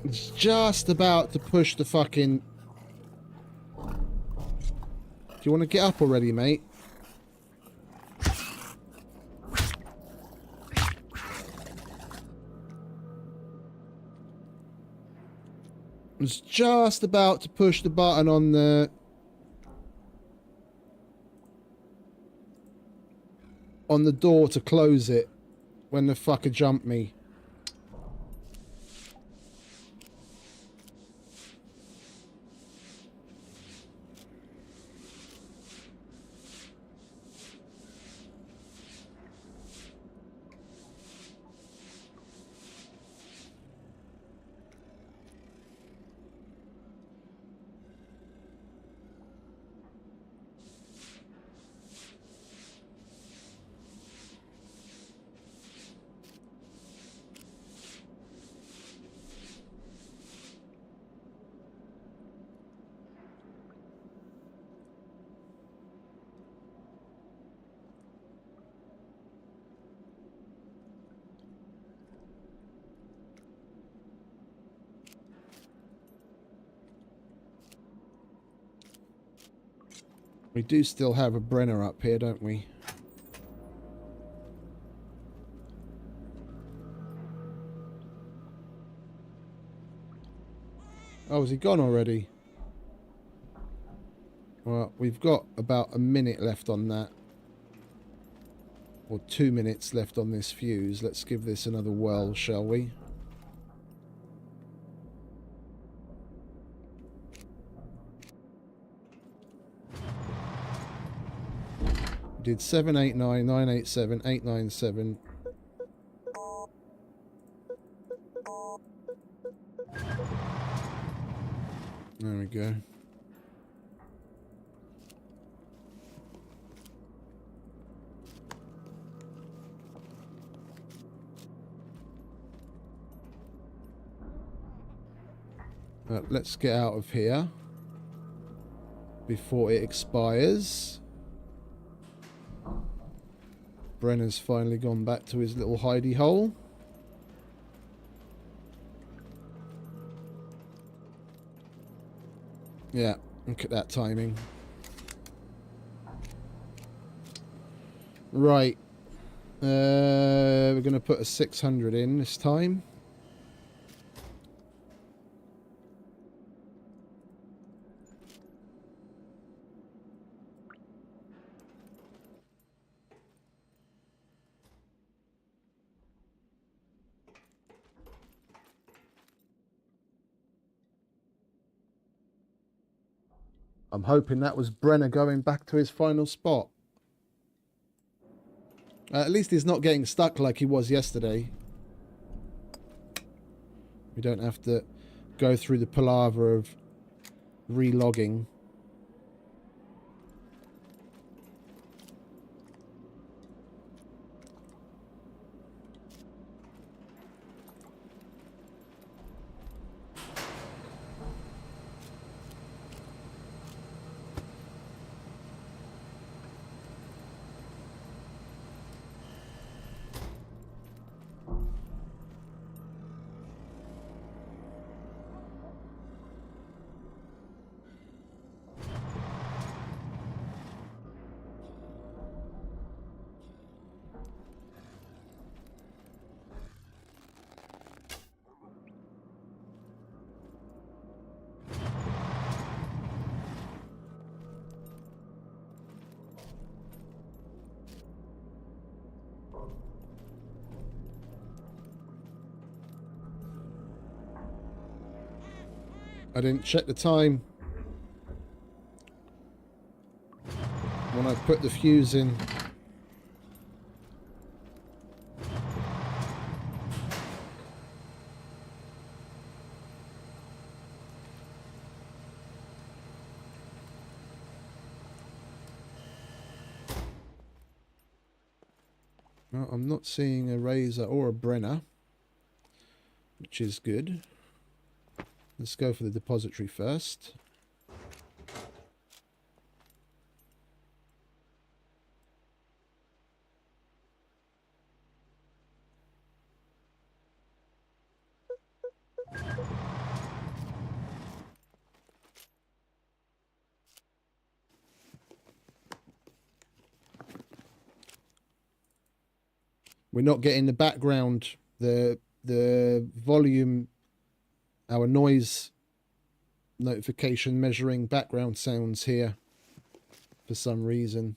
It's just about to push the fucking... Do you want to get up already, mate? It's just about to push the button on the... on the door to close it when the fucker jumped me. We do still have a Brenner up here, don't we? Oh, is he gone already? Well, we've got about a minute left on that. Or 2 minutes left on this fuse. Let's give this another whirl, shall we? Did 789, 987, 897. There we go. Let's get out of here. before it expires. Brenner's finally gone back to his little hidey hole. Yeah, look at that timing. Right. We're going to put a 600 in this time. I'm hoping that was Brenner going back to his final spot. At least he's not getting stuck like he was yesterday. We don't have to go through the palaver of relogging. I didn't check the time when I put the fuse in. No, I'm not seeing a Razor or a Brenner, which is good. Let's go for the depository first. We're not getting the background, the volume, our noise notification measuring background sounds here for some reason.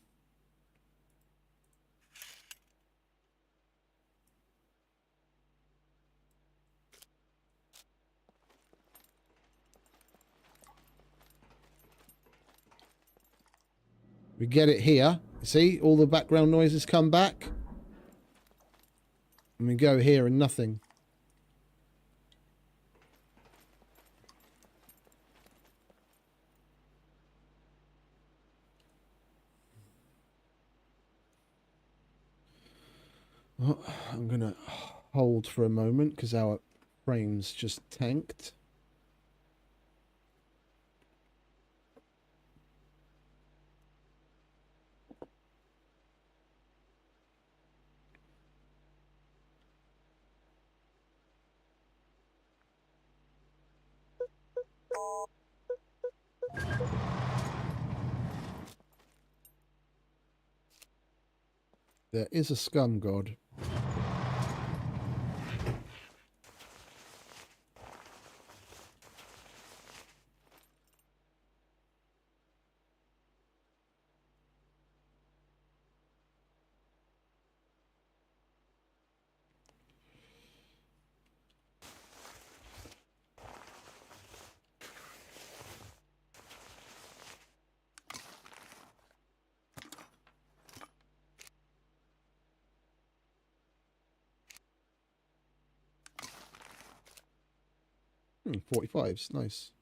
We get it here. See, all the background noises come back. And we go here and nothing. Oh, I'm going to hold for a moment because our frame's just tanked. There is a scum god. Hmm, 45s, nice.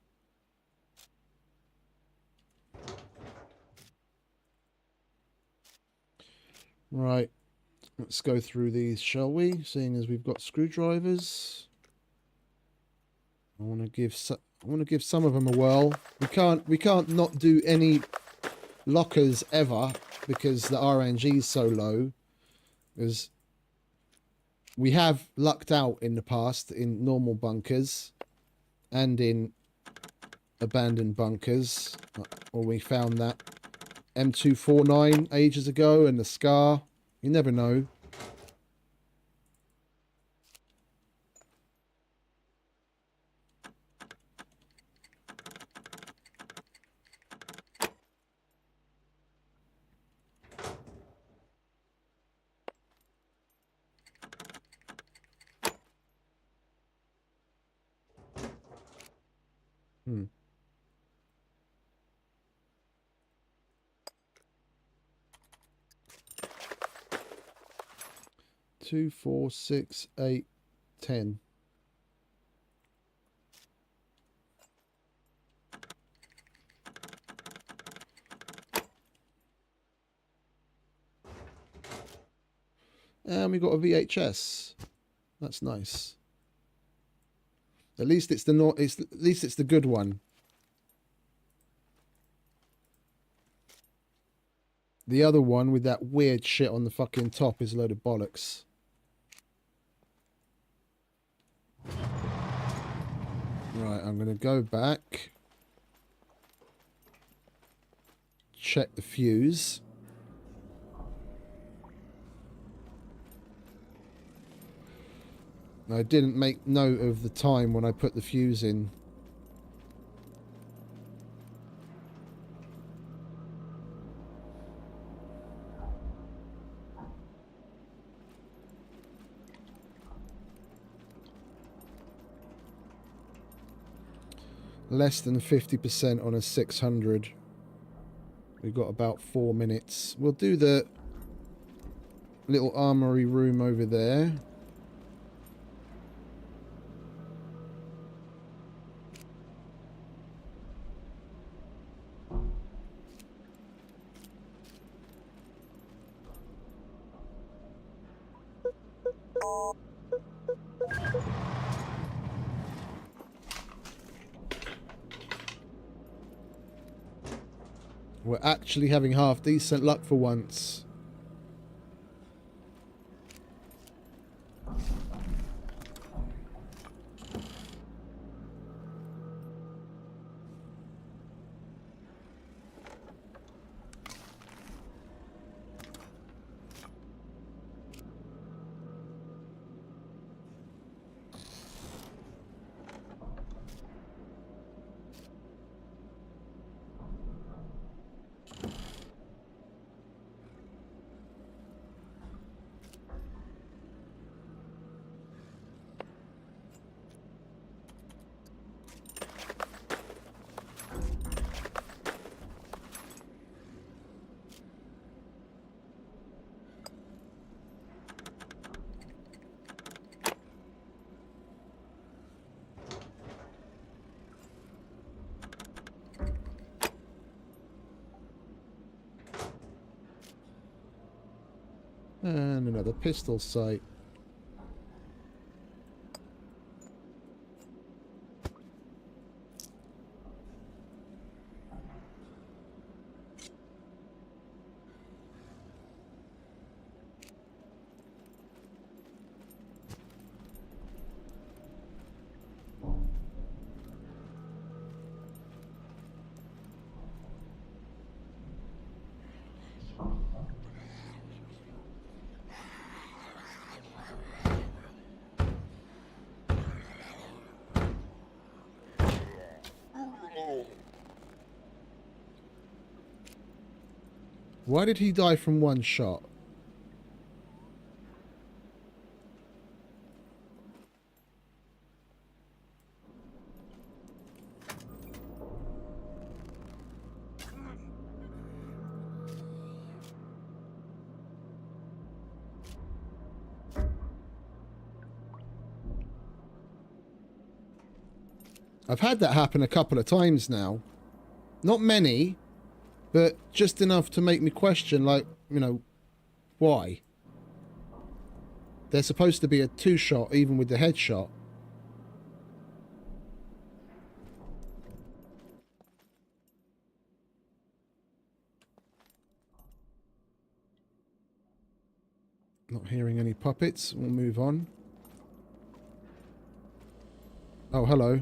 Right, let's go through these, shall we? Seeing as we've got screwdrivers. I want to give I want to give some of them a whirl. We can't not do any lockers ever because the RNG is so low. Because we have lucked out in the past in normal bunkers and in abandoned bunkers. Or we found that M249 ages ago and the SCAR. You never know. Hmm. 2, 4, 6, 8, 10. And we got a VHS. That's nice. At least it's at least it's the good one. The other one with that weird shit on the fucking top is a load of bollocks. Right, I'm going to go back. Check the fuse. I didn't make note of the time when I put the fuse in. Less than 50% on a 600. We've got about 4 minutes. We'll do the little armory room over there. We're actually having half decent luck for once. And another pistol sight. Why did he die from one shot? I've had that happen a couple of times now. Not many, but just enough to make me question, like, you know, why? There's supposed to be a 2-shot even with the headshot. Not hearing any puppets. We'll move on. Oh, hello.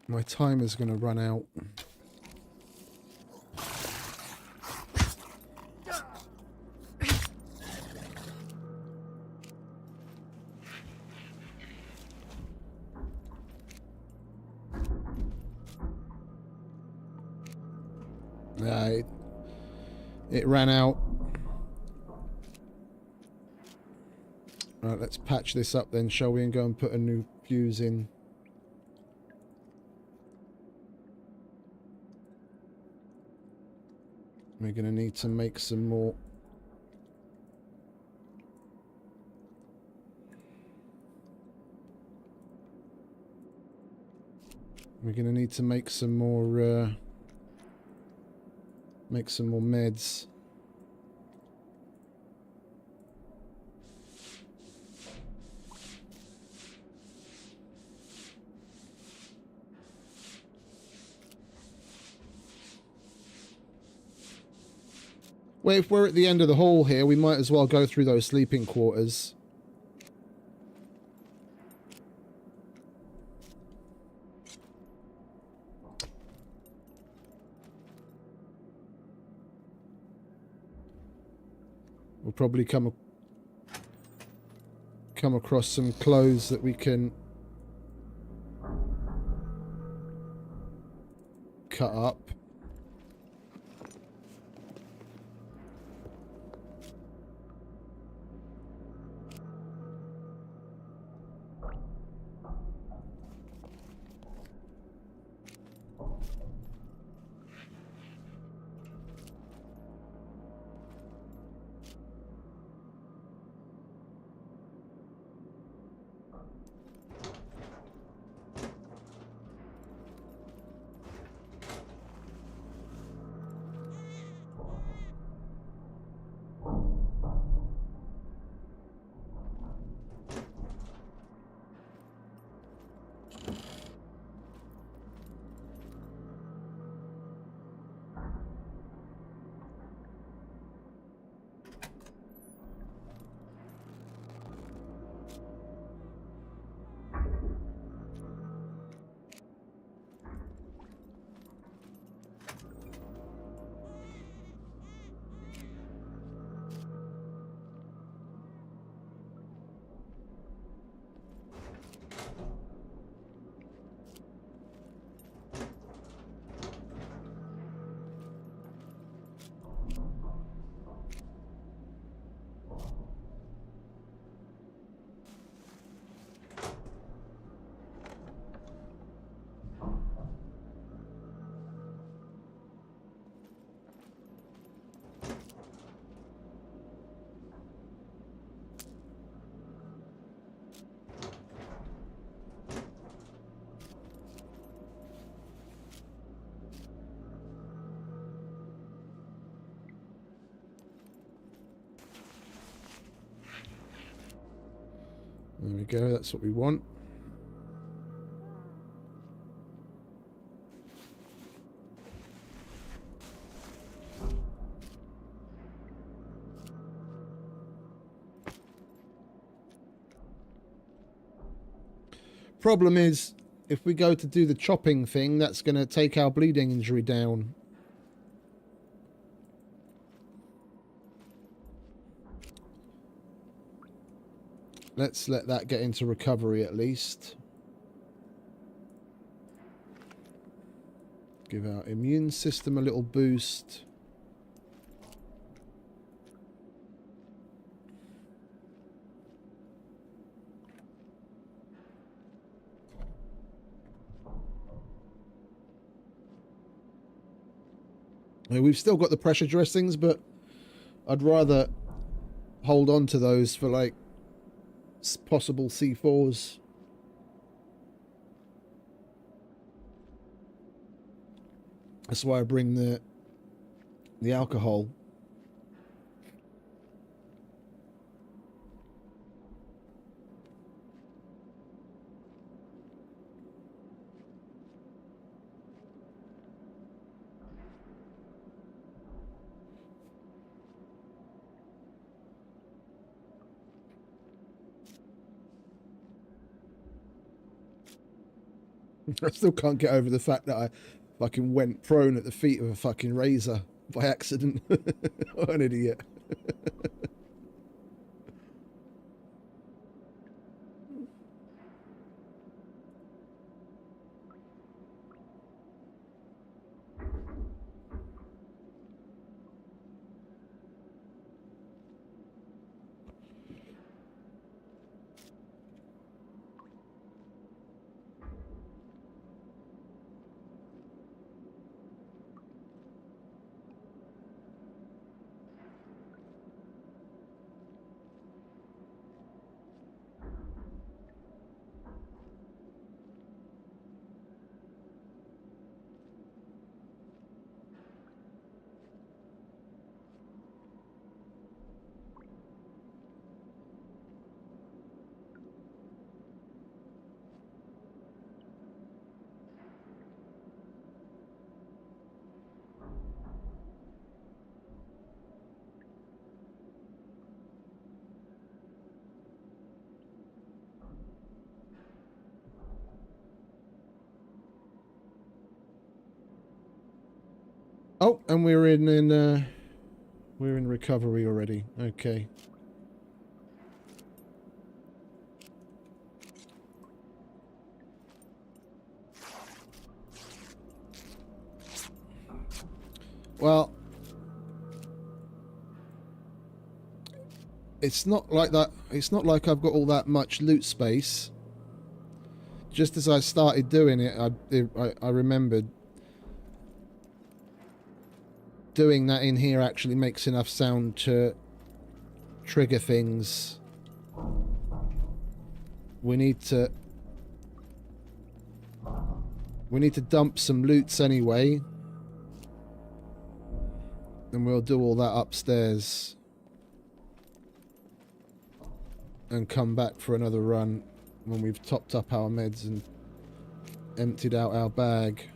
My timer's going to run out. It ran out. Right, let's patch this up then, shall we, and go and put a new fuse in. We're going to need to make some more. We're going to need to make some more meds. Well, if we're at the end of the hall here, we might as well go through those sleeping quarters. We'll probably come across some clothes that we can cut up. There we go, that's what we want. Problem is, if we go to do the chopping thing, that's going to take our bleeding injury down. Let's let that get into recovery at least. Give our immune system a little boost. I mean, we've still got the pressure dressings, but I'd rather hold on to those for like possible C4s. That's why I bring the alcohol. I still can't get over the fact that I fucking went prone at the feet of a fucking razor by accident. What an idiot. Oh, and we're in recovery already. Okay. Well, it's not like that. It's not like I've got all that much loot space. Just as I started doing it, I remembered doing that in here actually makes enough sound to trigger things. We need to dump some loots anyway. And we'll do all that upstairs. And come back for another run when we've topped up our meds and emptied out our bag.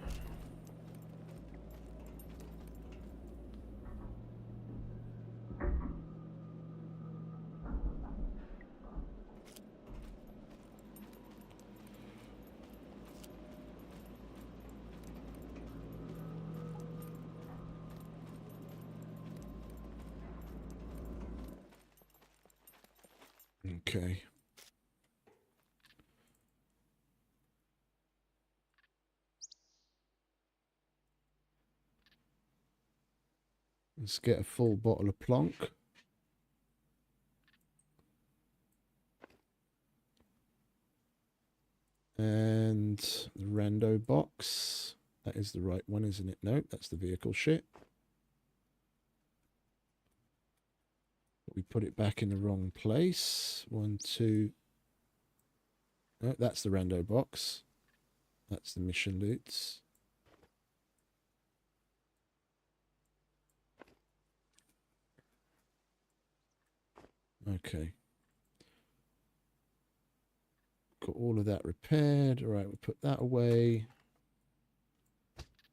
Okay. Let's get a full bottle of Plonk. And the rando box. That is the right one, isn't it? No, that's the vehicle shit. But we put it back in the wrong place. 1, 2. No, that's the rando box. That's the mission loots. Okay. Got all of that repaired. All right, we put that away.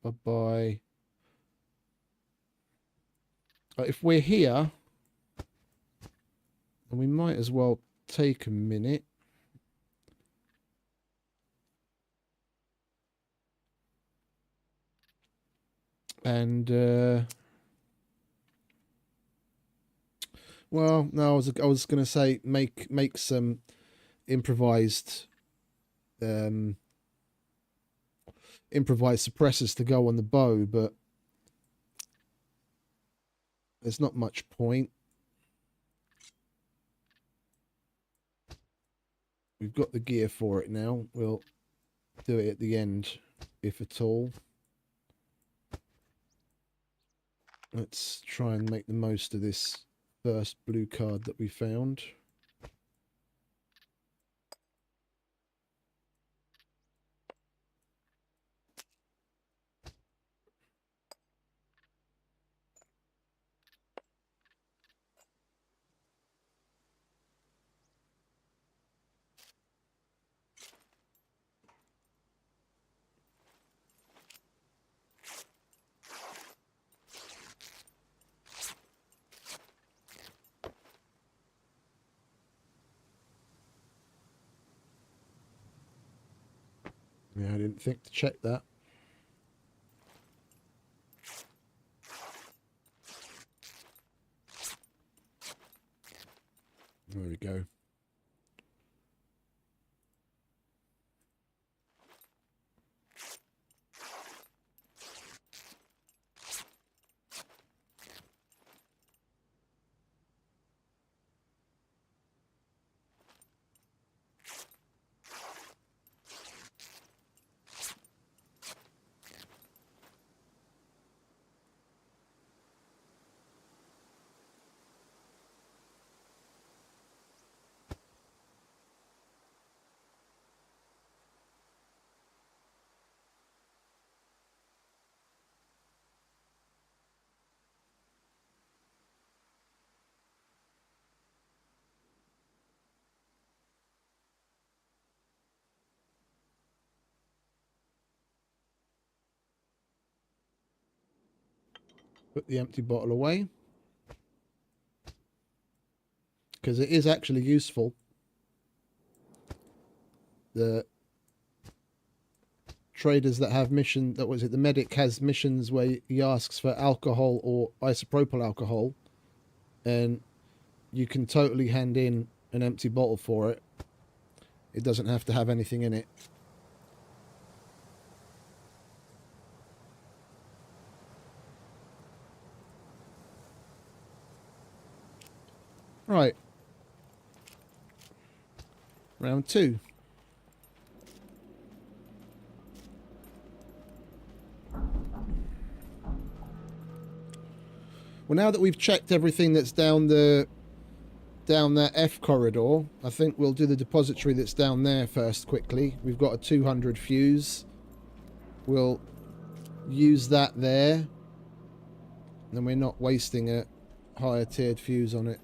Bye-bye. If we're here, and we might as well take a minute. And, well, no, I was going to say make some improvised suppressors to go on the bow, but there's not much point. We've got the gear for it now. We'll do it at the end, if at all. Let's try and make the most of this first blue card that we found. Yeah, I didn't think to check that. There we go. Put the empty bottle away. Because it is actually useful. The traders that have mission, that was it, the medic has missions where he asks for alcohol or isopropyl alcohol, and you can totally hand in an empty bottle for it. It doesn't have to have anything in it. Right. Round 2. Well, now that we've checked everything that's down that F corridor, I think we'll do the depository that's down there first quickly. We've got a 200 fuse. We'll use that there. Then we're not wasting a higher tiered fuse on it.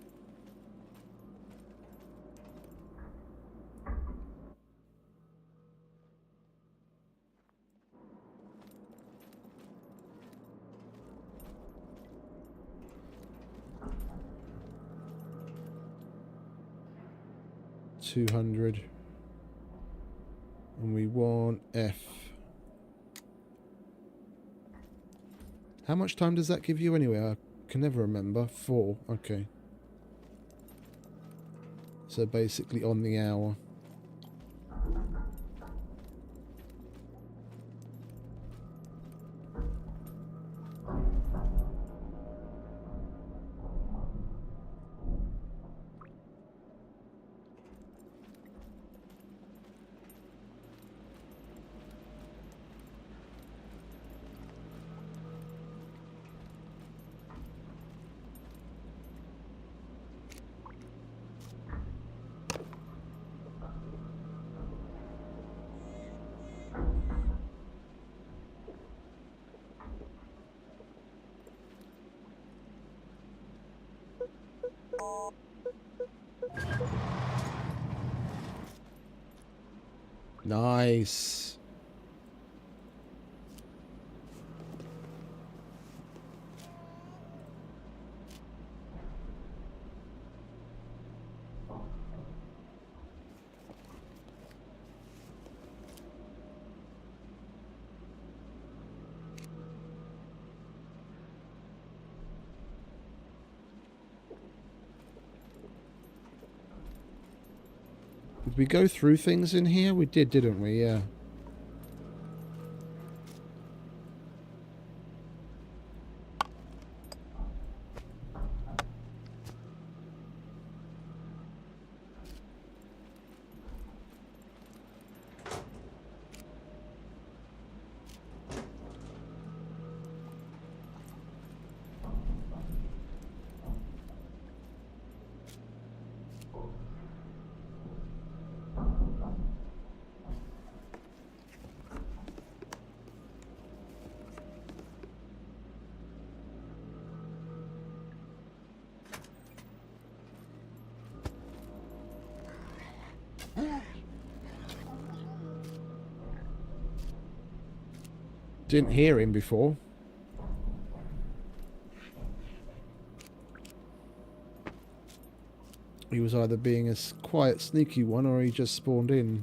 $200, and we want F. How much time does that give you anyway? I can never remember. 4. Okay. So basically on the hour. Nice. Did we go through things in here? We did, didn't we? Yeah. Didn't hear him before. He was either being a quiet, sneaky one, or he just spawned in.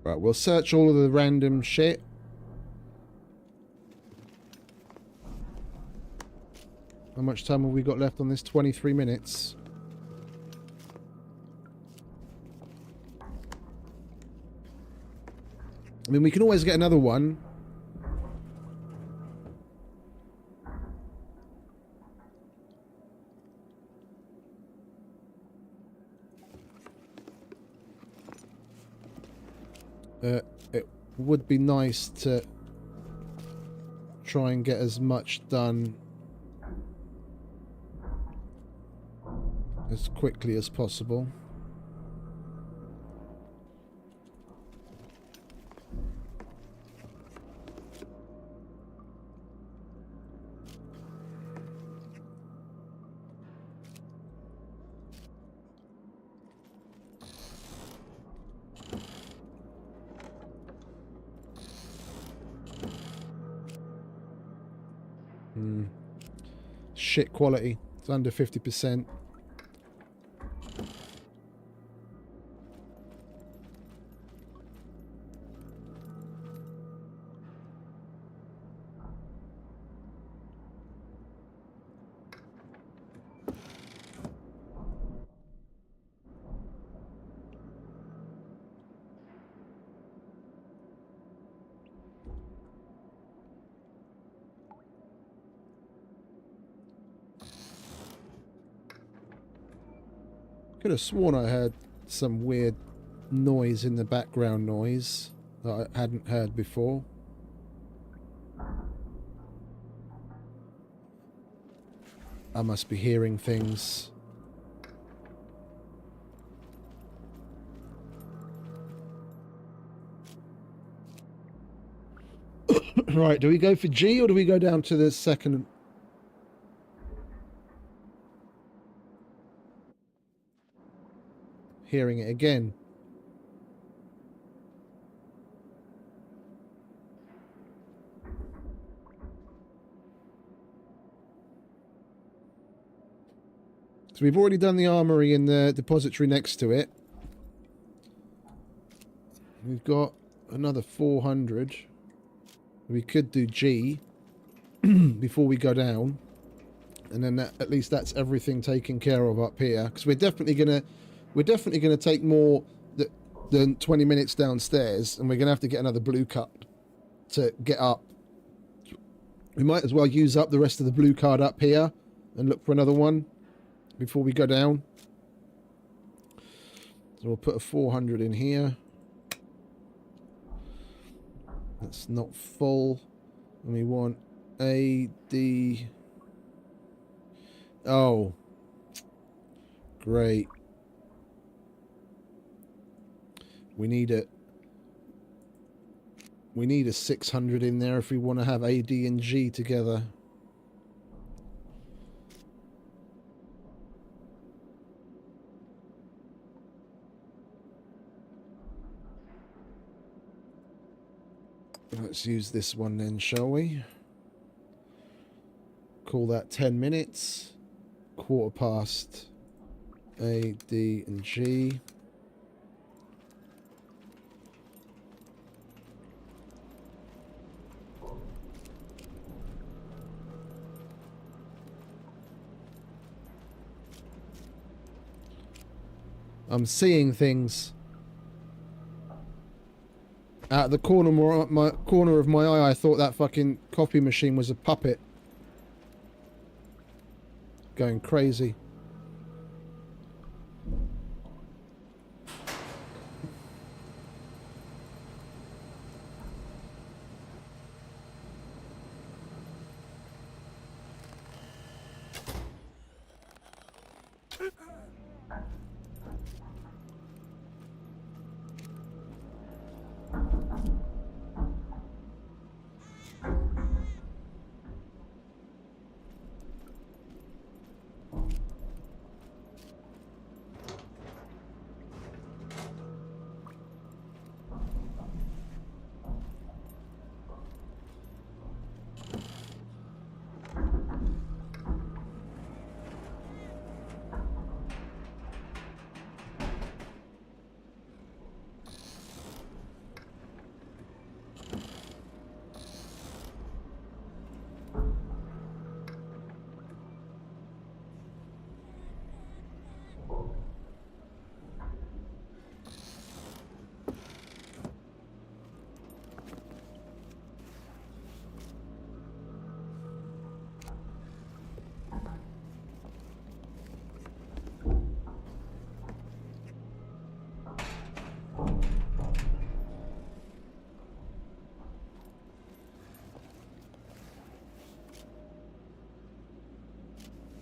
Right, we'll search all of the random shit. How much time have we got left on this? 23 minutes. I mean, we can always get another one. It would be nice to try and get as much done as quickly as possible. Shit quality. It's under 50%. Could have sworn I heard some weird noise in the background noise that I hadn't heard before. I must be hearing things. Right, do we go for G or do we go down to the second? Hearing it again. So we've already done the armory in the depository next to it. We've got another 400. We could do G before we go down. And then at least that's everything taken care of up here. Because we're definitely gonna take more than 20 minutes downstairs, and we're gonna have to get another blue card to get up. We might as well use up the rest of the blue card up here and look for another one before we go down. So we'll put a 400 in here. That's not full. And we want A, D. Oh. Great. We need a 600 in there if we want to have A, D, and G together. Let's use this one then, shall we? Call that 10 minutes. Quarter past A, D, and G. I'm seeing things. Out of the corner of my eye, I thought that fucking copy machine was a puppet. Going crazy.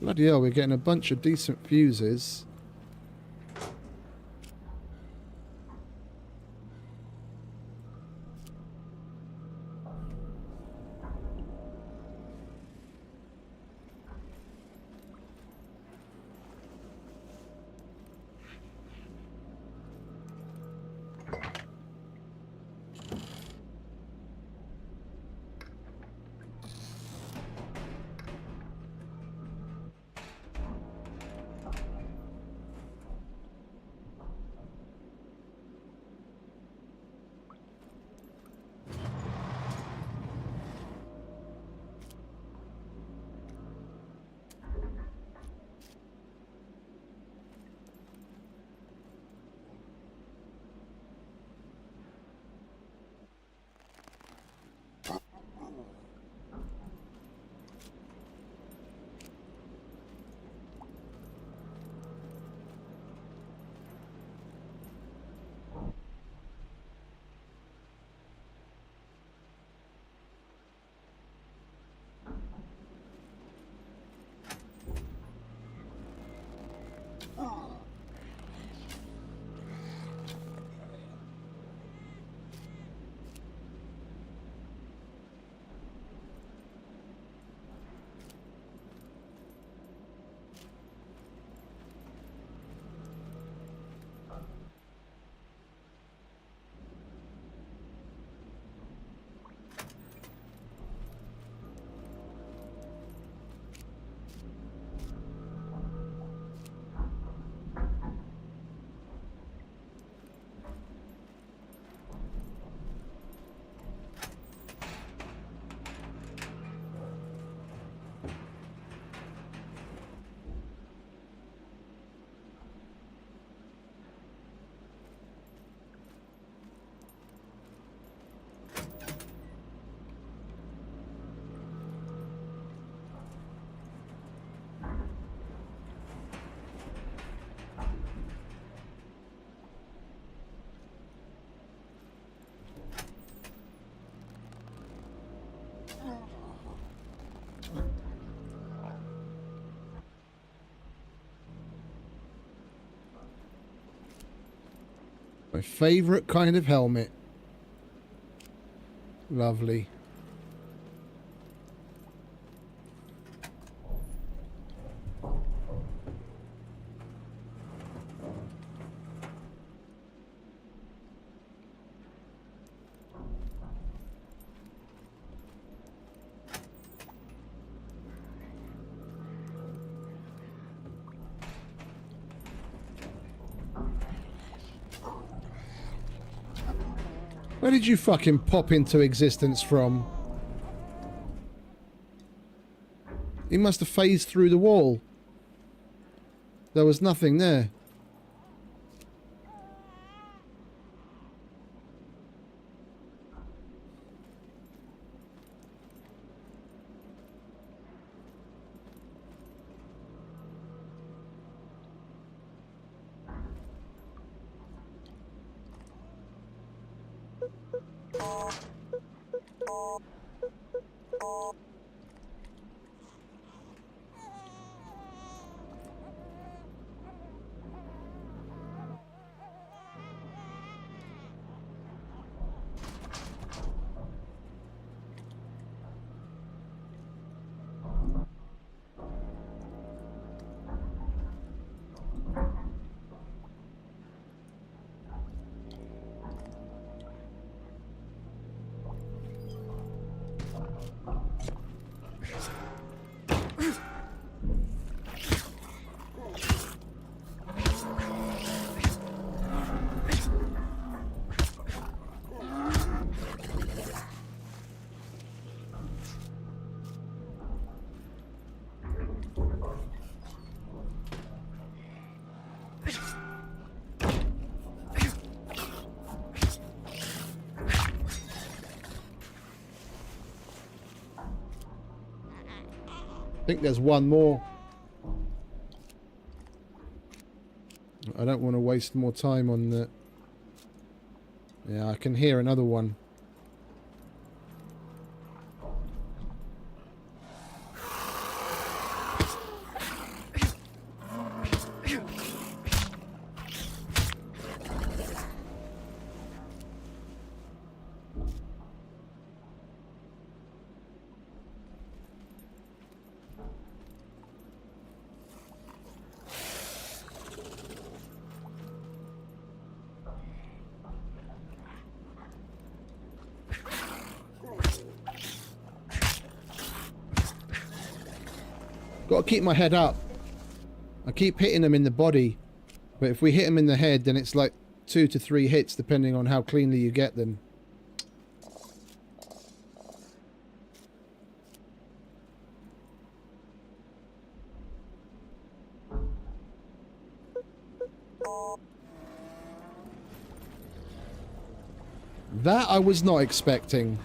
Bloody hell, we're getting a bunch of decent fuses. My favourite kind of helmet. Lovely. Where did you fucking pop into existence from? He must have phased through the wall. There was nothing there. I think there's one more. I don't want to waste more time on that. Yeah, I can hear another one. Got to keep my head up. I keep hitting them in the body, but if we hit them in the head, then it's like 2 to 3 hits, depending on how cleanly you get them. That I was not expecting.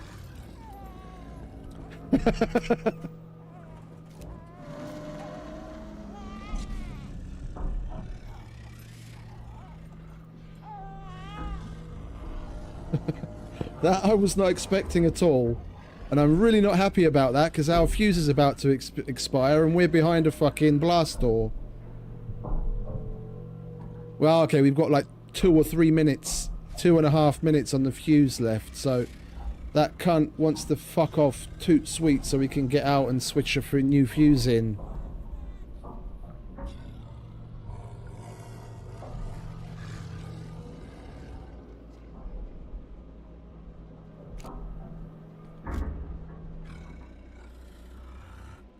That I was not expecting at all. And I'm really not happy about that, because our fuse is about to expire and we're behind a fucking blast door. Well, okay, we've got like 2 or 3 minutes, 2.5 minutes on the fuse left, so that cunt wants to fuck off toot sweet so we can get out and switch a new fuse in.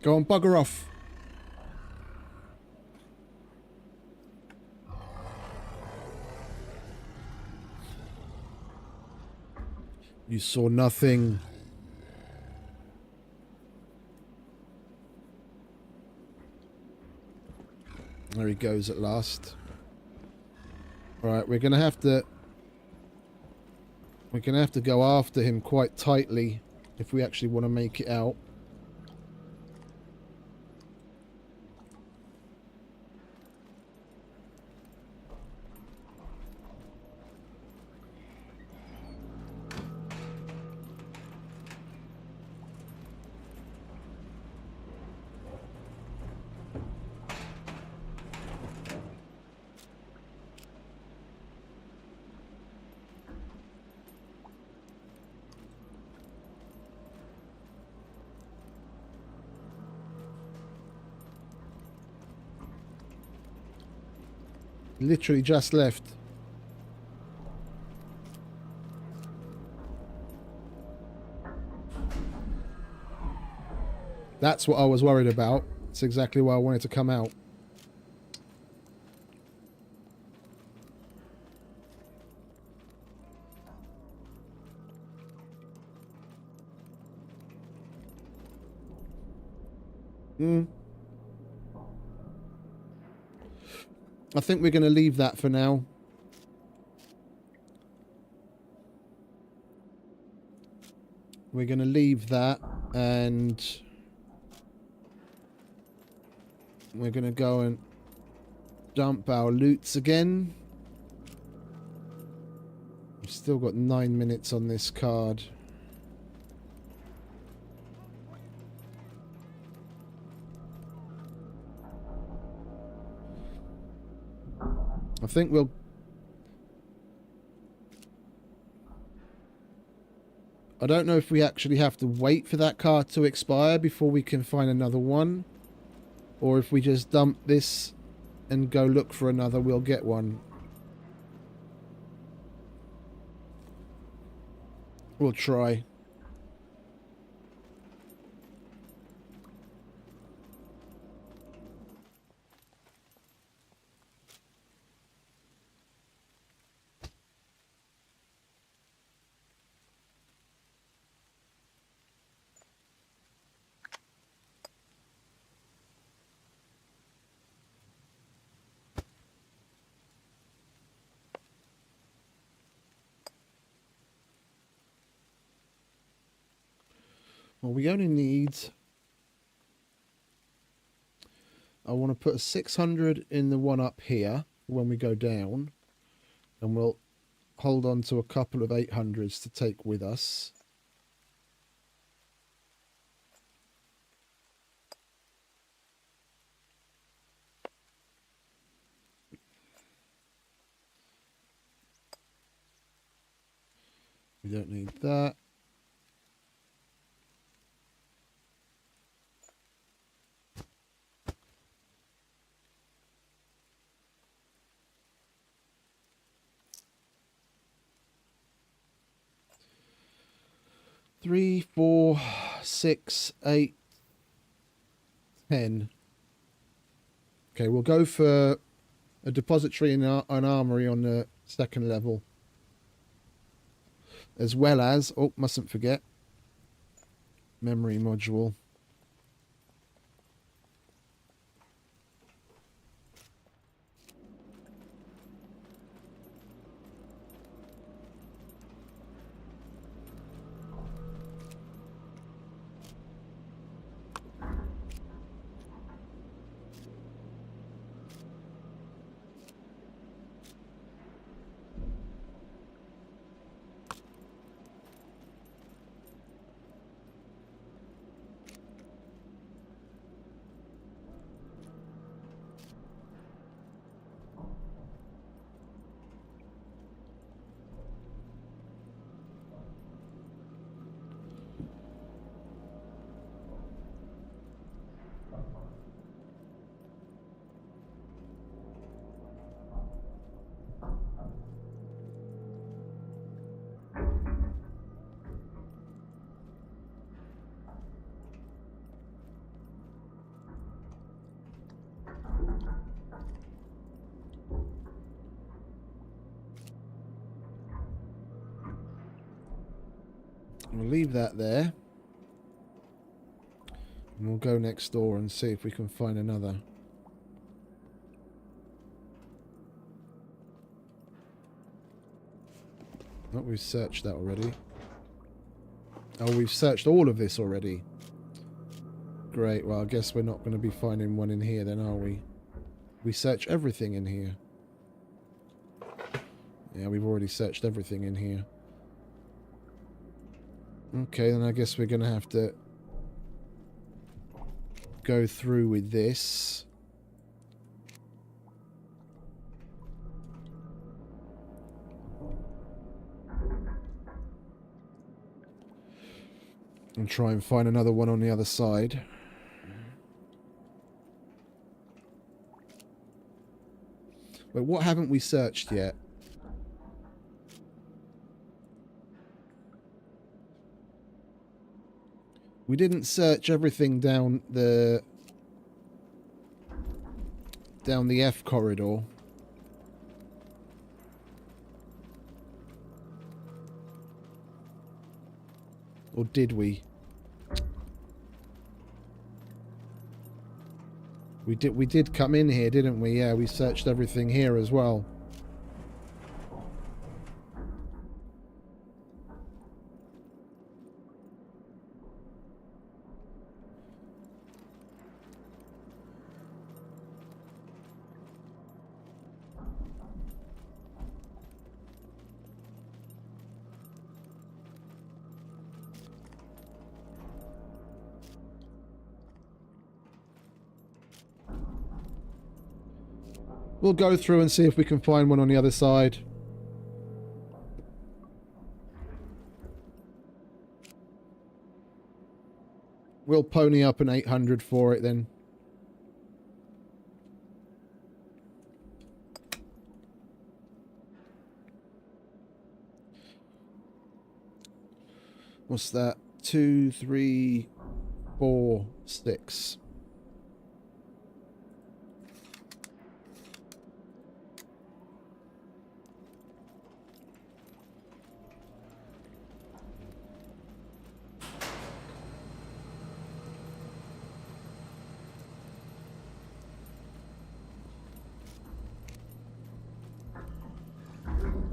Go on, bugger off. You saw nothing. There he goes at last. Right, we're gonna have to go after him quite tightly if we actually want to make it out. Literally just left. That's what I was worried about. It's exactly why I wanted to come out. I think we're going to leave that for now. We're going to leave that and we're going to go and dump our loots again. We've still got 9 minutes on this card. I think we'll... I don't know if we actually have to wait for that card to expire before we can find another one. Or if we just dump this and go look for another, we'll get one. We'll try. Well, we only need... I want to put a 600 in the one up here when we go down. And we'll hold on to a couple of 800s to take with us. We don't need that. Three, 4, 6, 8, 10. Okay, we'll go for a depository and an armory on the second level. As well as, oh, mustn't forget, memory module. We'll leave that there. And we'll go next door and see if we can find another. Oh, we've searched that already. Oh, we've searched all of this already. Great, well, I guess we're not going to be finding one in here then, are we? We search everything in here. Yeah, we've already searched everything in here. Okay, then I guess we're going to have to go through with this. And try and find another one on the other side. But what haven't we searched yet? We didn't search everything down the F corridor. Or did we? We did come in here, didn't we? Yeah, we searched everything here as well. We'll go through and see if we can find one on the other side. We'll pony up an 800 for it then. What's that? 2, 3, 4, 6.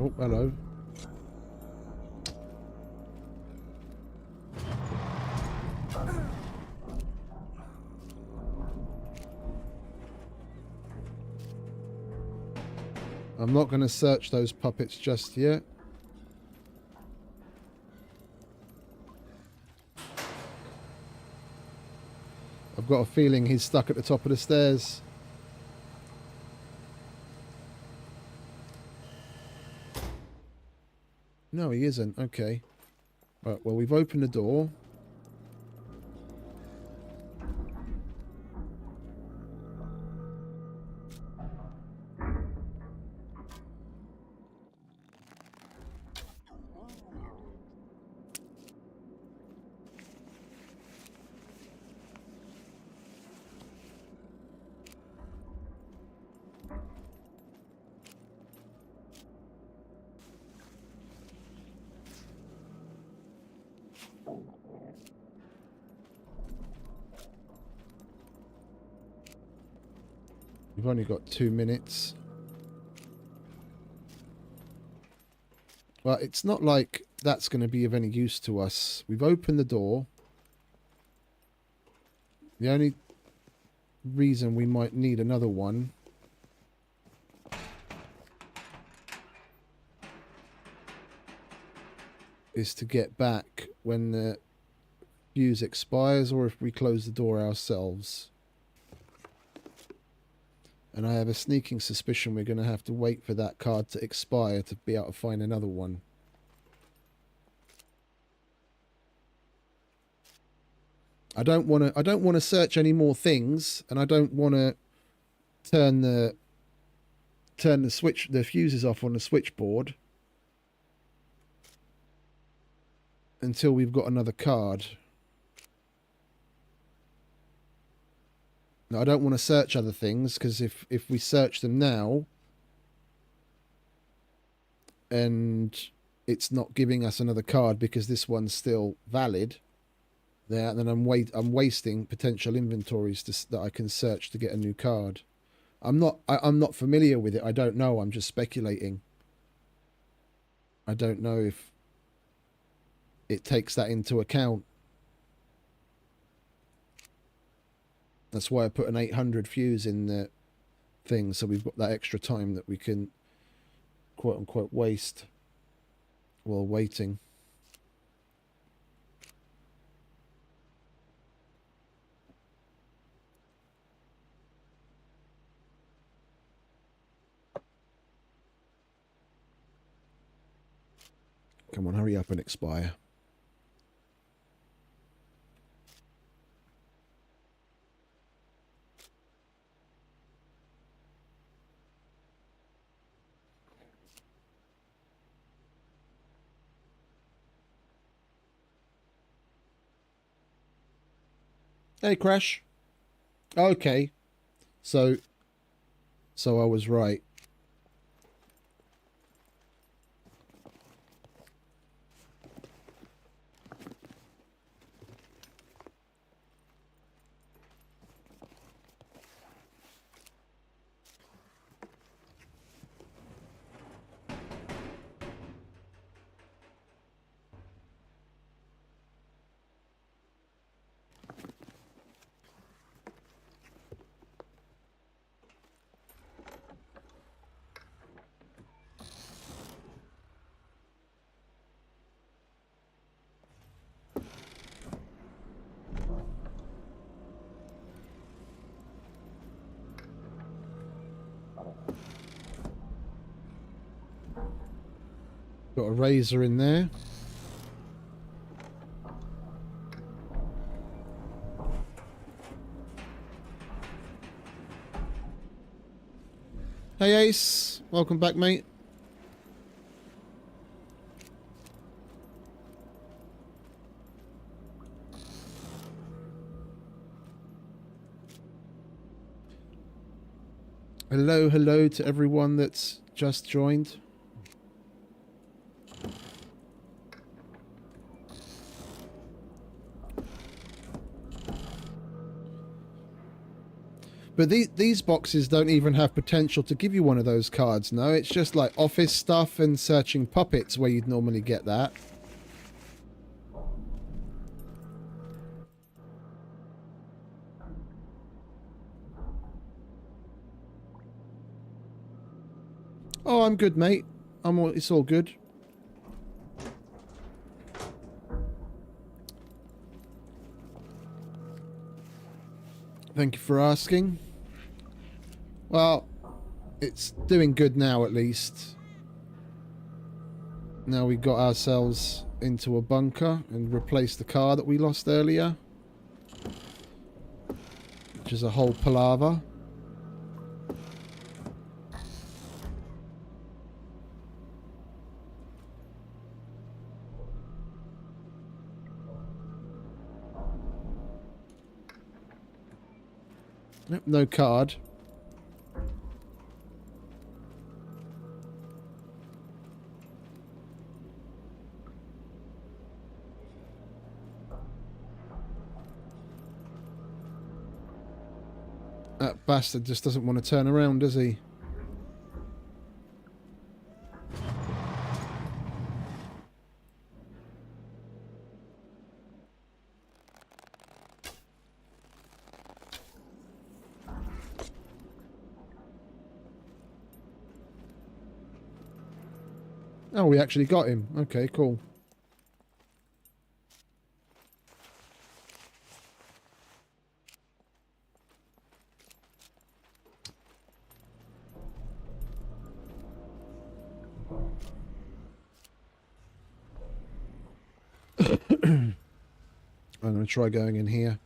Oh, hello. I'm not going to search those puppets just yet. I've got a feeling he's stuck at the top of the stairs. No, he isn't. Okay. Right, well, we've opened the door. We've only got 2 minutes. Well, it's not like that's going to be of any use to us. We've opened the door. The only reason we might need another one is to get back when the fuse expires, or if we close the door ourselves. And I have a sneaking suspicion we're going to have to wait for that card to expire to be able to find another one. I don't want to search any more things, and I don't want to turn the fuses off on the switchboard until we've got another card. Now, I don't want to search other things, because if we search them now and it's not giving us another card because this one's still valid, then I'm wasting potential inventories that I can search to get a new card. I'm not familiar with it. I don't know. I'm just speculating. I don't know if it takes that into account. That's why I put an 800 fuse in the thing, so we've got that extra time that we can quote unquote waste while waiting. Come on, hurry up and expire. Hey, Crash. Okay. So I was right. Got a razor in there. Hey Ace, welcome back, mate. Hello to everyone that's just joined. But these boxes don't even have potential to give you one of those cards, no? It's just like office stuff and searching puppets where you'd normally get that. Oh, I'm good, mate. It's all good. Thank you for asking. Well, it's doing good now, at least. Now we got ourselves into a bunker and replaced the car that we lost earlier, which is a whole palaver. Yep, no card. That bastard just doesn't want to turn around, does he? Oh, we actually got him. Okay, cool. I'm going to try going in here.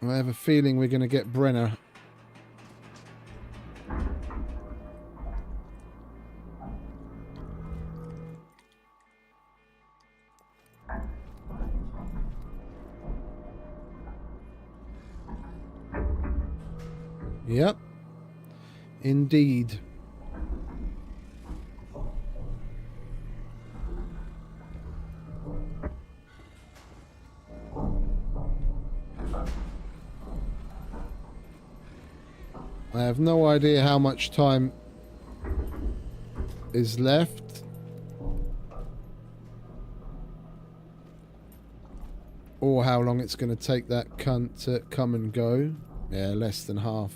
I have a feeling we're going to get Brenner. Yep. Indeed. I have no idea how much time is left. Or how long it's going to take that cunt to come and go. Yeah, less than half.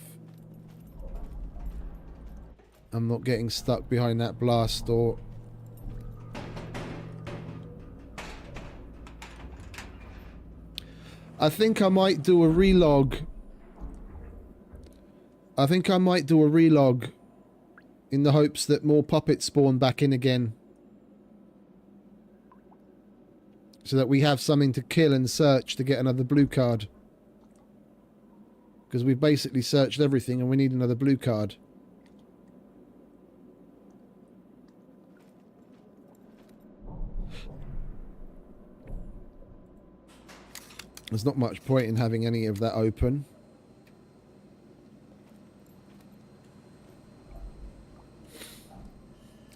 I'm not getting stuck behind that blast door. I think I might do a relog. I think I might do a relog in the hopes that more puppets spawn back in again. So that we have something to kill and search to get another blue card. Because we've basically searched everything and we need another blue card. There's not much point in having any of that open.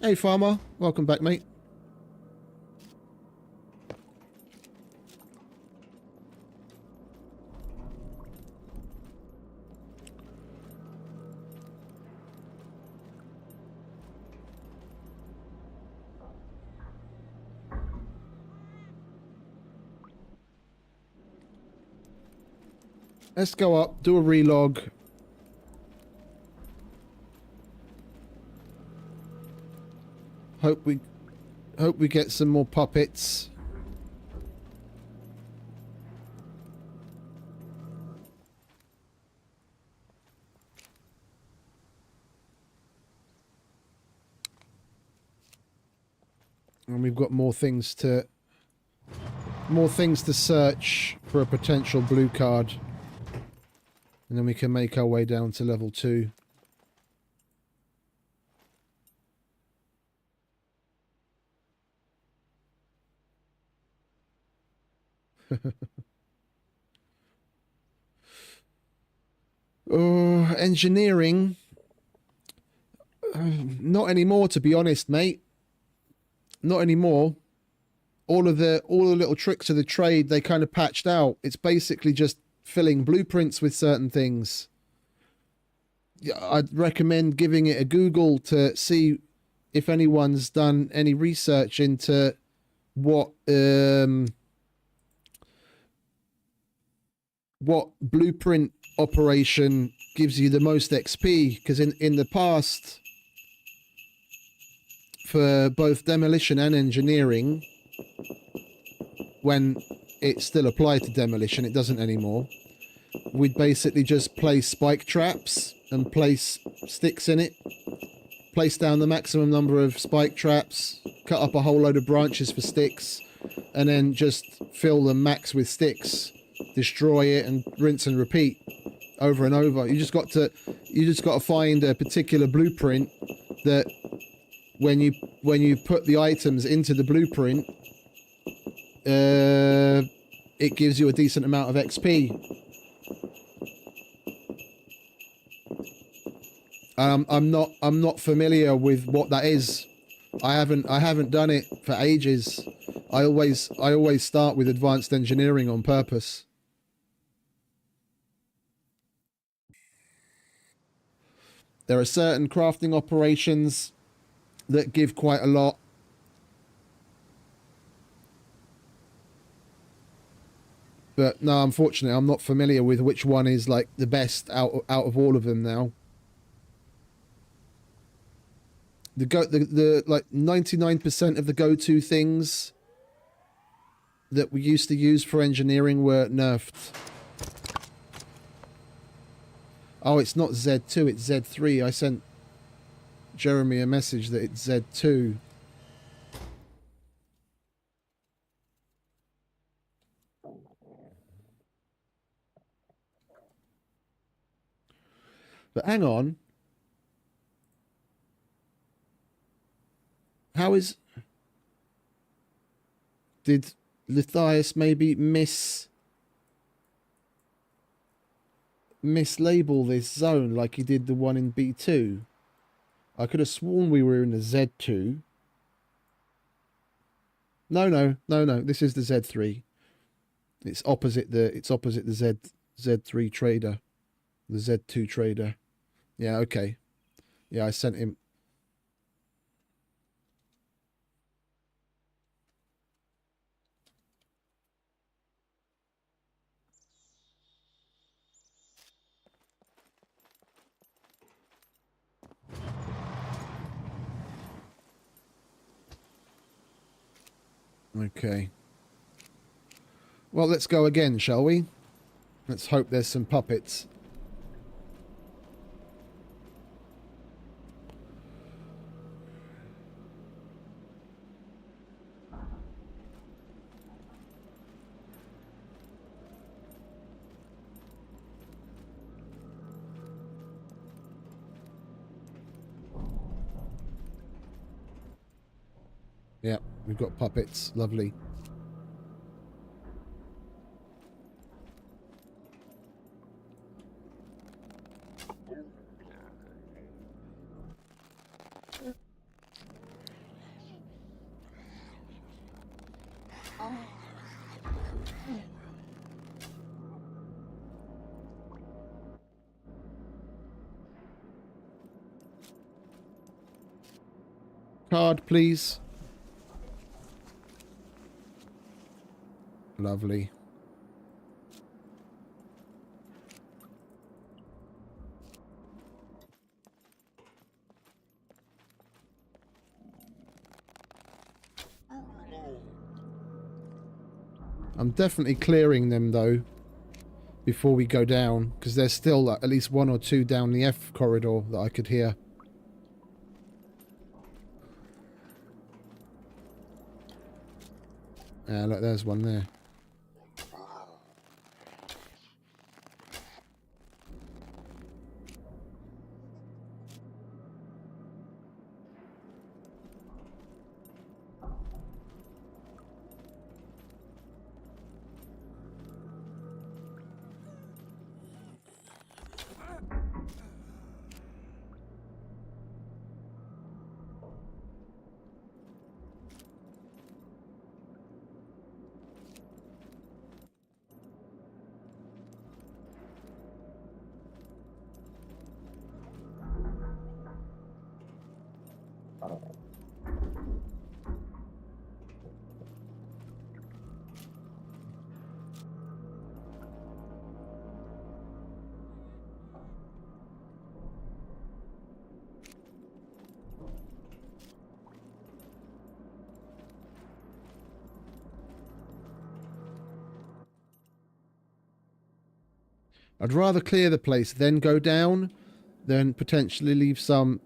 Hey farmer, welcome back mate. Let's go up, do a relog. Hope we get some more puppets. And we've got more things to search for a potential blue card. And then we can make our way down to level 2. Engineering. Not anymore, to be honest, mate. Not anymore. All the little tricks of the trade, they kind of patched out. It's basically just filling blueprints with certain things. I'd recommend giving it a Google to see if anyone's done any research into what blueprint operation gives you the most XP, because in the past, for both demolition and engineering, when it still applied to demolition, it doesn't anymore, we'd basically just place spike traps and place sticks in it, place down the maximum number of spike traps, cut up a whole load of branches for sticks, and then just fill them max with sticks, destroy it, and rinse and repeat over and over. You just got to find a particular blueprint that when you put the items into the blueprint, it gives you a decent amount of XP. I'm not familiar with what that is. I haven't done it for ages. I always start with advanced engineering on purpose. There are certain crafting operations that give quite a lot. But no, unfortunately, I'm not familiar with which one is like the best out of all of them now. The like 99% of the go-to things that we used to use for engineering were nerfed. Oh, it's not Z2, it's Z3. I sent Jeremy a message that it's Z2. But hang on. How is... Did Lithias maybe mislabel this zone like he did the one in B2? I could have sworn we were in the Z2. No. This is the Z3. It's opposite the Z3 trader. The Z2 trader. Yeah, okay. Yeah, I sent him. Okay. Well, let's go again, shall we? Let's hope there's some puppets. Yeah, we've got puppets. Lovely. Card, please. Lovely. I'm definitely clearing them though before we go down, because there's still like, at least one or two down the F corridor that I could hear. Yeah, look, there's one there. I'd rather clear the place, then go down, then potentially leave some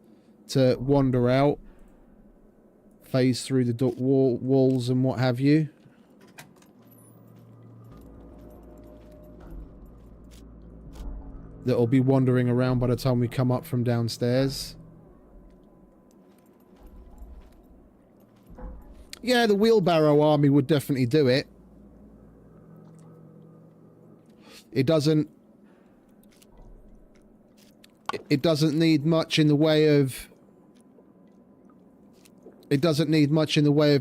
to wander out, phase through the walls and what have you. That'll be wandering around by the time we come up from downstairs. Yeah, the wheelbarrow army would definitely do it. It doesn't... it doesn't need much in the way of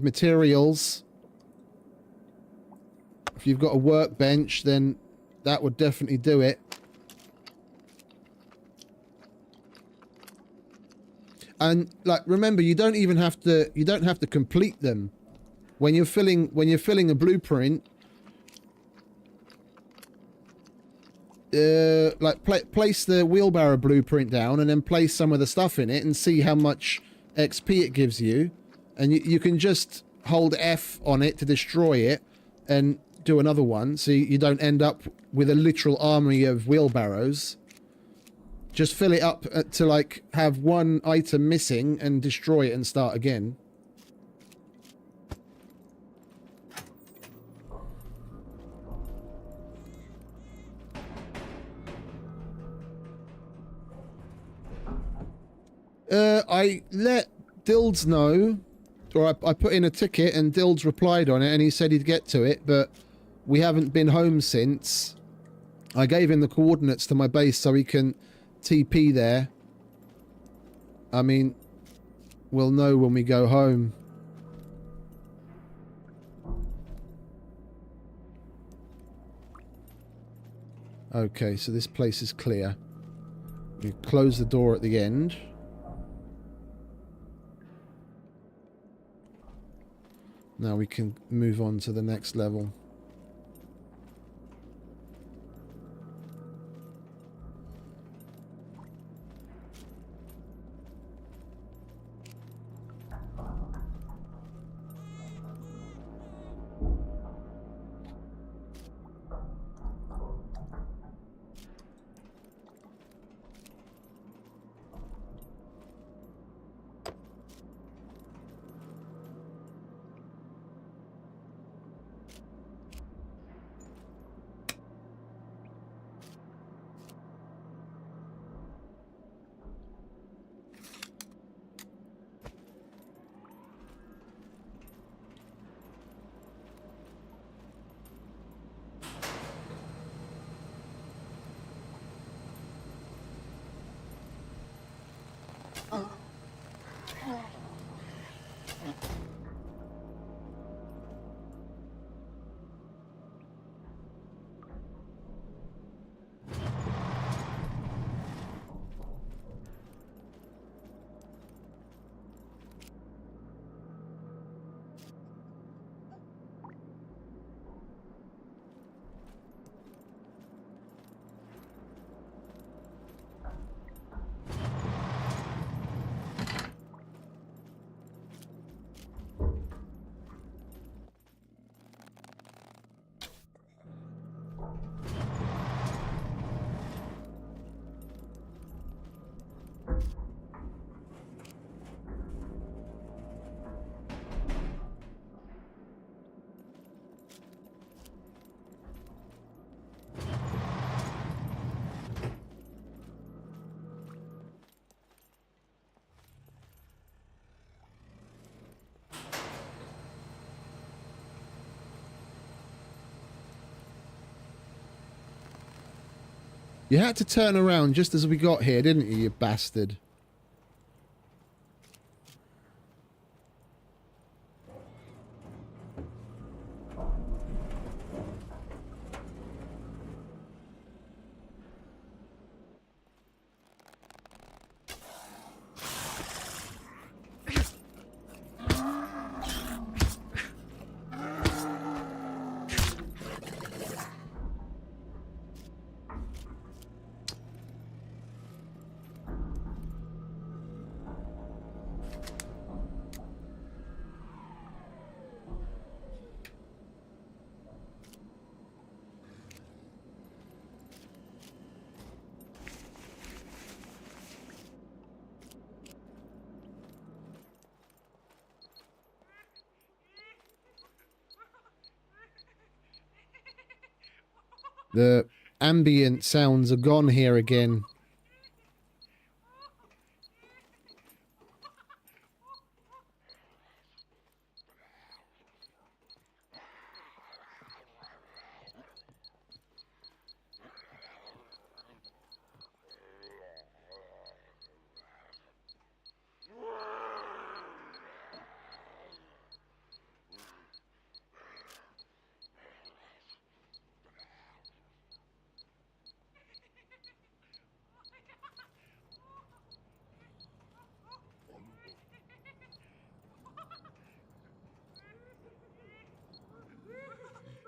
materials. If you've got a workbench, then that would definitely do it. And like, remember, you don't have to complete them. When you're filling a blueprint, place the wheelbarrow blueprint down and then place some of the stuff in it and see how much XP it gives you. And you can just hold F on it to destroy it and do another one, so you don't end up with a literal army of wheelbarrows. Just fill it up to like have one item missing and destroy it and start again. I let Dilds know, or I put in a ticket and Dilds replied on it and he said he'd get to it, but we haven't been home since. I gave him the coordinates to my base so he can TP there. I mean, we'll know when we go home. Okay, so this place is clear. You close the door at the end. Now we can move on to the next level. You had to turn around just as we got here, didn't you, you bastard? The ambient sounds are gone here again.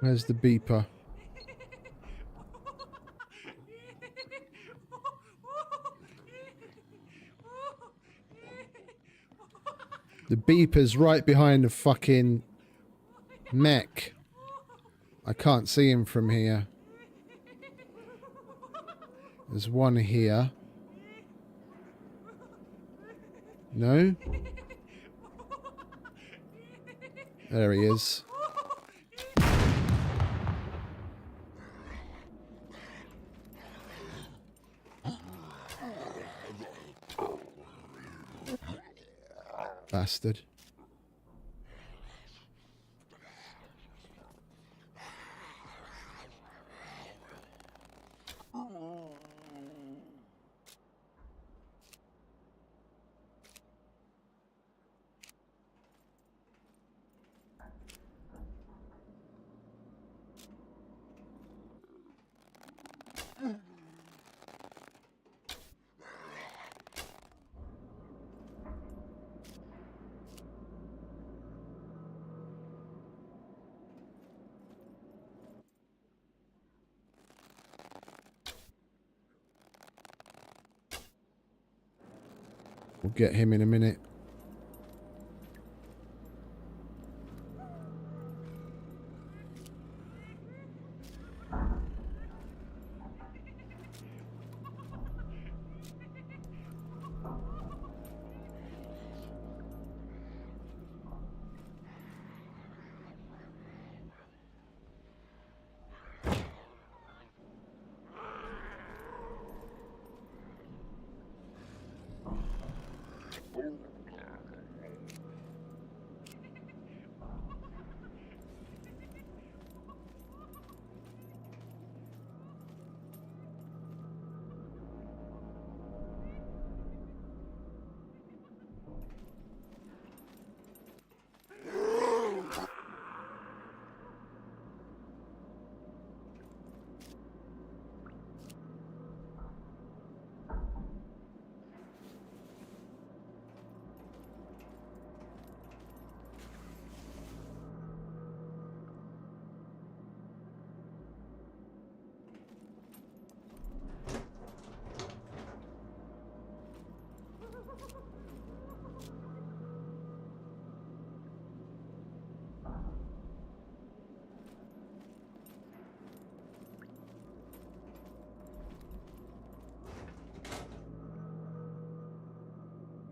Where's the beeper? The beeper's right behind the fucking mech. I can't see him from here. There's one here. No? There he is. Bastard. We'll get him in a minute.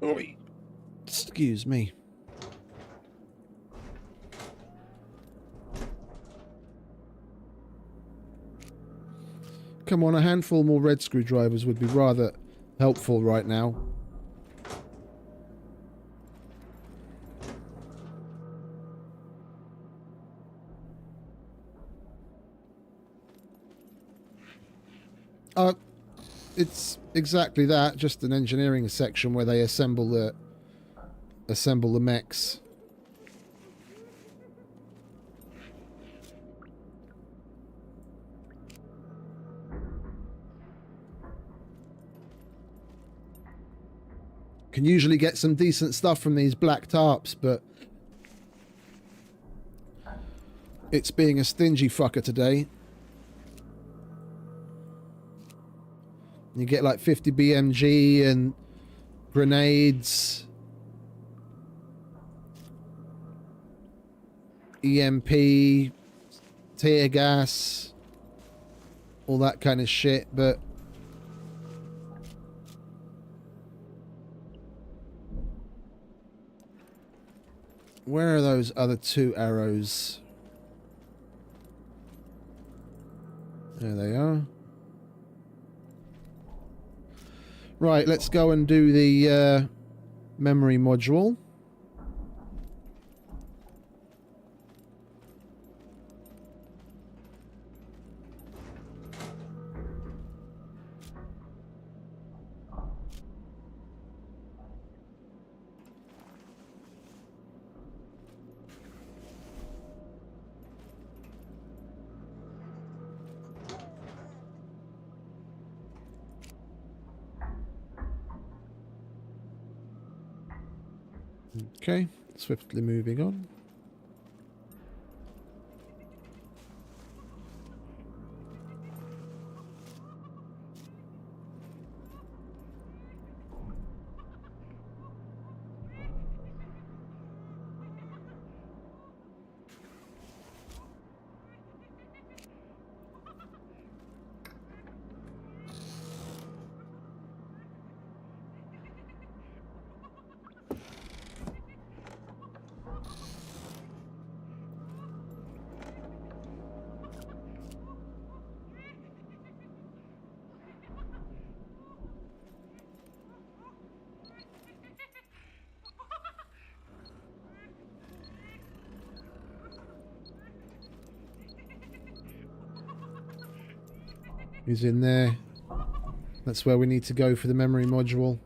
Oi. Excuse me. Come on, a handful more red screwdrivers would be rather helpful right now. It's exactly that, just an engineering section where they assemble the mechs. Can usually get some decent stuff from these black tarps, but it's being a stingy fucker today. You get like 50 BMG and grenades, EMP, tear gas, all that kind of shit, but where are those other two arrows? There they are. Right, let's go and do the memory module. Okay, swiftly moving on. He's in there. That's where we need to go for the memory module.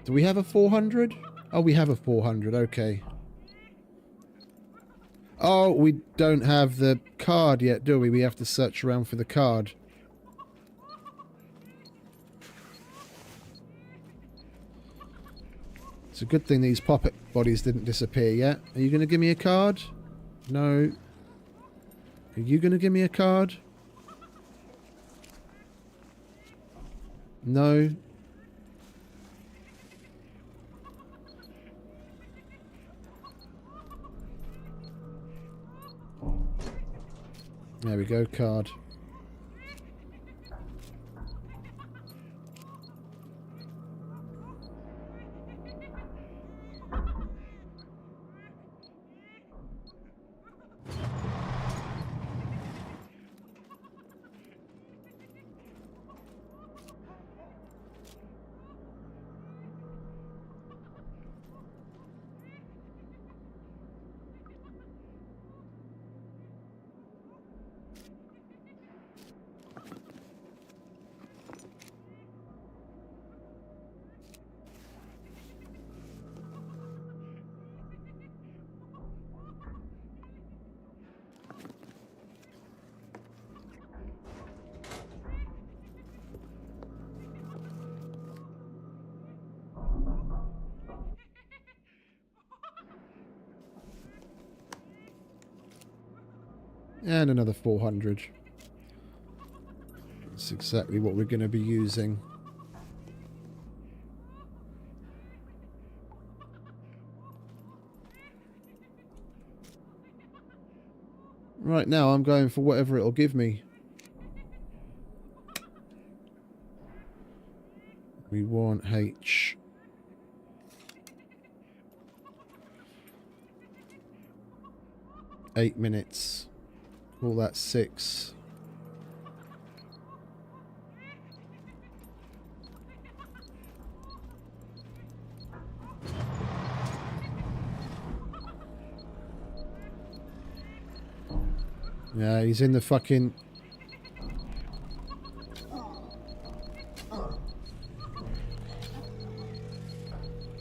Do we have a 400? Oh, we have a 400. Okay. Oh, we don't have the card yet, do we? We have to search around for the card. It's a good thing these puppet bodies didn't disappear yet. Are you going to give me a card? No. Are you going to give me a card? No. There we go, card. And another 400. That's exactly what we're going to be using. Right now I'm going for whatever it'll give me. We want H. Eight minutes. Call that 6. Yeah, he's in the fucking...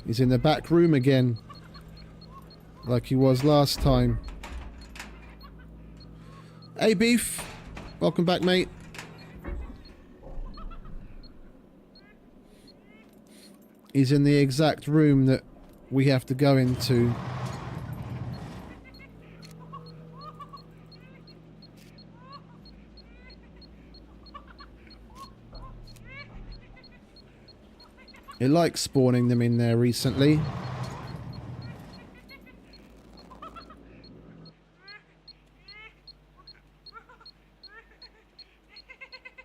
He's in the back room again. Like he was last time. Hey, Beef. Welcome back, mate. He's in the exact room that we have to go into. It likes spawning them in there recently.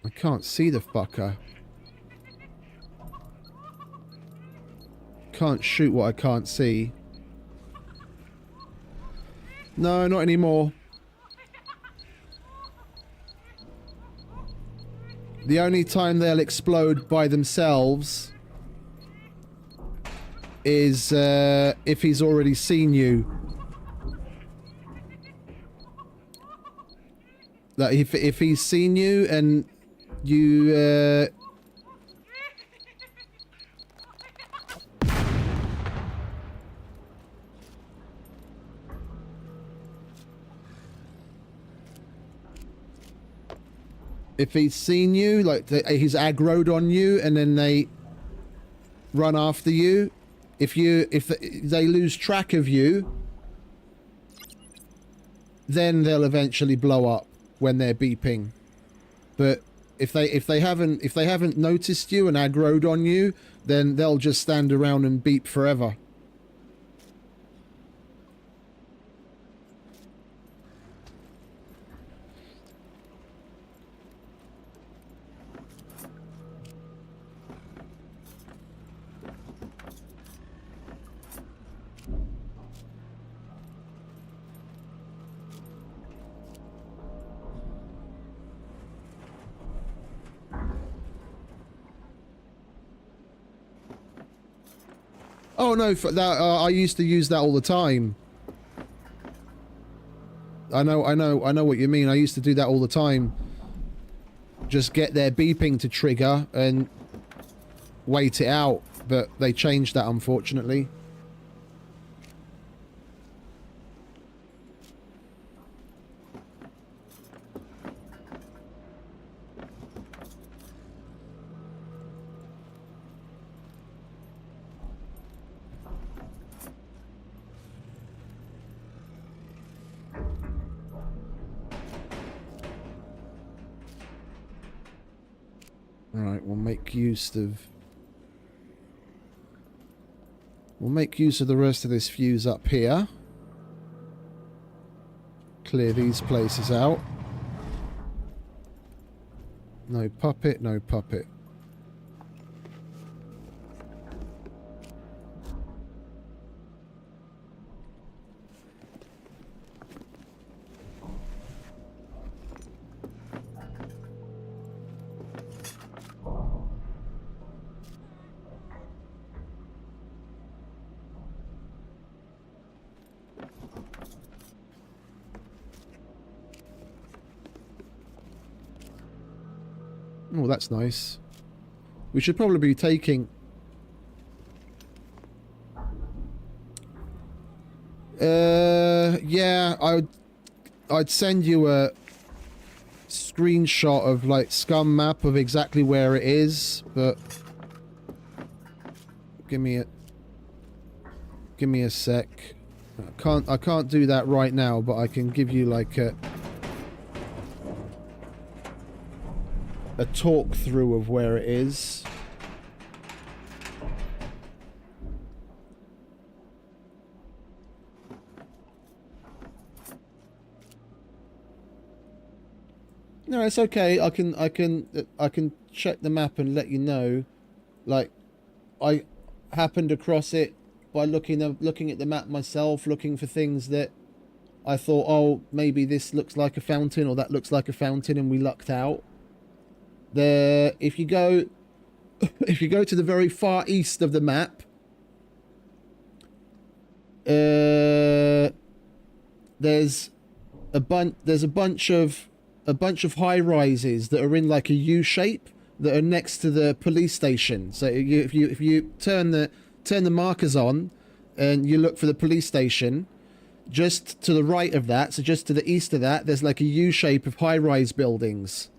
I can't see the fucker. Can't shoot what I can't see. No, not anymore. The only time they'll explode by themselves is if he's already seen you. Like if he's seen you and you if he's seen you, like he's aggroed on you and then they run after you, if they lose track of you, then they'll eventually blow up when they're beeping. But if they haven't noticed you and aggroed on you, then they'll just stand around and beep forever. Oh no, for that I used to use that all the time. I know what you mean. I used to do that all the time. Just get their beeping to trigger and wait it out, but they changed that, unfortunately. Alright, we'll make use of the rest of this fuse up here. Clear these places out. No puppet, no puppet. Oh, that's nice. We should probably be taking... yeah, I'd send you a screenshot of, like, SCUM map of exactly where it is, but... Give me a sec. I can't do that right now, but I can give you, like, a talk through of where it is. No, it's okay. I can check the map and let you know. Like, I happened across it by looking at the map myself, looking for things that I thought, oh, maybe this looks like a fountain or that looks like a fountain, and we lucked out. There, if you go to the very far east of the map, there's a bunch of high rises that are in like a U shape that are next to the police station. So if you turn the markers on and you look for the police station, just to the right of that, so just to the east of that, there's like a U shape of high rise buildings.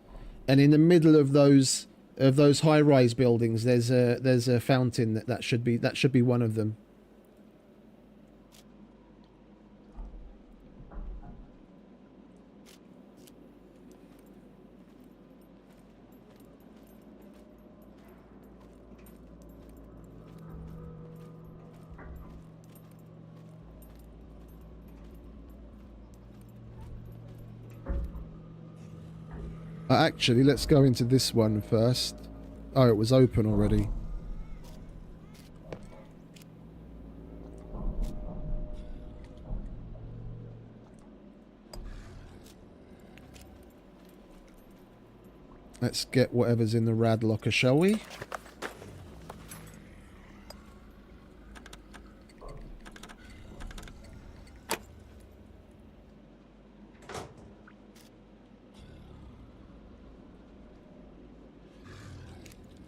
And in the middle of those high-rise buildings, there's a fountain that should be one of them. Actually, let's go into this one first. Oh, it was open already. Let's get whatever's in the rad locker, shall we?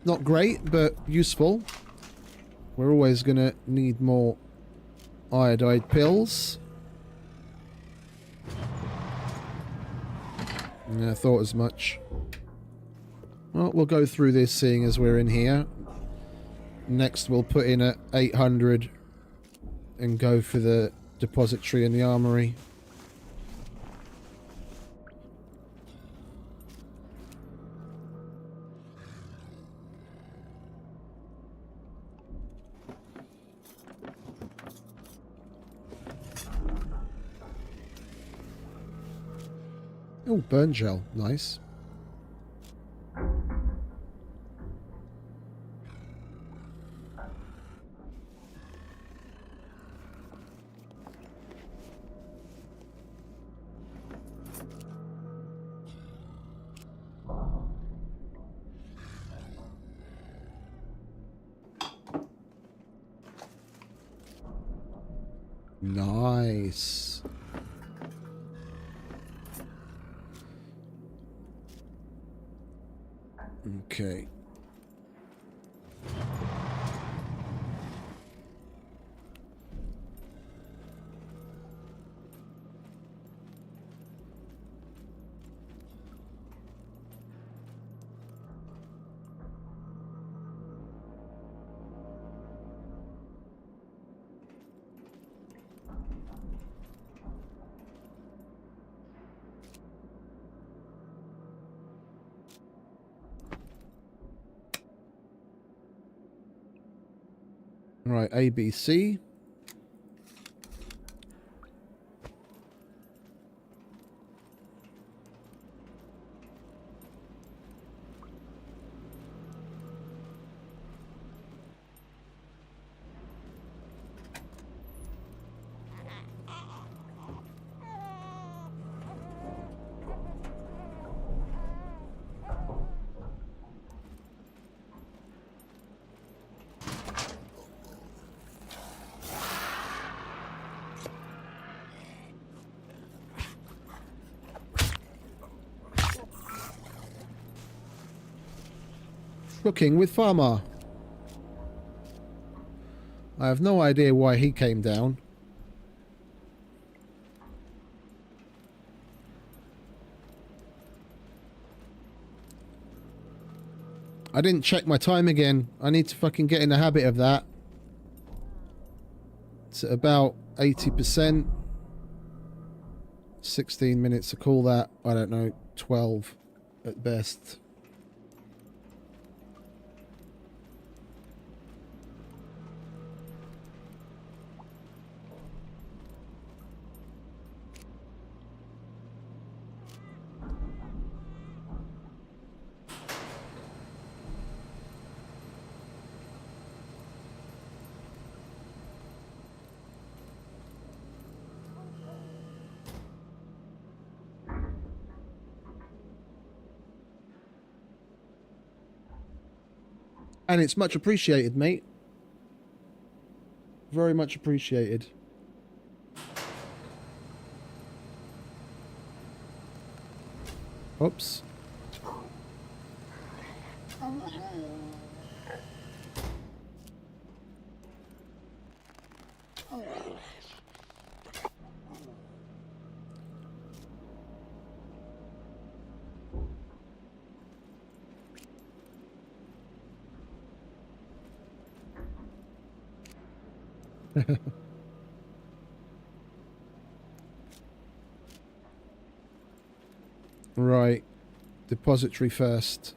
Not great, but useful. We're always going to need more iodide pills. Yeah, I thought as much. Well, we'll go through this seeing as we're in here. Next, we'll put in at 800 and go for the depository in the armory. Oh, burn gel. Nice. Nice. Okay. Right, ABC. Cooking with Farmer. I have no idea why he came down. I didn't check my time again. I need to fucking get in the habit of that. It's at about 80%. 16 minutes to call that. I don't know, 12 at best. And it's much appreciated, mate. Very much appreciated. Oops. Right. Depository first.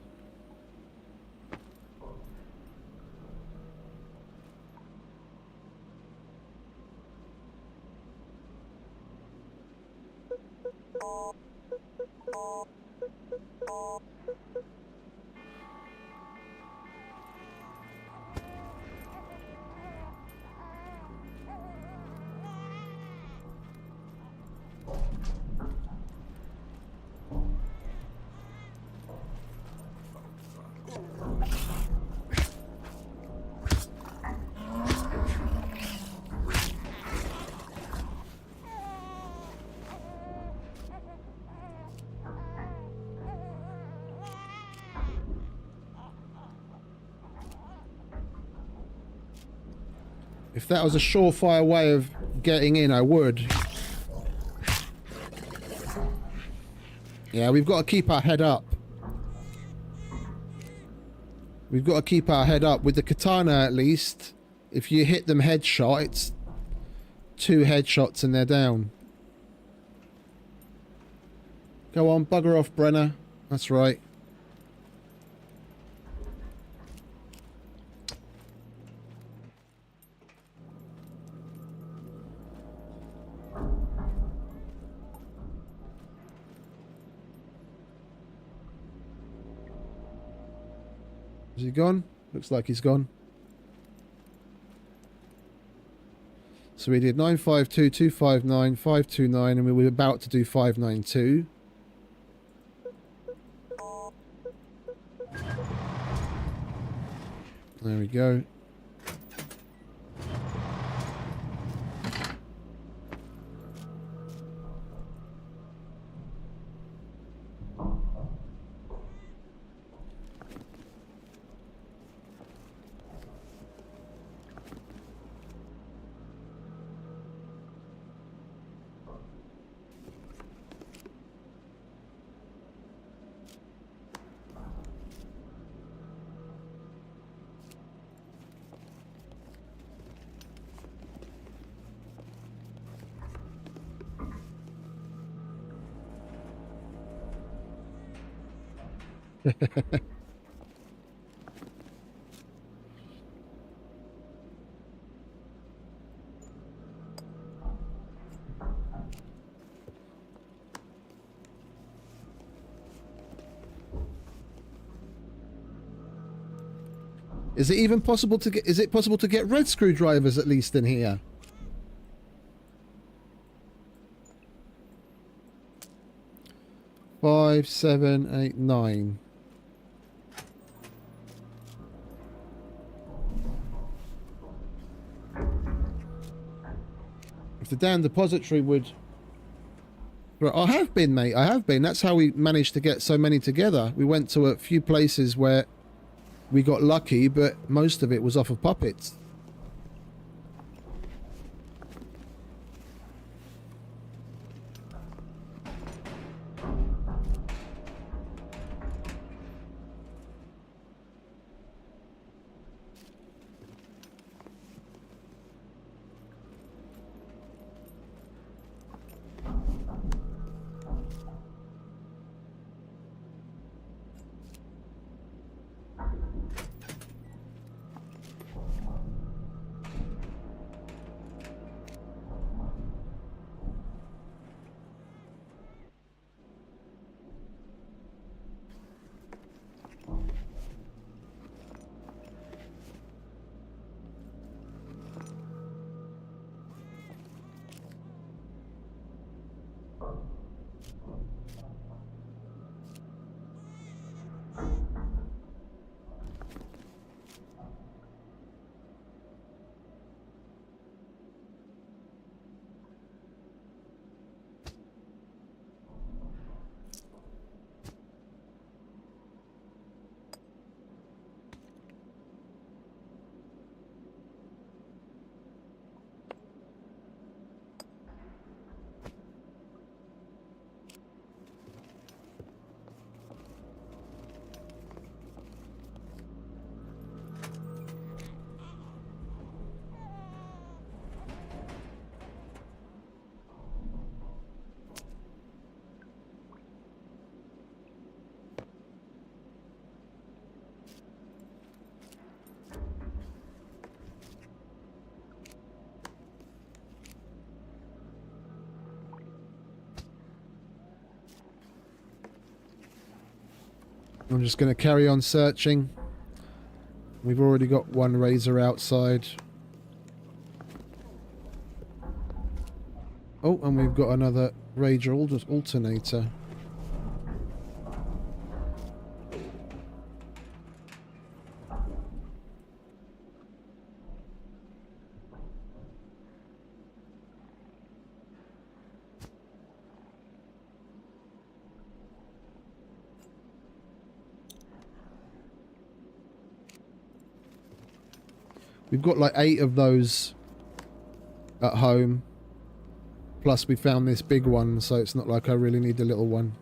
If that was a surefire way of getting in, I would. Yeah, we've got to keep our head up. We've got to keep our head up. With the katana, at least, if you hit them headshot, it's 2 headshots and they're down. Go on, bugger off, Brenner. That's right. Is he gone? Looks like he's gone. So we did 952, 259, 529, and we were about to do 592. There we go. Is it even possible to get? Is it possible to get red screwdrivers at least in here? Five, 7, 8, 9. If the damn depository would. Right, I have been, mate. I have been. That's how we managed to get so many together. We went to a few places where we got lucky, but most of it was off of puppets. I'm just going to carry on searching. We've already got one razor outside. Oh, and we've got another razor alternator. We've got like 8 of those at home. Plus we found this big one, so it's not like I really need a little one.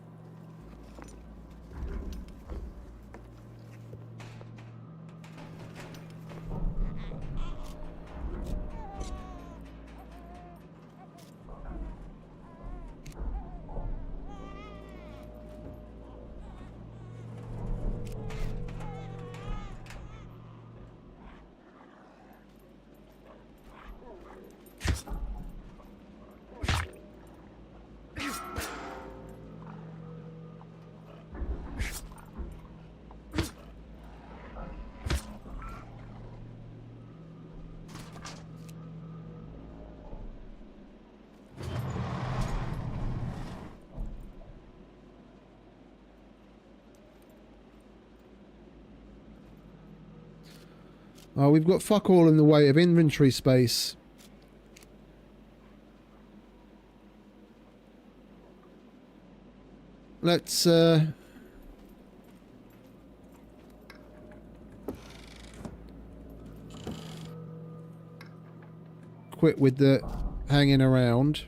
Oh, we've got fuck all in the way of inventory space. Let's quit with the hanging around.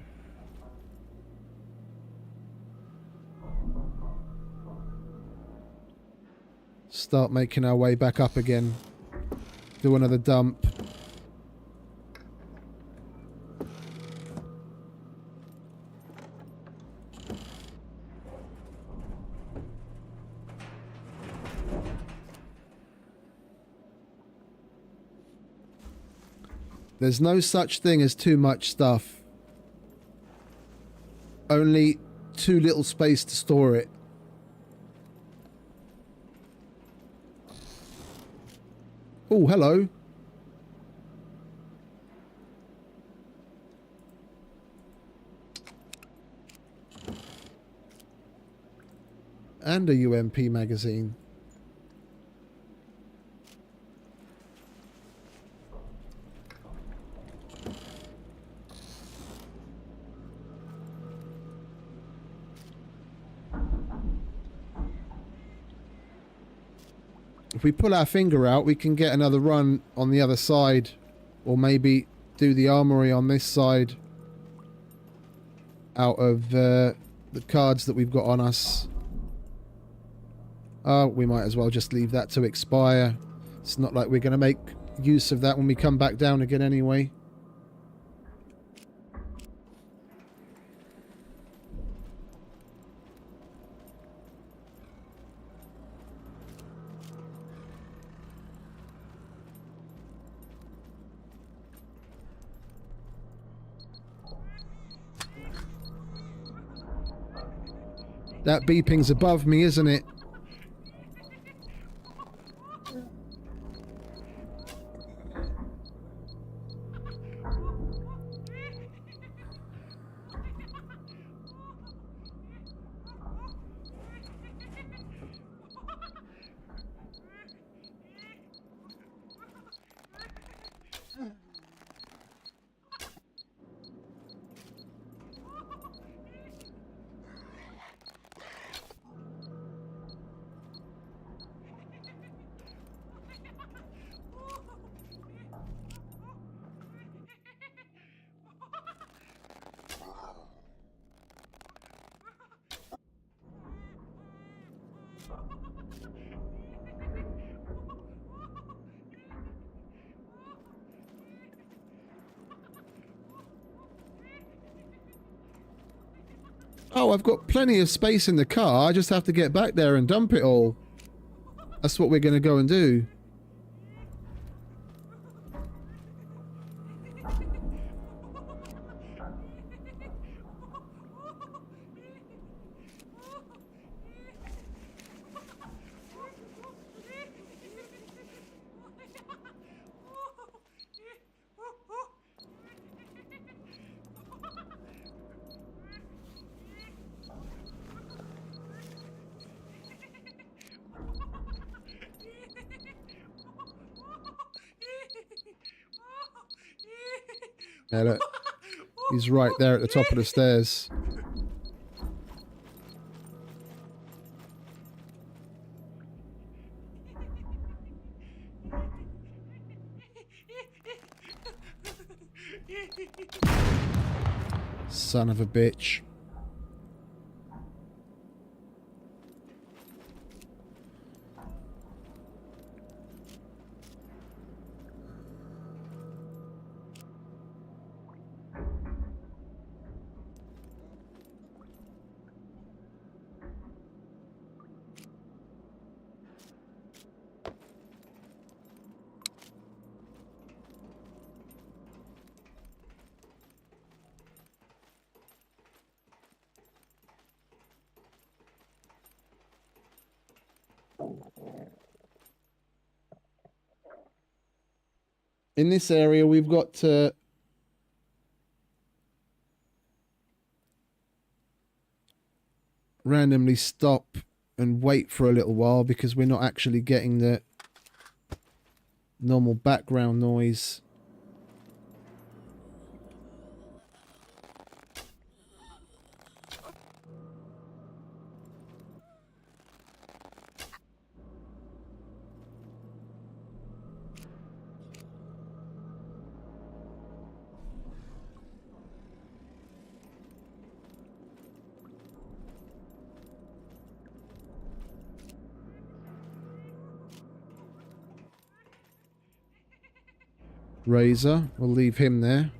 Start making our way back up again. Do another dump. There's no such thing as too much stuff. Only too little space to store it. Oh, hello. And a UMP magazine. If we pull our finger out, we can get another run on the other side. Or maybe do the armory on this side out of the cards that we've got on us. Oh, we might as well just leave that to expire. It's not like we're going to make use of that when we come back down again anyway. That beeping's above me, isn't it? Oh, I've got plenty of space in the car. I just have to get back there and dump it all. That's what we're going to go and do. Yeah, look. He's right there at the top of the stairs. Son of a bitch. In this area, we've got to randomly stop and wait for a little while because we're not actually getting the normal background noise. Razor, we'll leave him there.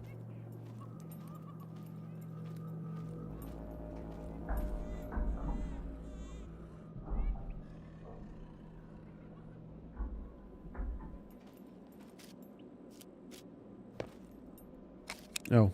Oh.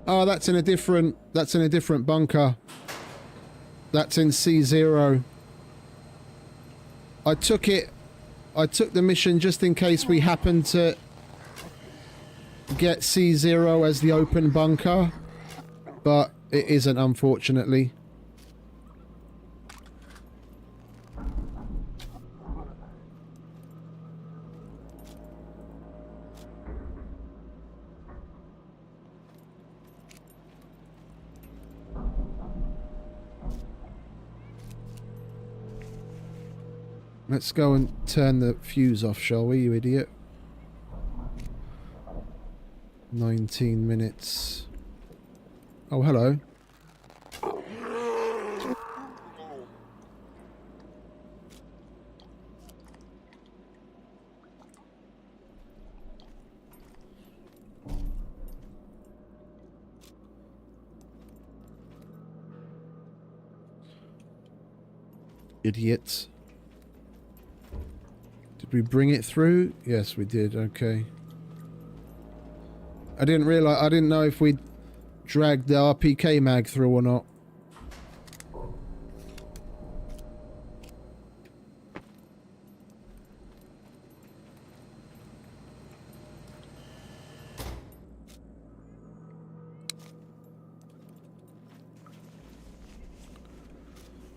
Oh, that's in a different bunker. That's in C0. I took the mission just in case we happened to get C0 as the open bunker, but it isn't, unfortunately. Let's go and turn the fuse off, shall we, you idiot? 19 minutes. Oh, hello. Idiots. Did we bring it through? Yes, we did. Okay. I didn't know if we'd dragged the RPK mag through or not.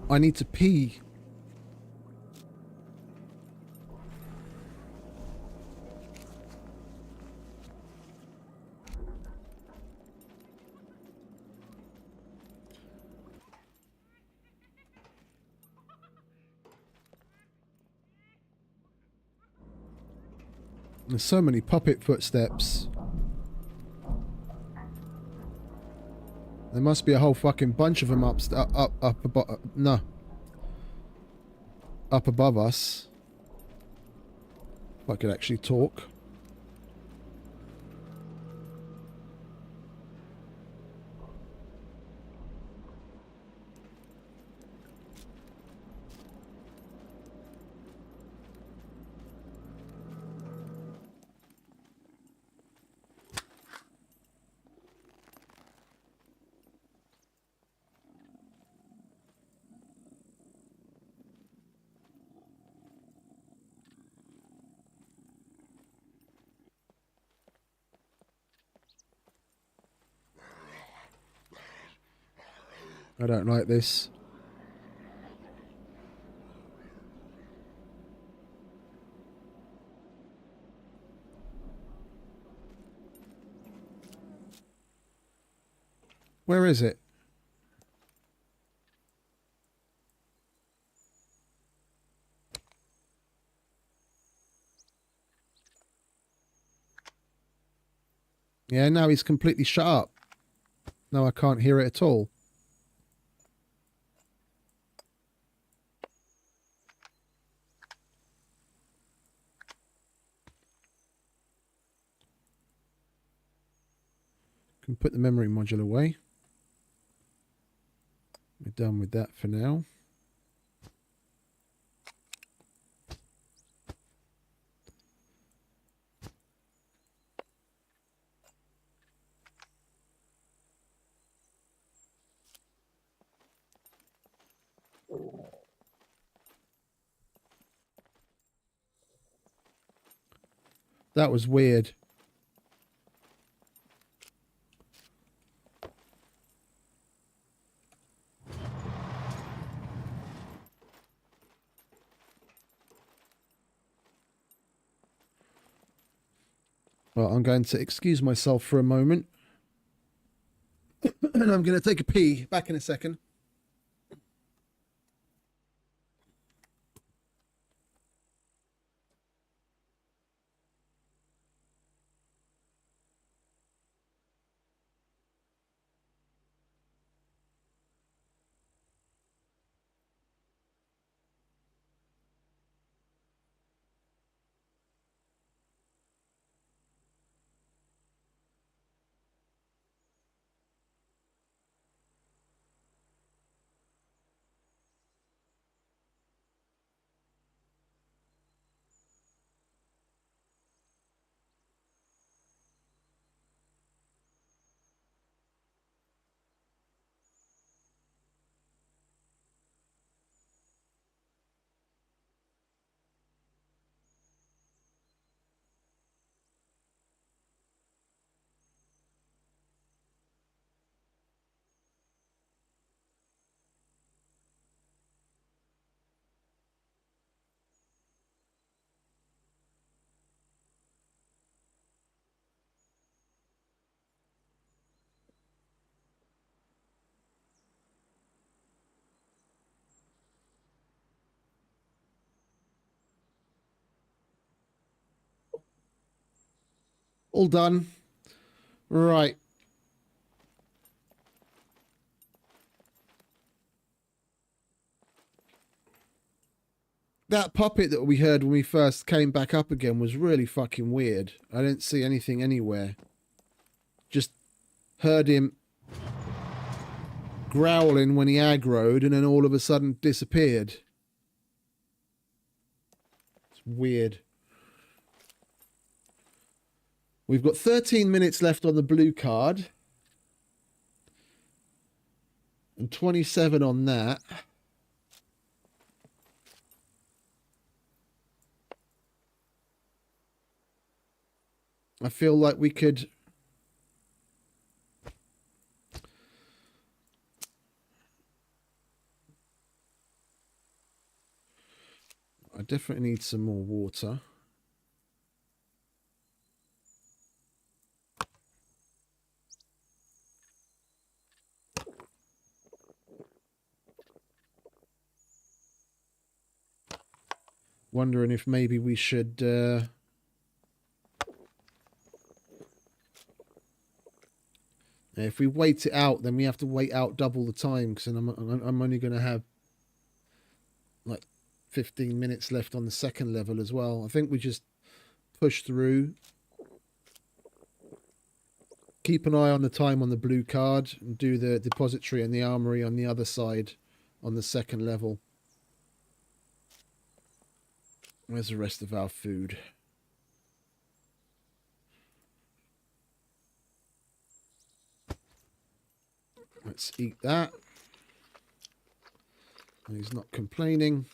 I need to pee. There's so many puppet footsteps. There must be a whole fucking bunch of them up above us. If I could actually talk. I don't like this. Where is it? Yeah, now he's completely shut up. Now I can't hear it at all. Can put the memory module away. We're done with that for now. That was weird. Well, I'm going to excuse myself for a moment. And I'm going to take a pee. Back in a second. All done. Right. That puppet that we heard when we first came back up again was really fucking weird. I didn't see anything anywhere. Just heard him growling when he aggroed and then all of a sudden disappeared. It's weird. We've got 13 minutes left on the blue card. And 27 on that. I feel like we could... I definitely need some more water. Wondering if maybe we should... if we wait it out, then we have to wait out double the time, because I'm only going to have like 15 minutes left on the second level as well. I think we just push through. Keep an eye on the time on the blue card and do the depository and the armory on the other side on the second level. Where's the rest of our food? Let's eat that. He's not complaining.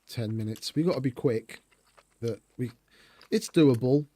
Ten minutes. We got to be quick, but it's doable.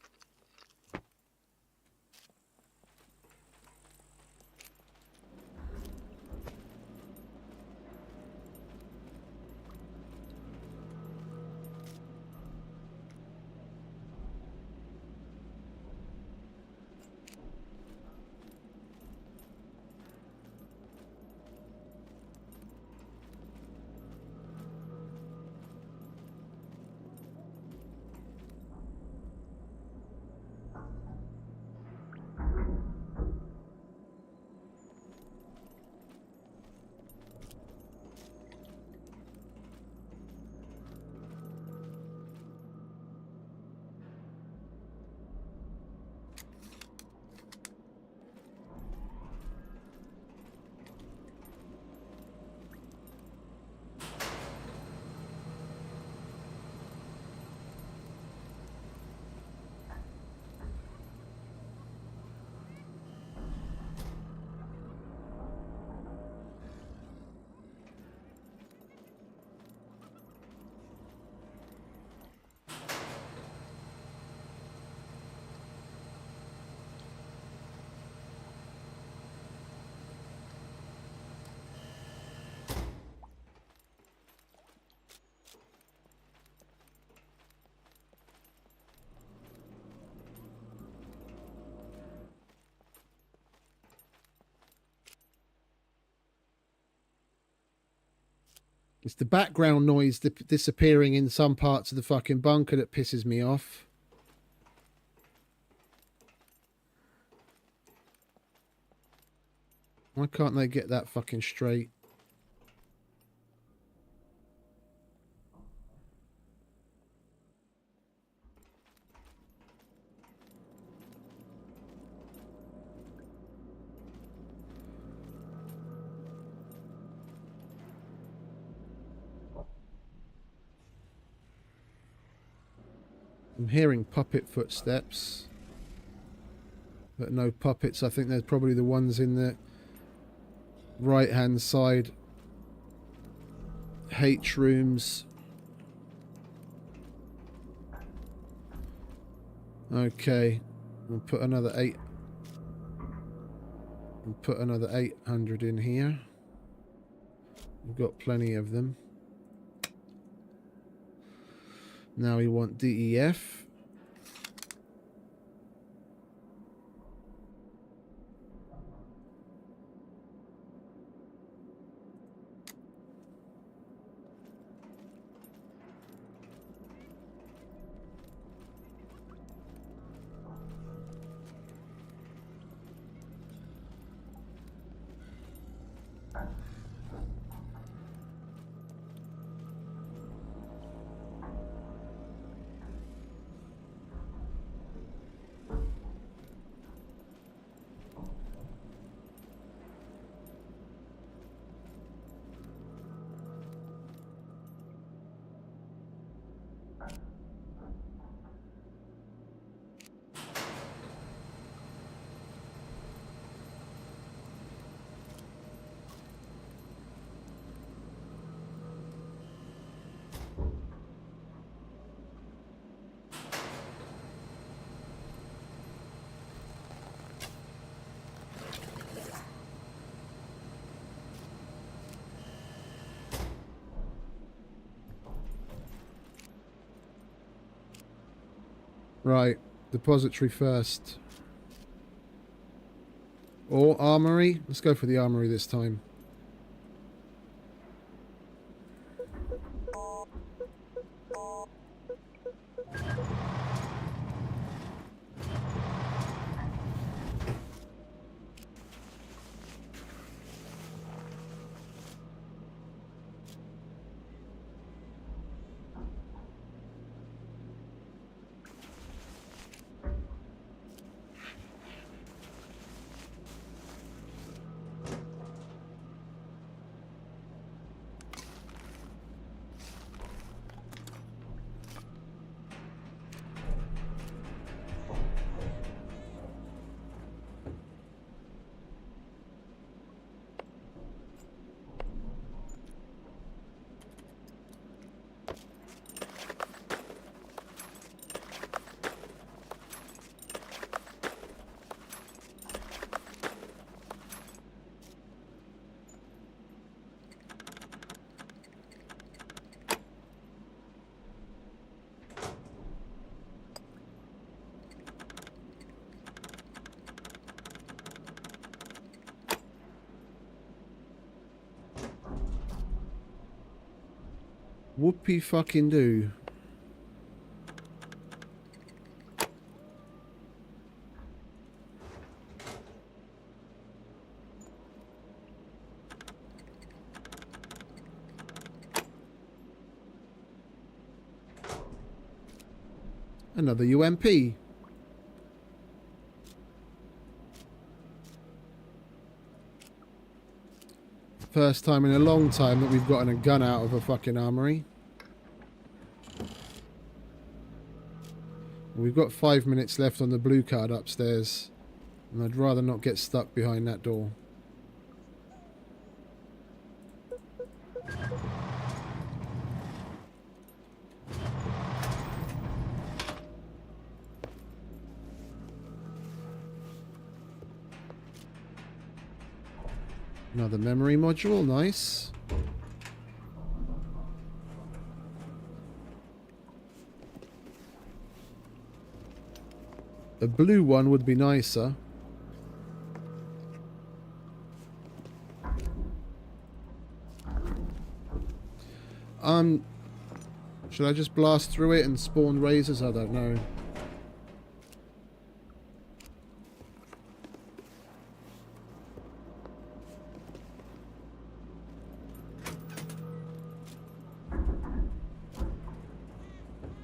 It's the background noise disappearing in some parts of the fucking bunker that pisses me off. Why can't they get that fucking straight? I'm hearing puppet footsteps, but no puppets. I think they're probably the ones in the right hand side H rooms. Okay, we'll put another 800 in here. We've got plenty of them. Now we want DEF. Right, depository first. Or armory. Let's go for the armory this time. Whoopie fucking do. Another UMP. First time in a long time that we've gotten a gun out of a fucking armory. We've got 5 minutes left on the blue card upstairs, and I'd rather not get stuck behind that door. Another memory module, nice. A blue one would be nicer. Should I just blast through it and spawn razors? I don't know.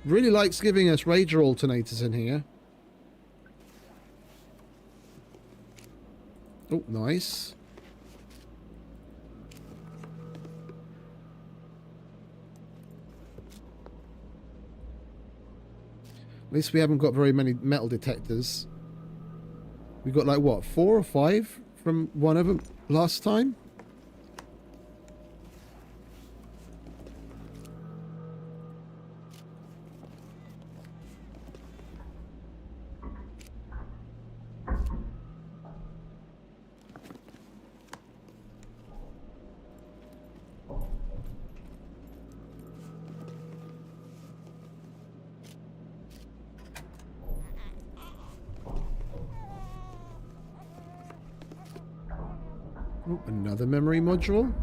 Really likes giving us Rager alternators in here. Oh, nice. At least we haven't got very many metal detectors. We got like, what, 4 or 5 from one of them last time? Oh, another memory module.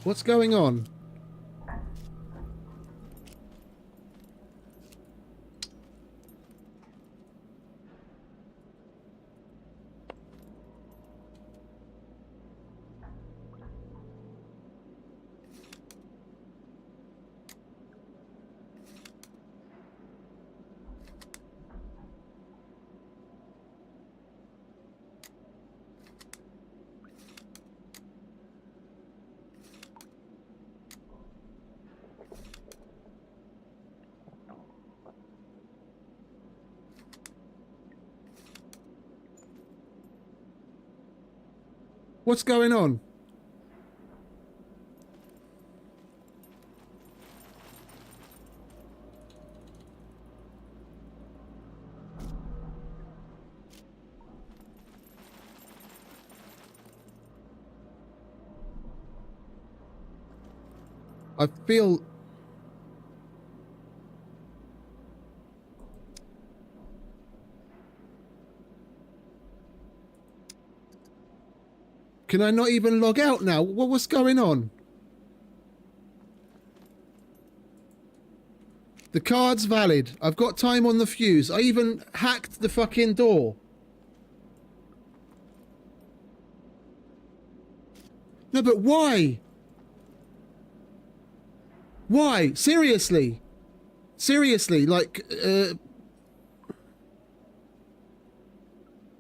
What's going on? What's going on? I feel... Can I not even log out now? What's going on? The card's valid. I've got time on the fuse. I even hacked the fucking door. No, but why? Why? Seriously? Seriously, like,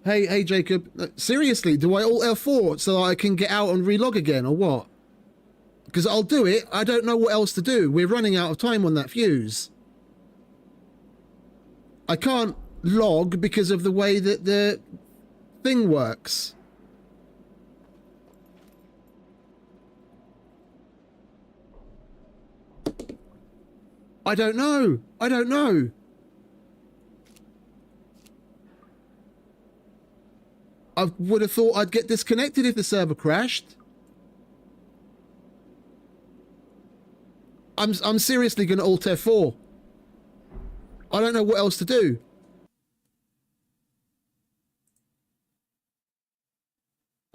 Hey, Jacob. Seriously, do I alt F4 so that I can get out and relog again, or what? Because I'll do it. I don't know what else to do. We're running out of time on that fuse. I can't log because of the way that the thing works. I don't know. I don't know. I would have thought I'd get disconnected if the server crashed. I'm seriously going to alt F4. I don't know what else to do.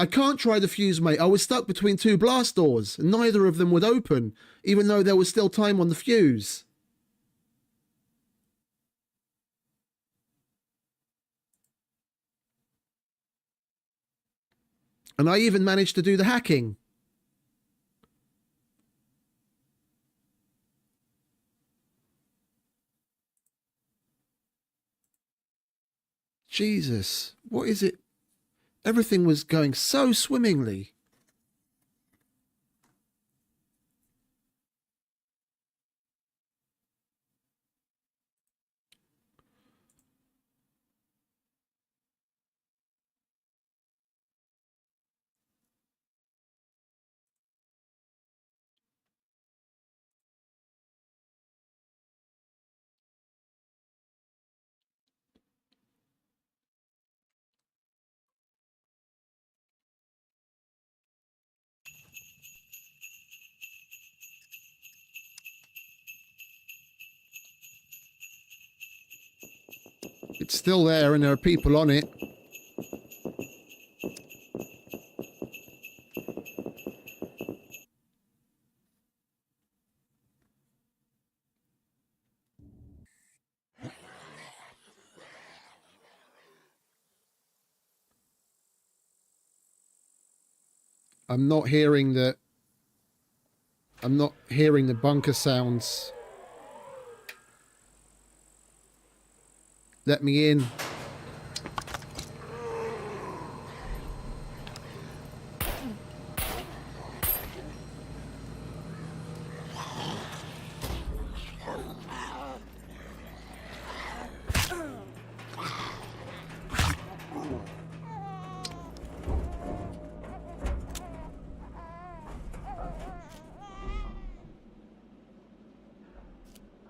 I can't try the fuse, mate. I was stuck between 2 blast doors, and neither of them would open, even though there was still time on the fuse. And I even managed to do the hacking. Jesus, what is it? Everything was going so swimmingly. It's still there and there are people on it. I'm not hearing the bunker sounds. Let me in.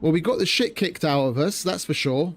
Well, we got the shit kicked out of us, that's for sure.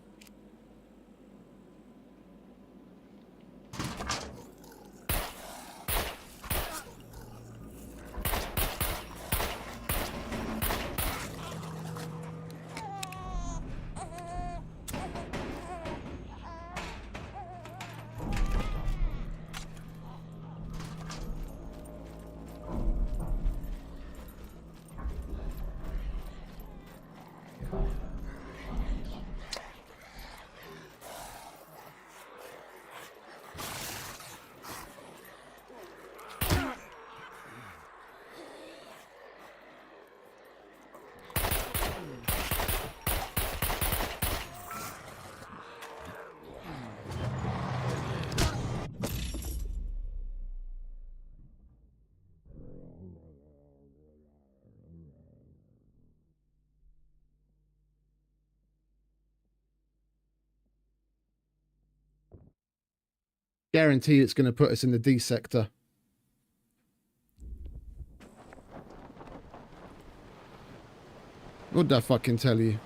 Guarantee it's going to put us in the D sector. What'd I fucking tell you?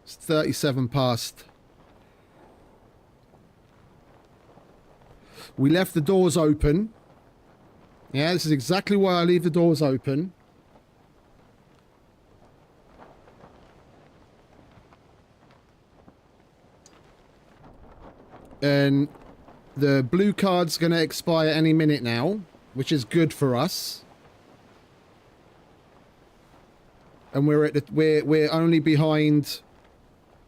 It's 37 past. We left the doors open. Yeah, this is exactly why I leave the doors open. And the blue card's going to expire any minute now, which is good for us. And we're only behind.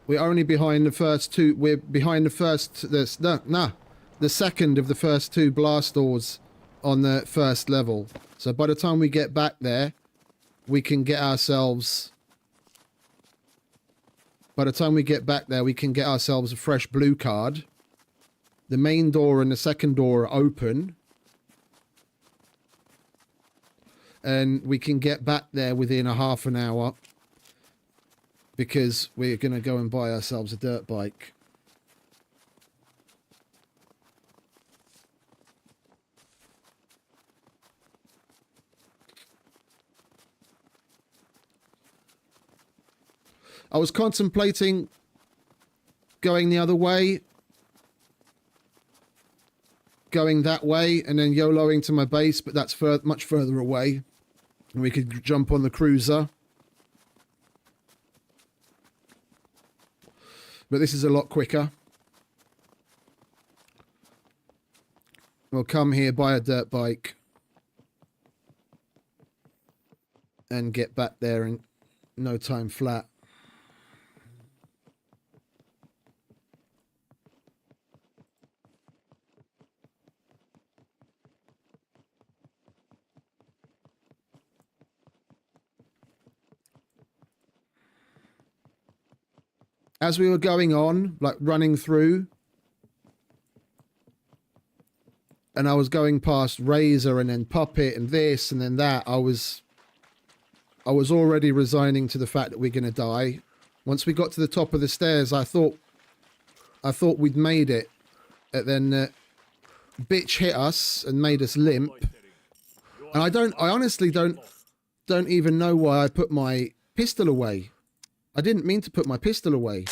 We're only behind the first two. We're behind the first. The second of the first two blast doors on the first level. So by the time we get back there, we can get ourselves. By the time we get back there, we can get ourselves a fresh blue card. The main door and the second door are open. And we can get back there within a half an hour. Because we're going to go and buy ourselves a dirt bike. I was contemplating going the other way. Going that way and then YOLOing to my base, but that's much further away. And we could jump on the cruiser. But this is a lot quicker. We'll come here, buy a dirt bike. And get back there in no time flat. As we were going on, like running through, and I was going past Razor and then Puppet and this and then that, I was already resigning to the fact that we're going to die. Once we got to the top of the stairs, I thought we'd made it. And then bitch hit us and made us limp. And I honestly don't even know why I put my pistol away. I didn't mean to put my pistol away.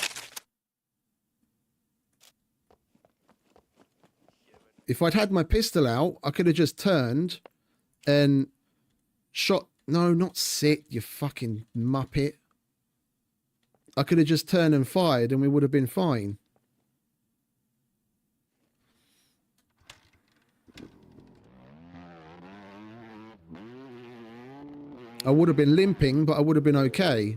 If I'd had my pistol out, I could have just turned and shot. No, not sit, you fucking muppet. I could have just turned and fired and we would have been fine. I would have been limping, but I would have been okay.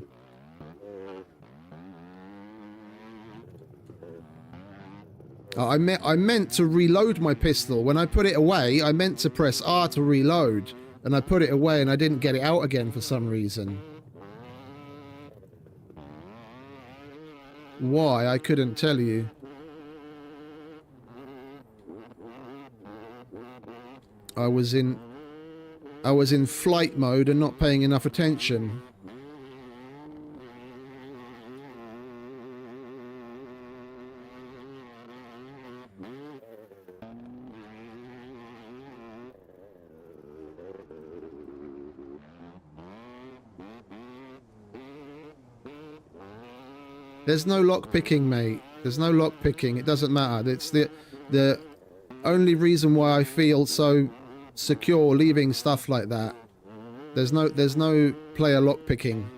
I meant to reload my pistol. When I put it away, I meant to press R to reload. And I put it away and I didn't get it out again for some reason. Why? I couldn't tell you. I was in flight mode and not paying enough attention. There's no lock picking, mate. There's no lock picking. It doesn't matter. It's the only reason why I feel so secure leaving stuff like that. There's no player lock picking.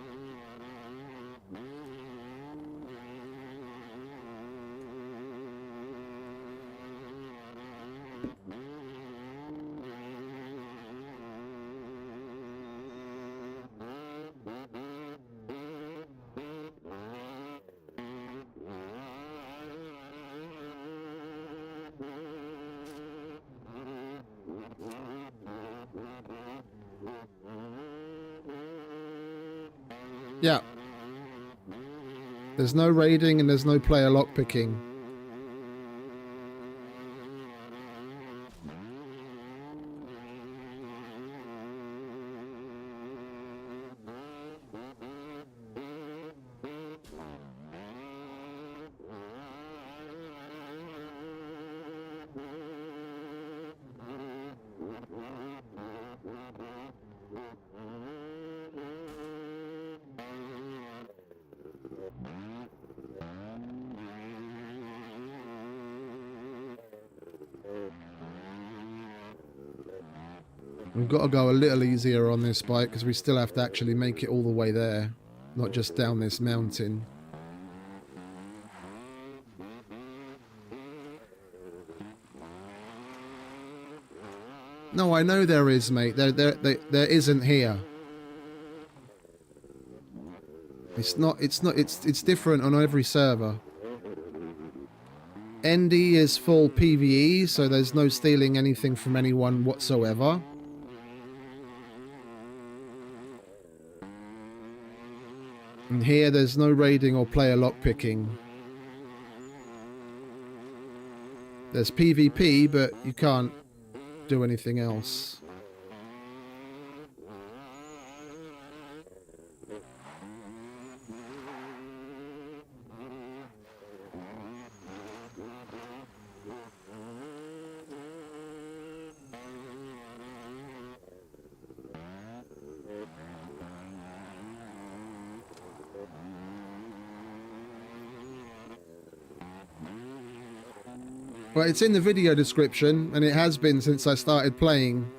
Yeah. There's no raiding and there's no player lockpicking. We've got to go a little easier on this bike because we still have to actually make it all the way there, not just down this mountain. No, I know there is, mate. There isn't here. It's different on every server. ND is full PvE, so there's no stealing anything from anyone whatsoever. And here there's no raiding or player lockpicking. There's PvP, but you can't do anything else. Well, it's in the video description, and it has been since I started playing.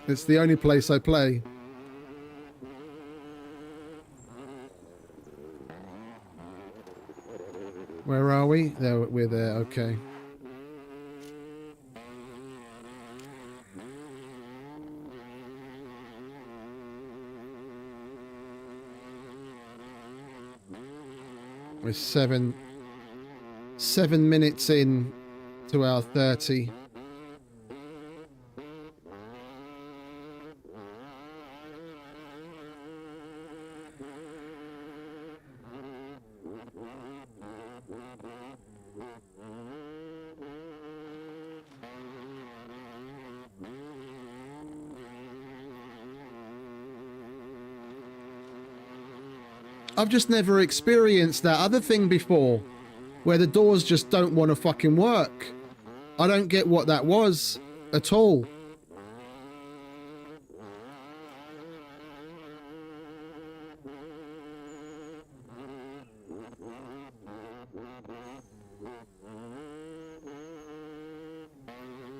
It's the only place I play. Where are we? There, we're there, okay. We're 7 minutes in to our 30. I've just never experienced that other thing before, where the doors just don't want to fucking work. I don't get what that was at all.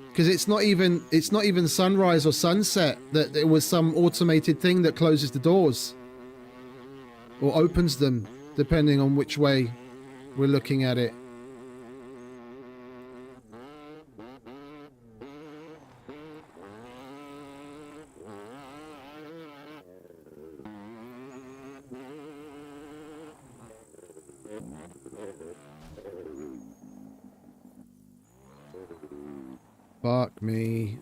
Because it's not even sunrise or sunset, that it was some automated thing that closes the doors or opens them, depending on which way we're looking at it. Fuck me.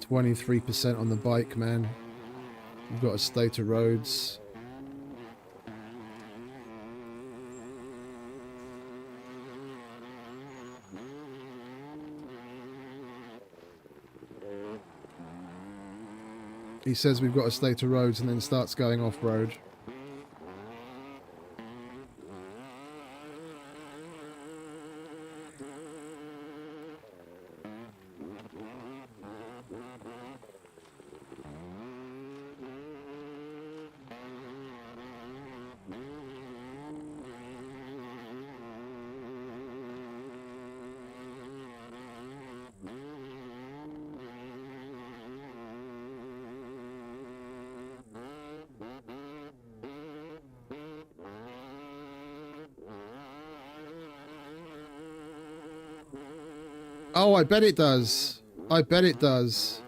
23% on the bike, man. We've got a state of roads. He says we've got a state of roads and then starts going off-road. Oh, I bet it does. I bet it does.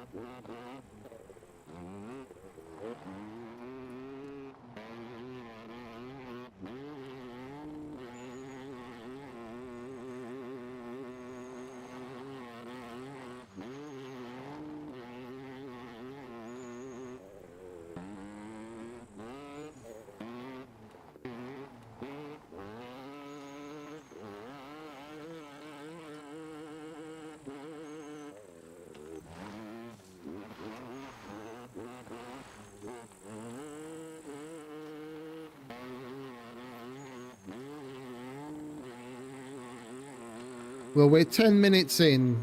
Well, we're 10 minutes in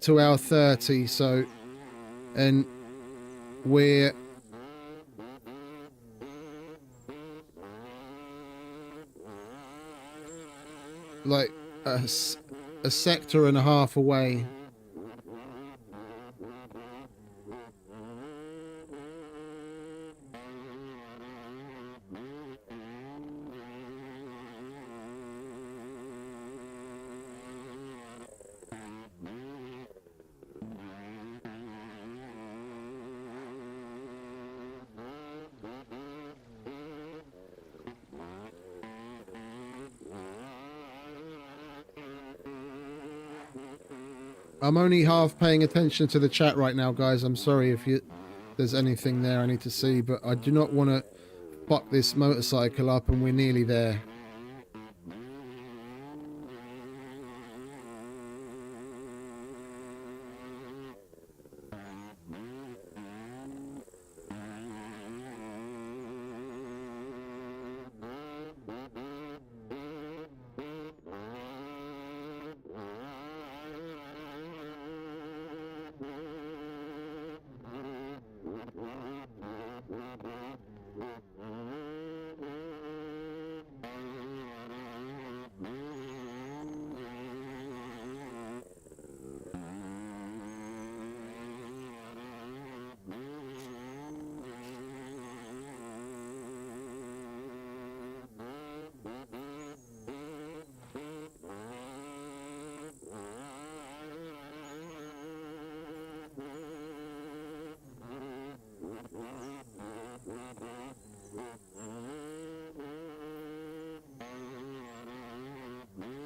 to our 30, so, and we're like a sector and a half away. I'm only half paying attention to the chat right now, guys. I'm sorry if there's anything there I need to see, but I do not want to fuck this motorcycle up, and we're nearly there.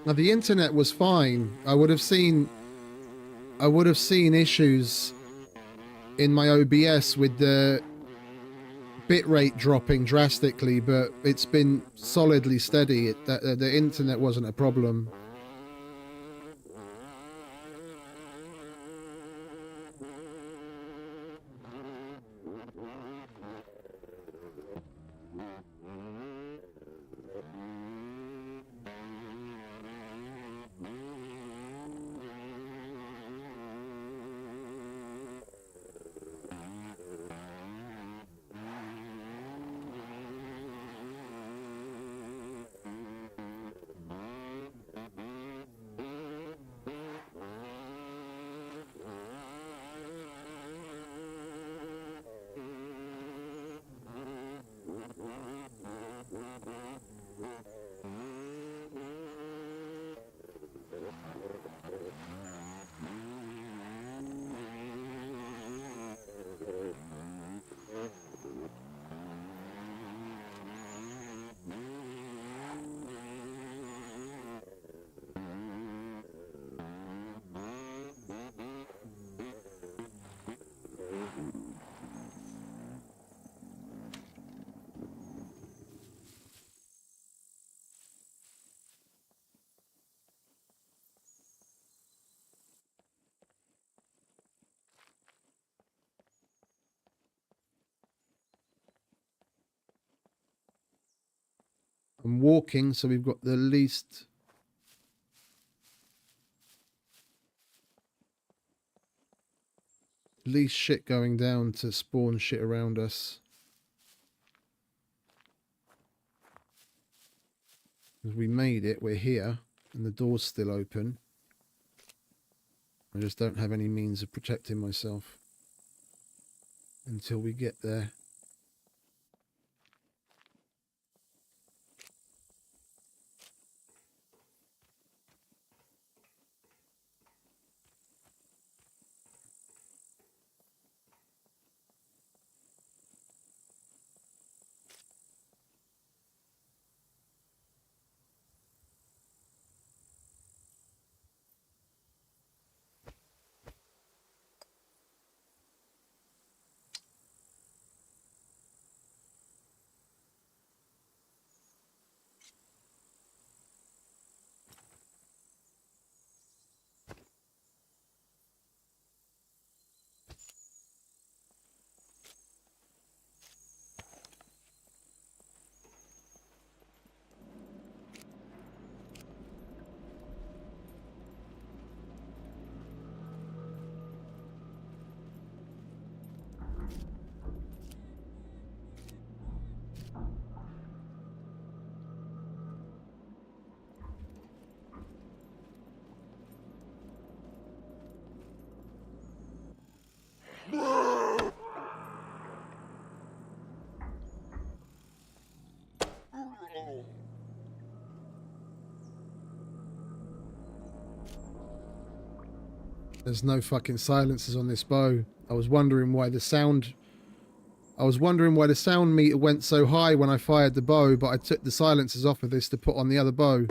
Now, the internet was fine. I would have seen issues in my OBS with the bitrate dropping drastically, but it's been solidly steady. The internet wasn't a problem. I'm walking, so we've got the least shit going down to spawn shit around us. Because we made it, we're here, and the door's still open. I just don't have any means of protecting myself until we get there. There's no fucking silencers on this bow. I was wondering why the sound meter went so high when I fired the bow, but I took the silencers off of this to put on the other bow.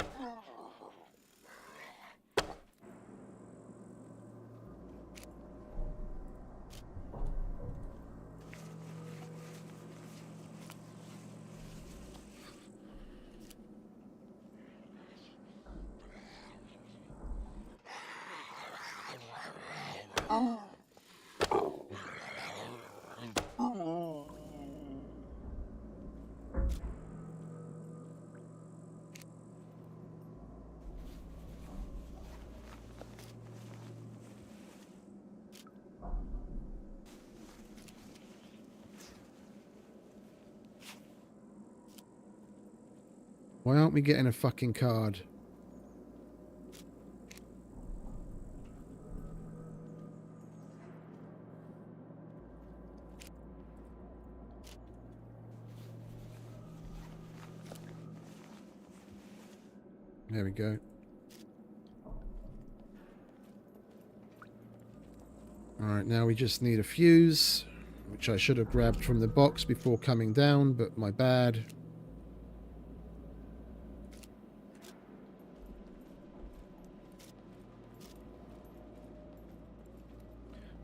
Why aren't we getting a fucking card? There we go. Alright, now we just need a fuse, which I should have grabbed from the box before coming down, but my bad.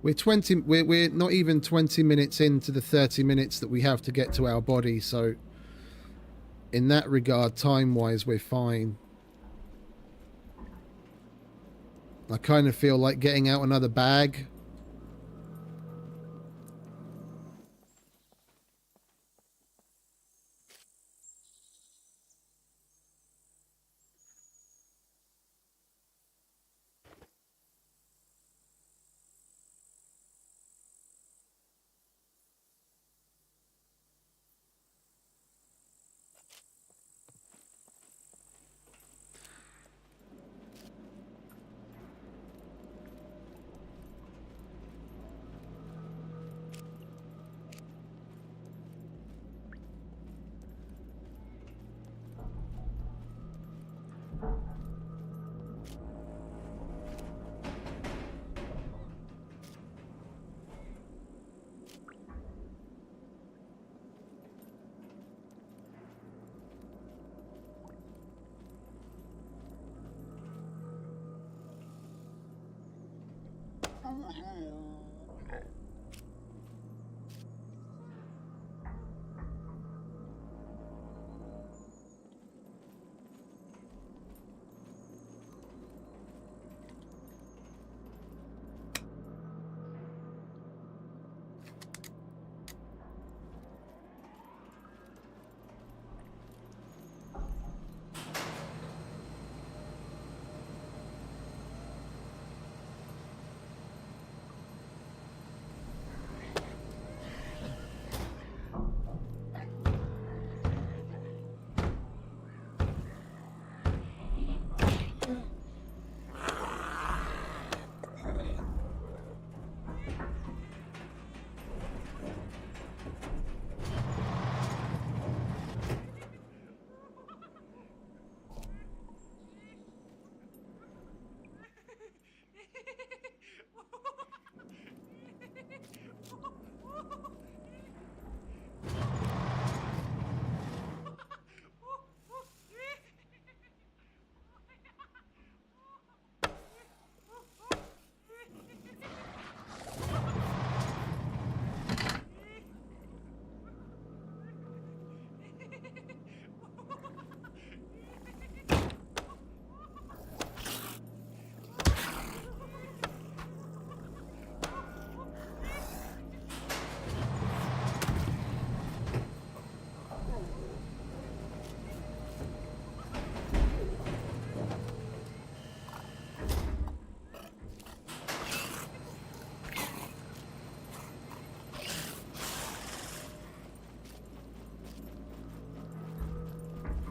We're not even 20 minutes into the 30 minutes that we have to get to our body, so in that regard, time-wise, we're fine. I kind of feel like getting out another bag.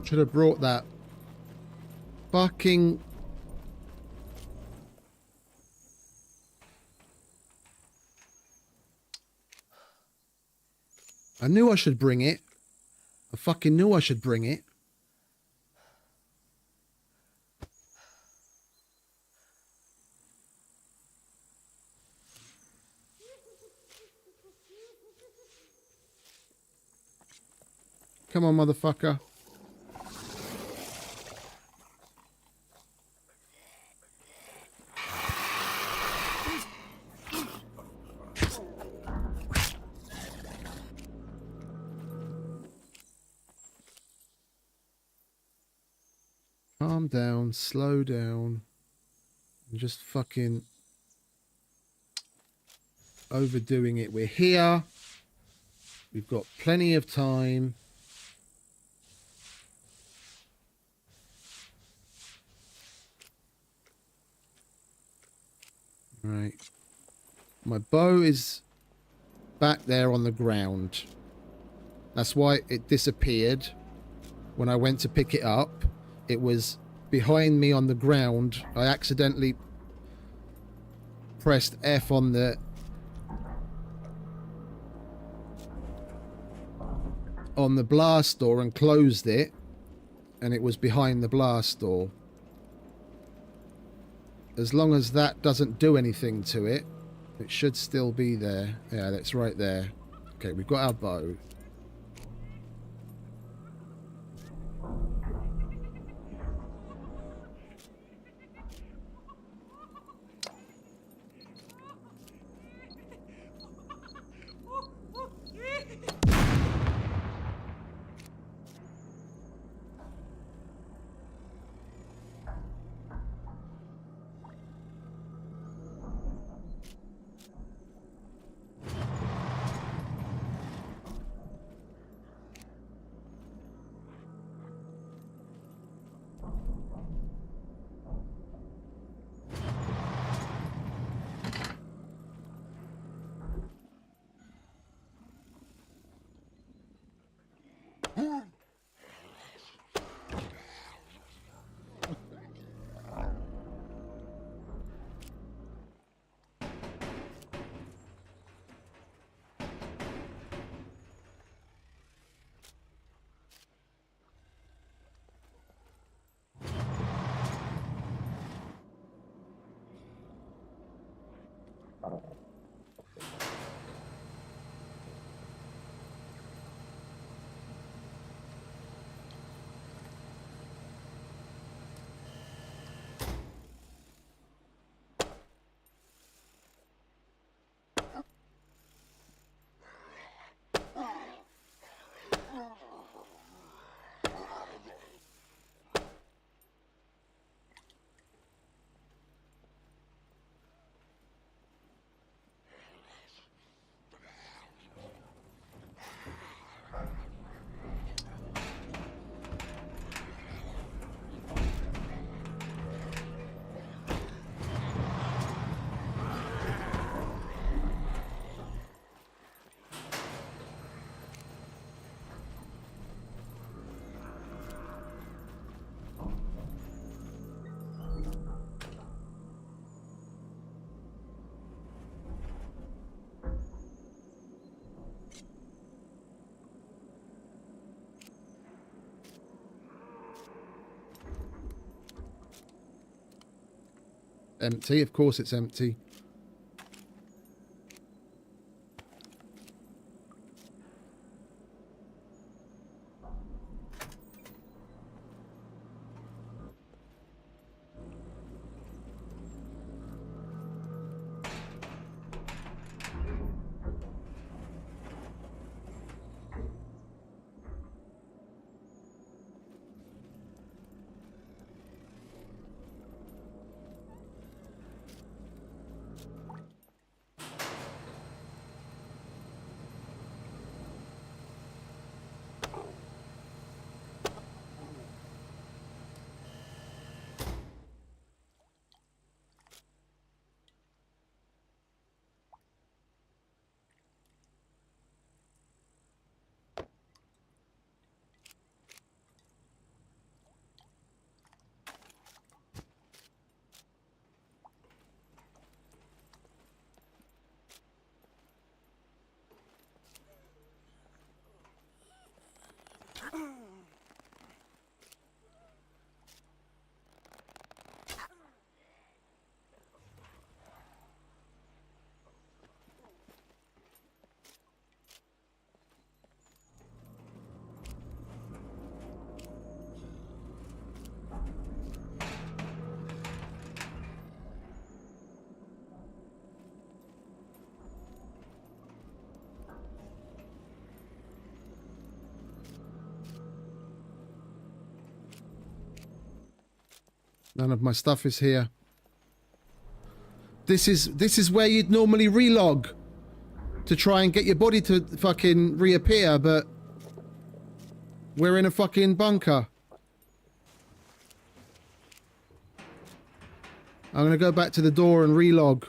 Should have brought that fucking... I knew I should bring it. I fucking knew I should bring it. Come on, motherfucker. Calm down, slow down. I'm just fucking overdoing it. We're here. We've got plenty of time. Right. My bow is back there on the ground. That's why it disappeared. When I went to pick it up, it was behind me on the ground. I accidentally pressed F on the blast door and closed it, and it was behind the blast door. As long as that doesn't do anything to it, it should still be there. Yeah, that's right there. Okay, we've got our bow. Empty. Of course it's empty. None of my stuff is here. This is where you'd normally relog to try and get your body to fucking reappear, but we're in a fucking bunker. I'm gonna go back to the door and relog.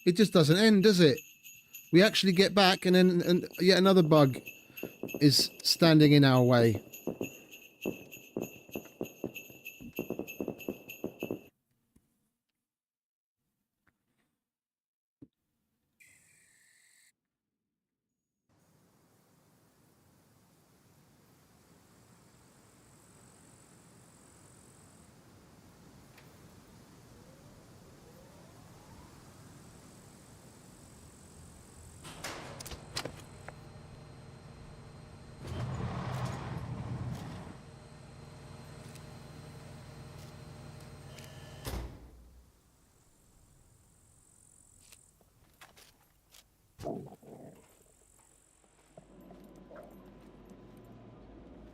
It just doesn't end, does it? We actually get back and then yet another bug is standing in our way.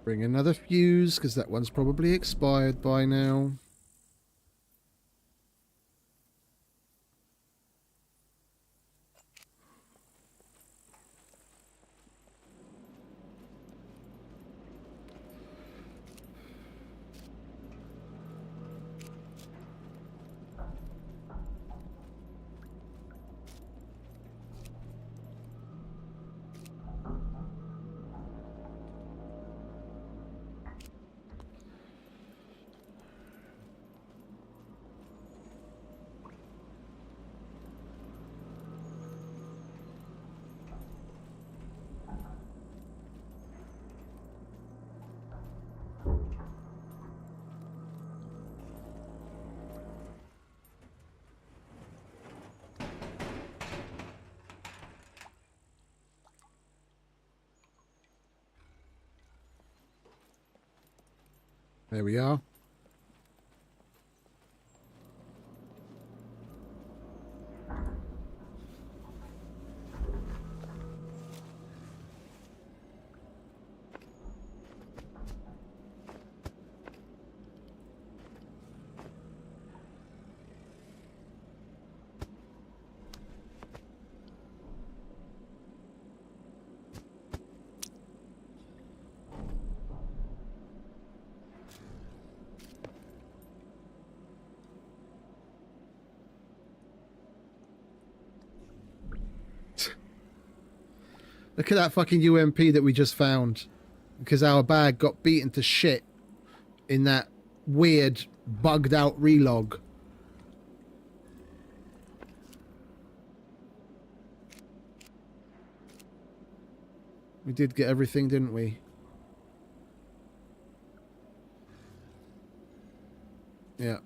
Bring another fuse, because that one's probably expired by now. There we are. Look at that fucking UMP that we just found. Because our bag got beaten to shit in that weird, bugged out relog. We did get everything, didn't we? Yeah.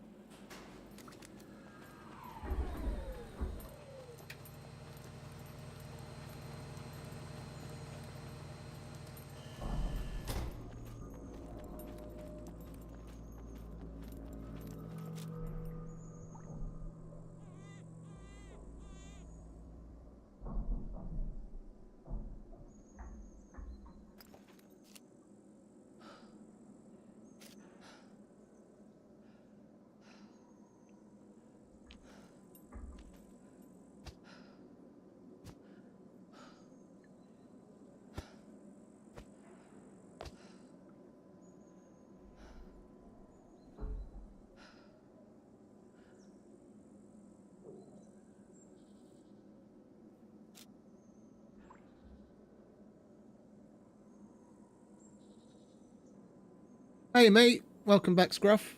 Hey mate, welcome back, Scruff.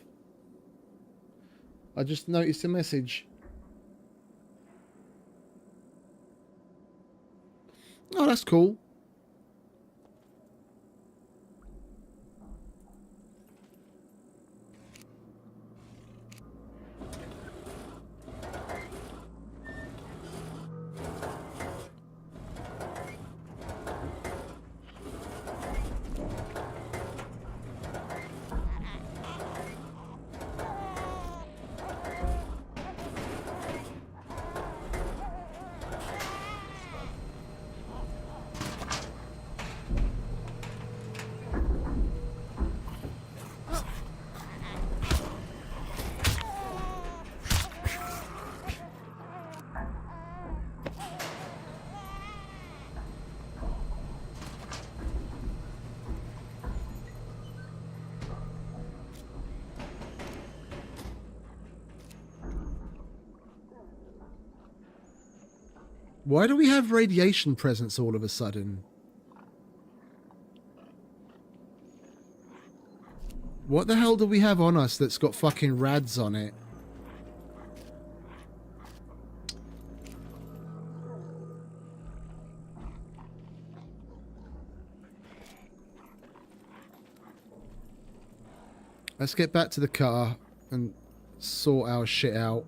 I just noticed a message. Oh, that's cool. Why do we have radiation presence all of a sudden? What the hell do we have on us that's got fucking rads on it? Let's get back to the car and sort our shit out.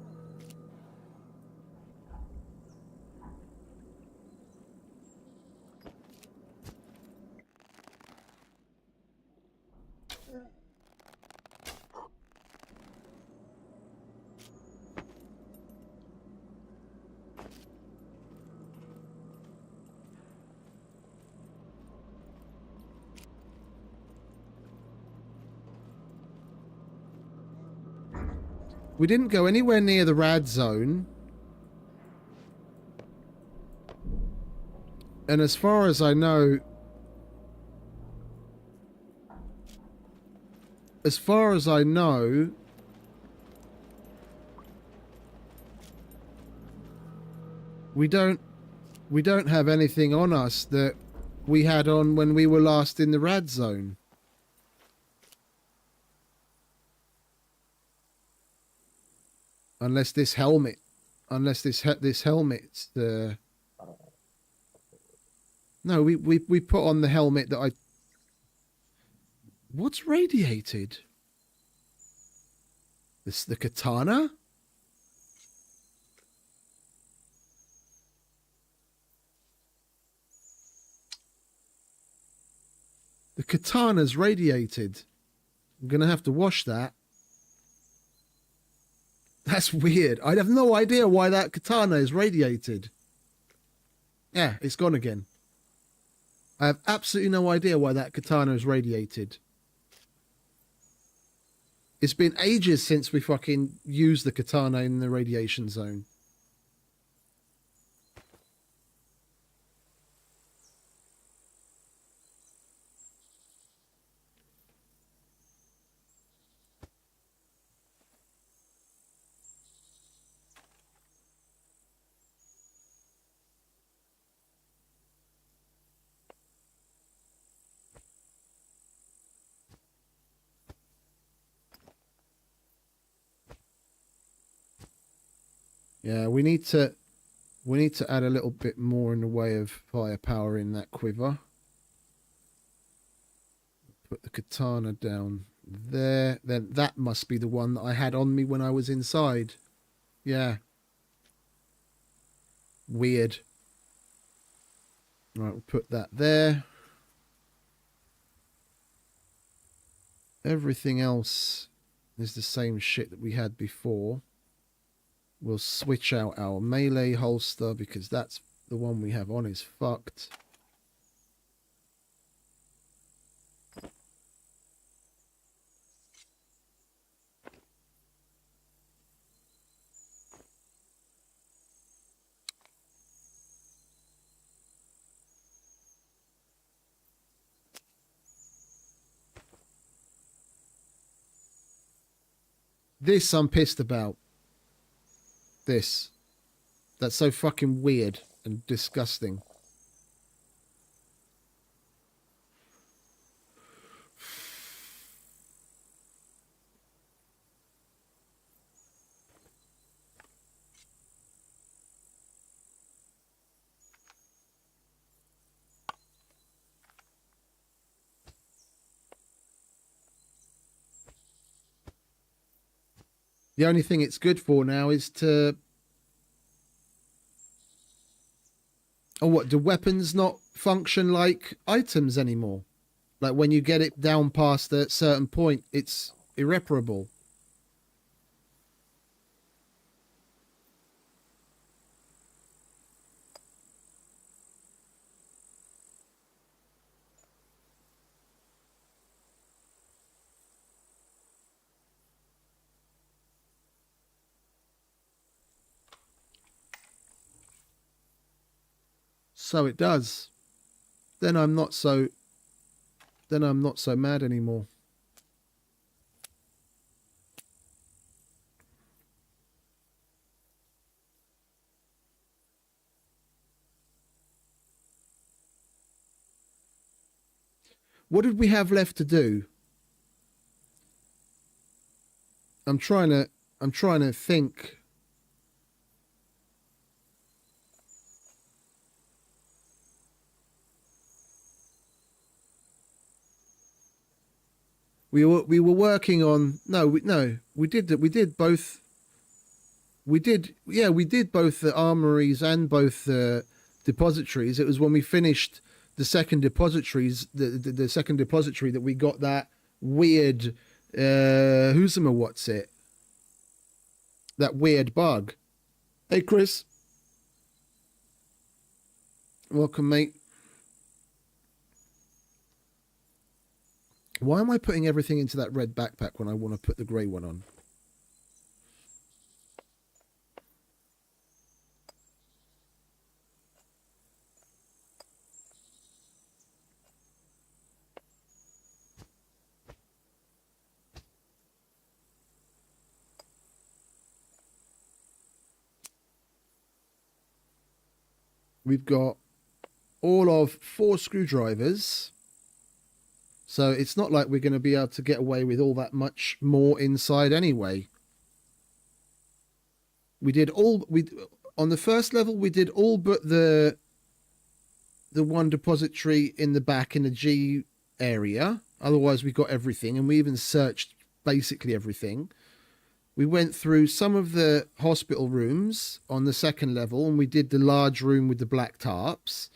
We didn't go anywhere near the rad zone. And as far as I know... We don't have anything on us that we had on when we were last in the rad zone. Unless this helmet, this helmet's the... No, we put on the helmet that I... What's radiated? This the katana? The katana's radiated. I'm gonna have to wash that. That's weird. I have no idea why that katana is radiated. Yeah, it's gone again. I have absolutely no idea why that katana is radiated. It's been ages since we fucking used the katana in the radiation zone. Yeah, we need to add a little bit more in the way of firepower in that quiver. Put the katana down there. Then that must be the one that I had on me when I was inside. Yeah. Weird. Right, we'll put that there. Everything else is the same shit that we had before. We'll switch out our melee holster because that's the one we have on is fucked. This I'm pissed about. This. That's so fucking weird and disgusting. The only thing it's good for now is to... Oh, what? Do weapons not function like items anymore? Like when you get it down past a certain point, it's irreparable. So it does. Then I'm not so mad anymore. What did we have left to do? I'm trying to think. We were working on we did both. We did both the armories and both the depositories. It was when we finished the second depositories, the second depository, that we got that weird what's it? That weird bug. Hey Chris. Welcome, mate. Why am I putting everything into that red backpack when I want to put the grey one on? We've got all of 4 screwdrivers. So it's not like we're going to be able to get away with all that much more inside anyway. On the first level we did all but the one depository in the back in the G area. Otherwise we got everything, and we even searched basically everything. We went through some of the hospital rooms on the second level, and we did the large room with the black tarps.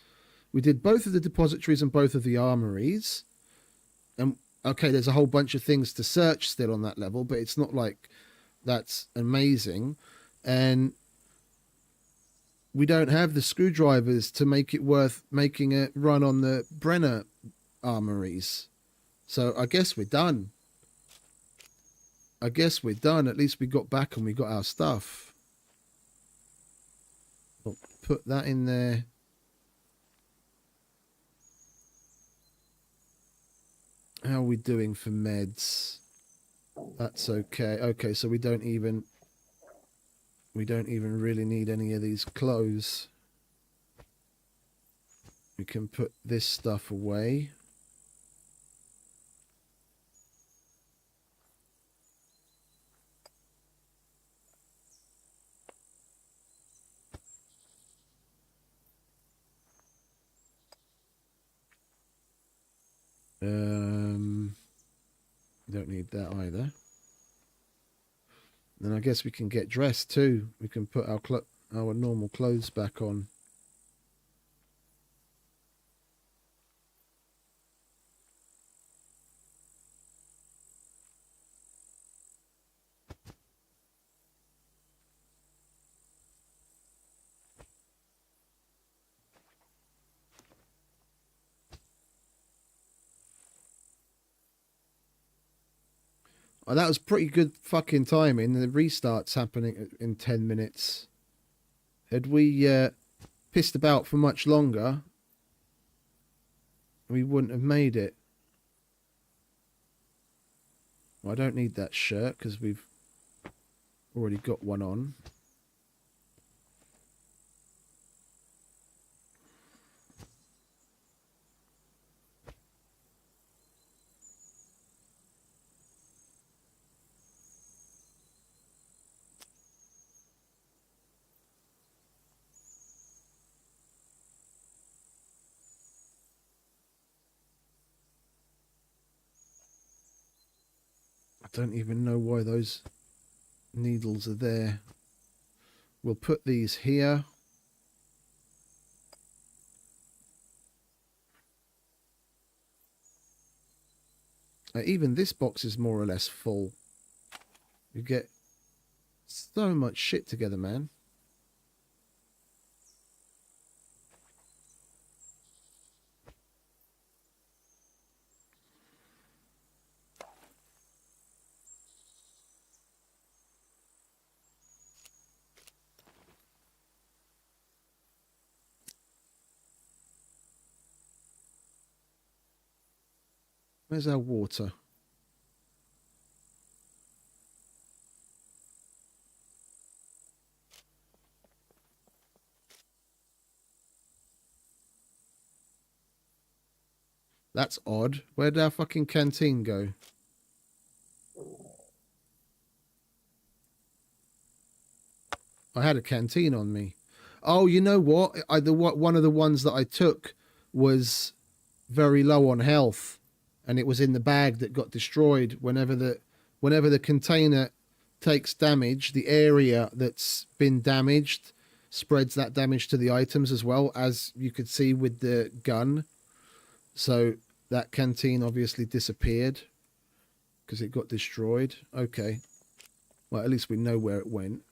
We did both of the depositories and both of the armories. And okay, there's a whole bunch of things to search still on that level, but it's not like that's amazing. And we don't have the screwdrivers to make it worth making a run on the Brenner armories. So I guess we're done. At least we got back and we got our stuff. I'll put that in there. How are we doing for meds? That's okay. Okay, so we don't even really need any of these clothes. We can put this stuff away. Don't need that either. Then I guess we can get dressed too. We can put our normal clothes back on. Oh, that was pretty good fucking timing. The restart's happening in 10 minutes. Had we pissed about for much longer, we wouldn't have made it. Well, I don't need that shirt because we've already got one on. I don't even know why those needles are there. We'll put these here. Even this box is more or less full. You get so much shit together, man. Where's our water? That's odd. Where'd our fucking canteen go? I had a canteen on me. Oh, you know what? One of the ones that I took was very low on health, and it was in the bag that got destroyed. Whenever the container takes damage, the area that's been damaged spreads that damage to the items as well, as you could see with the gun. So that canteen obviously disappeared because it got destroyed. Okay. Well, at least we know where it went.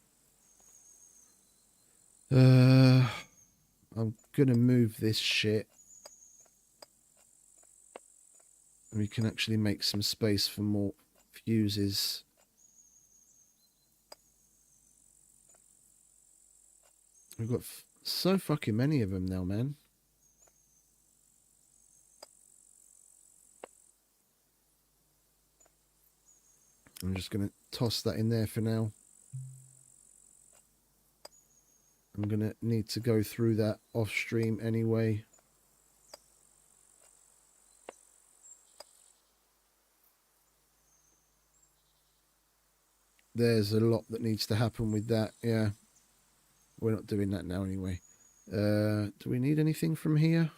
I'm gonna move this shit. And we can actually make some space for more fuses. We've got so fucking many of them now, man. I'm just going to toss that in there for now. I'm going to need to go through that off stream anyway. There's a lot that needs to happen with that. Yeah. We're not doing that now anyway. Do we need anything from here?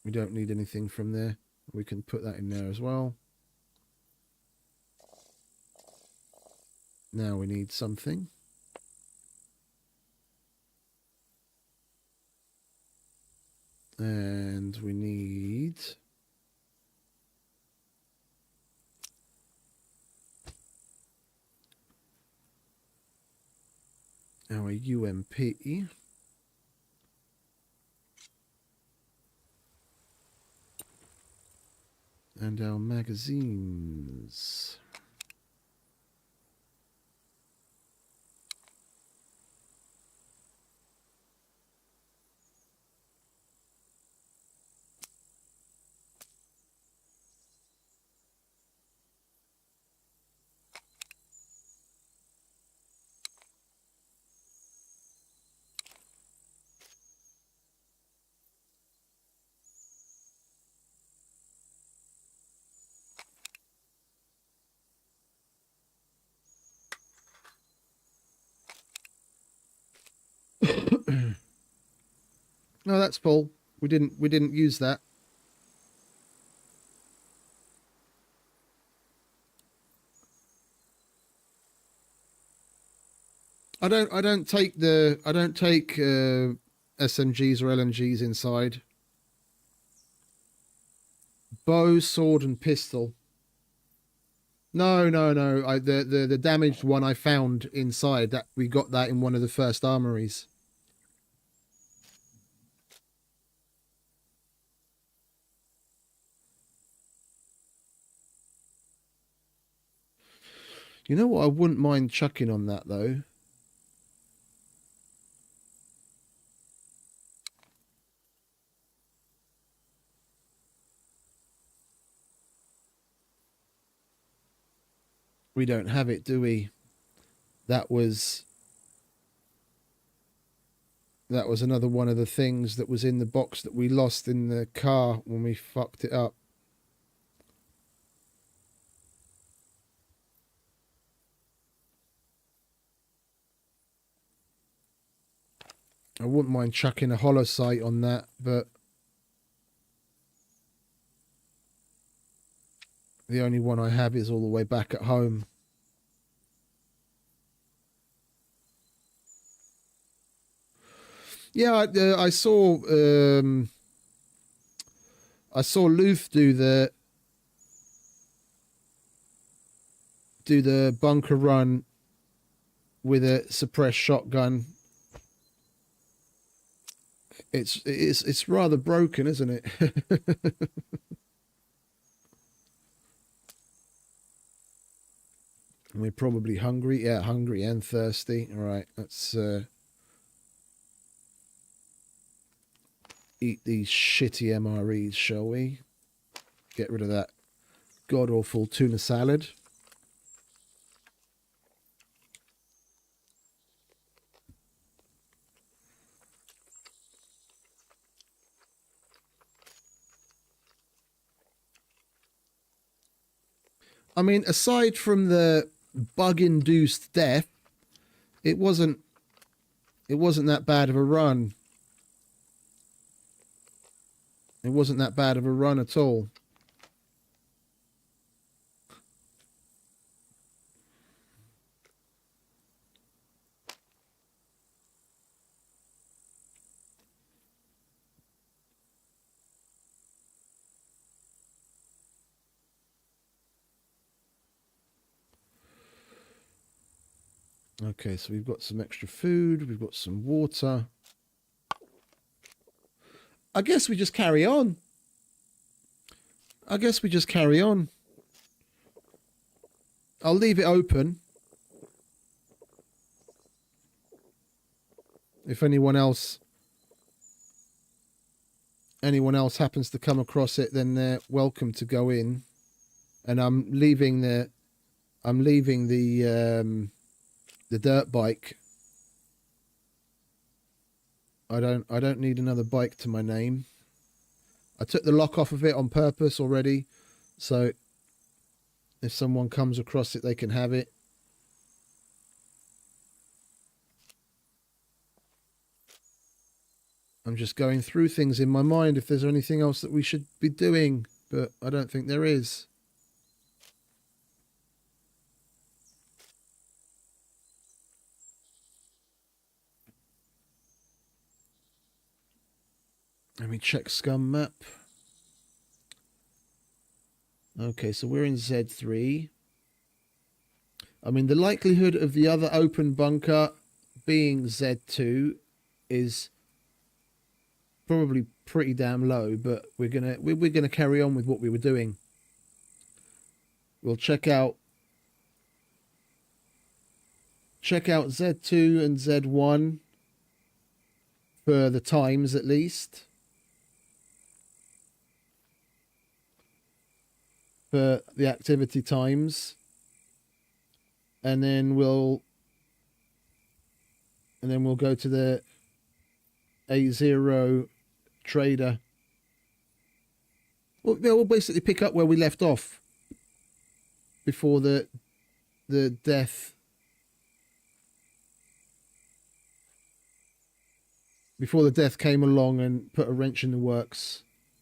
We don't need anything from there. We can put that in there as well. Now we need something. And we need... our UMP. And our magazines. No, that's full. We didn't use that. I don't take SMGs or LMGs inside. Bow, sword, and pistol. No. The damaged one I found inside. That we got that in one of the first armories. You know what? I wouldn't mind chucking on that though. We don't have it, do we? That was another one of the things that was in the box that we lost in the car when we fucked it up. I wouldn't mind chucking a hollow sight on that, but the only one I have is all the way back at home. Yeah, I saw Luth do the bunker run with a suppressed shotgun. It's rather broken, isn't it? We're probably hungry. Yeah, hungry and thirsty. All right, let's eat these shitty MREs, shall we? Get rid of that god-awful tuna salad. I mean, aside from the bug-induced death, it wasn't that bad of a run. It wasn't that bad of a run at all. Okay, so we've got some extra food, we've got some water. I guess we just carry on. I'll leave it open. If anyone else happens to come across it, then they're welcome to go in. And I'm leaving the dirt bike. I don't need another bike to my name. I took the lock off of it on purpose already, so if someone comes across it, they can have it. I'm just going through things in my mind if there's anything else that we should be doing, but I don't think there is. Let me check SCUM map. Okay, so we're in Z3. I mean, the likelihood of the other open bunker being Z2 is probably pretty damn low, but we're gonna carry on with what we were doing. We'll check out Z2 and Z1 for the times at least. For the activity times. And then we'll go to the A0 trader. We'll basically pick up where we left off before the death. Before the death came along and put a wrench in the works.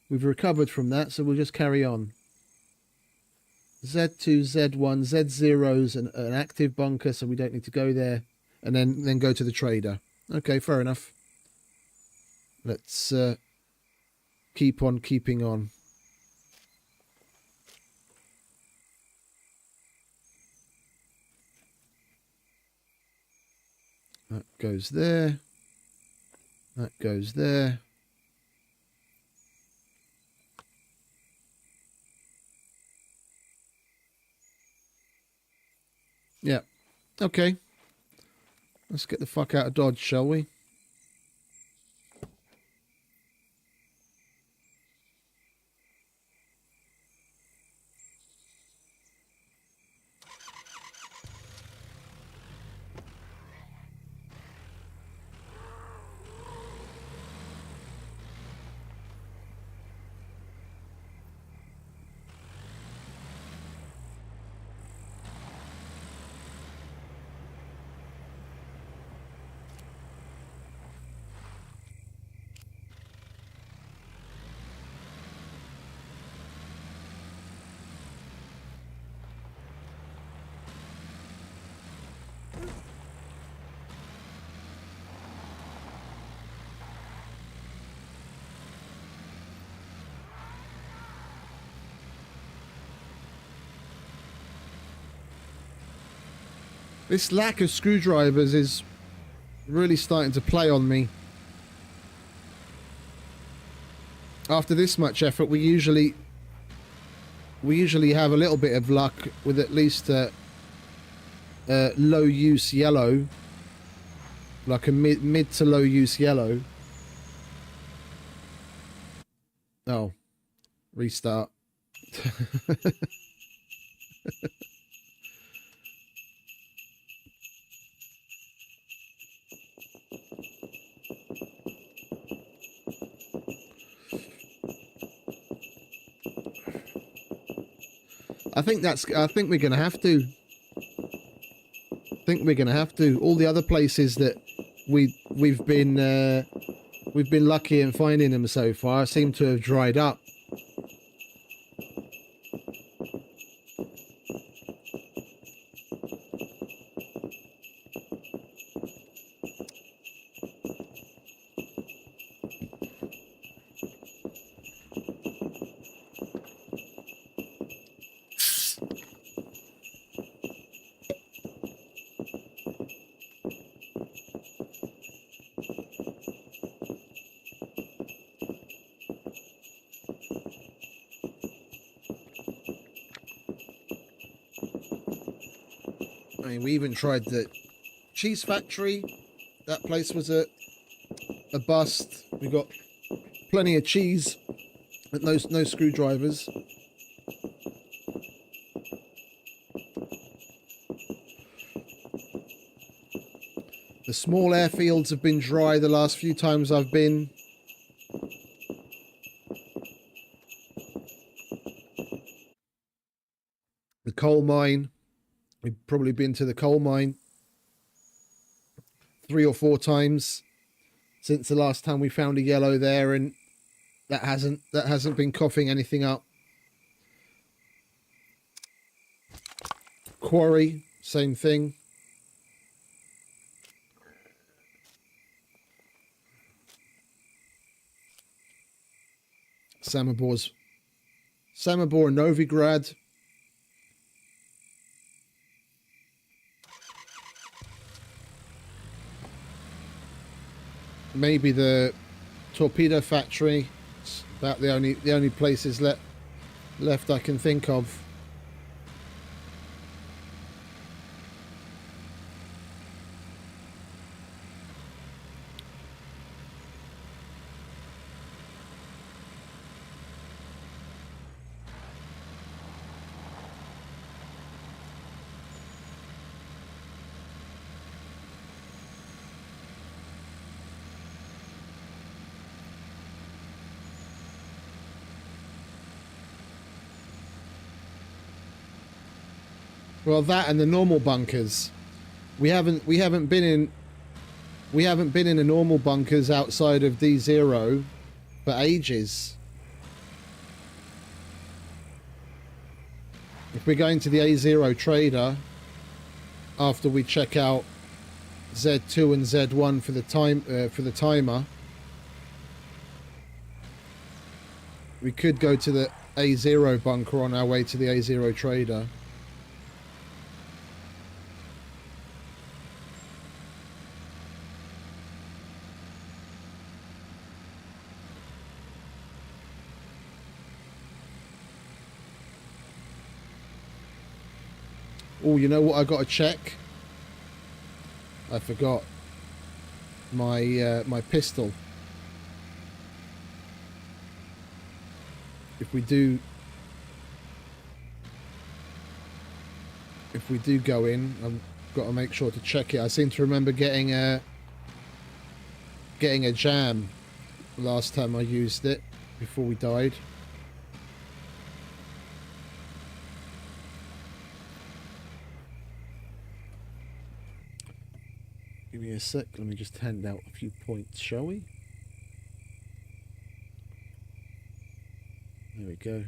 We've recovered from that, so we'll just carry on. Z2, Z1, Z0's an active bunker, so we don't need to go there. and then go to the trader. Okay, fair enough. Let's keep on keeping on. That goes there. That goes there. Yeah. Okay. Let's get the fuck out of Dodge, shall we? This lack of screwdrivers is really starting to play on me. After this much effort, we usually have a little bit of luck with at least a low use yellow, like a mid to low use yellow. Oh, restart. I think we're gonna have to. I think we're gonna have to. All the other places that we've been lucky in finding them so far seem to have dried up. I mean, we even tried the cheese factory. That place was a bust. We got plenty of cheese, but no screwdrivers. The small airfields have been dry the last few times I've been. The coal mine. We've probably been to the coal mine 3 or 4 times since the last time we found a yellow there, and that hasn't been coughing anything up. Quarry, same thing. Samobor and Novigrad. Maybe the torpedo factory. It's about the only places left I can think of. Well, that and the normal bunkers. We haven't been in the normal bunkers outside of D0 for ages. If we're going to the A0 trader after we check out Z2 and Z1 for the timer. We could go to the A0 bunker on our way to the A0 trader. Oh, you know what I got to check? I forgot my my pistol. If we do go in, I've got to make sure to check it. I seem to remember getting a jam last time I used it before we died. Give me a sec, let me just hand out a few points, shall we? There we go.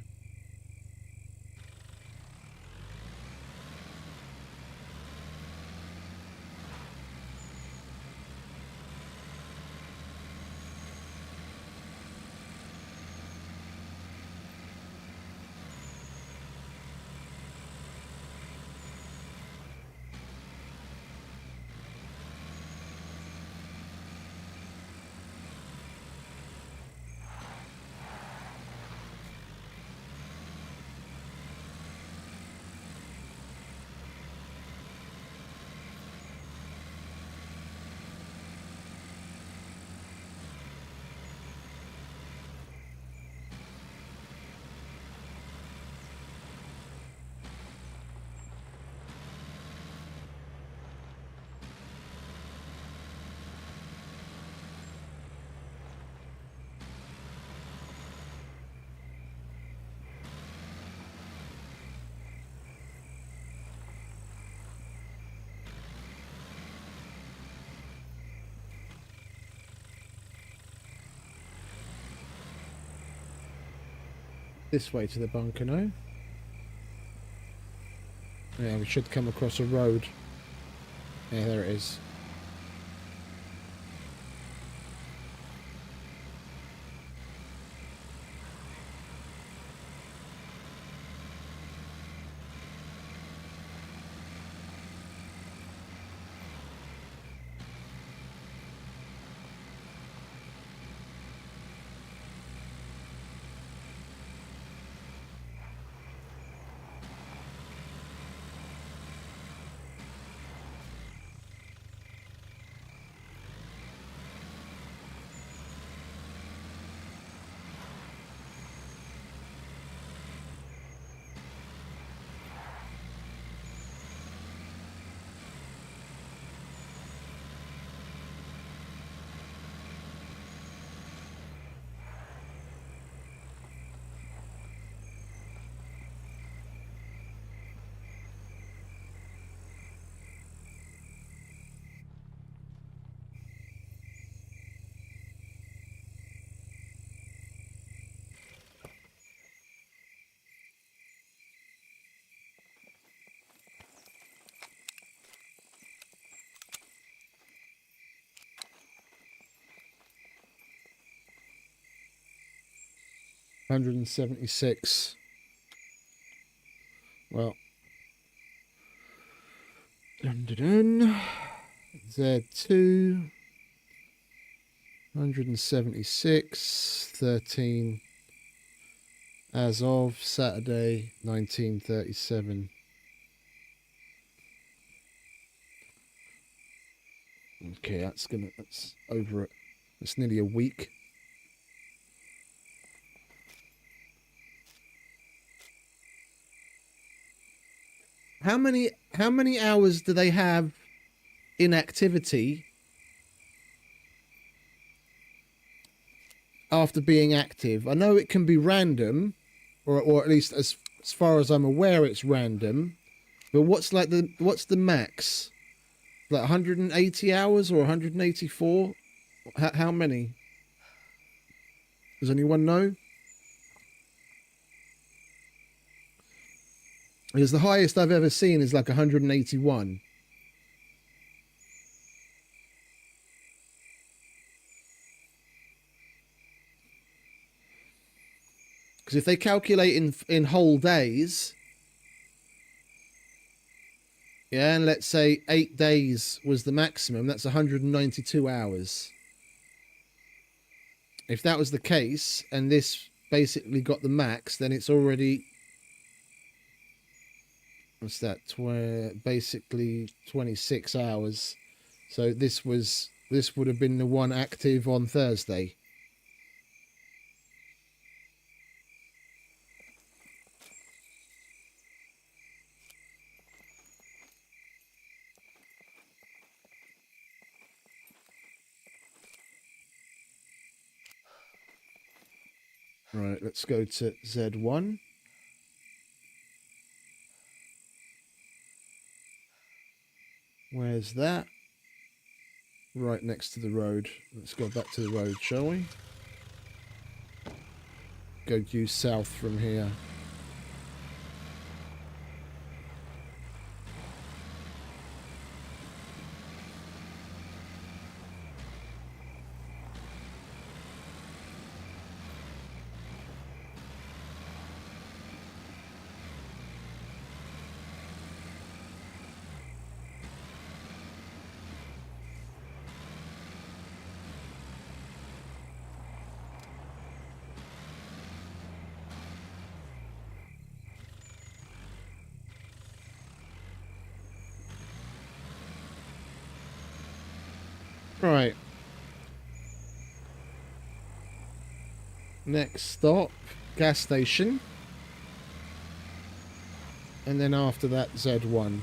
This way to the bunker now. Yeah, we should come across a road. Yeah, there it is. $176. Well, Z2 176 13 as of Saturday 1937. Okay, that's over it. It's nearly a week. How many hours do they have in activity after being active? I know it can be random, or at least as far as I'm aware, it's random. But what's the max? Like 180 hours or 184? How many? Does anyone know? Because the highest I've ever seen is like 181. Because if they calculate in whole days, yeah, and let's say 8 days was the maximum, that's 192 hours. If that was the case, and this basically got the max, then it's already, what's that, basically 26 hours. So this would have been the one active on Thursday. Right, let's go to Z1. Where's that? Right next to the road. Let's go back to the road, shall we? Go due south from here. Right. Next stop, gas station. And then after that, Z1.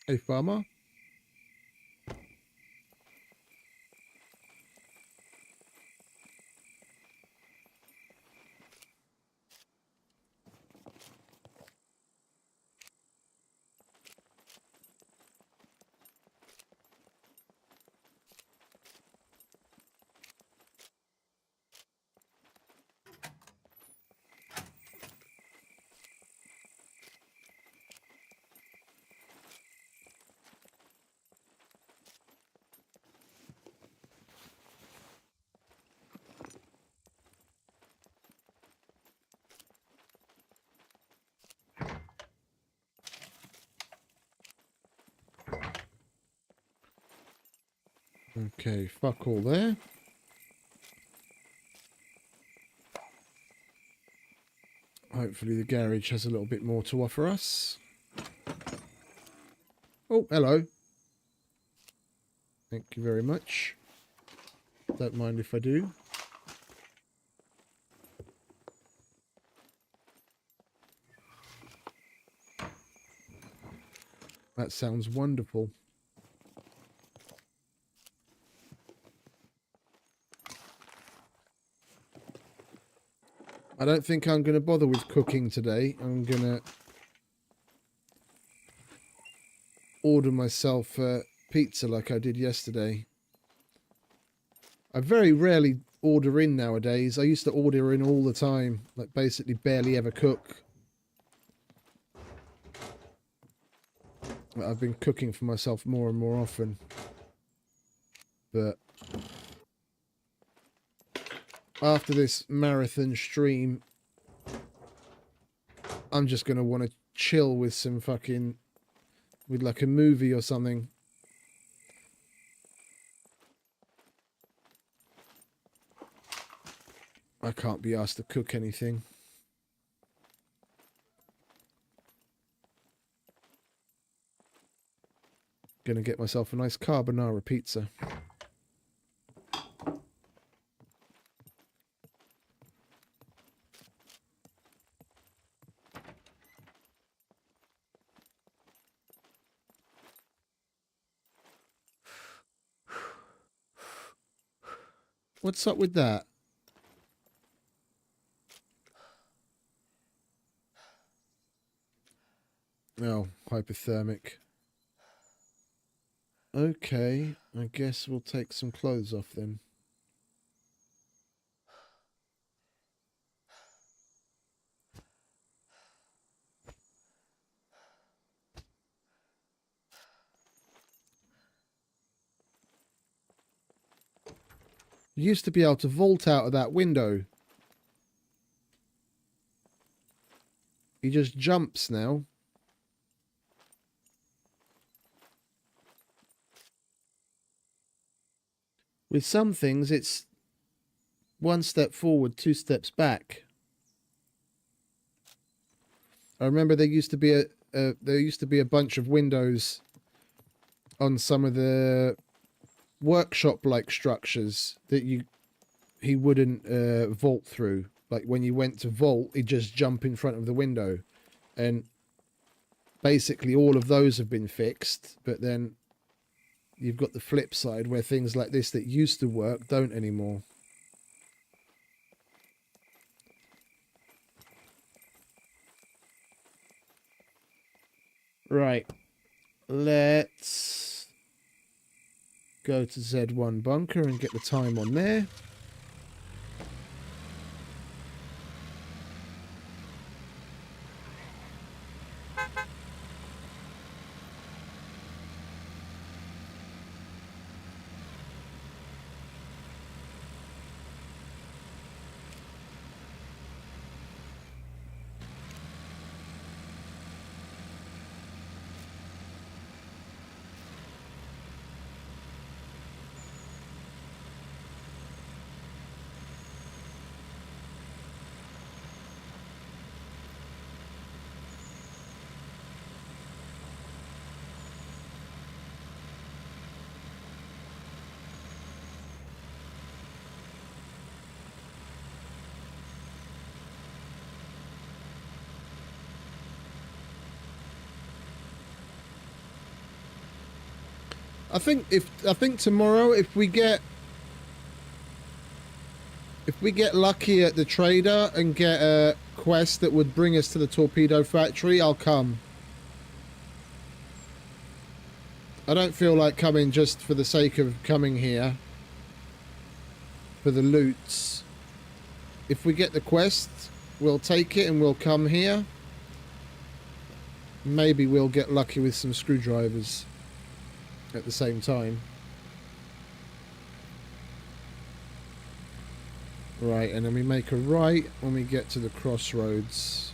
Hey, farmer. Okay, fuck all there. Hopefully the garage has a little bit more to offer us. Oh, hello. Thank you very much. Don't mind if I do. That sounds wonderful. I don't think I'm going to bother with cooking today. I'm going to order myself pizza like I did yesterday. I very rarely order in nowadays. I used to order in all the time, like basically barely ever cook. I've been cooking for myself more and more often. But after this marathon stream, I'm just going to want to chill with some fucking, with like a movie or something. I can't be asked to cook anything. Gonna get myself a nice carbonara pizza. What's up with that? Oh, hypothermic. Okay, I guess we'll take some clothes off then. You used to be able to vault out of that window. He just jumps now. With some things, it's one step forward, two steps back. I remember there used to be a bunch of windows on some of the workshop-like structures that he wouldn't vault through. Like when you went to vault, he'd just jump in front of the window, and basically all of those have been fixed. But then you've got the flip side where things like this that used to work don't anymore. Right, let's go to Z1 bunker and get the time on there. I think tomorrow if we get lucky at the trader and get a quest that would bring us to the torpedo factory, I'll come. I don't feel like coming just for the sake of coming here for the loots. If we get the quest, we'll take it and we'll come here. Maybe we'll get lucky with some screwdrivers at the same time. Right, and then we make a right when we get to the crossroads.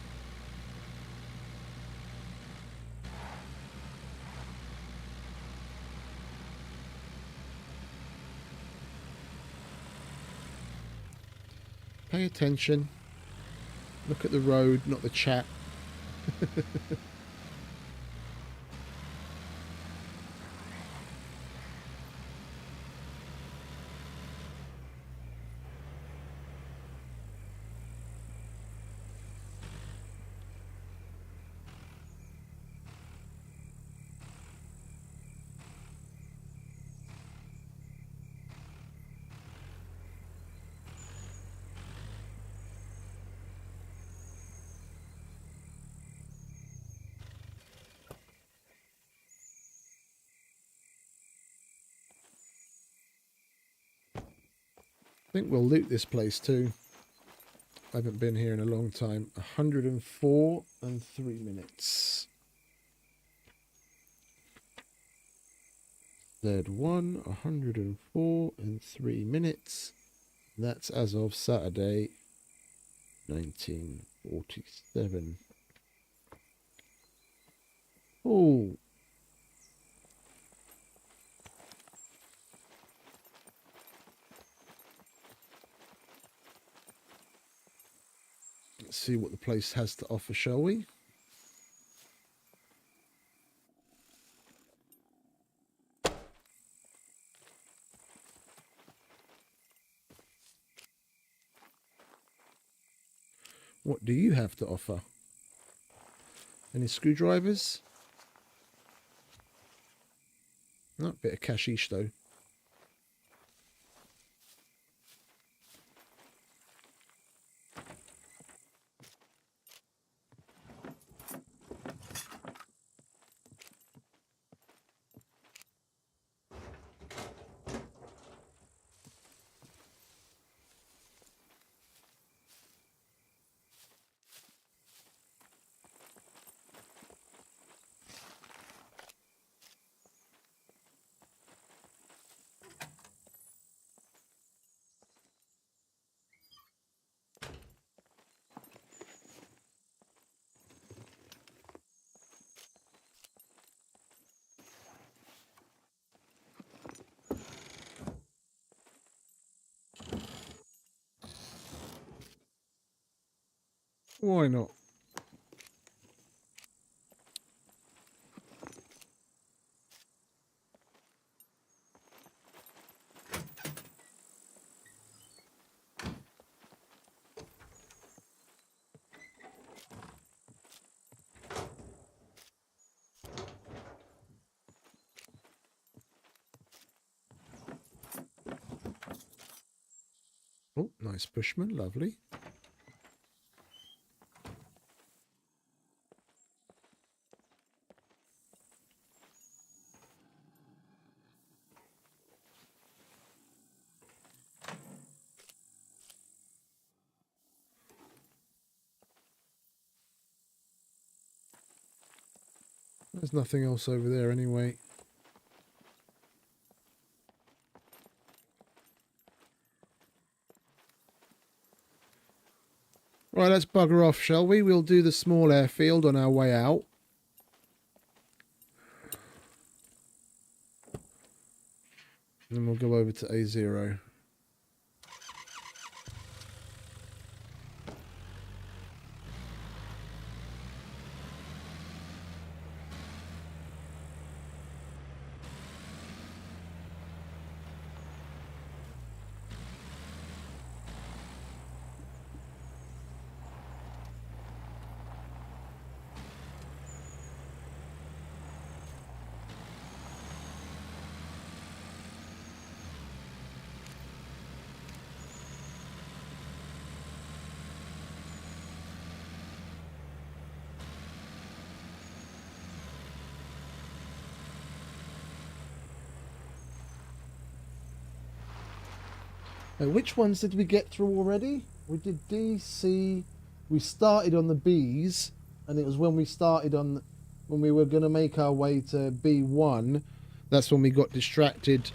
Pay attention. Look at the road, not the chat. I think we'll loot this place too. I haven't been here in a long time. 104 and 3 minutes. Z1, 104 and 3 minutes. That's as of Saturday, 1947. Oh. Let's see what the place has to offer, shall we? What do you have to offer? Any screwdrivers? Not a bit of cashish though. Why not? Oh, nice bushman, lovely. There's nothing else over there anyway. Right, let's bugger off, shall we? We'll do the small airfield on our way out. And then we'll go over to A0. Which ones did we get through already? We did D, C. We started on the Bs, and it was when we started on, when we were going to make our way to B1. That's when we got distracted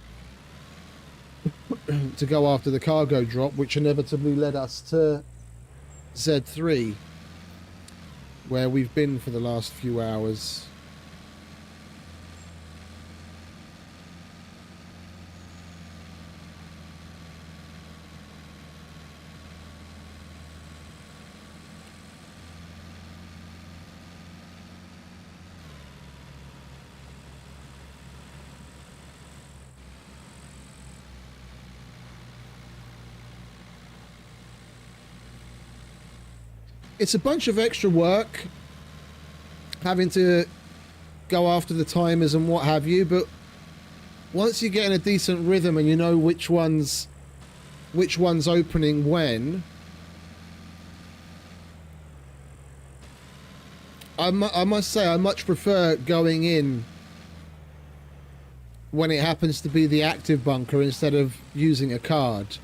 to go after the cargo drop, which inevitably led us to Z3, where we've been for the last few hours. It's a bunch of extra work having to go after the timers and what have you, but once you get in a decent rhythm and you know which one's opening when, I must say I much prefer going in when it happens to be the active bunker instead of using a card,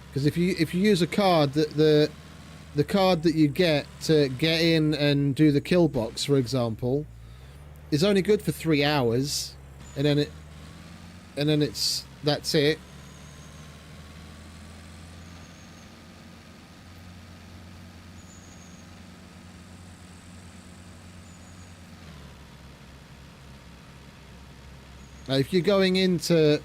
because if you use a card, the card that you get to get in and do the kill box, for example, is only good for 3 hours, and then that's it. Now, if you're going into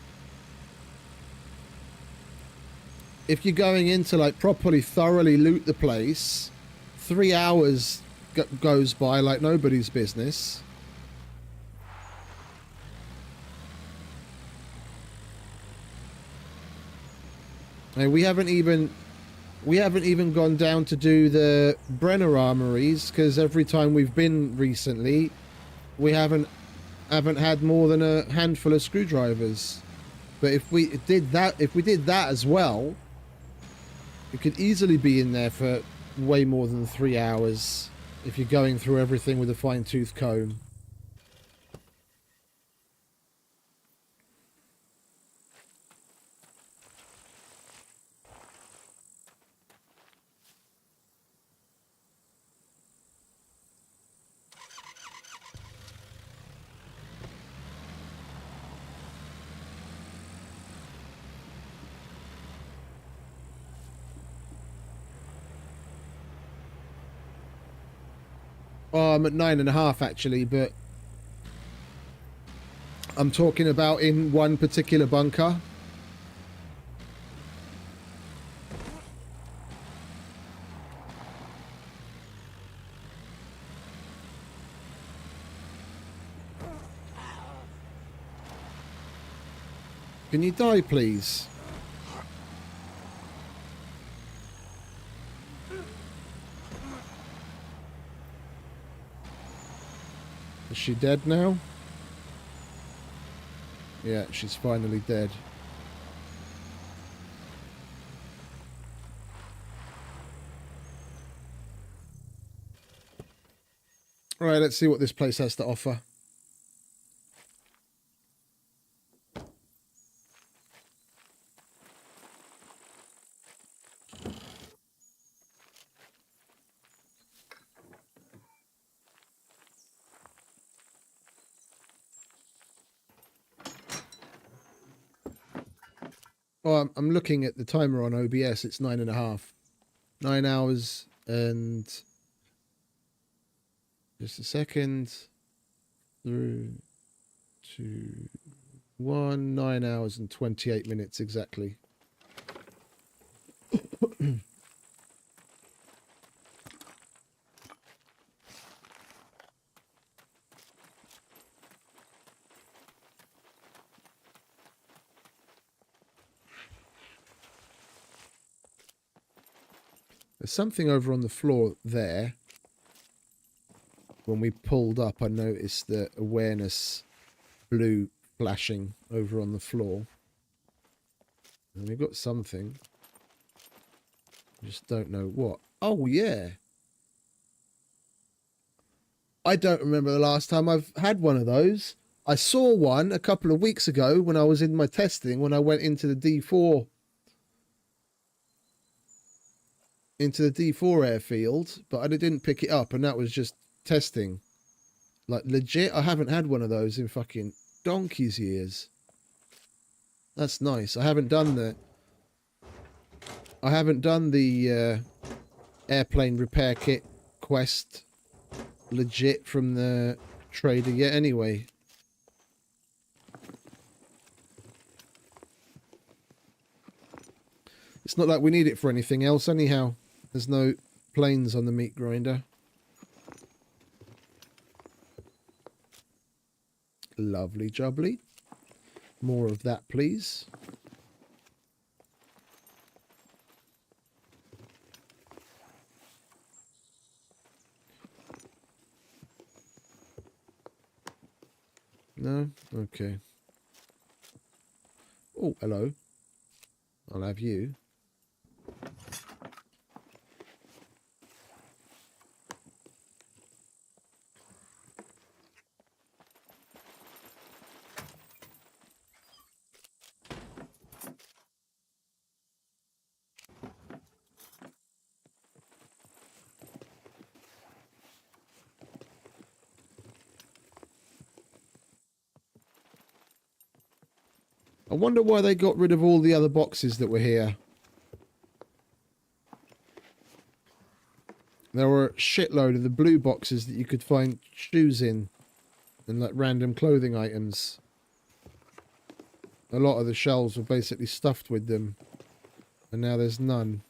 like properly thoroughly loot the place, 3 hours goes by like nobody's business. And we haven't even gone down to do the Brenner armories, because every time we've been recently, we haven't had more than a handful of screwdrivers. But if we did that as well, it could easily be in there for way more than 3 hours if you're going through everything with a fine-tooth comb. Oh, I'm at 9.5 actually, but I'm talking about in one particular bunker. Can you die, please? Is she dead now? Yeah, she's finally dead. Alright, let's see what this place has to offer. Oh, I'm looking at the timer on OBS. It's 9.5. 9 hours and... Just a second. 3, 2, 1. 9 hours and 28 minutes exactly. There's something over on the floor there. When we pulled up, I noticed the awareness blue flashing over on the floor. And we've got something. Just don't know what. Oh, yeah. I don't remember the last time I've had one of those. I saw one a couple of weeks ago when I was in my testing, when I went into the D4 airfield, but I didn't pick it up, and that was just testing. Like, legit, I haven't had one of those in fucking donkey's years. That's nice. I haven't done the airplane repair kit quest legit from the trader yet anyway. It's not like we need it for anything else anyhow. There's no planes on the meat grinder. Lovely jubbly. More of that, please. No? Okay. Oh, hello. I'll have you. I wonder why they got rid of all the other boxes that were here. There were a shitload of the blue boxes that you could find shoes in and like random clothing items. A lot of the shelves were basically stuffed with them, and now there's none.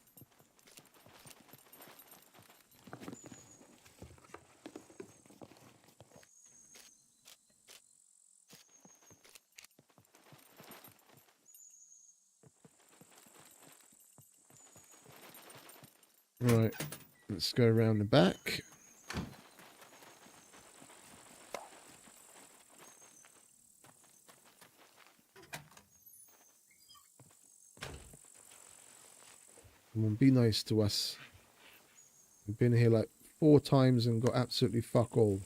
Right, let's go around the back. Come on, be nice to us. We've been here like 4 times and got absolutely fuck all.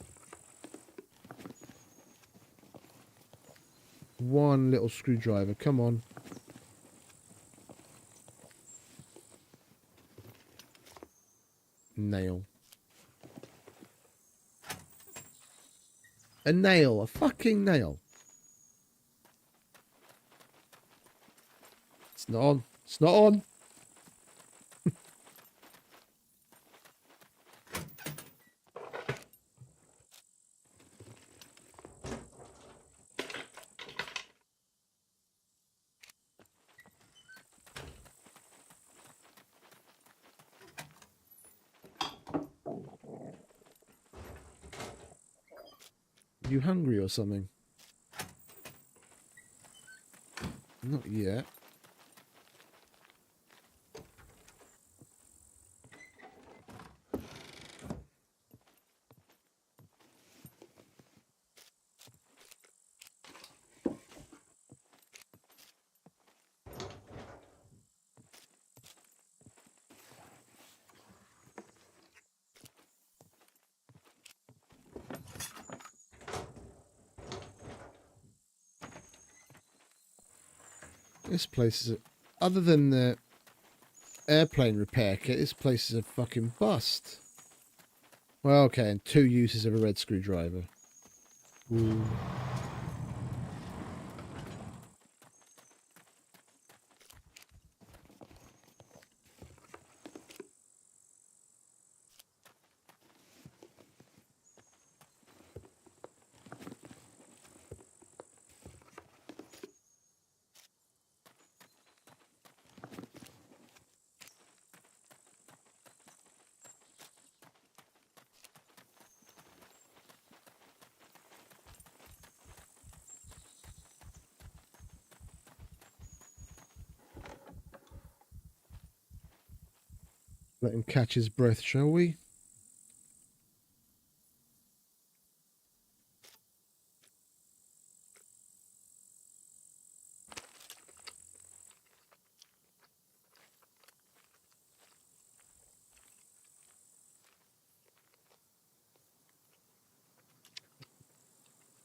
One little screwdriver, come on. Nail. A nail, a fucking nail. It's not on. It's not on. You hungry or something? Not yet. This place is a, other than the airplane repair kit, this place is a fucking bust. Well, okay, and 2 uses of a red screwdriver. Ooh. Let him catch his breath, shall we?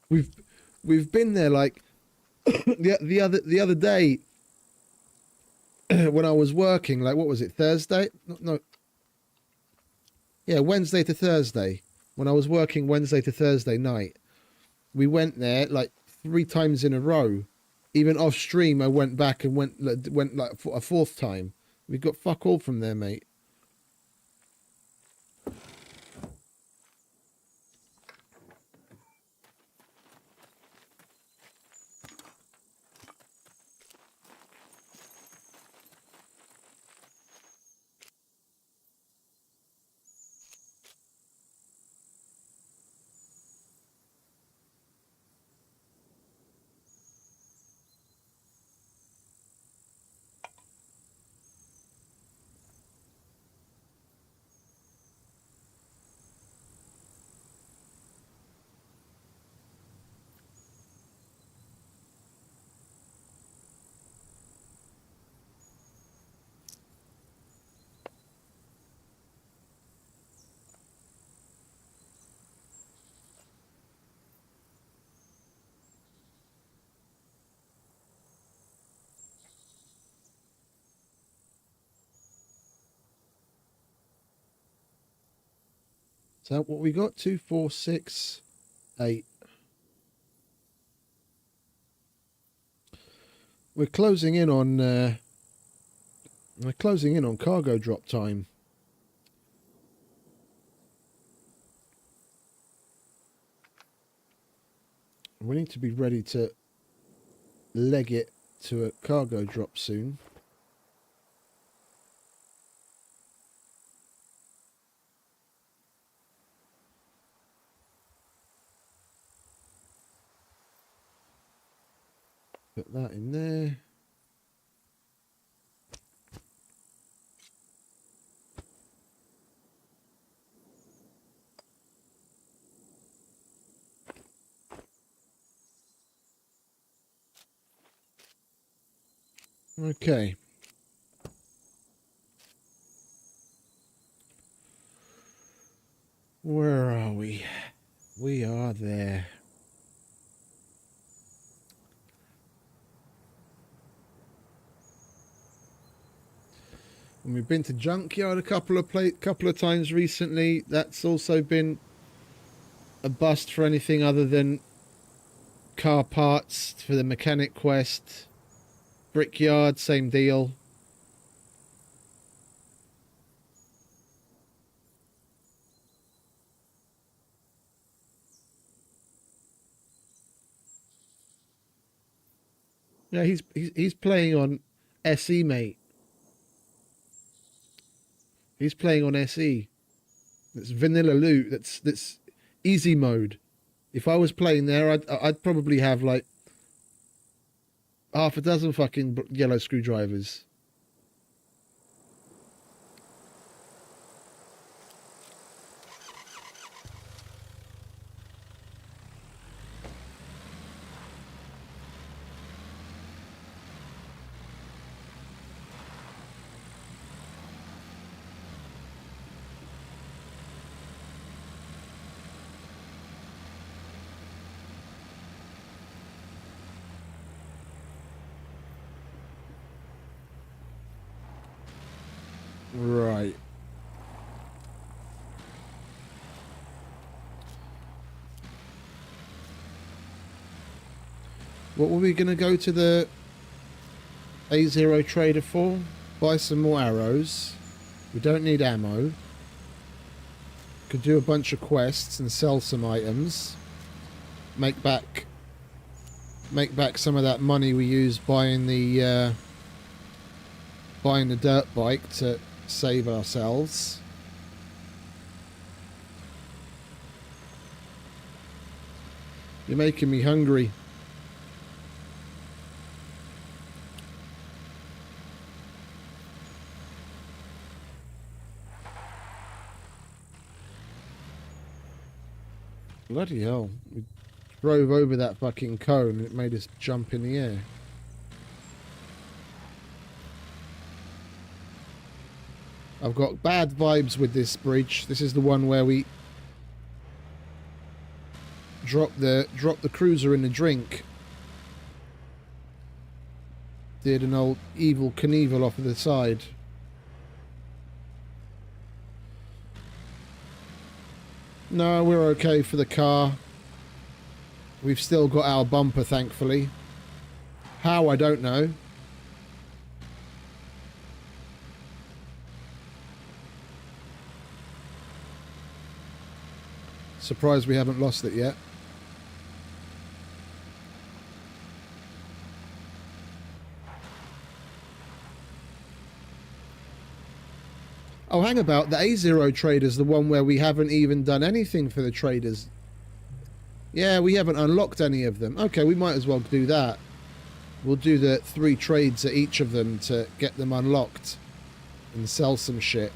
We've been there like the other day when I was working, like what was it, Thursday? No. Yeah, Wednesday to Thursday. When I was working Wednesday to Thursday night, we went there like 3 times in a row. Even off stream, I went back and went like a 4th time. We got fuck all from there, mate. So what we got? 2, 4, 6, 8. We're closing in on cargo drop time. We need to be ready to leg it to a cargo drop soon. Put that in there. Okay. Where are we? We are there. And we've been to Junkyard a couple of times recently. That's also been a bust for anything other than car parts for the mechanic quest. Brickyard, same deal. Yeah, he's playing on SE, mate. He's playing on SE. That's vanilla loot. That's easy mode. If I was playing there, I'd probably have like half a dozen fucking yellow screwdrivers. Right. What were we going to go to the A0 trader for? Buy some more arrows. We don't need ammo. Could do a bunch of quests and sell some items. Make back some of that money we used buying the dirt bike to save ourselves. You're making me hungry. Bloody hell. We drove over that fucking cone and it made us jump in the air. I've got bad vibes with this bridge. This is the one where we drop the cruiser in the drink. Did an old evil Knievel off of the side. No, we're okay for the car. We've still got our bumper, thankfully. How, I don't know. Surprised we haven't lost it yet. Oh, hang about. The A0 trader's the one where we haven't even done anything for the traders. Yeah, we haven't unlocked any of them. Okay, we might as well do that. We'll do the 3 trades at each of them to get them unlocked and sell some shit.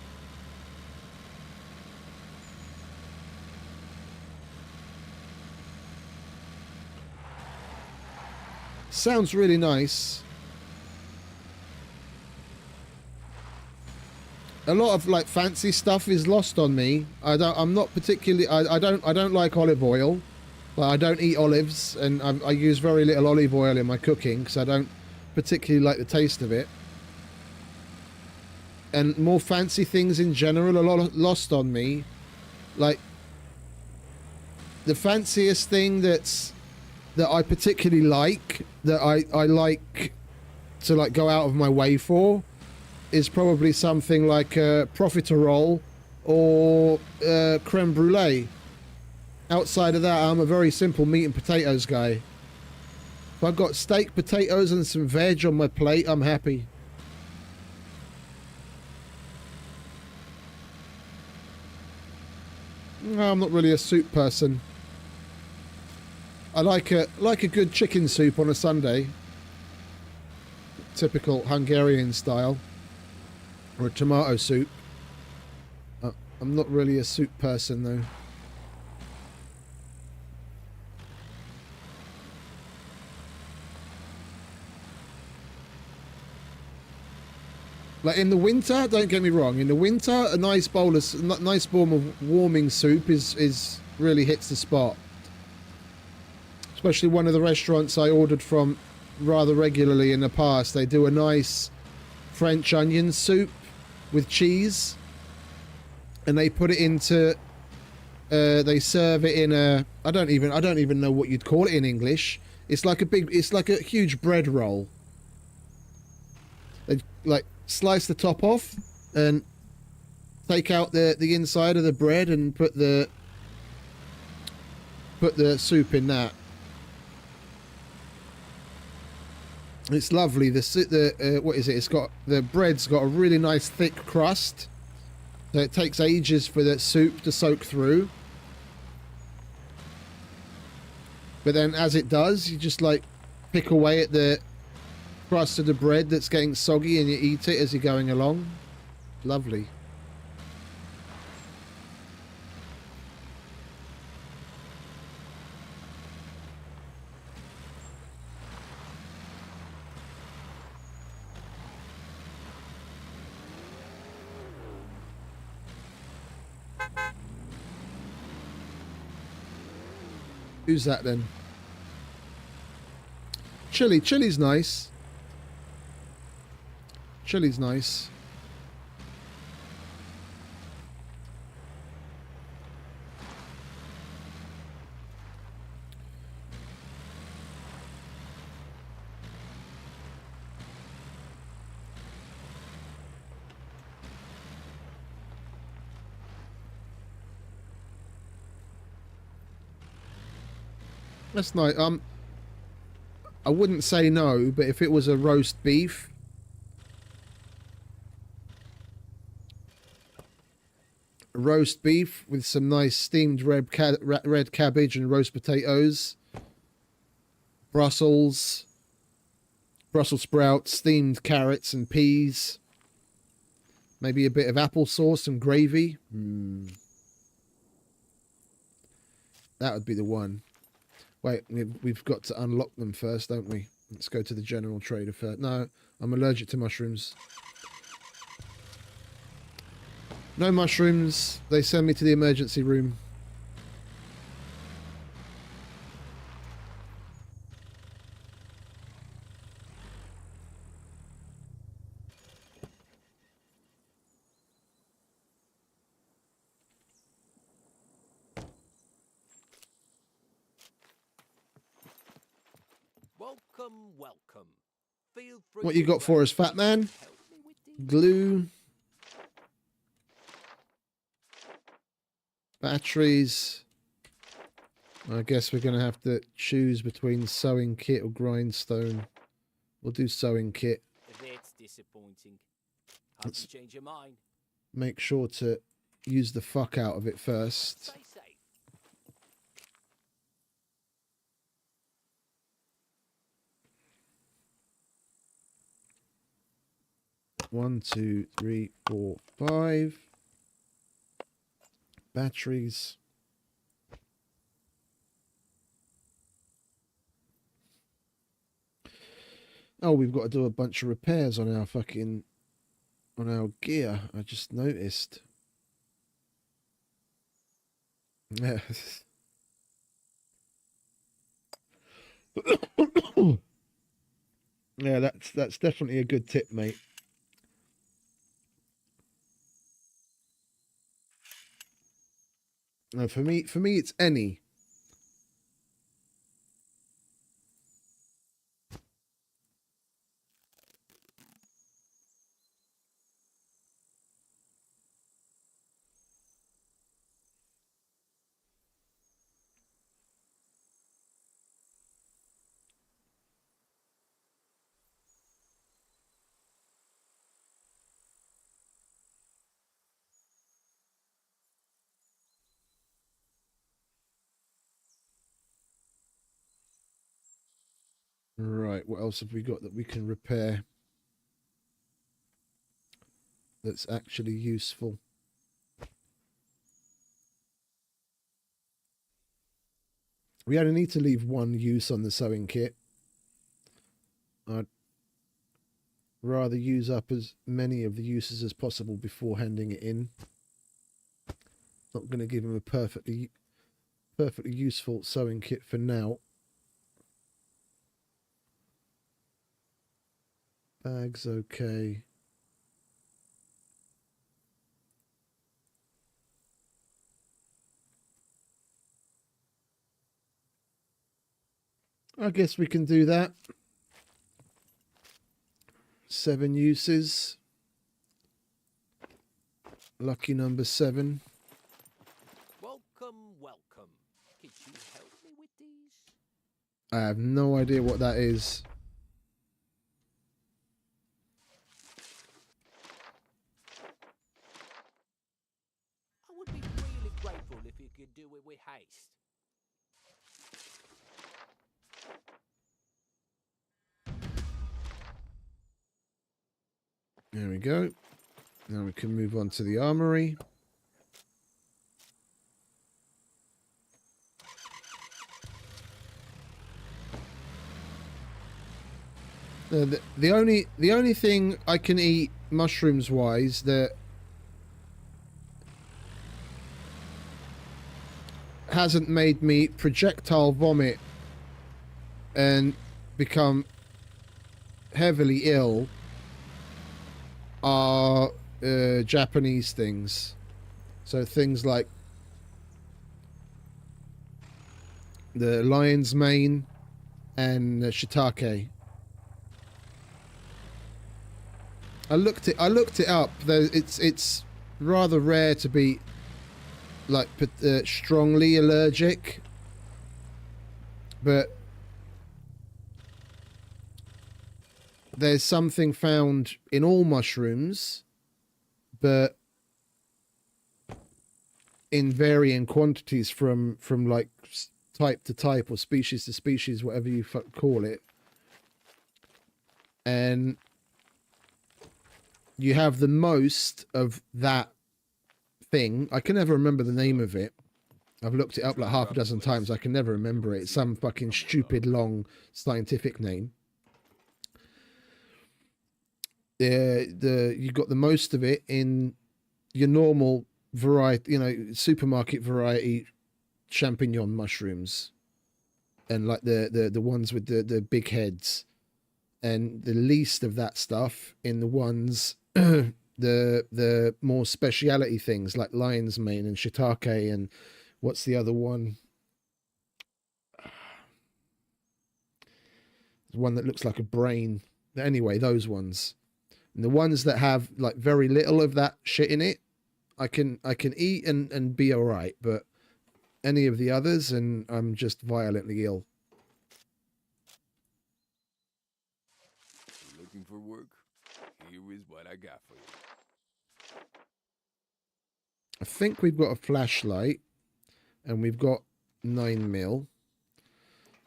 Sounds really nice. A lot of like fancy stuff is lost on me. I'm not particularly. I don't like olive oil. But I don't eat olives, and I use very little olive oil in my cooking because I don't particularly like the taste of it. And more fancy things in general are lost on me. Like the fanciest thing that I particularly like, that I like to like go out of my way for, is probably something like a profiterole or creme brulee. Outside of that, I'm a very simple meat and potatoes guy. If I've got steak, potatoes and some veg on my plate, I'm happy. No, I'm not really a soup person. I like a good chicken soup on a Sunday. Typical Hungarian style. Or a tomato soup. I'm not really a soup person though. Like in the winter, don't get me wrong. In the winter, a nice bowl of warming soup is really hits the spot. Especially one of the restaurants I ordered from rather regularly in the past. They do a nice French onion soup with cheese, and they put it into. They serve it in a. I don't even know what you'd call it in English. It's like a huge bread roll. They like slice the top off and take out the inside of the bread and put the soup in that. It's lovely. What is it? It's got the bread's got a really nice thick crust, so it takes ages for the soup to soak through. But then, as it does, you just like pick away at the crust of the bread that's getting soggy and you eat it as you're going along. Lovely. Who's that then? Chili. Chili's nice. Chili's nice. That's nice. I wouldn't say no, but if it was a roast beef, with some nice steamed red cabbage and roast potatoes, Brussels sprouts, steamed carrots and peas, maybe a bit of applesauce and gravy. That would be the one. Wait, we've got to unlock them first, don't we? Let's go to the general trader first. No, I'm allergic to mushrooms. No mushrooms. They send me to the emergency room. Welcome, welcome. Feel free What you to got for us, fat man? help me with these. Glue. Batteries. I guess we're going to have to choose between sewing kit or grindstone. We'll do sewing kit. That's disappointing. Hope Let's- you change your mind. Make sure to use the fuck out of it first. Stay safe. 1, 2, 3, 4, 5. Batteries. Oh, we've got to do a bunch of repairs on our gear. I just noticed. Yeah. Yeah, that's definitely a good tip, mate. No, for me it's any. Right, what else have we got that we can repair that's actually useful? We only need to leave one use on the sewing kit. I'd rather use up as many of the uses as possible before handing it in. Not going to give him a perfectly useful sewing kit for now. Bag's okay. I guess we can do that. 7 uses. Lucky number 7. Welcome, welcome. Could you help me with these? I have no idea what that is. I would be really grateful if you could do it with haste. There we go. Now we can move on to the armory. The only thing I can eat mushrooms wise that hasn't made me projectile vomit and become heavily ill are Japanese things. So things like the lion's mane and shiitake. I looked it up. It's rather rare to be like strongly allergic, but there's something found in all mushrooms, but in varying quantities from like type to type or species to species, whatever you call it. And you have the most of that thing. I can never remember the name of it. I've looked it up like half a dozen times. I can never remember it. It's some fucking stupid long scientific name. You got the most of it in your normal variety, supermarket variety champignon mushrooms, and like the ones with the big heads, and the least of that stuff in the ones the more speciality things like lion's mane and shiitake, and what's the other one? The one that looks like a brain. Anyway, those ones. And the ones that have like very little of that shit in it, I can eat and be all right, but any of the others, and I'm just violently ill. Looking for work? Here is what I got for you. I think we've got a flashlight, and we've got 9mm.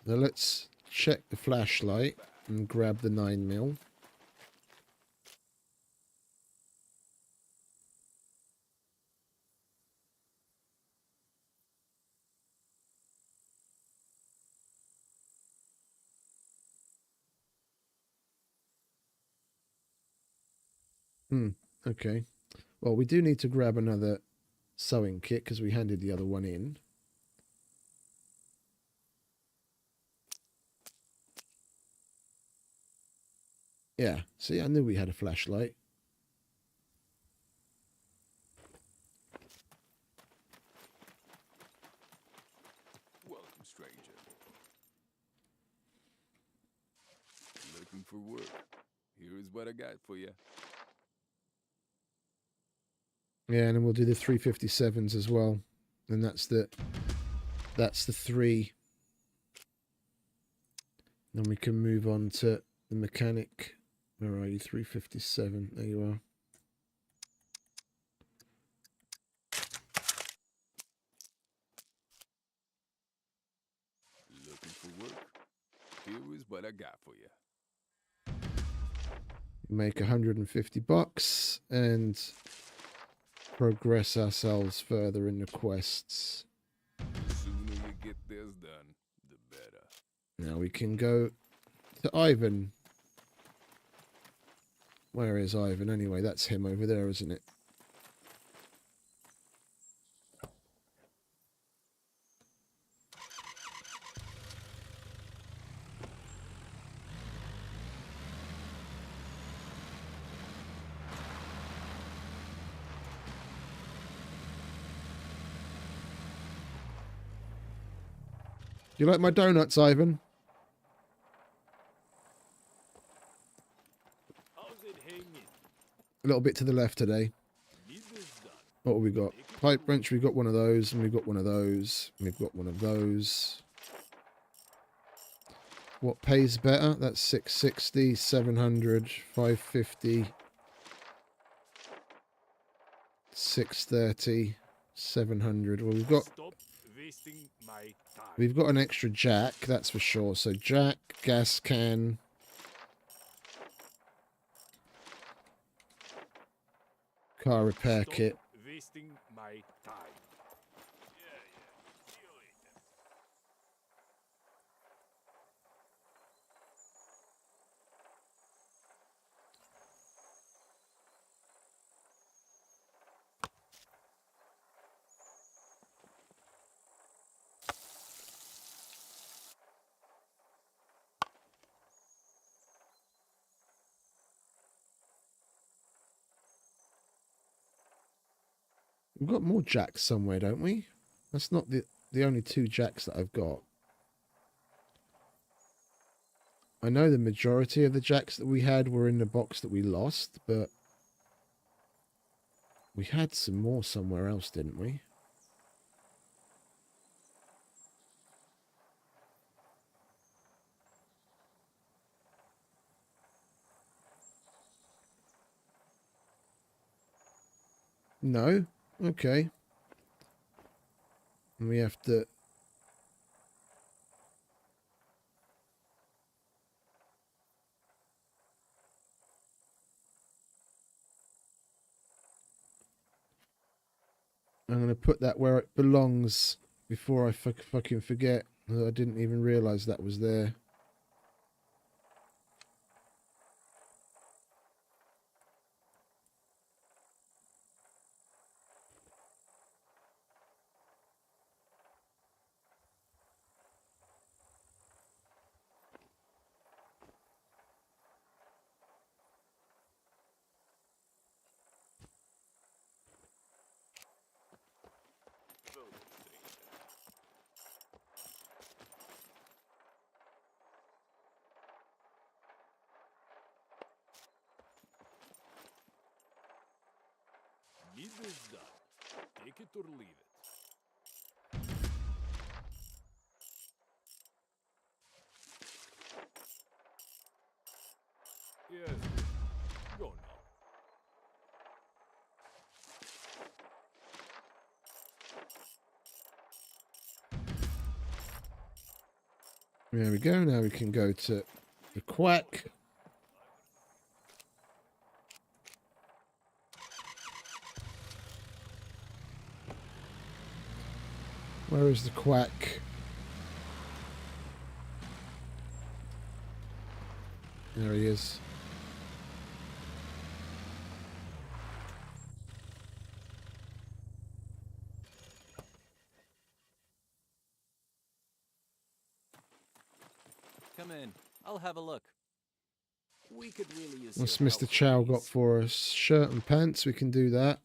Now let's check the flashlight and grab the 9mm. Okay. Well, we do need to grab another sewing kit because we handed the other one in. Yeah, see, I knew we had a flashlight. Welcome, stranger. Looking for work? Here is what I got for you. Yeah, and then we'll do the 357s as well. And that's the 3. Then we can move on to the mechanic. Where are you? 357. There you are. Looking for work? Here is what I got for you. Make $150 and progress ourselves further in the quests. The sooner you get this done, the better. Now we can go to Ivan. Where is Ivan anyway? That's him over there, isn't it? Do you like my donuts, Ivan? How's it hanging? A little bit to the left today. Business done. What have we got? Pipe wrench, we've got one of those, and we've got one of those, and we've got one of those. What pays better? That's 660, 700, 550, 630, 700. Well, Stop wasting my time. we've got an extra jack, that's for sure. So jack, gas can. car repair Stop kit. wasting my time. See you later. We've got more jacks somewhere, don't we? That's not the only 2 jacks that I've got. I know the majority of the jacks that we had were in the box that we lost, but we had some more somewhere else, didn't we? No? Okay. And we have to... I'm going to put that where it belongs before I fucking forget. I didn't even realise that was there. Need this done. Take it or leave it. Yes. Go now. There we go. Now we can go to the quack. Where is the quack? There he is. Come in. I'll have a look. We could really use What's your Mr. help Chow with got these. for us? Shirt and pants. We can do that.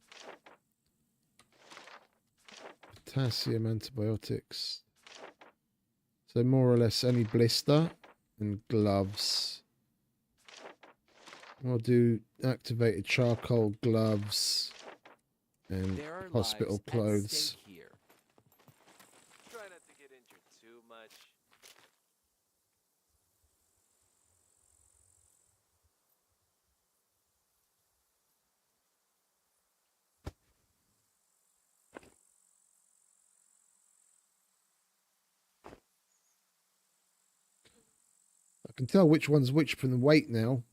Potassium antibiotics. So more or less any blister and gloves. We'll do activated charcoal gloves and There are hospital lives at clothes. stake here. Try not to get injured too much. I can tell which one's which from the weight now.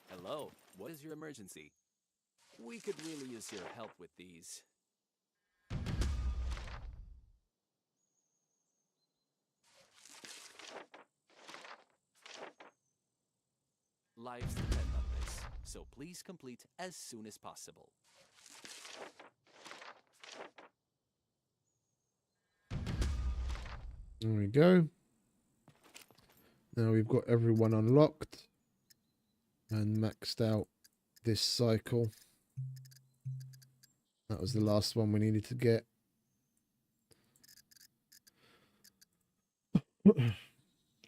Hello. What is your emergency? We could really use your help with these. Lives depend on this, so please complete as soon as possible. There we go. Now we've got everyone unlocked and maxed out this cycle. That was the last one we needed to get.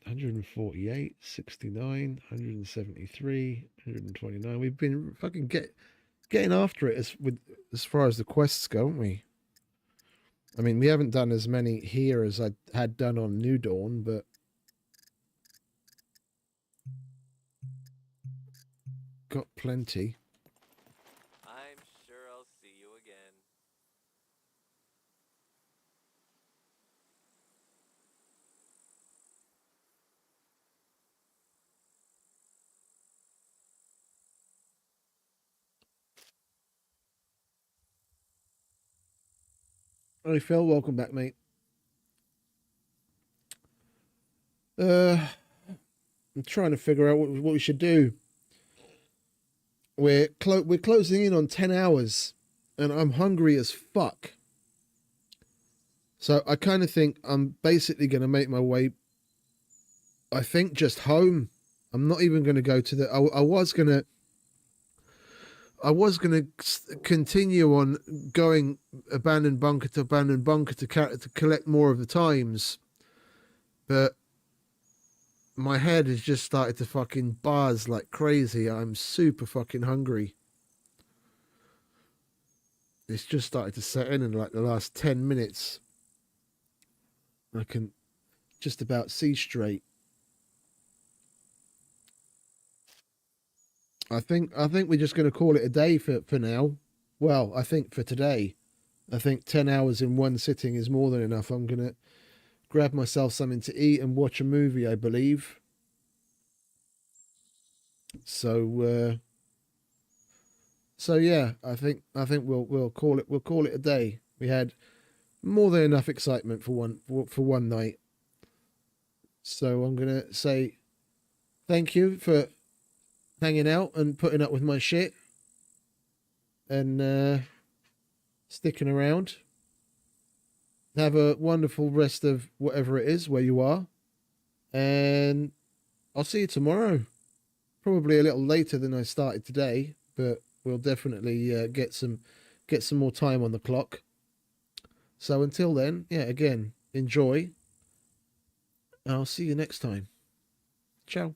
148, 69, 173, 129. We've been fucking getting after it as far as the quests go, haven't we? I mean, we haven't done as many here as I had done on New Dawn, but got plenty. I'm sure I'll see you again. Hey Phil, welcome back, mate. I'm trying to figure out what we should do. We're closing in on 10 hours, and I'm hungry as fuck. So I kind of think I'm basically going to make my way, I think, just home. I'm not even going to go to the. I was gonna continue on going abandoned bunker to abandoned bunker to collect more of the times, but my head has just started to fucking buzz like crazy. I'm super fucking hungry. It's just started to set in like the last 10 minutes. I can just about see straight. I think we're just going to call it a day for now. Well, I think for today. I think 10 hours in one sitting is more than enough. I'm going to grab myself something to eat and watch a movie, I believe. So yeah, I think we'll call it a day. We had more than enough excitement for one night. So I'm going to say thank you for hanging out and putting up with my shit and sticking around. Have a wonderful rest of whatever it is where you are, and I'll see you tomorrow. Probably a little later than I started today, but we'll definitely get some more time on the clock. So until then, yeah, again, enjoy. I'll see you next time. Ciao.